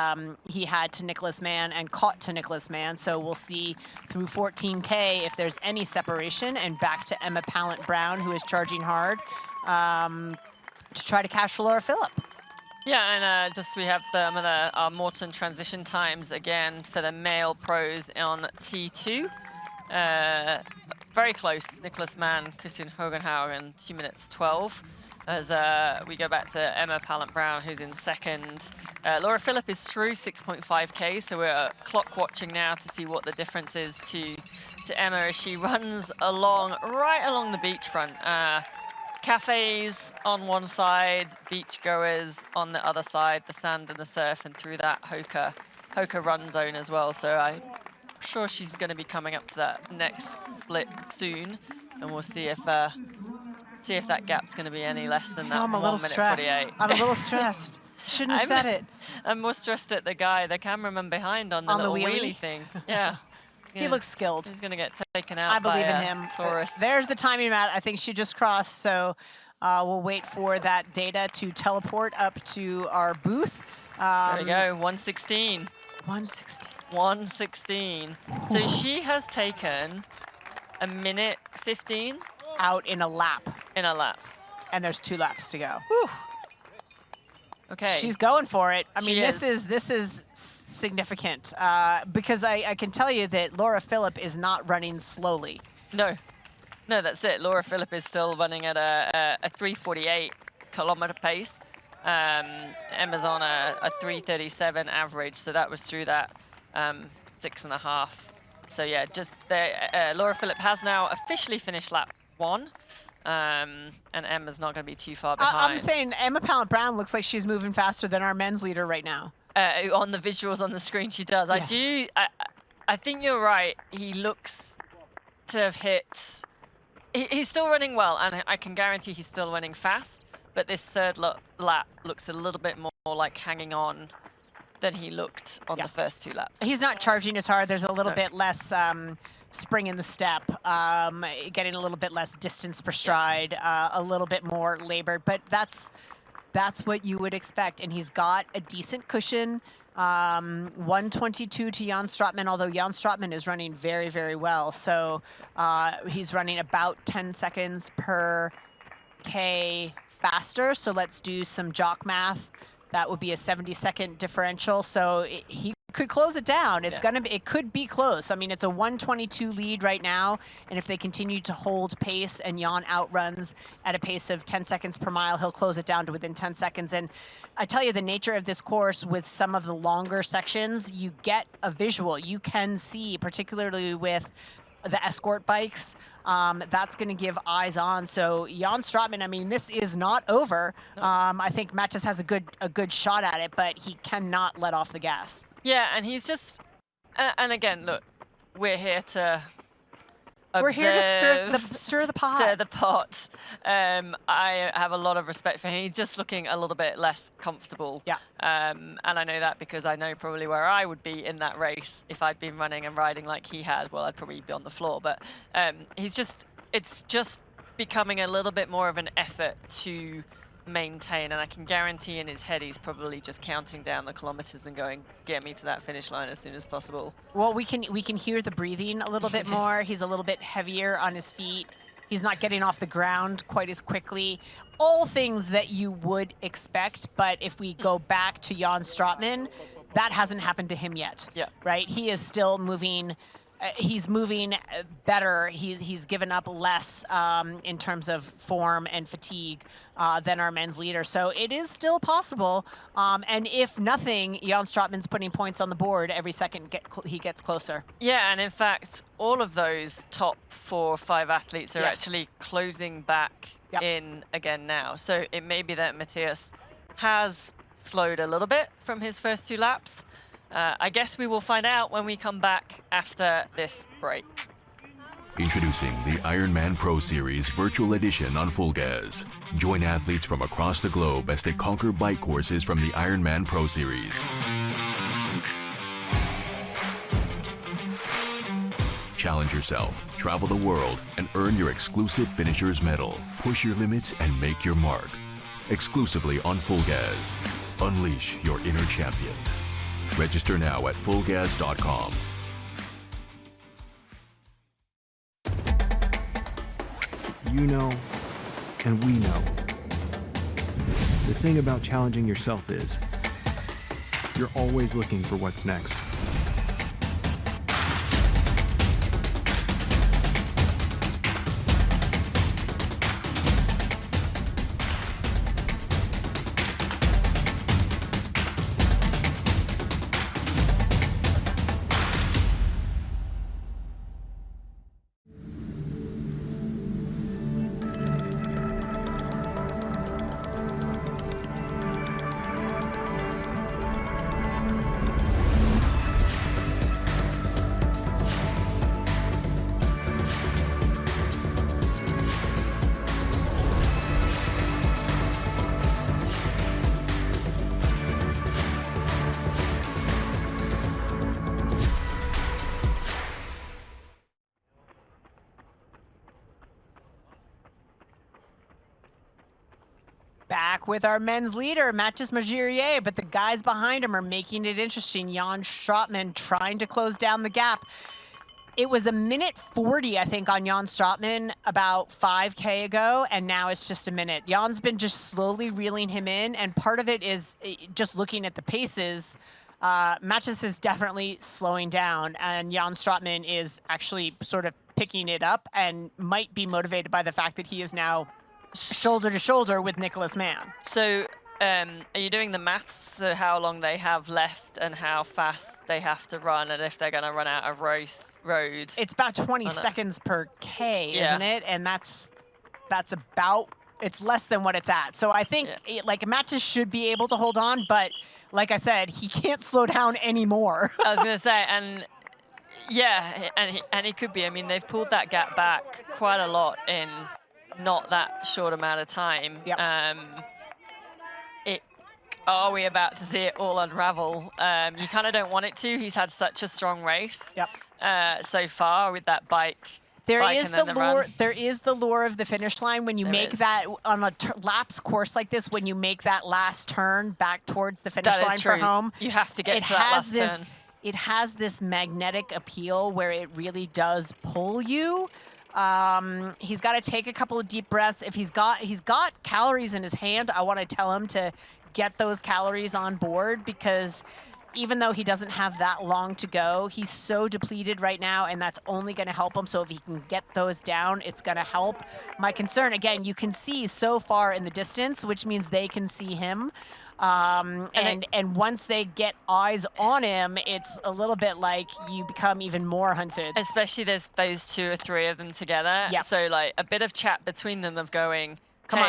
he had to Nicholas Mann and caught to Nicholas Mann. So we'll see through 14K if there's any separation, and back to Emma Pallant-Brown, who is charging hard to try to catch Laura Philipp. Yeah, and we have our Morton transition times again for the male pros on T2. Very close, Nicholas Mann, Christian Hogenhaugen, 2 minutes 12. As we go back to Emma Pallant-Brown, who's in second. Laura Philipp is through 6.5K, so we're clock watching now to see what the difference is to Emma as she runs right along the beachfront. cafes on one side, beachgoers on the other side, the sand and the surf, and through that Hoka run zone as well. So I'm sure she's going to be coming up to that next split soon, and we'll see if that gap's going to be any less than that. I'm a little 1 minute stressed. 48. I'm a little stressed. Shouldn't have said it. I'm more stressed at the cameraman behind on the little wheelie thing. Yeah. He looks skilled. He's going to get taken out. I believe by in him. Tourist. There's the timing mat. I think she just crossed, so we'll wait for that data to teleport up to our booth. There we go, 116. 116. 116. So she has taken 1 minute 15 out in a lap. In a lap. And there's 2 laps to go. Whew. Okay. She's going for it. I mean, She this is significant because I can tell you that Laura Philipp is not running slowly. No, that's it. Laura Philipp is still running at a 3:48 kilometer pace. Emma's on a 3:37 average, so that was through that 6.5. So yeah, Laura Philipp has now officially finished lap 1. And Emma's not going to be too far behind. I'm saying Emma Pallant-Brown looks like she's moving faster than our men's leader right now. On the visuals on the screen, she does. Yes. I think you're right. He looks to have hit. He's still running well, and I can guarantee he's still running fast. But this third lap looks a little bit more like hanging on than he looked on the first 2 laps. He's not charging as hard. There's a little bit less spring in the step, getting a little bit less distance per stride, a little bit more labored, but that's what you would expect. And he's got a decent cushion, 122 to Jan Stratman, although Jan Stratman is running very, very well. So he's running about 10 seconds per K faster. So let's do some jock math. That would be a 70-second differential. So he could close it down. It could be close. I mean, it's a 122 lead right now, and if they continue to hold pace and Jan outruns at a pace of 10 seconds per mile, he'll close it down to within 10 seconds. And I tell you, the nature of this course with some of the longer sections, you get a visual. You can see, particularly with the escort bikes, that's going to give eyes on. So Jan Stratman, I mean, this is not over. No. I think Matthias has a good shot at it, but he cannot let off the gas. Yeah, and he's just, and again, look, we're here to observe, we're here to stir the pot. Stir the pot. I have a lot of respect for him. He's just looking a little bit less comfortable. Yeah. And I know that because I know probably where I would be in that race if I'd been running and riding like he had. Well, I'd probably be on the floor. But it's just becoming a little bit more of an effort to maintain, and I can guarantee in his head he's probably just counting down the kilometers and going, get me to that finish line as soon as possible. Well, we can hear the breathing a little bit more. He's a little bit heavier on his feet. He's not getting off the ground quite as quickly. All things that you would expect, but if we go back to Jan Stratman, that hasn't happened to him yet. Yeah. Right? He is still moving. He's moving better. He's given up less in terms of form and fatigue than our men's leader. So it is still possible. And if nothing, Jan Stratman's putting points on the board every second he gets closer. Yeah, and in fact, all of those top 4 or 5 athletes are actually closing back in again now. So it may be that Matthias has slowed a little bit from his first 2 laps. I guess we will find out when we come back after this break. Introducing the Ironman Pro Series Virtual Edition on Full Gas. Join athletes from across the globe as they conquer bike courses from the Ironman Pro Series. Challenge yourself, travel the world, and earn your exclusive Finisher's Medal. Push your limits and make your mark. Exclusively on Full Gas. Unleash your inner champion. Register now at fullgas.com. You know, and we know. The thing about challenging yourself is, you're always looking for what's next. back with our men's leader, Mathis Magirier, but the guys behind him are making it interesting. Jan Stratman trying to close down the gap. It was 1:40, I think, on Jan Stratman about 5K ago, and now it's just a minute. Jan's been just slowly reeling him in, and part of it is just looking at the paces. Mathis is definitely slowing down, and Jan Stratman is actually sort of picking it up and might be motivated by the fact that he is now shoulder to shoulder with Nicholas Mann. So are you doing the maths to how long they have left and how fast they have to run, and if they're going to run out of road? It's about 20 seconds per K, isn't it? And that's about, it's less than what it's at. So I think like Mathis should be able to hold on, but like I said, he can't slow down anymore. I was going to say, and yeah, and he could be. I mean, they've pulled that gap back quite a lot in not that short amount of time. Yep. Are we about to see it all unravel? You kind of don't want it to. He's had such a strong race so far with that bike. There is the lure of the finish line when you make that on a laps course like this. When you make that last turn back towards the finish line for home, you have to get to that last turn. It has this magnetic appeal where it really does pull you. He's got to take a couple of deep breaths. If he's got calories in his hand, I want to tell him to get those calories on board, because even though he doesn't have that long to go, he's so depleted right now, and that's only going to help him. So if he can get those down, it's going to help. My concern, again, you can see so far in the distance, which means they can see him. And once they get eyes on him, it's a little bit like you become even more hunted. Especially there's those 2 or 3 of them together. Yep. So like a bit of chat between them of going, come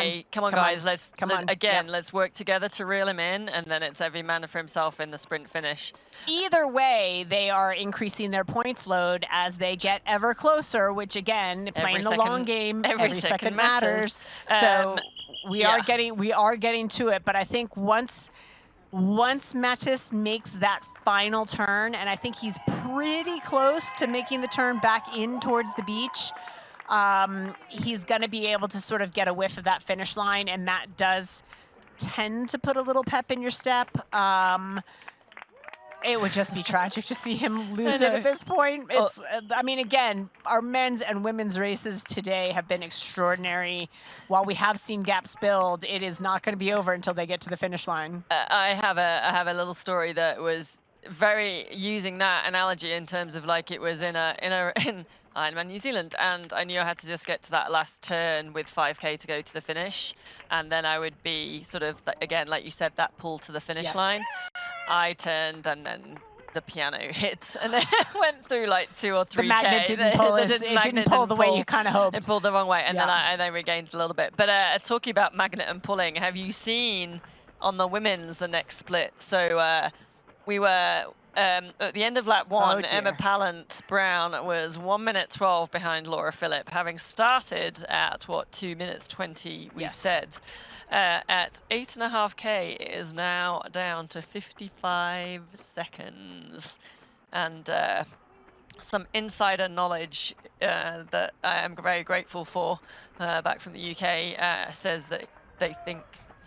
on guys, let's work together to reel him in, and then it's every man for himself in the sprint finish. Either way, they are increasing their points load as they get ever closer, which again, playing the long game, every second matters. So we are getting to it, but I think once Mathis makes that final turn, and I think he's pretty close to making the turn back in towards the beach, he's going to be able to sort of get a whiff of that finish line, and that does tend to put a little pep in your step. It would just be tragic to see him lose it at this point. It's, I mean, again, our men's and women's races today have been extraordinary. While we have seen gaps build, it is not going to be over until they get to the finish line. I have a little story that was very using that analogy in terms of like it was in Ironman New Zealand, and I knew I had to just get to that last turn with 5K to go to the finish, and then I would be sort of, again, like you said, that pull to the finish line. I turned, and then the piano hit, and then went through like 2 or 3K. The magnet didn't pull. It didn't pull the way you kind of hoped. It pulled the wrong way, and then I regained a little bit. But talking about magnet and pulling, have you seen on the women's the next split? So we were at the end of lap 1, Emma Pallant-Brown was 1:12 behind Laura Philipp, having started at 2:20 we said. At 8.5K, it is now down to 55 seconds. And some insider knowledge that I am very grateful for back from the UK says that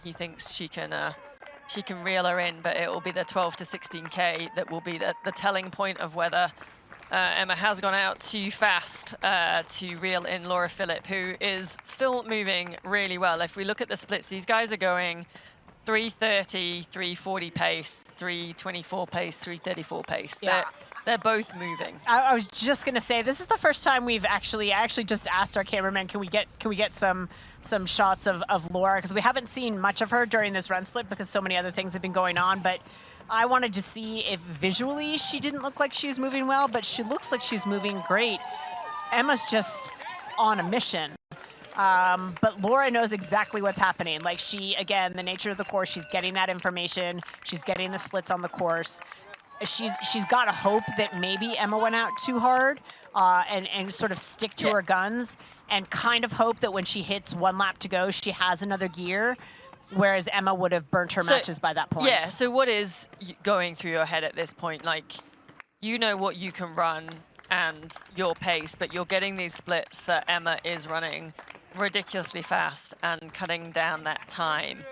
he thinks she can reel her in, but it will be the 12 to 16K that will be the telling point of whether Emma has gone out too fast to reel in Laura Philipp, who is still moving really well. If we look at the splits, these guys are going 3:30, 3:40 pace, 3:24 pace, 3:34 pace. Yeah. They're both moving. I was just gonna say, this is the first time I actually just asked our cameraman, can we get some shots of Laura, because we haven't seen much of her during this run split because so many other things have been going on, but I wanted to see if visually she didn't look like she was moving well, but she looks like she's moving great. Emma's just on a mission. But Laura knows exactly what's happening. Like again, the nature of the course, she's getting that information. She's getting the splits on the course. She's got to hope that maybe Emma went out too hard and sort of stick to her guns, and kind of hope that when she hits 1 lap to go, she has another gear, whereas Emma would have burnt her matches by that point. Yeah, so what is going through your head at this point? Like, you know what you can run and your pace, but you're getting these splits that Emma is running ridiculously fast and cutting down that time.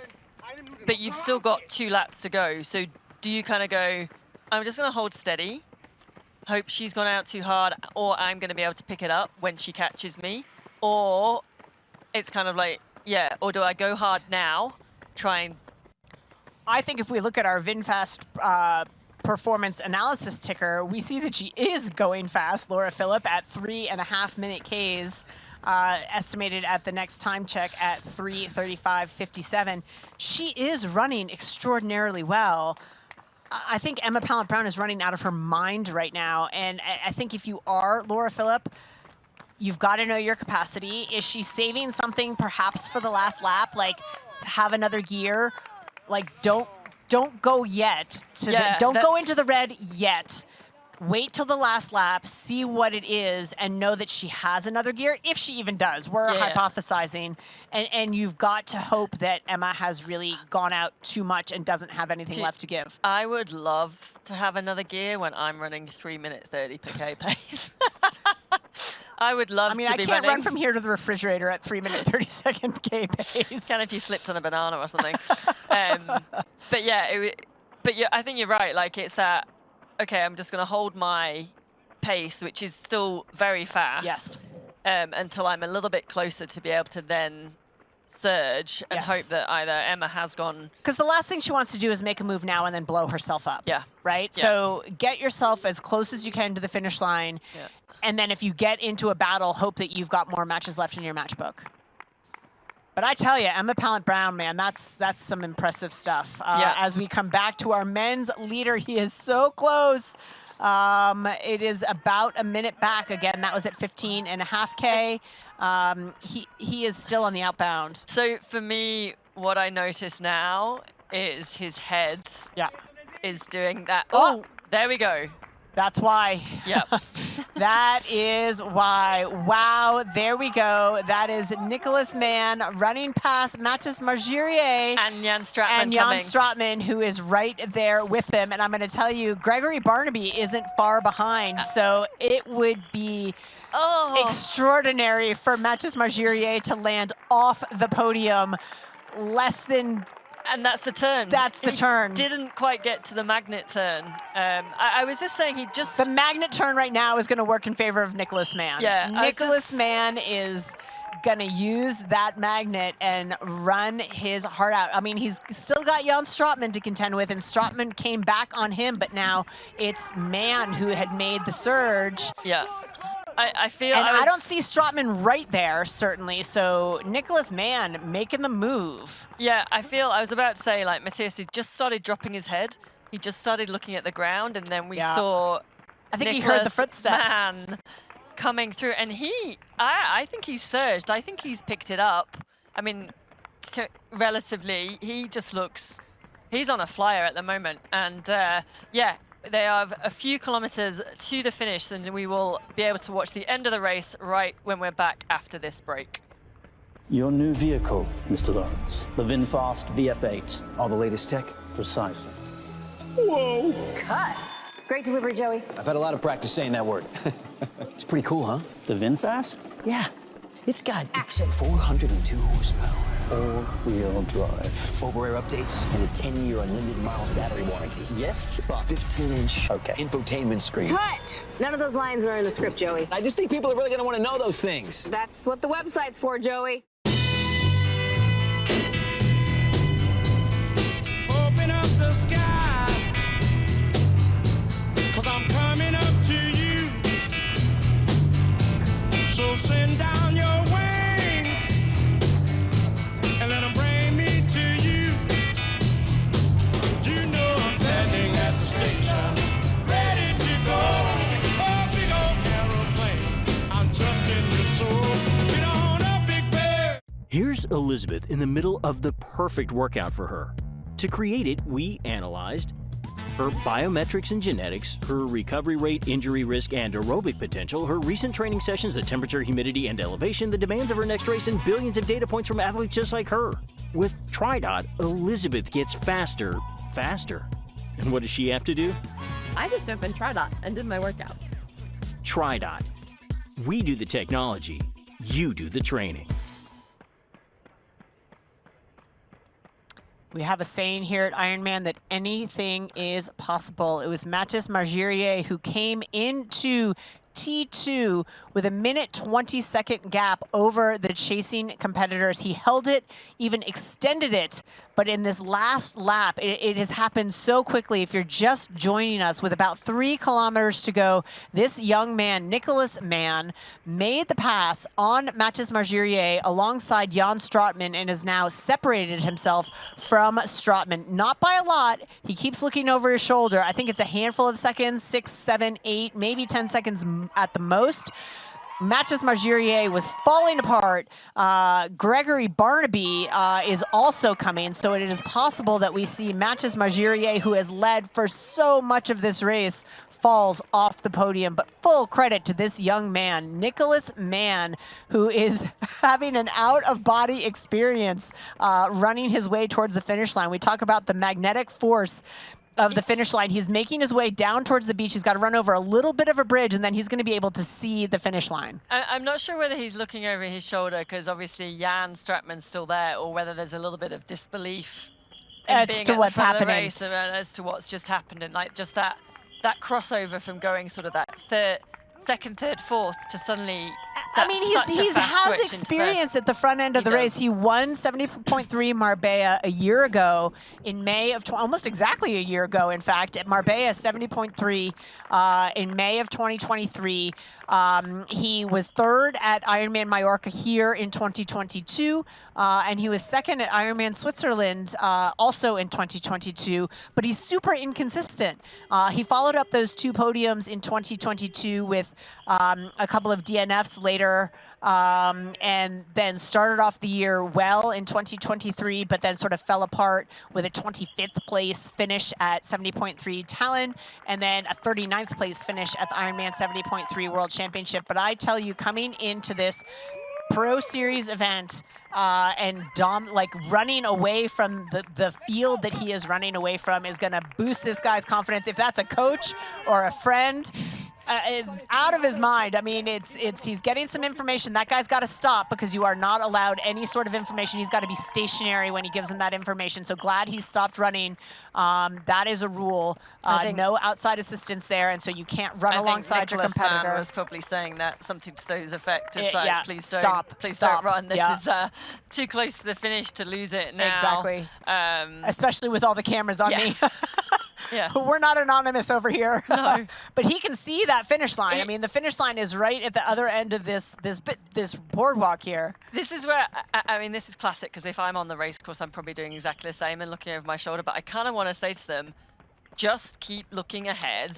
But you've still got 2 laps to go. So do you kind of go, I'm just going to hold steady, hope she's gone out too hard, or I'm going to be able to pick it up when she catches me? Or it's kind of like, yeah, or do I go hard now, try and... I think if we look at our VinFast performance analysis ticker, we see that she is going fast. Laura Philipp at 3.5-minute Ks, estimated at the next time check at 3:35.57. She is running extraordinarily well. I think Emma Pallant-Brown is running out of her mind right now, and I think if you are Laura Philipp, you've got to know your capacity. Is she saving something perhaps for the last lap, like to have another gear? Like, don't go yet. Don't go into the red yet. Wait till the last lap, see what it is, and know that she has another gear, if she even does. We're hypothesizing. And you've got to hope that Emma has really gone out too much and doesn't have anything left to give. I would love to have another gear when I'm running 3:30 per K pace. I would love to be running. I can't run from here to the refrigerator at 3:30 K pace. Kind of if you slipped on a banana or something. But yeah, I think you're right. Like, it's that, okay, I'm just going to hold my pace, which is still very fast, until I'm a little bit closer to be able to then surge and hope that either Emma has gone... Because the last thing she wants to do is make a move now and then blow herself up. Yeah. Right? Yeah. So get yourself as close as you can to the finish line. Yeah. And then if you get into a battle, hope that you've got more matches left in your matchbook. But I tell you, Emma Pallant-Brown, man, that's some impressive stuff. As we come back to our men's leader, he is so close. It is about a minute back. Again, that was at 15.5 K. He is still on the outbound. So for me, what I notice now is his head is doing that. Oh, there we go. That's why. Yep. That is why. Wow, there we go. That is Nicholas Mann running past Mathis Margirier. And Jan Stratman And Jan Stratman, who is right there with him. And I'm going to tell you, Gregory Barnaby isn't far behind. So it would be extraordinary for Mathis Margirier to land off the podium less than... And that's the turn. That's the turn. Didn't quite get to the magnet turn. I was just saying he just... The magnet turn right now is going to work in favor of Nicholas Mann. Yeah. Nicholas Mann is going to use that magnet and run his heart out. I mean, he's still got Jan Stratman to contend with, and Stratman came back on him, but now it's Mann who had made the surge. Yeah. I feel... And I don't see Stratman right there, certainly. So Nicholas Mann making the move. Yeah, I was about to say, like, Matthias, he just started dropping his head. He just started looking at the ground, and then we saw I think Nicholas he heard the footsteps. Mann coming through. And I think he's surged. I think he's picked it up. I mean, relatively, he just looks... He's on a flyer at the moment. And, they have a few kilometers to the finish, and we will be able to watch the end of the race right when we're back after this break. Your new vehicle, Mr. Lawrence. The VinFast VF8. All the latest tech? Precisely. Whoa. Cut. Great delivery, Joey. I've had a lot of practice saying that word. It's pretty cool, huh? The VinFast? Yeah. It's got 402 horsepower. All-wheel drive. Over-air updates and a 10-year unlimited miles battery warranty. Yes? 15-inch infotainment screen. Cut! None of those lines are in the script, Joey. I just think people are really going to want to know those things. That's what the website's for, Joey. Open up the sky, 'cause I'm coming up to you. So send down your wings and let them bring me to you. You know I'm standing at the station, ready to go. Oh, big old aeroplane, I'm trusting your soul. Get on up, Big Bear. Here's Elizabeth in the middle of the perfect workout for her. To create it, we analyzed her biometrics and genetics, her recovery rate, injury risk, and aerobic potential, her recent training sessions, the temperature, humidity, and elevation, the demands of her next race, and billions of data points from athletes just like her. With TriDot, Elizabeth gets faster. And what does she have to do? I just opened TriDot and did my workout. TriDot. We do the technology, you do the training. We have a saying here at Ironman that anything is possible. It was Mathis Margirier who came into T2 with a 1:20 gap over the chasing competitors. He held it, even extended it, but in this last lap, it has happened so quickly. If you're just joining us with about 3 kilometers to go, this young man, Nicholas Mann, made the pass on Mathis Margirier alongside Jan Stratman and has now separated himself from Stratman. Not by a lot. He keeps looking over his shoulder. I think it's a handful of seconds, 6, 7, 8, maybe 10 seconds at the most. Mathis Margirier was falling apart. Gregory Barnaby is also coming, so it is possible that we see Mathis Margirier, who has led for so much of this race, falls off the podium. But full credit to this young man, Nicholas Mann, who is having an out-of-body experience running his way towards the finish line. We talk about the magnetic force of the finish line. He's making his way down towards the beach. He's got to run over a little bit of a bridge, and then he's going to be able to see the finish line. I'm not sure whether he's looking over his shoulder because obviously Jan Stratman's still there, or whether there's a little bit of disbelief as to what's happening, race, as to what's just happened, and like just that crossover from going sort of that second, third, fourth to suddenly. I mean, he has experience at the front end of the race. He won 70.3 Marbella a year ago in May of, almost exactly a year ago, in fact, at Marbella 70.3 in May of 2023. He was third at Ironman Mallorca here in 2022, and he was second at Ironman Switzerland also in 2022, but he's super inconsistent. He followed up those 2 podiums in 2022 with a couple of DNFs later, and then started off the year well in 2023, but then sort of fell apart with a 25th place finish at 70.3 Tallinn, and then a 39th place finish at the Ironman 70.3 World Championship. But I tell you, coming into this Pro Series event and running away from the field that he is running away from is going to boost this guy's confidence. If that's a coach or a friend, out of his mind. I mean, he's getting some information. That guy's got to stop because you are not allowed any sort of information. He's got to be stationary when he gives him that information. So glad he stopped running. That is a rule. No outside assistance there, and so you can't run alongside your competitor. Mann was probably saying that, something to those effects. It's like, yeah, please stop, don't run. This yeah. is too close to the finish to lose it now. Exactly. Especially with all the cameras on me. Yeah. We're not anonymous over here. No. But he can see that finish line. I mean, the finish line is right at the other end of this boardwalk here. This is where, I mean, this is classic, because if I'm on the race course, I'm probably doing exactly the same and looking over my shoulder. But I kind of want to say to them, just keep looking ahead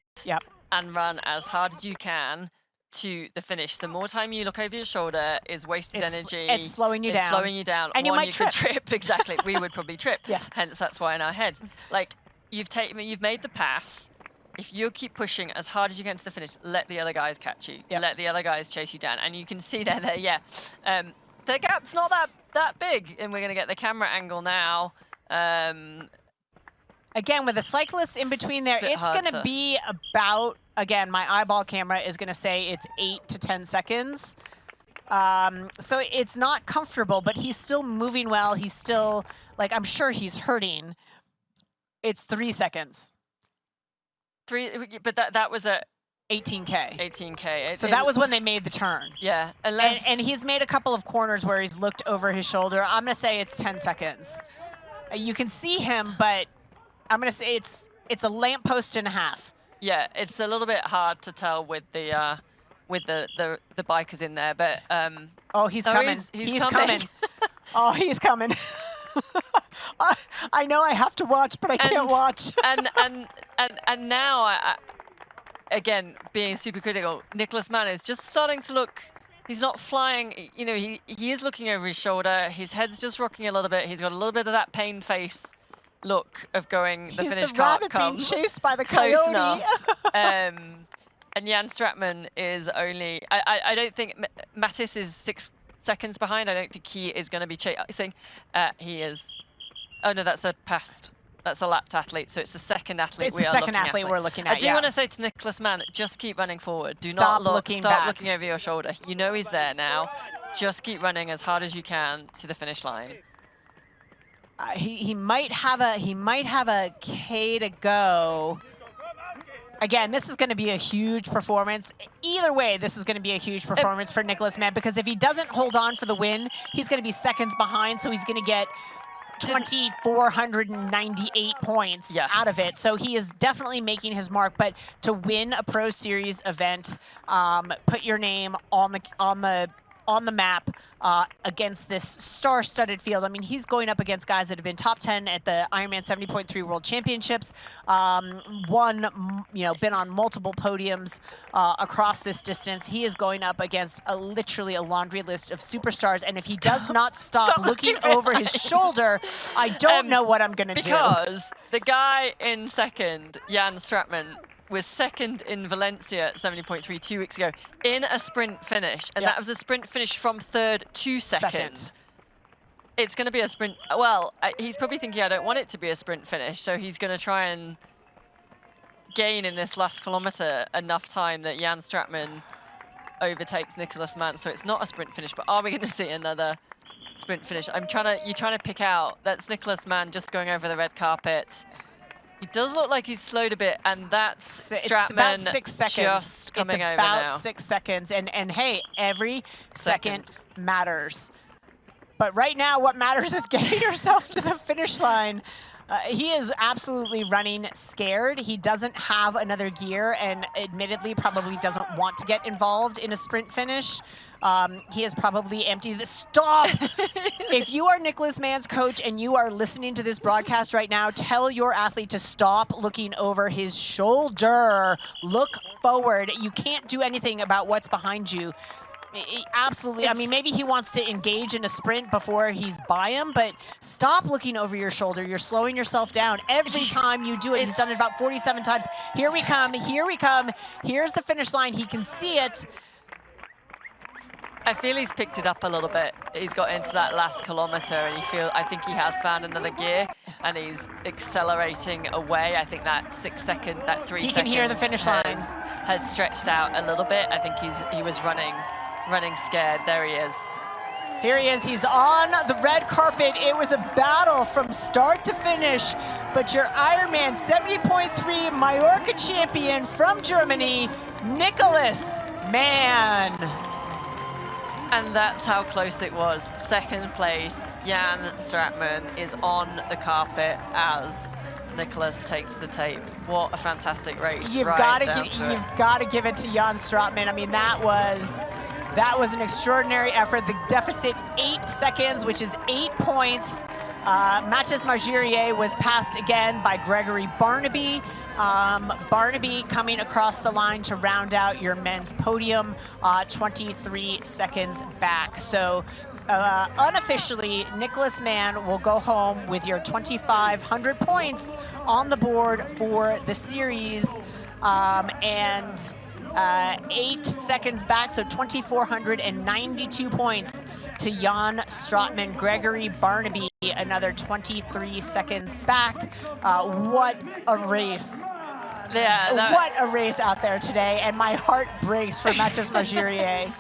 and run as hard as you can to the finish. The more time you look over your shoulder is wasted energy. It's slowing you down. It's slowing you down. And you might could trip. Exactly. We would probably trip. Yes. Hence, that's why in our head. Like, you've made the pass. If you keep pushing as hard as you can to the finish, let the other guys catch you. Let the other guys chase you down. And you can see there, the gap's not that big. And we're going to get the camera angle now. Again, with the cyclists in between there, it's going to be about, again, my eyeball camera is going to say it's 8 to 10 seconds. So it's not comfortable, but he's still moving well. He's still, like, I'm sure he's hurting. It's 3 seconds. But that was at 18K. 18K. So that was when they made the turn. Yeah. And he's made a couple of corners where he's looked over his shoulder. I'm going to say it's 10 seconds. You can see him, but I'm going to say it's a lamppost and a half. Yeah, it's a little bit hard to tell with the bikers in there, but oh, he's coming. He's coming. Oh, he's coming. I know I have to watch, but I can't watch. and now, again, being super critical, Nicholas Mann is just starting to look. He's not flying. You know, he is looking over his shoulder. His head's just rocking a little bit. He's got a little bit of that pain face look of going. The finish can't come. He's the rabbit being chased by the close coyote. Enough. And Jan Stratman is only. I don't think Mathis is 6 seconds behind. I don't think he is going to be chasing. He is. Oh no, that's a lapped athlete. So it's the second athlete we're looking at. I do want to say to Nicholas Mann, just keep running forward. Do Stop not looking start back. looking over your shoulder. You know he's there now. Just keep running as hard as you can to the finish line. he might have a K to go. Again, this is going to be a huge performance. Either way, this is going to be a huge performance for Nicholas Mann, because if he doesn't hold on for the win, he's going to be seconds behind, so he's going to get 2,498 points out of it. So he is definitely making his mark. But to win a Pro Series event, put your name on the map against this star-studded field. I mean, he's going up against guys that have been top 10 at the Ironman 70.3 World Championships, been on multiple podiums across this distance. He is going up against literally a laundry list of superstars, and if he does not stop looking over his shoulder, I don't know what I'm going to do. Because the guy in second, Jan Stratman, was second in Valencia at 70.3 2 weeks ago in a sprint finish. And that was a sprint finish from third to second. It's going to be a sprint. Well, he's probably thinking, I don't want it to be a sprint finish. So he's going to try and gain in this last kilometer enough time that Jan Stratman overtakes Nicholas Mann. So it's not a sprint finish, but are we going to see another sprint finish? You're trying to pick out. That's Nicholas Mann just going over the red carpet. He does look like he's slowed a bit, and that's Stratman it's about 6 seconds. Just coming over now. It's about 6 seconds, and hey, every second matters. But right now, what matters is getting yourself to the finish line. He is absolutely running scared. He doesn't have another gear, and admittedly probably doesn't want to get involved in a sprint finish. He has probably emptied the stop. If you are Nicholas Mann's coach and you are listening to this broadcast right now, tell your athlete to stop looking over his shoulder. Look forward. You can't do anything about what's behind you. Absolutely. I mean, maybe he wants to engage in a sprint before he's by him, but stop looking over your shoulder. You're slowing yourself down every time you do it. He's done it about 47 times. Here we come. Here we come. Here's the finish line. He can see it. I feel he's picked it up a little bit. He's got into that last kilometer, and I think he has found another gear, and he's accelerating away. I think that 6 second, that 3 seconds. He can hear the finish line. Has stretched out a little bit. I think he was running scared. There he is. Here he is. He's on the red carpet. It was a battle from start to finish, but your Ironman 70.3 Mallorca champion from Germany, Nicholas Mann. And that's how close it was. Second place, Jan Stratman is on the carpet as Nicholas takes the tape. What a fantastic race. You've got to give it to Jan Stratman. I mean, that was an extraordinary effort. The deficit 8 seconds, which is 8 points. Mathis Margirier was passed again by Gregory Barnaby. Barnaby coming across the line to round out your men's podium, 23 seconds back. So unofficially, Nicholas Mann will go home with your 2,500 points on the board for the series, and 8 seconds back, so 2,492 points to Jan Stratman. Gregory Barnaby, another 23 seconds back. What a race. Yeah, what a race out there today, and my heart breaks for Mathis Margirier.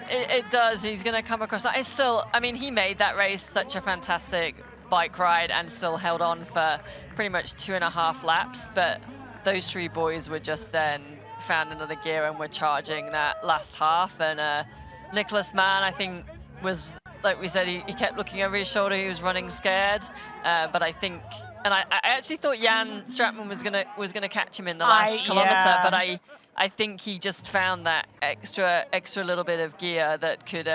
It does. He's going to come across that. He made that race such a fantastic bike ride and still held on for pretty much 2.5 laps, but those 3 boys were just then found another gear and were charging that last half. And Nicholas Mann, I think, was, like we said, he kept looking over his shoulder. He was running scared, but I think, and I actually thought Jan Stratman was gonna catch him in the last kilometer, but I think he just found that extra little bit of gear that could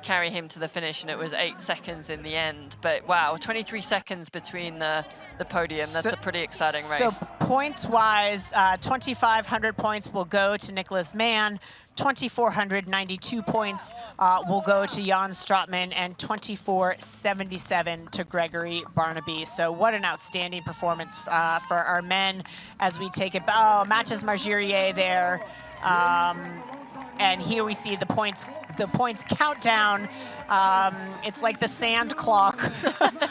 carry him to the finish, and it was 8 seconds in the end. But wow, 23 seconds between the podium. That's a pretty exciting race. So points-wise, 2,500 points will go to Nicholas Mann. 2,492 points will go to Jan Stratman, and 2,477 to Gregory Barnaby. So what an outstanding performance for our men as we take it. Oh, Mathis Margirier there. And here we see the points countdown. It's like the sand clock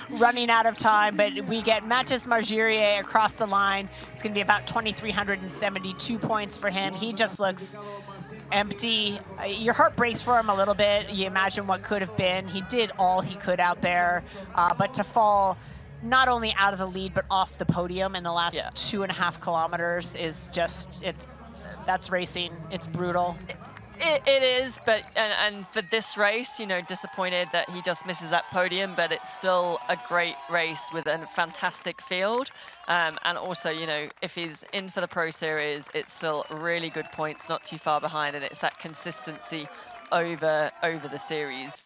running out of time, but we get Mathis Margirier across the line. It's going to be about 2,372 points for him. He just looks empty. Your heart breaks for him a little bit. You imagine what could have been. He did all he could out there, but to fall not only out of the lead, but off the podium in the last 2.5 kilometers is just, that's racing. It's brutal. It is, but and for this race, you know, disappointed that he just misses that podium, but it's still a great race with a fantastic field. And also, you know, if he's in for the Pro Series, it's still really good points, not too far behind, and it's that consistency over the series.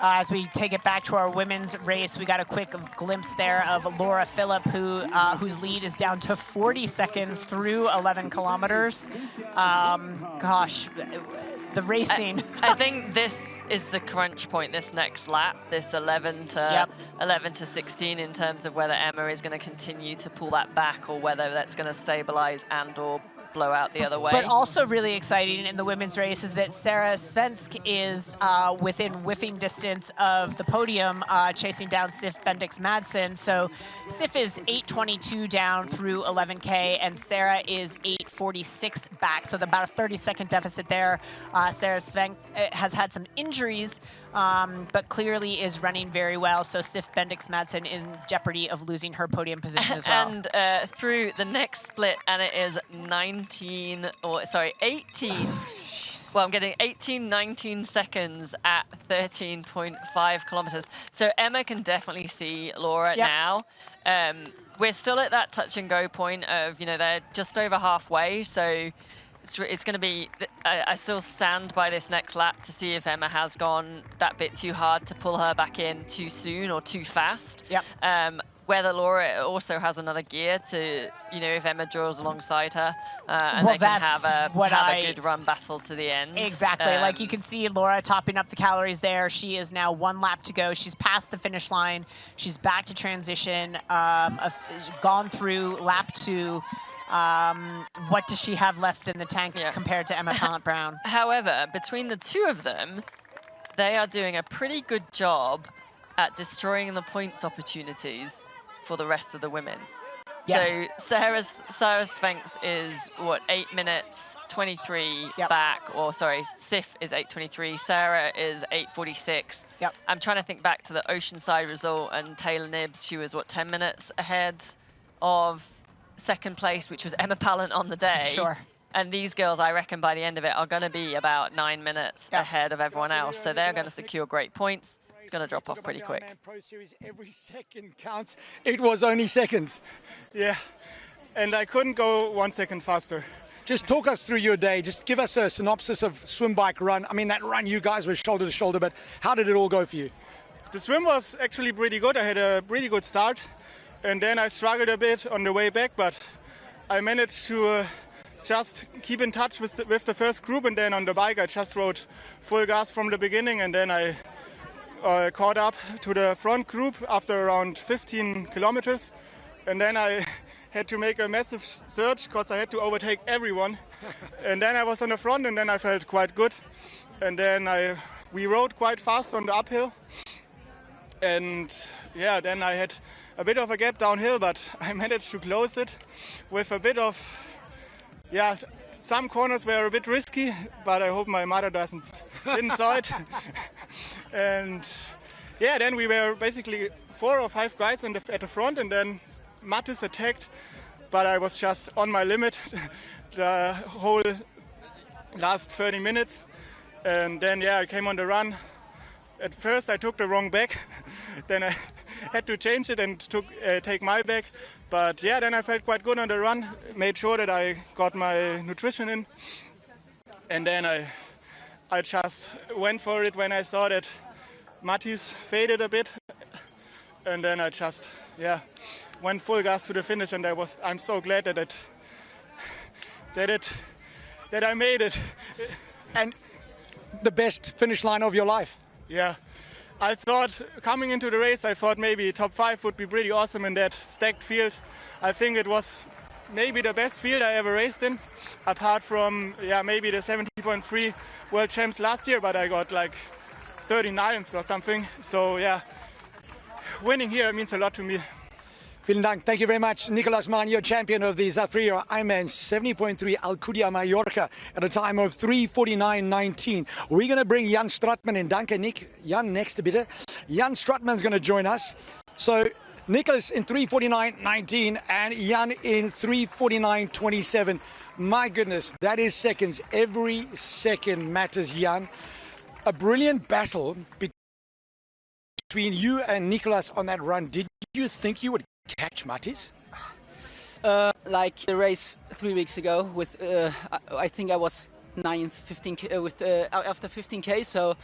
As we take it back to our women's race, we got a quick glimpse there of Laura Philipp, whose lead is down to 40 seconds through 11 kilometers. Gosh, the racing. I think this is the crunch point, this next lap, this 11 to 16, in terms of whether Emma is going to continue to pull that back or whether that's going to stabilize and or blow out the other way. But also really exciting in the women's race is that Sarah Svensk is within whiffing distance of the podium, chasing down Sif Bendix-Madsen. So Sif is 8:22 down through 11K, and Sarah is 8:46 back. So about a 30-second deficit there. Sarah Svensk has had some injuries, but clearly is running very well. So Sif Bendix-Madsen in jeopardy of losing her podium position as well. And through the next split, and it is 18. Well, I'm getting 19 seconds at 13.5 kilometers. So Emma can definitely see Laura now. We're still at that touch and go point of, you know, they're just over halfway. So it's going to be, I still stand by this next lap to see if Emma has gone that bit too hard to pull her back in too soon or too fast. Whether Laura also has another gear to, you know, if Emma draws alongside her, and they can have a good run battle to the end. Exactly. Like you can see Laura topping up the calories there. She is now 1 lap to go. She's past the finish line. She's back to transition, gone through lap 2. What does she have left in the tank compared to Emma Pallant-Brown? However, between the two of them, they are doing a pretty good job at destroying the points opportunities for the rest of the women. Yes. So Sarah Svensk is, 8 minutes 23 back, or sorry, Sif is 8:23, Sarah is 8:46. I'm trying to think back to the Oceanside result, and Taylor Nibbs, she was, 10 minutes ahead of second place, which was Emma Pallant on the day. Sure. And these girls, I reckon by the end of it, are going to be about 9 minutes ahead of everyone else. So they're going to secure great points. It's going to drop off pretty quick. Pro Series, every second counts. It was only seconds. Yeah, and I couldn't go 1 second faster. Just talk us through your day. Just give us a synopsis of swim, bike, run. I mean, that run, you guys were shoulder to shoulder, but how did it all go for you? The swim was actually pretty good. I had a pretty good start, and then I struggled a bit on the way back, but I managed to just keep in touch with the first group, and then on the bike I just rode full gas from the beginning, and then I caught up to the front group after around 15 kilometers, and then I had to make a massive surge because I had to overtake everyone. And then I was on the front, and then I felt quite good, and then we rode quite fast on the uphill, and yeah, then I had a bit of a gap downhill, but I managed to close it with a bit of, some corners were a bit risky, but I hope my mother didn't saw it. And yeah, then we were basically 4 or 5 guys at the front, and then Mattis attacked, but I was just on my limit the whole last 30 minutes. And then I came on the run. At first I took the wrong back, then I had to change it and take my back. But then I felt quite good on the run, made sure that I got my nutrition in. And then I just went for it when I saw that Mattis faded a bit. And then I just, went full gas to the finish, and I'm so glad that I made it. And the best finish line of your life. Yeah. I thought, coming into the race, I thought maybe top 5 would be pretty awesome in that stacked field. I think it was maybe the best field I ever raced in, apart from, maybe the 70.3 world champs last year, but I got like 39th or something. So winning here means a lot to me. Vielen Dank. Thank you very much. Nicolas Mann, you're champion of the Zafiro IRONMAN 70.3 Alcúdia-Mallorca at a time of 3:49.19. We're going to bring Jan Stratman in. Danke, Nick. Jan, next bitte. Jan Stratman's going to join us. So Nicholas in 3:49.19 and Jan in 3:49.27. My goodness, that is seconds. Every second matters, Jan. A brilliant battle between you and Nicholas on that run. Did you think you would catch Mattis? Like the race 3 weeks ago, with I think I was 9th, 15K after 15K. So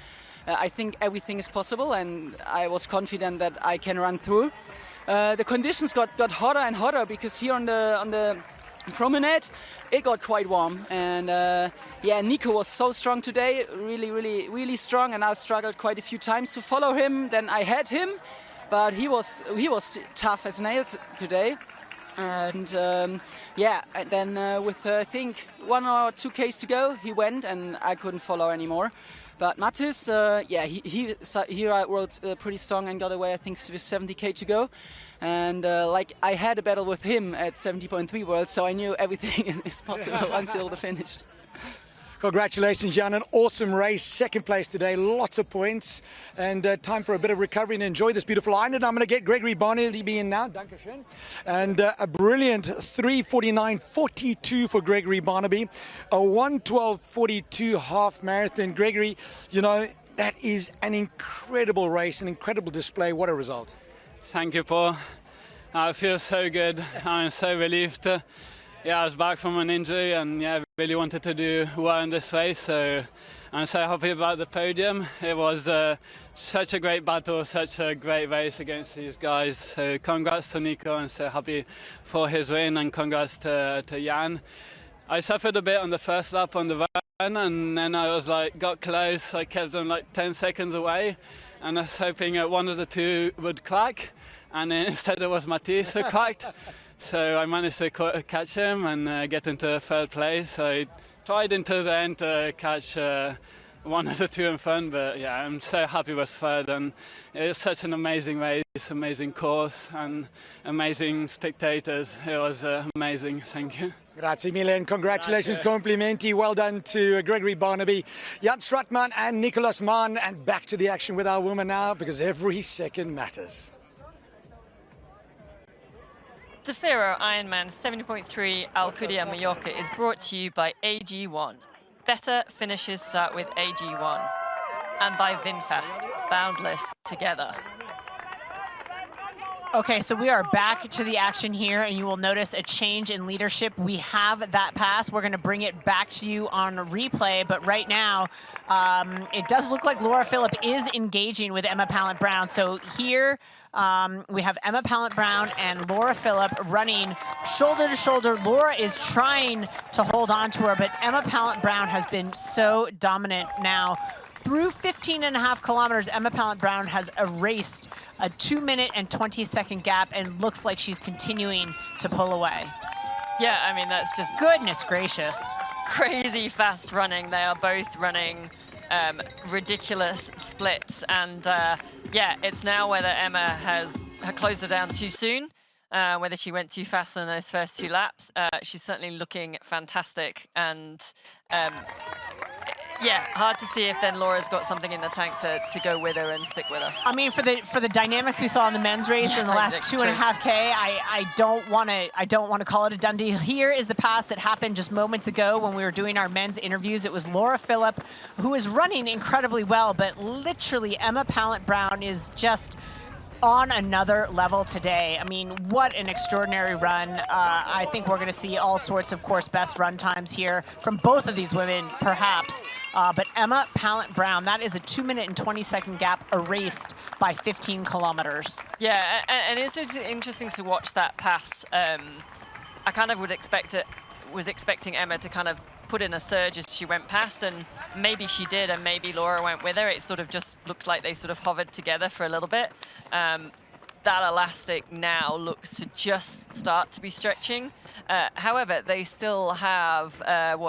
I think everything is possible, and I was confident that I can run through. The conditions got hotter and hotter because here on the promenade it got quite warm, and yeah, Nico was so strong today, really strong, and I struggled quite a few times to follow him. Then I had him, but he was tough as nails today. And yeah, and then with I think 1 or 2 Ks to go, he went, and I couldn't follow anymore. But Mattis, yeah, he rode pretty strong and got away, I think, with 70K to go. And like I had a battle with him at 70.3 Worlds, so I knew everything is possible until the finish. Congratulations, Jan. An awesome race. Second place today. Lots of points. And time for a bit of recovery and enjoy this beautiful island. I'm going to get Gregory Barnaby in now. Dankeschön. And a brilliant 3:49.42 for Gregory Barnaby. A 1:12.42 half marathon. Gregory, you know, that is an incredible race, an incredible display. What a result. Thank you, Paul. I feel so good. I'm so relieved. Yeah, I was back from an injury, and yeah, really wanted to do well in this race, so I'm so happy about the podium. It was such a great battle, such a great race against these guys, so congrats to Nico, and so happy for his win, and congrats to Jan. I suffered a bit on the first lap on the run, and then I was like, got close, I kept them like 10 seconds away, and I was hoping one of the two would crack, and instead it was Mattis who cracked. So I managed to catch him and get into third place. I tried into the end to catch one of the two in front, but yeah, I'm so happy with third. And it was such an amazing race, amazing course, and amazing spectators. It was amazing. Thank you. Grazie mille and congratulations, complimenti. Well done to Gregory Barnaby, Jan Stratman and Nicholas Mann. And back to the action with our women now, because every second matters. Zafiro IRONMAN 70.3 Alcúdia-Mallorca is brought to you by AG1. Better finishes start with AG1. And by VinFast, boundless together. Okay, so we are back to the action here, and you will notice a change in leadership. We have that pass. We're going to bring it back to you on replay, but right now, it does look like Laura Philipp is engaging with Emma Pallant-Brown. So here, we have Emma Pallant-Brown and Laura Philipp running shoulder to shoulder. Laura is trying to hold on to her, but Emma Pallant-Brown has been so dominant now. Through 15.5 kilometers, Emma Pallant-Brown has erased a 2-minute and 20-second gap and looks like she's continuing to pull away. Yeah, I mean, that's just... Goodness gracious. Crazy fast running. They are both running ridiculous splits. And yeah, it's now whether Emma has closed her down too soon, whether she went too fast in those first 2 laps. She's certainly looking fantastic. And yeah, hard to see if then Laura's got something in the tank to go with her and stick with her. I mean, for the dynamics we saw in the men's race in the last 2.5K, I don't want to call it a done deal. Here is the pass that happened just moments ago when we were doing our men's interviews. It was Laura Philipp, who is running incredibly well, but literally Emma Pallant-Brown is just on another level today. I mean, what an extraordinary run. I think we're going to see all sorts of course best run times here from both of these women, perhaps. But Emma Pallant-Brown, that is a 2-minute and 20-second gap erased by 15 kilometers. Yeah, and it's interesting to watch that pass. I kind of was expecting Emma to kind of put in a surge as she went past, and maybe she did, and maybe Laura went with her. It sort of just looked like they sort of hovered together for a little bit. That elastic now looks to just start to be stretching. However, they still have,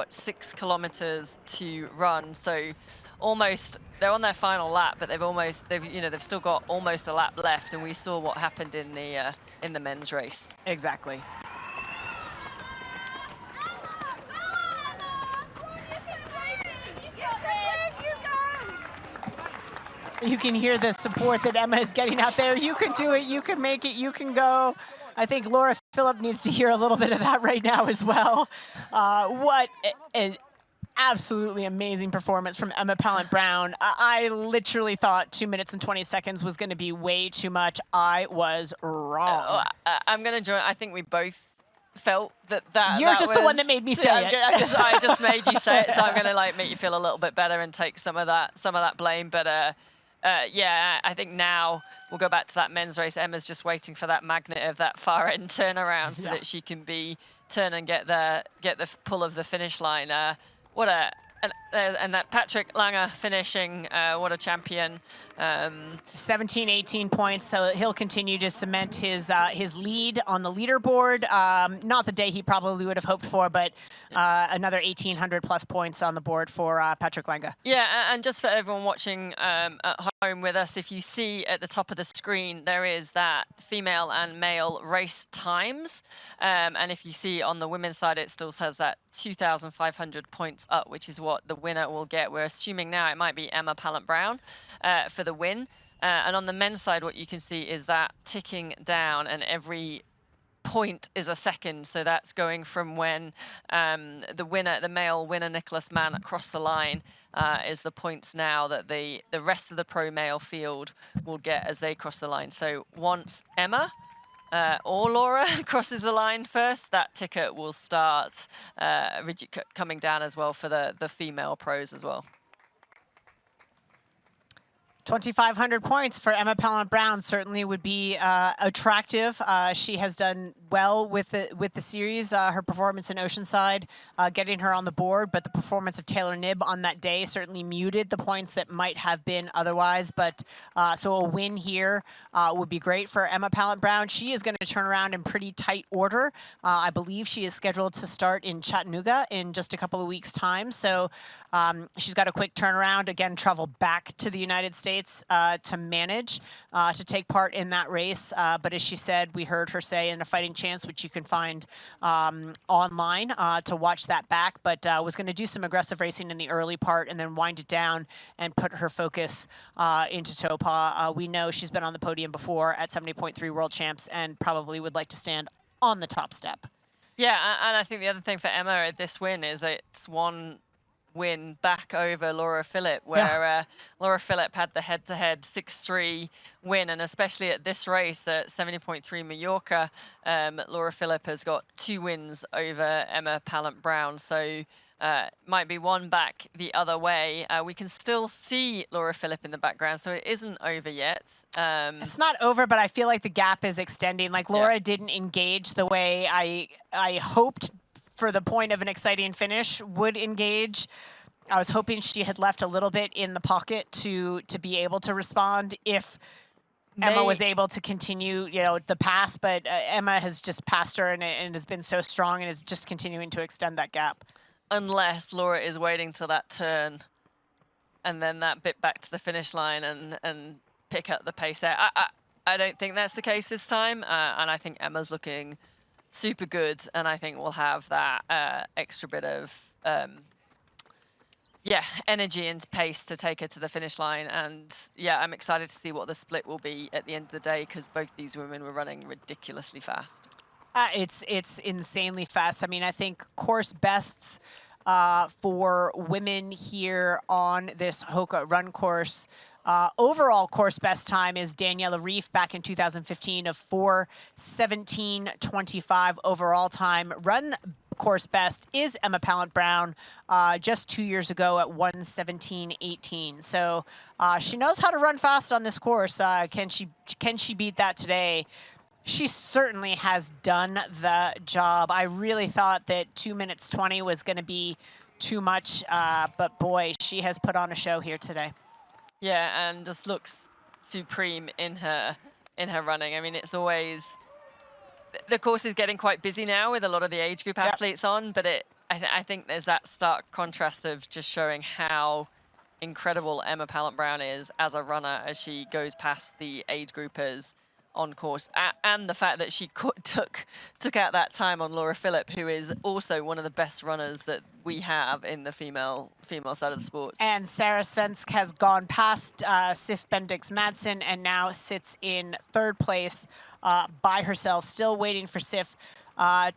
6 kilometers to run. So almost, they're on their final lap, but they've still got almost a lap left. And we saw what happened in the men's race. Exactly. You can hear the support that Emma is getting out there. You can do it. You can make it. You can go. I think Laura Philipp needs to hear a little bit of that right now as well. What an absolutely amazing performance from Emma Pallant-Brown. I literally thought 2 minutes and 20 seconds was going to be way too much. I was wrong. I'm going to join. I think we both felt that You're just the one that made me say it. I just made you say it, so I'm going to make you feel a little bit better and take some of that blame. But yeah, I think now we'll go back to that men's race. Emma's just waiting for that magnet of that far end turnaround so that she can turn and get the pull of the finish line. And that Patrick Lange finishing, what a champion. 17, 18 points, so he'll continue to cement his lead on the leaderboard. Not the day he probably would have hoped for, but another 1,800 plus points on the board for Patrick Lange. Yeah, and just for everyone watching at home with us, if you see at the top of the screen, there is that female and male race times. And if you see on the women's side, it still says that 2,500 points up, which is what the winner will get. We're assuming now it might be Emma Pallant-Brown for the win. And on the men's side, what you can see is that ticking down, and every point is a second. So that's going from when the male winner, Nicholas Mann, crossed the line, is the points now that the rest of the pro male field will get as they cross the line. So once Emma or Laura crosses the line first, that ticket will start coming down as well for the female pros as well. 2,500 points for Emma Pallant-Brown certainly would be attractive. She has done well with the series. Her performance in Oceanside, getting her on the board, but the performance of Taylor Knibb on that day certainly muted the points that might have been otherwise. But so a win here would be great for Emma Pallant-Brown. She is going to turn around in pretty tight order. I believe she is scheduled to start in Chattanooga in just a couple of weeks' time. So she's got a quick turnaround, again, travel back to the United States to manage, to take part in that race. But as she said, we heard her say in A Fighting Chance, which you can find online to watch that back, but was going to do some aggressive racing in the early part and then wind it down and put her focus into Topah. We know she's been on the podium before at 70.3 World Champs and probably would like to stand on the top step. Yeah, and I think the other thing for Emma at this win is it's one win back over Laura Philipp, where Laura Philipp had the head-to-head 6-3 win, and especially at this race at 70.3 Mallorca, Laura Philipp has got 2 wins over Emma Pallant-Brown, so might be one back the other way. We can still see Laura Philipp in the background, so it isn't over yet. It's not over, but I feel like the gap is extending. Like Laura didn't engage the way I hoped for the point of an exciting finish would engage. I was hoping she had left a little bit in the pocket to be able to respond if Emma was able to continue, the pass, but Emma has just passed her and has been so strong and is just continuing to extend that gap. Unless Laura is waiting till that turn and then that bit back to the finish line and pick up the pace there. I don't think that's the case this time, and I think Emma's looking super good, and I think we'll have that extra bit of energy and pace to take her to the finish line. And yeah, I'm excited to see what the split will be at the end of the day, because both these women were running ridiculously fast. It's insanely fast. I mean, I think course bests for women here on this Hoka run course. Overall course best time is Daniela Reif back in 2015 of 4:17.25 overall time. Run course best is Emma Pallant-Brown just 2 years ago at 1:17.18. So she knows how to run fast on this course. Can she beat that today? She certainly has done the job. I really thought that 2 minutes 20 was going to be too much, but boy, she has put on a show here today. Yeah, and just looks supreme in her running. I mean, it's always, the course is getting quite busy now with a lot of the age group athletes on, but I think there's that stark contrast of just showing how incredible Emma Pallant-Brown is as a runner as she goes past the age groupers on course, and the fact that she took out that time on Laura Philipp, who is also one of the best runners that we have in the female side of the sports. And Sarah Svensk has gone past Sif Bendix Madsen and now sits in 3rd place by herself, still waiting for Sif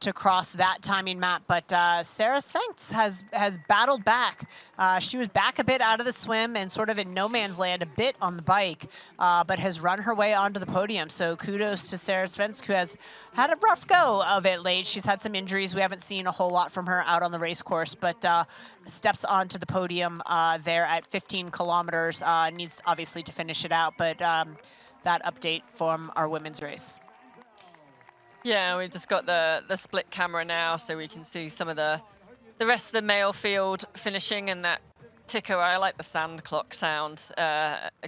to cross that timing map. But Sarah Svensk has battled back. She was back a bit out of the swim and sort of in no man's land a bit on the bike, but has run her way onto the podium. So kudos to Sarah Svensk, who has had a rough go of it late. She's had some injuries. We haven't seen a whole lot from her out on the race course, but steps onto the podium there at 15 kilometers. Needs obviously to finish it out, but that update from our women's race. Yeah, we've just got the split camera now, so we can see some of the rest of the male field finishing, and that ticker. I like the sand clock sound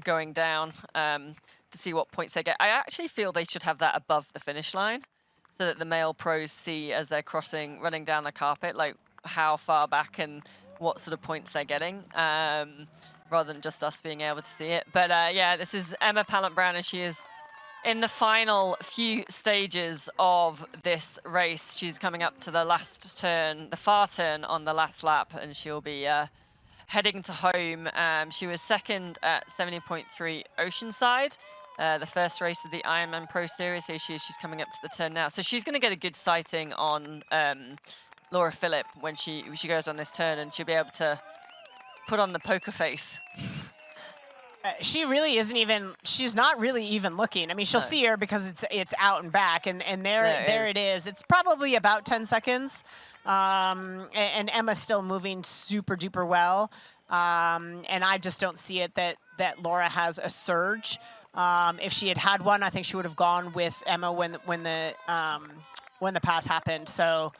going down to see what points they get. I actually feel they should have that above the finish line, so that the male pros see as they're running down the carpet, like how far back and what sort of points they're getting, rather than just us being able to see it. But yeah, this is Emma Pallant-Brown, and she is in the final few stages of this race. She's coming up to the last turn, the far turn on the last lap, and she'll be heading to home. She was 2nd at 70.3 Oceanside, the first race of the Ironman Pro Series. Here she is, she's coming up to the turn now. So she's gonna get a good sighting on Laura Philipp when she goes on this turn, and she'll be able to put on the poker face. She really isn't even, she's not really even looking. I mean, she'll see her because it's out and back, and there it is. It's probably about 10 seconds. And Emma's still moving super duper well. And I just don't see it that Laura has a surge. If she had one, I think she would have gone with Emma when the pass happened. So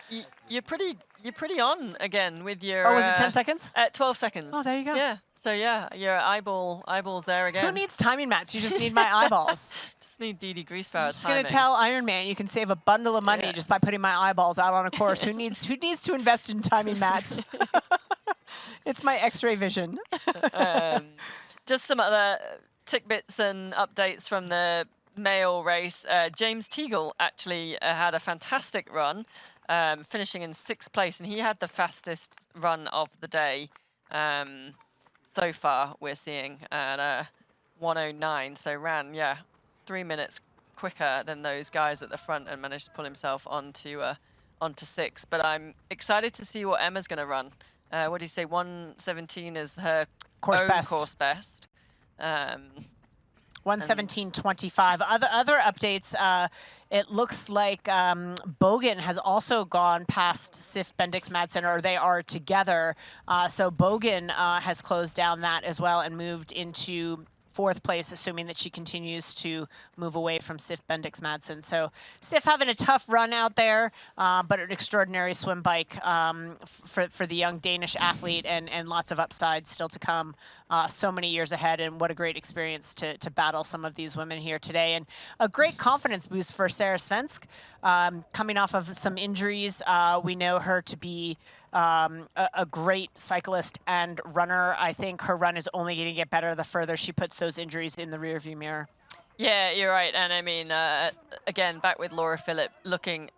you're pretty on again with your. Oh, was it 10 seconds? 12 seconds. Oh, there you go. Yeah. So yeah, your eyeballs there again. Who needs timing mats? You just need my eyeballs. Just need Didi Greasepower timing. Just gonna tell Ironman you can save a bundle of money just by putting my eyeballs out on a course. Who needs to invest in timing mats? It's my X-ray vision. Just some other tidbits and updates from the male race. James Teagle actually had a fantastic run, finishing in 6th place, and he had the fastest run of the day. So far, we're seeing at 1:09, so ran 3 minutes quicker than those guys at the front, and managed to pull himself onto 6th. But I'm excited to see what Emma's going to run. What do you say? 1:17 is her course best. 1:17.25. Other updates. It looks like Bogan has also gone past Sif Bendix Madsen, or they are together. So Bogan has closed down that as well and moved into 4th place, assuming that she continues to move away from Sif Bendix Madsen. So Sif having a tough run out there, but an extraordinary swim bike for the young Danish athlete, and lots of upside still to come. So many years ahead, and what a great experience to battle some of these women here today. And a great confidence boost for Sarah Svensk, coming off of some injuries. We know her to be a great cyclist and runner. I think her run is only going to get better the further she puts those injuries in the rearview mirror. Yeah, you're right. And I mean, again, back with Laura Philipp looking,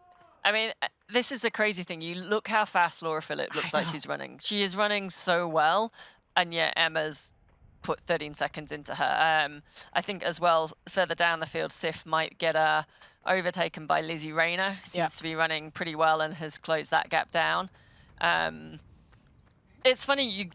I mean, this is a crazy thing. You look how fast Laura Philipp looks like she's running. She is running so well, and yet Emma's put 13 seconds into her. I think as well, further down the field, Sif might get overtaken by Lizzie Rayner. Seems to be running pretty well and has closed that gap down. It's funny,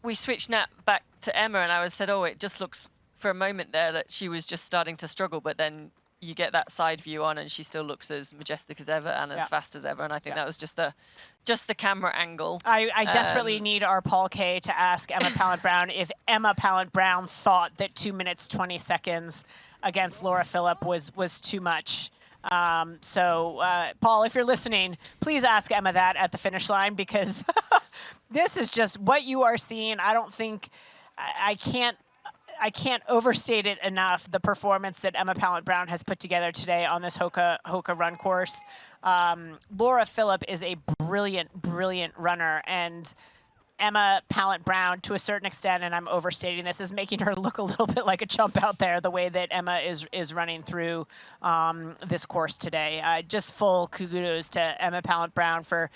we switched back to Emma, and I said, oh, it just looks for a moment there that she was just starting to struggle, but then you get that side view on, and she still looks as majestic as ever and as fast as ever. And I think that was just the camera angle. I desperately need our Paul K to ask Emma Pallant-Brown if Emma Pallant-Brown thought that 2 minutes 20 seconds against Laura Philipp was too much. So Paul, if you're listening, please ask Emma that at the finish line, because this is just what you are seeing. I don't think I can't overstate it enough, the performance that Emma Pallant-Brown has put together today on this Hoka run course. Laura Philipp is a brilliant runner, and Emma Pallant-Brown, to a certain extent, and I'm overstating this, is making her look a little bit like a chump out there, the way that Emma is running through this course today. Just full kudos to Emma Pallant-Brown for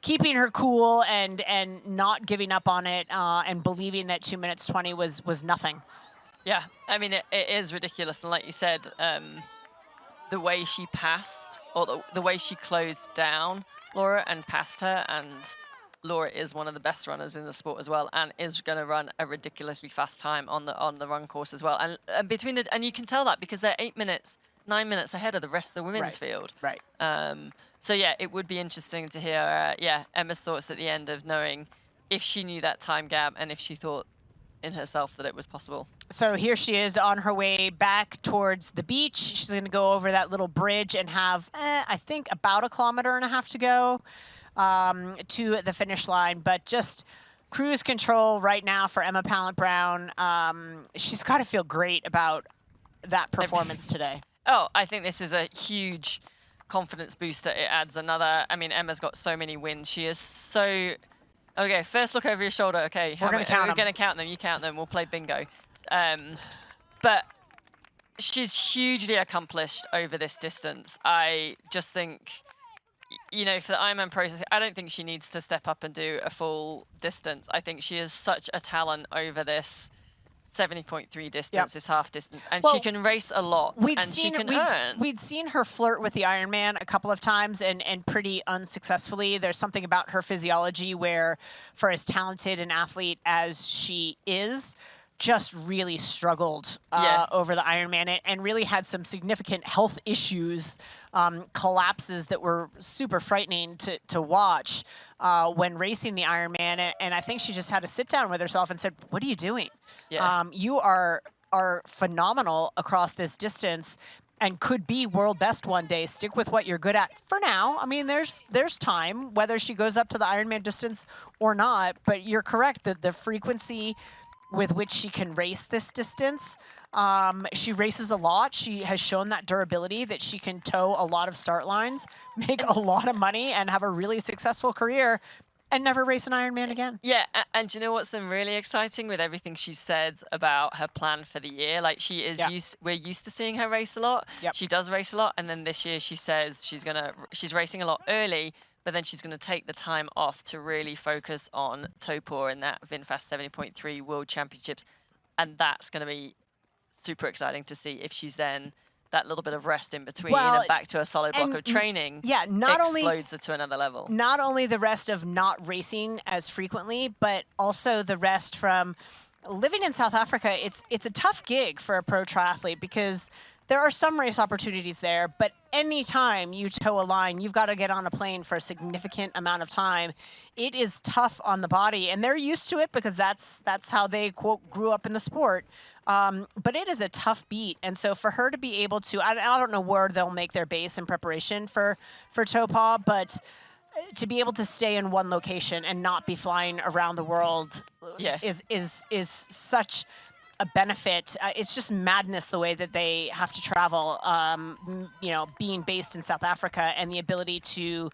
keeping her cool and not giving up on it and believing that 2 minutes 20 was nothing. Yeah, I mean, it is ridiculous. And like you said, the way she passed, or the way she closed down Laura and passed her, and Laura is one of the best runners in the sport as well, and is going to run a ridiculously fast time on the run course as well. And between the, and you can tell that because they're 9 minutes ahead of the rest of the women's field. Right. So yeah, it would be interesting to hear Emma's thoughts at the end of knowing if she knew that time gap and if she thought in herself that it was possible. So here she is on her way back towards the beach. She's going to go over that little bridge and have, I think, about 1.5 kilometers to go to the finish line. But just cruise control right now for Emma Pallant-Brown. She's got to feel great about that performance today. Oh, I think this is a huge confidence booster. It adds another. I mean, Emma's got so many wins. She is so. Okay, first look over your shoulder. Okay, we're going to count them. We're going to count them. You count them. We'll play bingo. But she's hugely accomplished over this distance. I just think, you know, for the Ironman process, I don't think she needs to step up and do a full distance. I think she is such a talent over this 70.3 distance, this half distance, and she can race a lot, and she can earn. We'd seen her flirt with the Ironman a couple of times and pretty unsuccessfully. There's something about her physiology where, for as talented an athlete as she is, just really struggled over the Ironman and really had some significant health issues, collapses that were super frightening to watch when racing the Ironman. And I think she just had to sit down with herself and said, "What are you doing? You are phenomenal across this distance and could be world best one day. Stick with what you're good at for now." I mean, there's time, whether she goes up to the Ironman distance or not. But you're correct that the frequency with which she can race this distance, she races a lot. She has shown that durability, that she can tow a lot of start lines, make a lot of money, and have a really successful career, and never race an Ironman again. Yeah, and do you know what's been really exciting with everything she said about her plan for the year? Like, she is we're used to seeing her race a lot. She does race a lot, and then this year she says she's racing a lot early, but then she's going to take the time off to really focus on Topor and that VinFast 70.3 World Championships, and that's going to be super exciting to see if she's then that little bit of rest in between and back to a solid block of training. Explodes her to another level. Not only the rest of not racing as frequently, but also the rest from living in South Africa. It's a tough gig for a pro triathlete because there are some race opportunities there, but anytime you tow a line, you've got to get on a plane for a significant amount of time. It is tough on the body, and they're used to it because that's how they, quote, grew up in the sport. But it is a tough beat, and so for her to be able to, I don't know where they'll make their base in preparation for Topor, but to be able to stay in one location and not be flying around the world is such a benefit. It's just madness the way that they have to travel, you know, being based in South Africa, and the ability to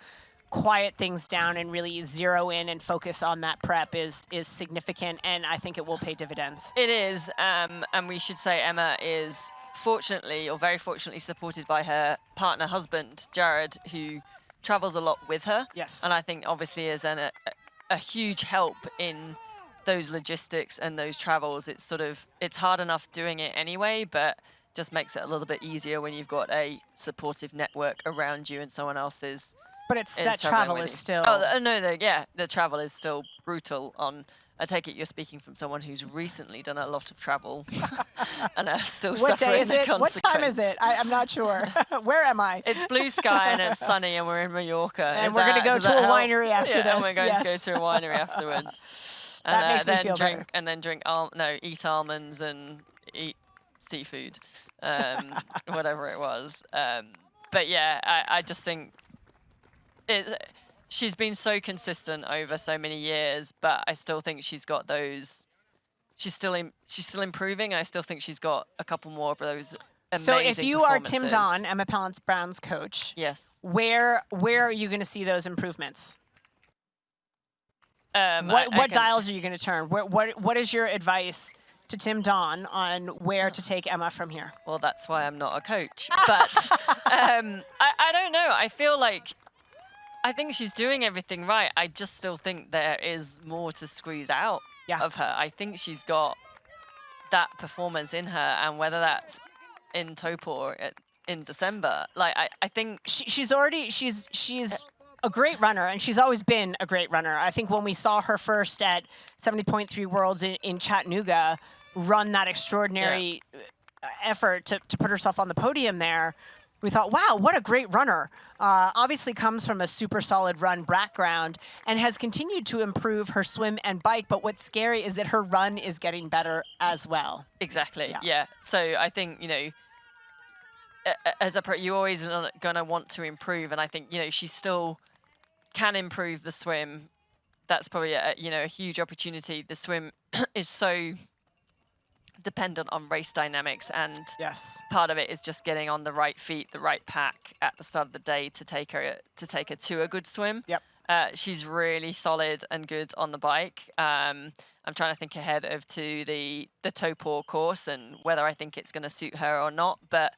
quiet things down and really zero in and focus on that prep is significant, and I think it will pay dividends. It is, and we should say Emma is fortunately, or very fortunately, supported by her partner husband, Jared, who travels a lot with her. Yes. And I think obviously is a huge help in those logistics and those travels. It's hard enough doing it anyway, but just makes it a little bit easier when you've got a supportive network around you and someone else is. But that travel is still. Oh no, the travel is still brutal. I take it you're speaking from someone who's recently done a lot of travel and are still What suffering day is the it? What time is it? I'm not sure. Where am I? It's blue sky and it's sunny and we're in Mallorca. And we're going to go to a winery after this. And we're going to go to a winery afterwards. That makes me feel better. And then eat almonds and eat seafood, whatever it was. But yeah, I just think she's been so consistent over so many years, but I still think she's got those. She's still improving. I still think she's got a couple more of those amazing So if you are Tim performances. Don, Emma Pallant-Brown's coach, yes, where are you going to see those improvements? What dials are you going to turn? What is your advice to Tim Don on where to take Emma from here? Well, that's why I'm not a coach. But I don't know. I feel like I think she's doing everything right. I just still think there is more to squeeze out of her. I think she's got that performance in her, and whether that's in Taupo or in December, like I think she's a great runner, and she's always been a great runner. I think when we saw her first at 70.3 Worlds in Chattanooga run that extraordinary effort to put herself on the podium there, we thought, wow, what a great runner. Obviously comes from a super solid run background and has continued to improve her swim and bike, but what's scary is that her run is getting better as well. Exactly, yeah. So I think, you know, as a pro, you're always going to want to improve, and I think, you know, she still can improve the swim. That's probably a huge opportunity. The swim is so dependent on race dynamics, and part of it is just getting on the right feet, the right pack at the start of the day to take her to a good swim. She's really solid and good on the bike. I'm trying to think ahead to the Taupo course and whether I think it's going to suit her or not, but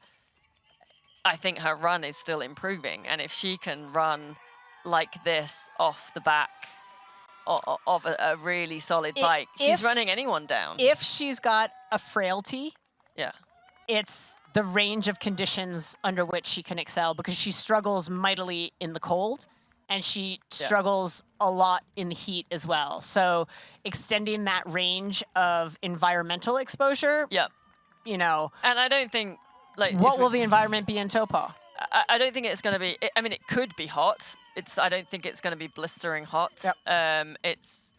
I think her run is still improving, and if she can run like this off the back of a really solid bike, she's running anyone down. If she's got a frailty, yeah, it's the range of conditions under which she can excel, because she struggles mightily in the cold, and she struggles a lot in the heat as well. So extending that range of environmental exposure, you know. And I don't think, like, what will the environment be in Taupo? I don't think it's going to be, I mean, it could be hot. I don't think it's going to be blistering hot. It's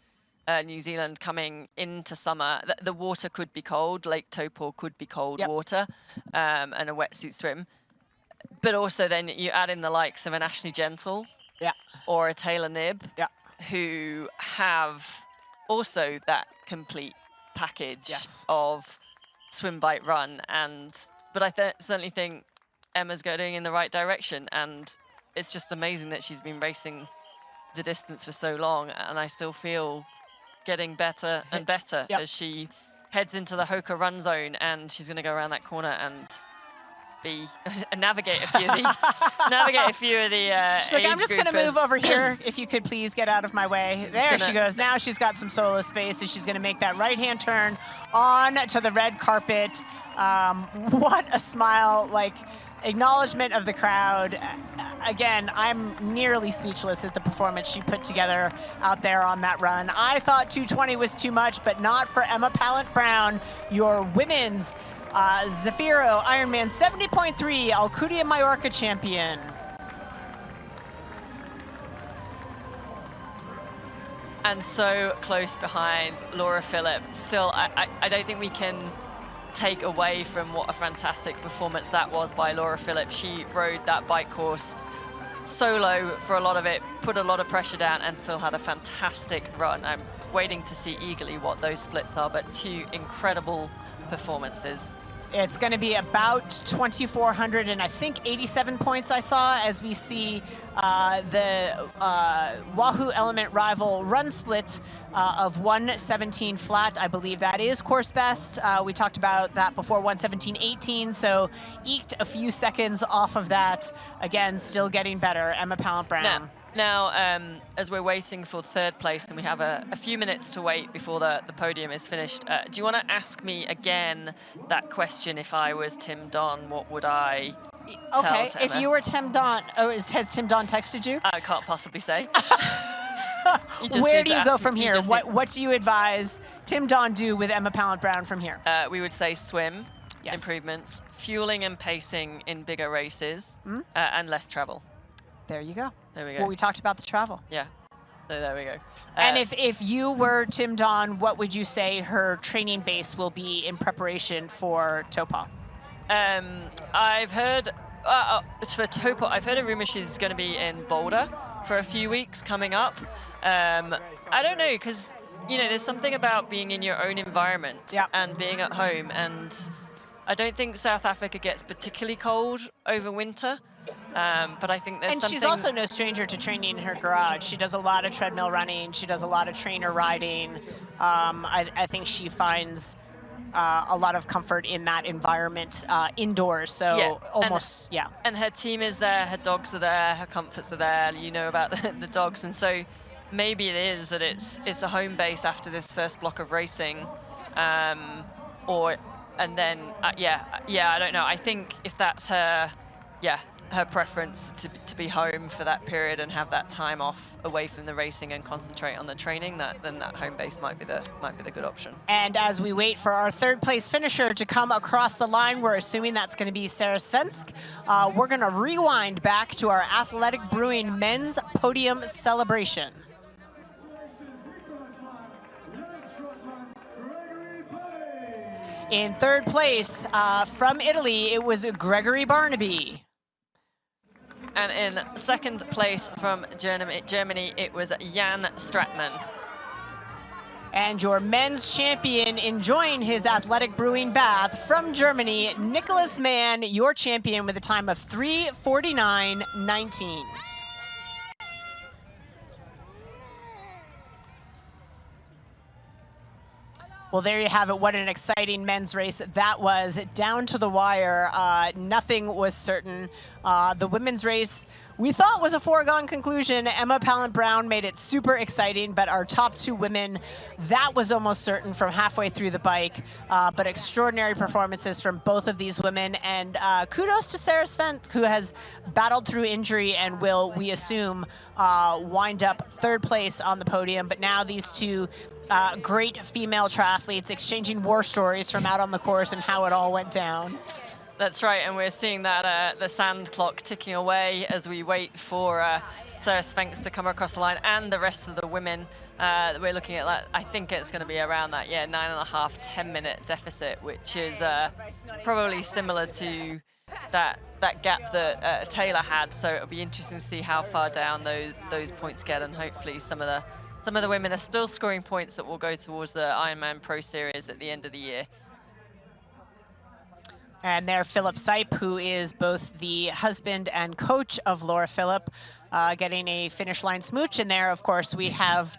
New Zealand coming into summer. The water could be cold. Lake Taupo could be cold water, and a wetsuit swim. But also then you add in the likes of an Ashley Gentle or a Taylor Knibb, who have also that complete package of swim, bike, run. But I certainly think Emma's going in the right direction, and it's just amazing that she's been racing the distance for so long, and I still feel getting better and better as she heads into the Hoka run zone, and she's going to go around that corner and navigate a few of the she's like, I'm just going to move over here. If you could please get out of my way. There she goes. Now she's got some solo space, and she's going to make that right-hand turn on to the red carpet. What a smile, like, acknowledgement of the crowd. Again, I'm nearly speechless at the performance she put together out there on that run. I thought 220 was too much, but not for Emma Pallant-Brown, your women's Zafiro Ironman 70.3 Alcúdia-Mallorca champion. And so close behind Laura Philipp. Still, I don't think we can take away from what a fantastic performance that was by Laura Philipp. She rode that bike course solo for a lot of it, put a lot of pressure down, and still had a fantastic run. I'm waiting to see eagerly what those splits are, but two incredible performances. It's going to be about 2,400 and I think 87 points I saw, as we see the Wahoo Element rival run split of 1:17 flat. I believe that is course best. We talked about that before, 1:17.18, so eked a few seconds off of that. Again, still getting better, Emma Pallant-Brown. Now, as we're waiting for third place, and we have a few minutes to wait before the podium is finished, do you want to ask me again that question? If I was Tim Don, what would I tell Emma? If you were Tim Don, has Tim Don texted you? I can't possibly say. Where do you go from here? What do you advise Tim Don do with Emma Pallant-Brown from here? We would say swim, improvements, fueling and pacing in bigger races, and less travel. There you go. There we go. Well, we talked about the travel. Yeah. So there we go. And if you were Tim Don, what would you say her training base will be in preparation for Taupo? I've heard for Taupo, I've heard a rumor she's going to be in Boulder for a few weeks coming up. I don't know, because there's something about being in your own environment and being at home, and I don't think South Africa gets particularly cold over winter, but I think there's and something... she's also no stranger to training in her garage. She does a lot of treadmill running. She does a lot of trainer riding. I think she finds a lot of comfort in that environment indoors. So almost, yeah. And her team is there, her dogs are there, her comforts are there. You know about the dogs, and so maybe it is that it's a home base after this first block of racing, and then I don't know. I think if that's her preference to be home for that period and have that time off away from the racing and concentrate on the training, then that home base might be the good option. And as we wait for our third place finisher to come across the line, we're assuming that's going to be Sarah Svensk. We're going to rewind back to our Athletic Brewing men's podium celebration. In third place, from Italy, it was Gregory Barnaby. And in second place from Germany, it was Jan Stratmann. And your men's champion enjoying his athletic brewing bath from Germany, Nicholas Mann, your champion with a time of 3:49.19. Well, there you have it. What an exciting men's race that was, down to the wire. Nothing was certain. The women's race, we thought was a foregone conclusion. Emma Pallant-Brown made it super exciting, but our top two women, that was almost certain from halfway through the bike. But extraordinary performances from both of these women. And kudos to Sarah Svensk, who has battled through injury and will, we assume, wind up third place on the podium. But now these two great female triathletes exchanging war stories from out on the course and how it all went down. That's right, and we're seeing that the sand clock ticking away as we wait for Sarah Svensk to come across the line and the rest of the women. We're looking at that. I think it's going to be around that 9.5, 10-minute deficit, which is probably similar to that gap that Taylor had. So it'll be interesting to see how far down those points get, and hopefully some of the women are still scoring points that will go towards the Ironman Pro Series at the end of the year. And there, Philip Sipe, who is both the husband and coach of Laura Philipp, getting a finish line smooch. And there, of course, we have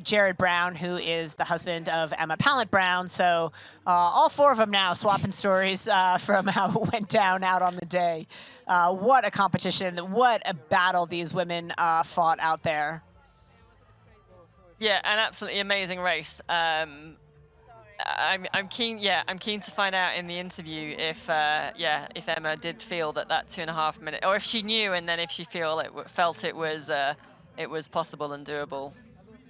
Jared Brown, who is the husband of Emma Pallant-Brown. So all four of them now swapping stories from how it went down out on the day. What a competition, what a battle these women fought out there. Yeah, an absolutely amazing race. I'm keen to find out in the interview if Emma did feel that 2.5 minute, or if she knew, and then if she felt it was possible and doable.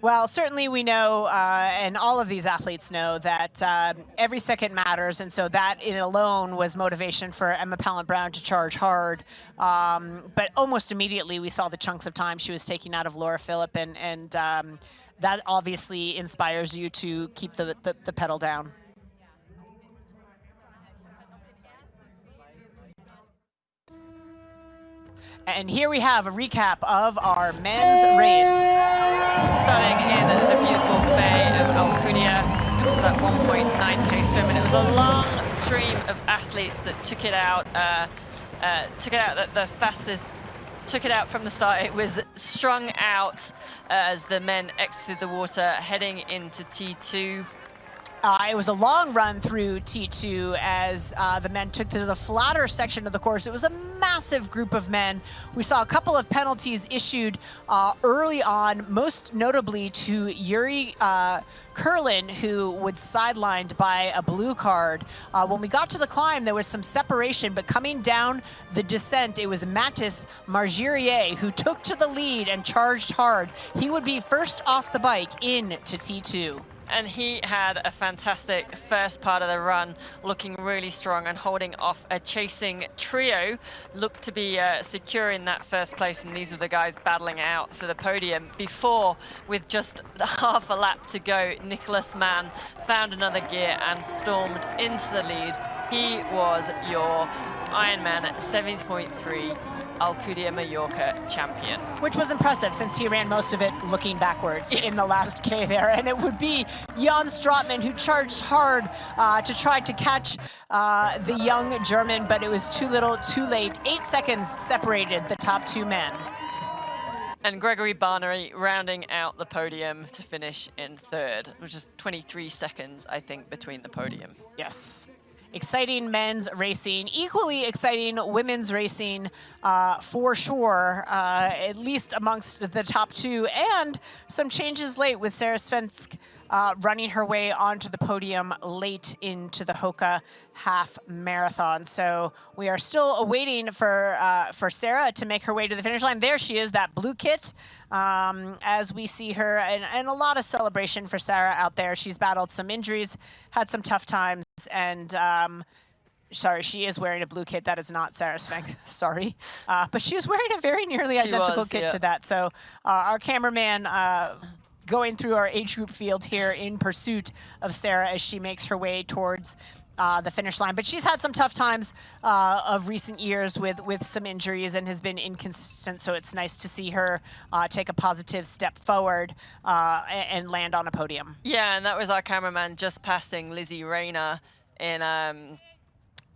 Well, certainly we know, and all of these athletes know, that every second matters, and so that in alone was motivation for Emma Pallant-Brown to charge hard. But almost immediately we saw the chunks of time she was taking out of Laura Philipp, and that obviously inspires you to keep the pedal down. And here we have a recap of our men's race. Starting in the beautiful bay of Alcúdia, it was that 1.9K swim, and it was a long stream of athletes that took it out the fastest. Took it out from the start. It was strung out as the men exited the water, heading into T2. It was a long run through T2 as the men took to the flatter section of the course. It was a massive group of men. We saw a couple of penalties issued early on, most notably to Yuri Kurlin, who was sidelined by a blue card. When we got to the climb, there was some separation, but coming down the descent, it was Mathis Margirier who took to the lead and charged hard. He would be first off the bike into T2. And he had a fantastic first part of the run, looking really strong and holding off a chasing trio. Looked to be securing that first place, and these were the guys battling out for the podium. Before, with just half a lap to go, Nicholas Mann found another gear and stormed into the lead. He was your Ironman 70.3 Alcúdia-Mallorca champion. Which was impressive since he ran most of it looking backwards in the last K there. And it would be Jan Stratmann who charged hard to try to catch the young German, but it was too little, too late. 8 seconds separated the top two men. And Gregory Barnery rounding out the podium to finish in third, which is 23 seconds, I think, between the podium. Yes. Exciting men's racing, equally exciting women's racing for sure, at least amongst the top two, and some changes late with Sarah Svensk running her way onto the podium late into the Hoka half marathon. So we are still awaiting for Sarah to make her way to the finish line. There she is, that blue kit, as we see her, and a lot of celebration for Sarah out there. She's battled some injuries, had some tough times, and sorry, she is wearing a blue kit. That is not Sarah Svensk, sorry. But she was wearing a very nearly identical kit to that. So our cameraman going through our age group field here in pursuit of Sarah as she makes her way towards the finish line. But she's had some tough times of recent years with some injuries and has been inconsistent, so it's nice to see her take a positive step forward and land on a podium. Yeah, and that was our cameraman just passing Lizzie Rayner in,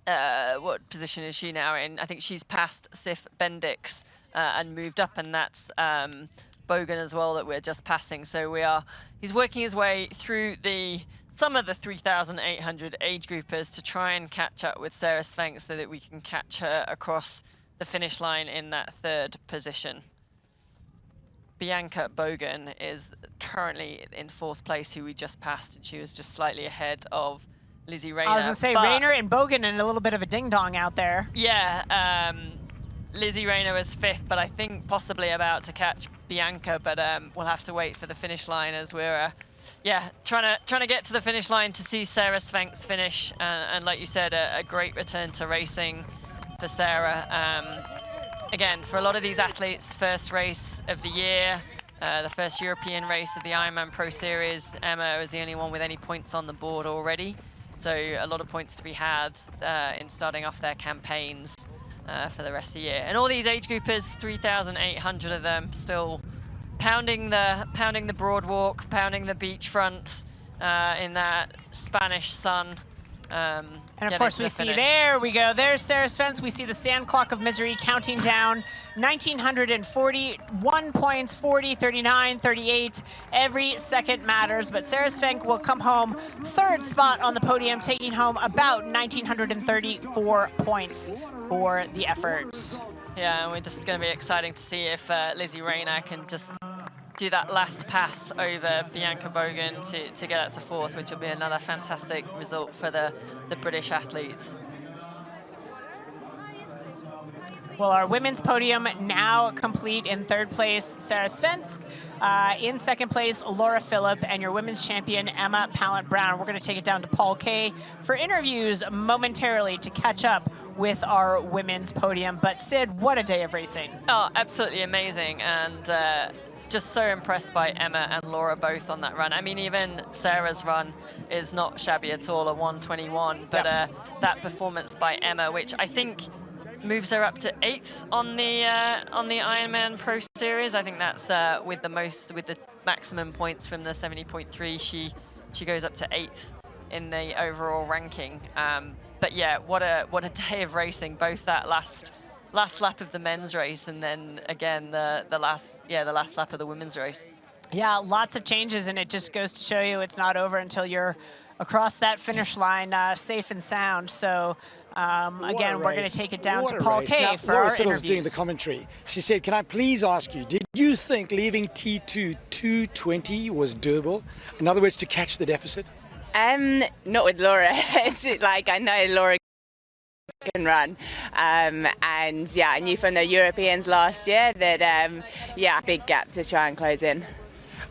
what position is she now in? I think she's passed Sif Bendix and moved up, and that's Bogan as well that we're just passing. So he's working his way through some of the 3,800 age groupers to try and catch up with Sarah Svensk so that we can catch her across the finish line in that third position. Bianca Bogan is currently in fourth place, who we just passed, and she was just slightly ahead of Lizzie Rayner. I was going to say Rayner and Bogan and a little bit of a ding-dong out there. Yeah, Lizzie Rayner was fifth, but I think possibly about to catch Bianca, but we'll have to wait for the finish line as we're trying to get to the finish line to see Sarah Svensk finish, and like you said, a great return to racing for Sarah. Again, for a lot of these athletes, first race of the year, the first European race of the Ironman Pro Series. Emma was the only one with any points on the board already, so a lot of points to be had in starting off their campaigns for the rest of the year. And all these age groupers, 3,800 of them, still pounding the broadwalk, pounding the beachfront in that Spanish sun. And of course we see, there we go, there's Sarah Svensk. We see the sand clock of misery counting down. 1,941 points, 40, 39, 38. Every second matters, but Sarah Svensk will come home third spot on the podium, taking home about 1,934 points for the effort. Yeah, and we're just going to be exciting to see if Lizzie Rayner can just do that last pass over Bianca Bogan to get that to fourth, which will be another fantastic result for the British athletes. Well, our women's podium now complete. In third place, Sarah Svensk. In second place, Laura Philipp, and your women's champion, Emma Pallant-Brown. We're going to take it down to Paul Kay for interviews momentarily to catch up with our women's podium. But Sid, what a day of racing. Oh, absolutely amazing. And just so impressed by Emma and Laura both on that run. I mean, even Sarah's run is not shabby at all, a 1:21, but that performance by Emma, which I think moves her up to 8th on the Ironman Pro Series. I think that's with the maximum points from the 70.3. She goes up to 8th in the overall ranking. But yeah, what a day of racing. Both that last lap of the men's race, and then again the last lap of the women's race. Yeah, lots of changes, and it just goes to show you it's not over until you're across that finish line safe and sound. So again, we're going to take it down to Paul Kay for Laura our Siddle's interviews. doing the commentary. She said, "Can I please ask you, did you think leaving T2 2:20 was doable? In other words, to catch the deficit?" Not with Laura. It's like, I know Laura can run, and yeah, I knew from the Europeans last year that big gap to try and close in.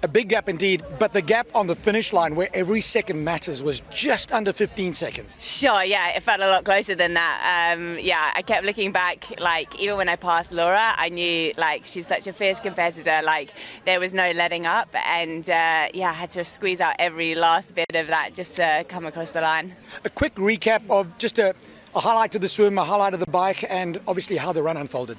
A big gap indeed, but the gap on the finish line where every second matters was just under 15 seconds. Sure, yeah, it felt a lot closer than that. I kept looking back, like, even when I passed Laura, I knew, like, she's such a fierce competitor, like, there was no letting up, and I had to squeeze out every last bit of that just to come across the line. A quick recap of just a highlight of the swim, a highlight of the bike, and obviously how the run unfolded.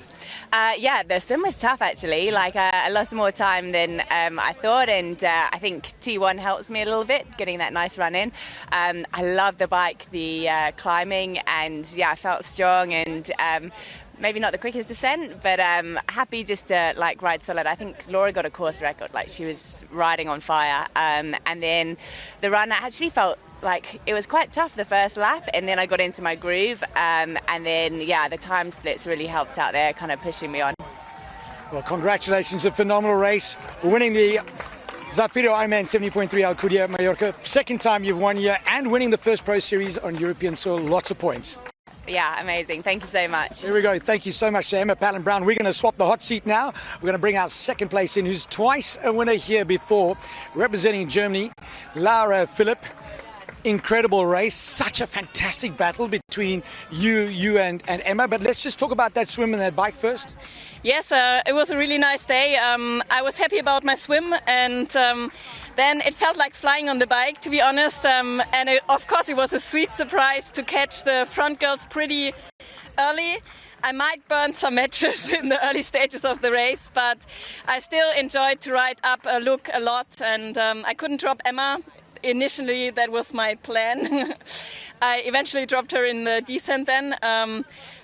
Yeah, the swim was tough actually. Like I lost more time than I thought, and I think T1 helps me a little bit, getting that nice run in. I love the bike, the climbing, and yeah, I felt strong and maybe not the quickest descent, but happy just to like ride solid. I think Laura got a course record, like she was riding on fire. And then the run, I actually felt like it was quite tough the first lap, and then I got into my groove, and then yeah, the time splits really helped out there, kind of pushing me on. Well, congratulations, a phenomenal race, winning the Zafiro IRONMAN 70.3 Alcúdia-Mallorca. Second time you've won here, and winning the first Pro Series on European soil. Lots of points. Yeah, amazing. Thank you so much. Here we go. Thank you so much to Emma Palin-Brown. We're going to swap the hot seat now. We're going to bring our second place in, who's twice a winner here before, representing Germany, Laura Philipp. Incredible race. Such a fantastic battle between you and Emma. But let's just talk about that swim and that bike first. Yes, it was a really nice day. I was happy about my swim, and then it felt like flying on the bike, to be honest. And of course, it was a sweet surprise to catch the front girls pretty early. I might burn some matches in the early stages of the race, but I still enjoyed to ride up a look a lot, and I couldn't drop Emma. Initially, that was my plan. I eventually dropped her in the descent then.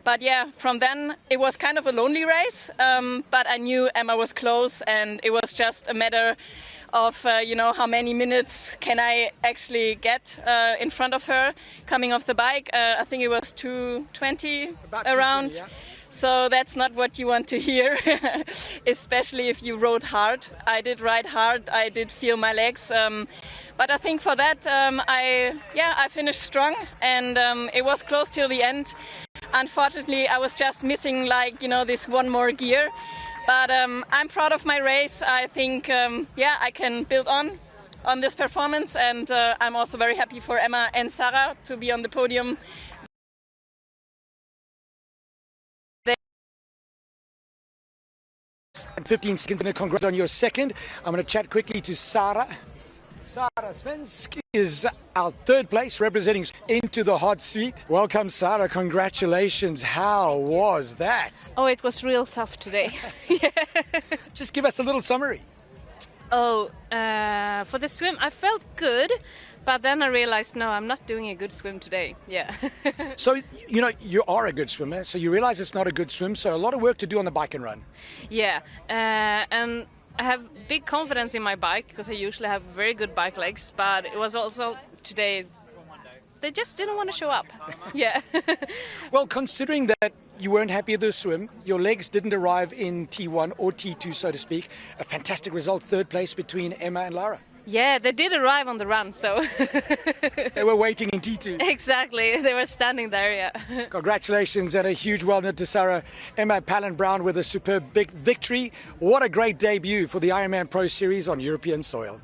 But yeah, from then it was kind of a lonely race, but I knew Emma was close, and it was just a matter of, how many minutes can I actually get in front of her coming off the bike. I think it was 2:20 around. 2:20, yeah. So that's not what you want to hear, especially if you rode hard. I did ride hard, I did feel my legs. But I think for that, I finished strong, and it was close till the end. Unfortunately, I was just missing this one more gear. But I'm proud of my race. I think, I can build on this performance, and I'm also very happy for Emma and Sarah to be on the podium. 15 seconds. Congrats on your second. I'm going to chat quickly to Sarah. Sarah Svensk is our third place, representing into the hot seat. Welcome, Sarah. Congratulations. How was that? Oh, it was real tough today. Just give us a little summary. Oh, for the swim, I felt good, but then I realized, no, I'm not doing a good swim today. Yeah. So, you are a good swimmer, so you realize it's not a good swim, so a lot of work to do on the bike and run. Yeah, and I have big confidence in my bike because I usually have very good bike legs, but it was also today, they just didn't want to show up. Yeah. Well, considering that you weren't happy with the swim, your legs didn't arrive in T1 or T2, so to speak, a fantastic result, third place between Emma and Lara. Yeah, they did arrive on the run, so... They were waiting in T2. Exactly, they were standing there, yeah. Congratulations and a huge well done to Sarah. Emma Palin-Brown with a superb big victory. What a great debut for the Ironman Pro Series on European soil.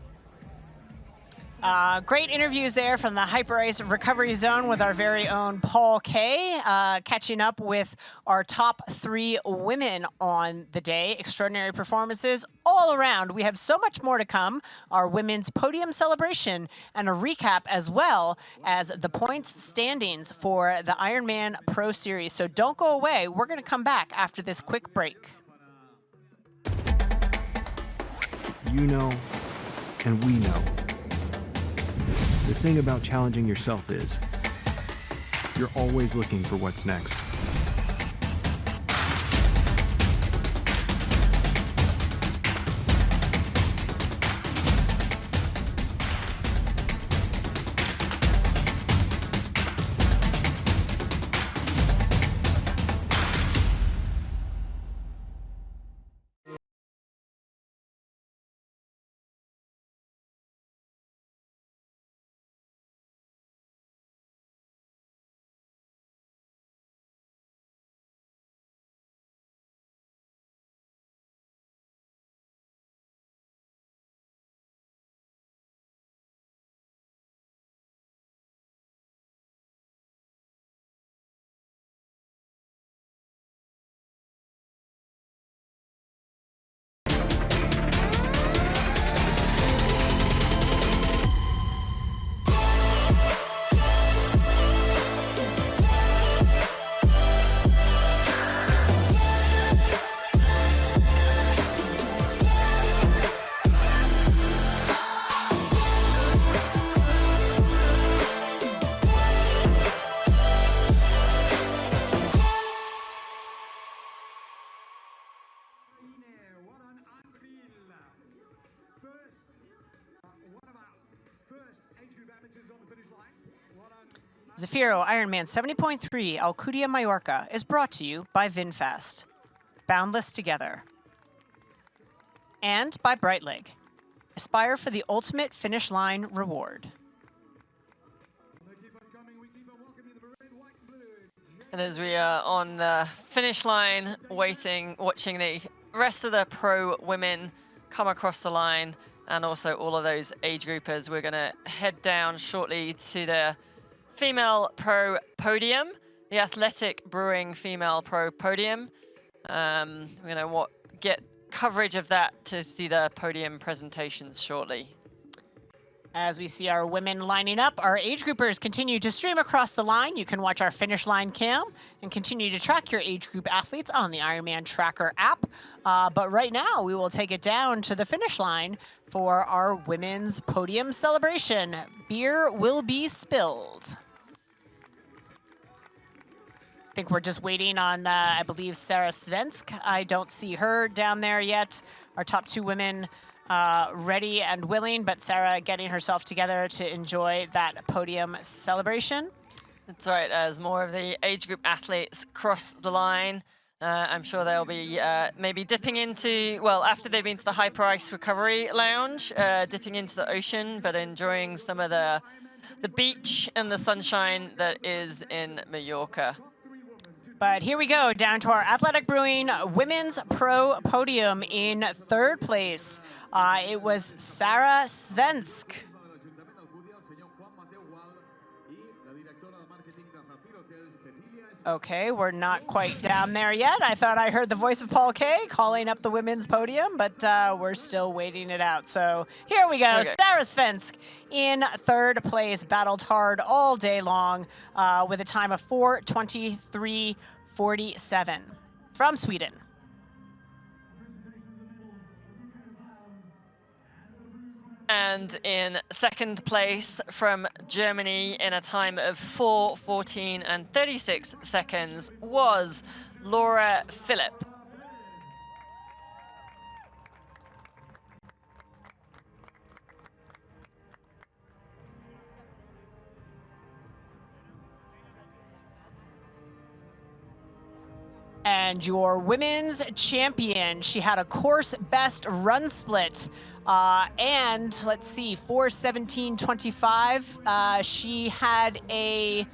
Great interviews there from the Hyperice Recovery Zone with our very own Paul Kay, catching up with our top 3 women on the day. Extraordinary performances all around. We have so much more to come, our women's podium celebration, and a recap as well as the points standings for the Ironman Pro Series. So don't go away. We're going to come back after this quick break. You know, and we know. The thing about challenging yourself is, you're always looking for what's next. Zafiro IRONMAN 70.3 Alcúdia-Mallorca is brought to you by VinFast, Boundless Together, and by Breitling. Aspire for the ultimate finish line reward. And as we are on the finish line, watching the rest of the pro women come across the line, and also all of those age groupers, we're going to head down shortly to the female pro podium, the Athletic Brewing female pro podium. We're going to get coverage of that to see the podium presentations shortly. As we see our women lining up, our age groupers continue to stream across the line. You can watch our finish line cam and continue to track your age group athletes on the Ironman Tracker app. But right now, we will take it down to the finish line for our women's podium celebration. Beer will be spilled. I think we're just waiting on, I believe, Sarah Svensk. I don't see her down there yet. Our top two women ready and willing, but Sarah getting herself together to enjoy that podium celebration. That's right, as more of the age group athletes cross the line, I'm sure they'll be maybe dipping into, well, after they've been to the Hyper Ice Recovery Lounge, dipping into the ocean, but enjoying some of the beach and the sunshine that is in Mallorca. But here we go, down to our Athletic Brewing Women's Pro Podium. In third place, it was Sarah Svensk. Okay, we're not quite down there yet. I thought I heard the voice of Paul Kay calling up the women's podium, but we're still waiting it out. So here we go. Okay. Sarah Svensk in third place, battled hard all day long with a time of 4:23:47 from Sweden. And in second place from Germany in a time of 4:14:36 was Laura Philipp. And your women's champion, she had a course best run split. And let's see, 4:17:25. She had a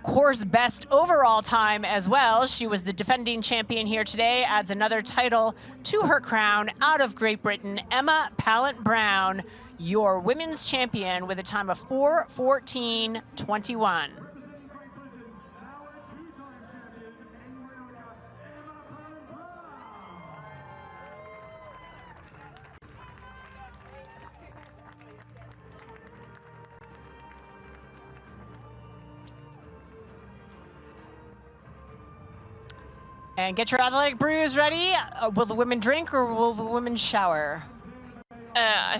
course best overall time as well. She was the defending champion here today, adds another title to her crown out of Great Britain. Emma Pallant-Brown, your women's champion with a time of 4:14:21. And get your athletic brews ready. Will the women drink or will the women shower? I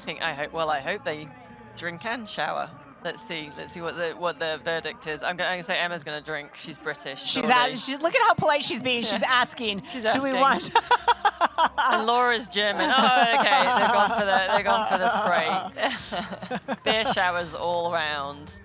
hope they drink and shower. Let's see what the verdict is. I'm going to say Emma's going to drink. She's British. She's look at how polite she's being. She's asking. Do we want? And Laura's German. Oh, okay. They've gone for the spray. Beer showers all around.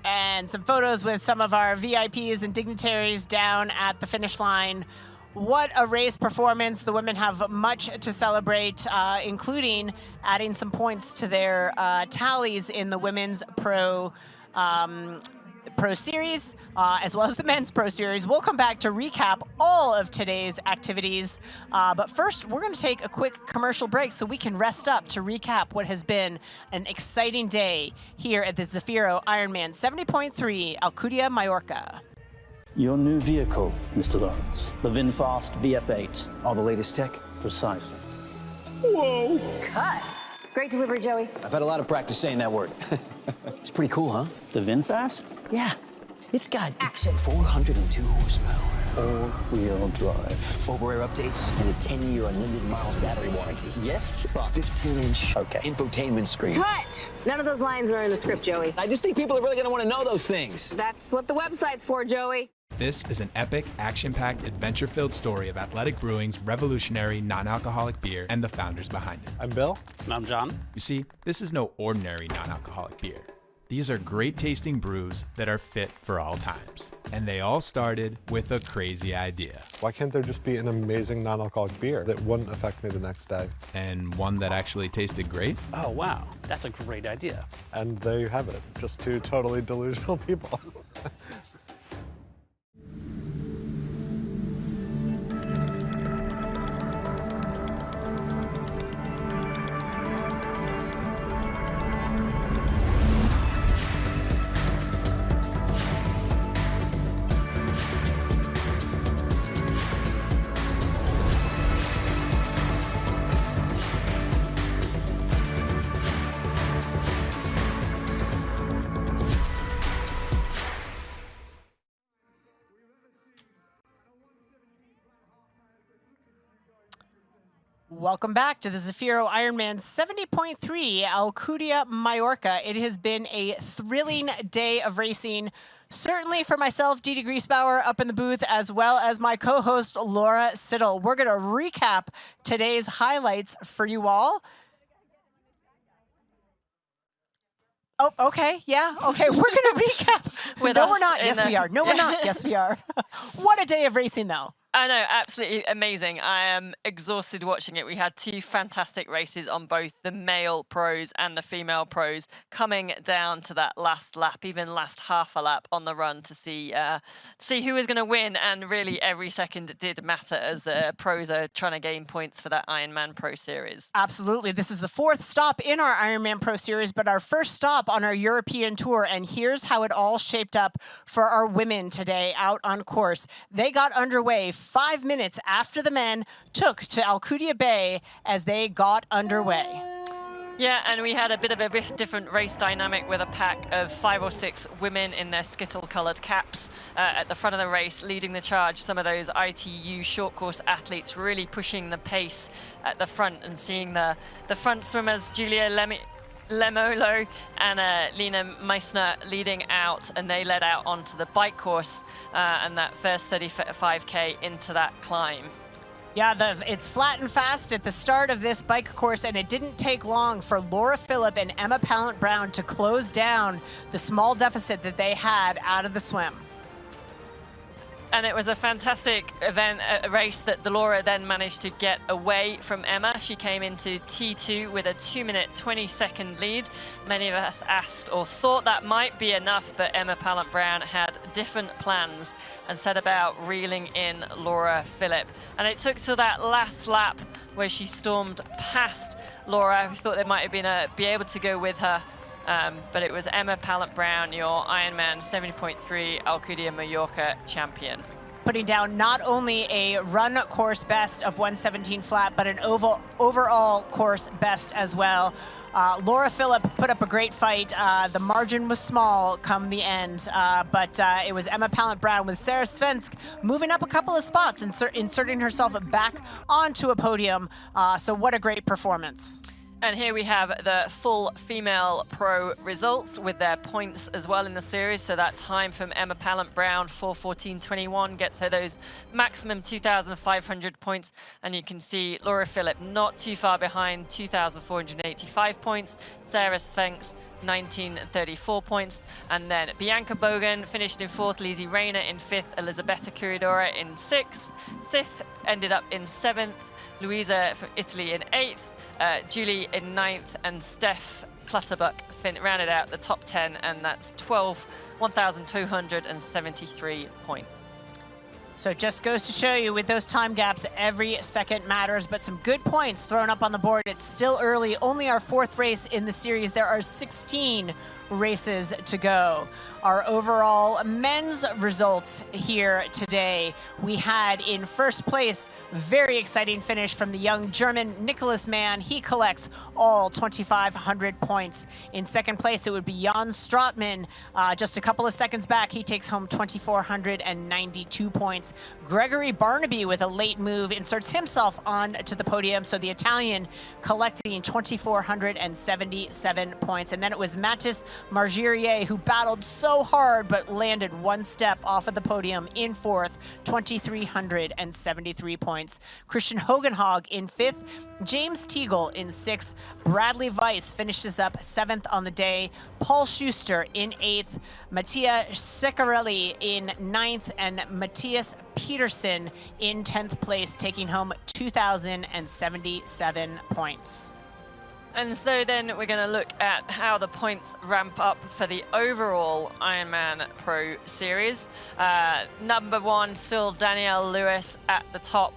And some photos with some of our VIPs and dignitaries down at the finish line. What a race performance. The women have much to celebrate, including adding some points to their tallies in the women's pro series, as well as the men's pro series. We'll come back to recap all of today's activities. But first, we're going to take a quick commercial break so we can rest up to recap what has been an exciting day here at the Zafiro IRONMAN 70.3 Alcúdia-Mallorca. Your new vehicle, Mr. Lawrence, the VinFast VF8. All the latest tech? Precisely. Whoa! Cut. Great delivery, Joey. I've had a lot of practice saying that word. It's pretty cool, huh? The VinFast? Yeah. It's got action. 402 horsepower. All-wheel drive. Over-air updates and a 10-year unlimited miles battery warranty. Yes, but 15-inch infotainment screen. Cut! None of those lines are in the script, Joey. I just think people are really going to want to know those things. That's what the website's for, Joey. This is an epic, action-packed, adventure-filled story of Athletic Brewing's revolutionary non-alcoholic beer and the founders behind it. I'm Bill. And I'm John. You see, this is no ordinary non-alcoholic beer. These are great-tasting brews that are fit for all times. And they all started with a crazy idea. Why can't there just be an amazing non-alcoholic beer that wouldn't affect me the next day? And one that actually tasted great? Oh, wow. That's a great idea. And there you have it. Just two totally delusional people. Welcome back to the Zafiro IRONMAN 70.3 Alcúdia-Mallorca. It has been a thrilling day of racing, certainly for myself, Didi Griesbauer, up in the booth, as well as my co-host, Laura Siddle. We're going to recap today's highlights for you all. Oh, okay. Yeah. Okay. We're going to recap. No, we're not. Yes, we are. No, we're not. Yes, we are. What a day of racing, though. I know, absolutely amazing. I am exhausted watching it. We had two fantastic races on both the male pros and the female pros, coming down to that last lap, even last half a lap on the run to see who was going to win. And really, every second did matter as the pros are trying to gain points for that Ironman Pro Series. Absolutely. This is the fourth stop in our Ironman Pro Series, but our first stop on our European tour. And here's how it all shaped up for our women today out on course. They got underway 5 minutes after the men took to Alcúdia Bay as they got underway. Yeah, and we had a bit of a different race dynamic with a pack of 5 or 6 women in their skittle-coloured caps at the front of the race, leading the charge. Some of those ITU short course athletes really pushing the pace at the front, and seeing the front swimmers, Julia Lemolo and Lena Meissner leading out, and they led out onto the bike course and that first 35K into that climb. Yeah, it's flat and fast at the start of this bike course, and it didn't take long for Laura Philipp and Emma Pallant-Brown to close down the small deficit that they had out of the swim. And it was a fantastic event, a race that Laura then managed to get away from Emma. She came into T2 with a 2-minute, 20-second lead. Many of us asked or thought that might be enough, but Emma Pallant-Brown had different plans and set about reeling in Laura Philipp. And it took till that last lap where she stormed past Laura, who thought they might have been be able to go with her. But it was Emma Pallant-Brown, your Ironman 70.3 Alcúdia-Mallorca champion. Putting down not only a run course best of 117 flat, but an overall course best as well. Laura Philipp put up a great fight. The margin was small come the end, but it was Emma Pallant-Brown with Sarah Svensk moving up a couple of spots, inserting herself back onto a podium. So what a great performance. And here we have the full female pro results with their points as well in the series. So that time from Emma Pallant-Brown, 4:14.21, gets her those maximum 2,500 points. And you can see Laura Philipp not too far behind, 2,485 points. Sarah Svensk, 1934 points. And then Bianca Bogan finished in 4th, Lizzie Rayner in 5th, Elisabetta Corridora in 6th. Sith ended up in 7th, Luisa from Italy in 8th. Julie in 9th, and Steph Clutterbuck rounded out the top 10, and that's 1,273 points. So it just goes to show you, with those time gaps, every second matters, but some good points thrown up on the board. It's still early, only our 4th race in the series. There are 16 races to go. Our overall men's results here today. We had in first place, very exciting finish from the young German Nicholas Mann. He collects all 2,500 points. In second place, it would be Jan Stratman. Just a couple of seconds back, he takes home 2,492 points. Gregory Barnaby, with a late move, inserts himself onto the podium. So the Italian collecting 2,477 points. And then it was Mattis Margirier, who battled so hard but landed one step off of the podium in fourth, 2,373 points. Christian Hogenhaug in fifth, James Teagle in sixth, Bradley Weiss finishes up seventh on the day, Paul Schuster in eighth, Mattia Ciccarelli in ninth, and Matthias Peterson in 10th place, taking home 2,077 points. And so then we're going to look at how the points ramp up for the overall Ironman Pro Series. Number one, still Danielle Lewis at the top,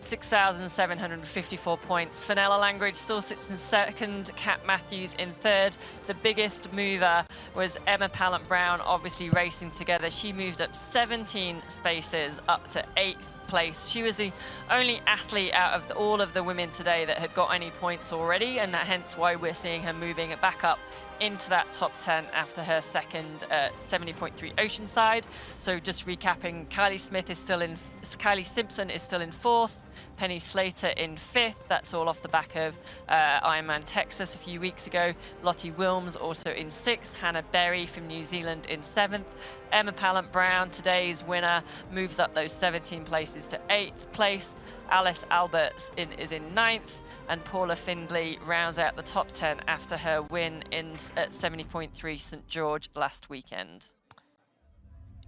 6,754 points. Fenella Langridge still sits in second, Kat Matthews in third. The biggest mover was Emma Pallant-Brown, obviously racing together. She moved up 17 spaces up to 8th place. She was the only athlete out of all of the women today that had got any points already, and hence why we're seeing her moving it back up into that top 10 after her second 70.3 Oceanside. So just recapping, Kylie Simpson is still in fourth, Penny Slater in fifth. That's all off the back of Ironman Texas a few weeks ago. Lottie Wilms also in sixth. Hannah Berry from New Zealand in seventh. Emma Pallant-Brown, today's winner, moves up those 17 places to 8th place. Alice Alberts is in ninth. And Paula Findlay rounds out the top 10 after her win at 70.3 St. George last weekend.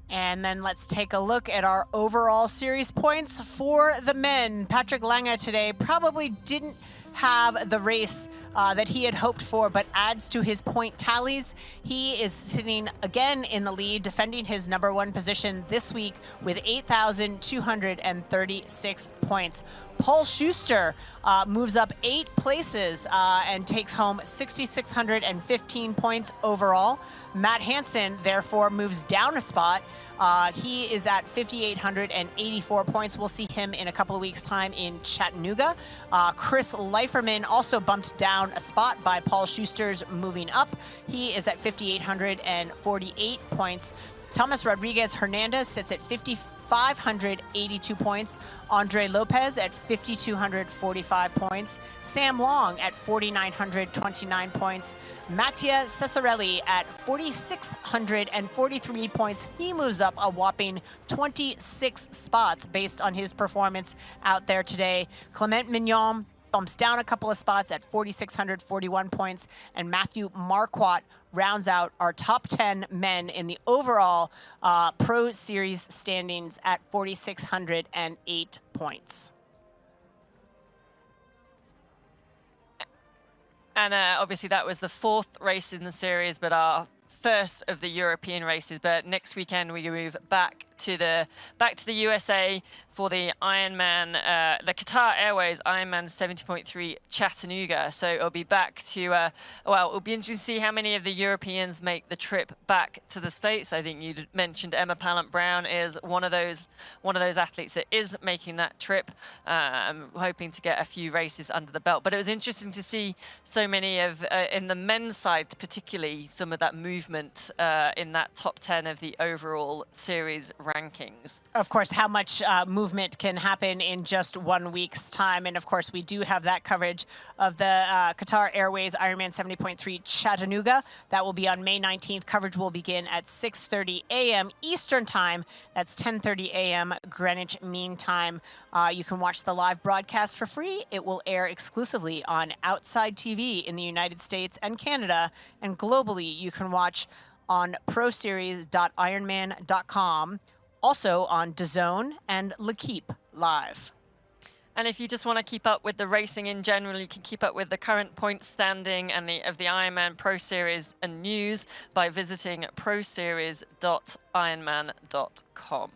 And then let's take a look at our overall series points for the men. Patrick Lange today probably didn't have the race that he had hoped for, but adds to his point tallies. He is sitting again in the lead, defending his number one position this week with 8,236 points. Paul Schuster moves up 8 places and takes home 6,615 points overall. Matt Hansen, therefore, moves down a spot. He is at 5,884 points. We'll see him in a couple of weeks' time in Chattanooga. Chris Leiferman also bumped down a spot by Paul Schuster's moving up. He is at 5,848 points. Thomas Rodriguez Hernandez sits at 5,582 points. Andre Lopez at 5,245 points. Sam Long at 4,929 points. Mattia Cesarelli at 4,643 points. He moves up a whopping 26 spots based on his performance out there today. Clement Mignon bumps down a couple of spots at 4,641 points, and Matthew Marquardt rounds out our top 10 men in the overall Pro Series standings at 4,608 points. And obviously that was the fourth race in the series, but our first of the European races. But next weekend we move back to the USA for the Ironman, the Qatar Airways Ironman 70.3 Chattanooga. So it'll be back to well, it'll be interesting to see how many of the Europeans make the trip back to the States. I think you mentioned Emma Pallant-Brown is one of those athletes that is making that trip. I'm hoping to get a few races under the belt. But it was interesting to see so many of in the men's side, particularly some of that movement in that top 10 of the overall series rankings. Of course, how much movement can happen in just 1 week's time. And of course, we do have that coverage of the Qatar Airways Ironman 70.3 Chattanooga. That will be on May 19th. Coverage will begin at 6:30 a.m. Eastern Time. That's 10:30 a.m. Greenwich Mean Time. You can watch the live broadcast for free. It will air exclusively on Outside TV in the United States and Canada. And globally, you can watch on proseries.ironman.com. Also on DAZN and L'Equipe Live. And if you just want to keep up with the racing in general, you can keep up with the current point standing and of the Ironman Pro Series and news by visiting proseries.ironman.com.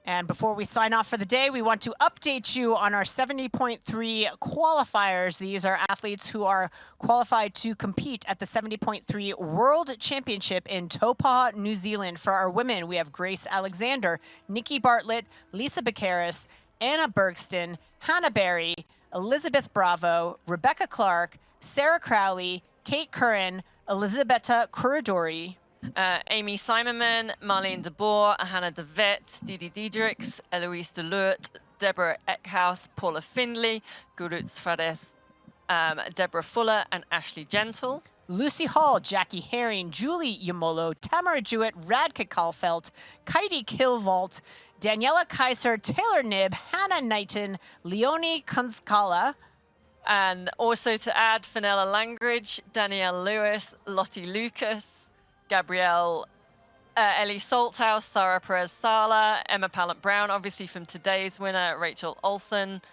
And before we sign off for the day, we want to update you on our 70.3 qualifiers. These are athletes who are qualified to compete at the 70.3 World Championship in Taupo, New Zealand. For our women, we have Grace Alexander, Nikki Bartlett, Lisa Baccaris, Anna Bergston, Hannah Berry, Elizabeth Bravo, Rebecca Clark, Sarah Crowley, Kate Curran, Elisabetta Corridori, Amy Simonman, Marlene de Boer, Hannah de Vet, Didi Diedrichs, Eloise de Leurt, Deborah Eckhouse, Paula Findlay, Gurut Frades, Deborah Fuller, and Ashley Gentle. Lucy Hall, Jackie Herring, Julie Yamolo, Tamara Jewett, Radka Kalfelt, Kaiti Kilvolt, Daniela Kaiser, Taylor Nibb, Hannah Knighton, Leonie Kunskala. And also to add, Fenella Langridge, Danielle Lewis, Lottie Lucas, Gabrielle Ellie Salthouse, Sarah Perez Sala, Emma Pallant-Brown, obviously from today's winner, Rachel Olsen.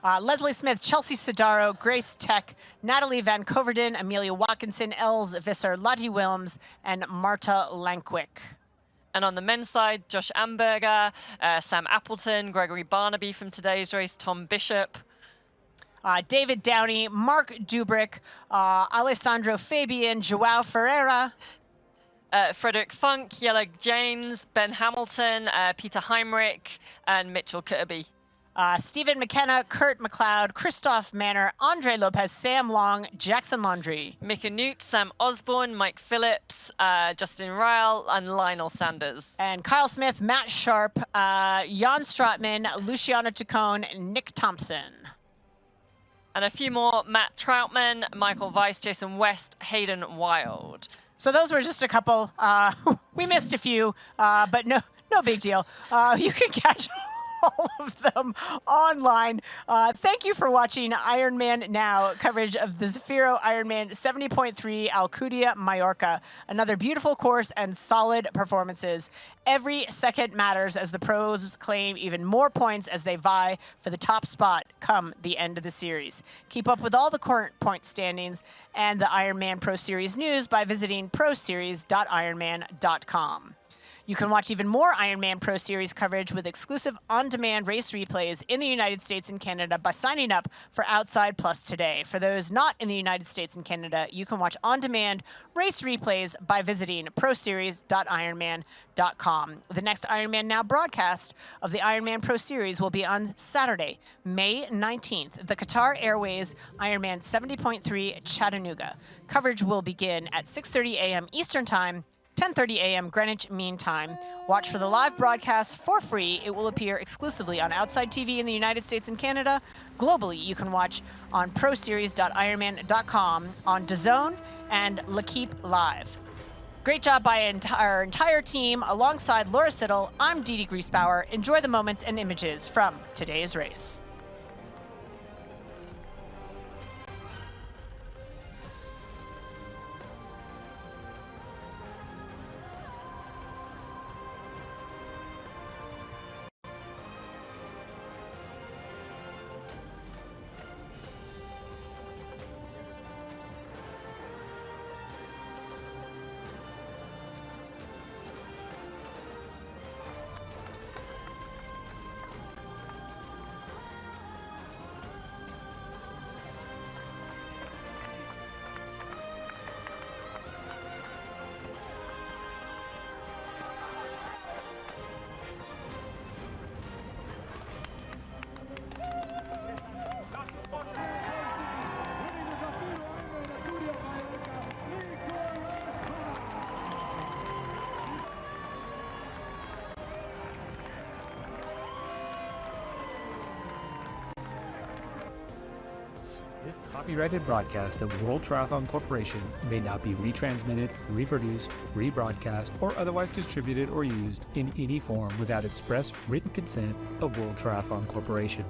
Leslie Smith, Chelsea Sodaro, Grace Tech, Natalie Van Coverden, Amelia Watkinson, Els Visser, Lottie Wilms, and Marta Lankwick. And on the men's side, Josh Amberger, Sam Appleton, Gregory Barnaby from today's race, Tom Bishop. David Downey, Mark Dubrick, Alessandro Fabian, Joao Ferreira. Frederick Funk, Yella James, Ben Hamilton, Peter Heinrich, and Mitchell Kirby. Stephen McKenna, Kurt McLeod, Christoph Manor, Andre Lopez, Sam Long, Jackson Laundrie. Mika Newt, Sam Osborne, Mike Phillips, Justin Ryle, and Lionel Sanders. And Kyle Smith, Matt Sharp, Jan Stratman, Luciano Tacone, Nick Thompson. And a few more, Matt Troutman, Michael Weiss, Jason West, Hayden Wild. So those were just a couple. We missed a few, but no big deal. You can catch all of them online. Thank you for watching Ironman Now coverage of the Zafiro Ironman 70.3 Alcúdia-Mallorca. Another beautiful course and solid performances. Every second matters as the pros claim even more points as they vie for the top spot come the end of the series. Keep up with all the current point standings and the Ironman Pro Series news by visiting proseries.ironman.com. You can watch even more Ironman Pro Series coverage with exclusive on-demand race replays in the United States and Canada by signing up for Outside Plus today. For those not in the United States and Canada, you can watch on-demand race replays by visiting proseries.ironman.com. The next Ironman Now broadcast of the Ironman Pro Series will be on Saturday, May 19th, the Qatar Airways Ironman 70.3 Chattanooga. Coverage will begin at 6:30 a.m. Eastern Time, 10:30 a.m. Greenwich Mean Time. Watch for the live broadcast for free. It will appear exclusively on Outside TV in the United States and Canada. Globally, you can watch on proseries.ironman.com, on DAZN, and L'Equipe Live. Great job by our entire team. Alongside Laura Siddle, I'm Dee Dee Griesbauer. Enjoy the moments and images from today's race. This copyrighted broadcast of World Triathlon Corporation may not be retransmitted, reproduced, rebroadcast, or otherwise distributed or used in any form without express written consent of World Triathlon Corporation.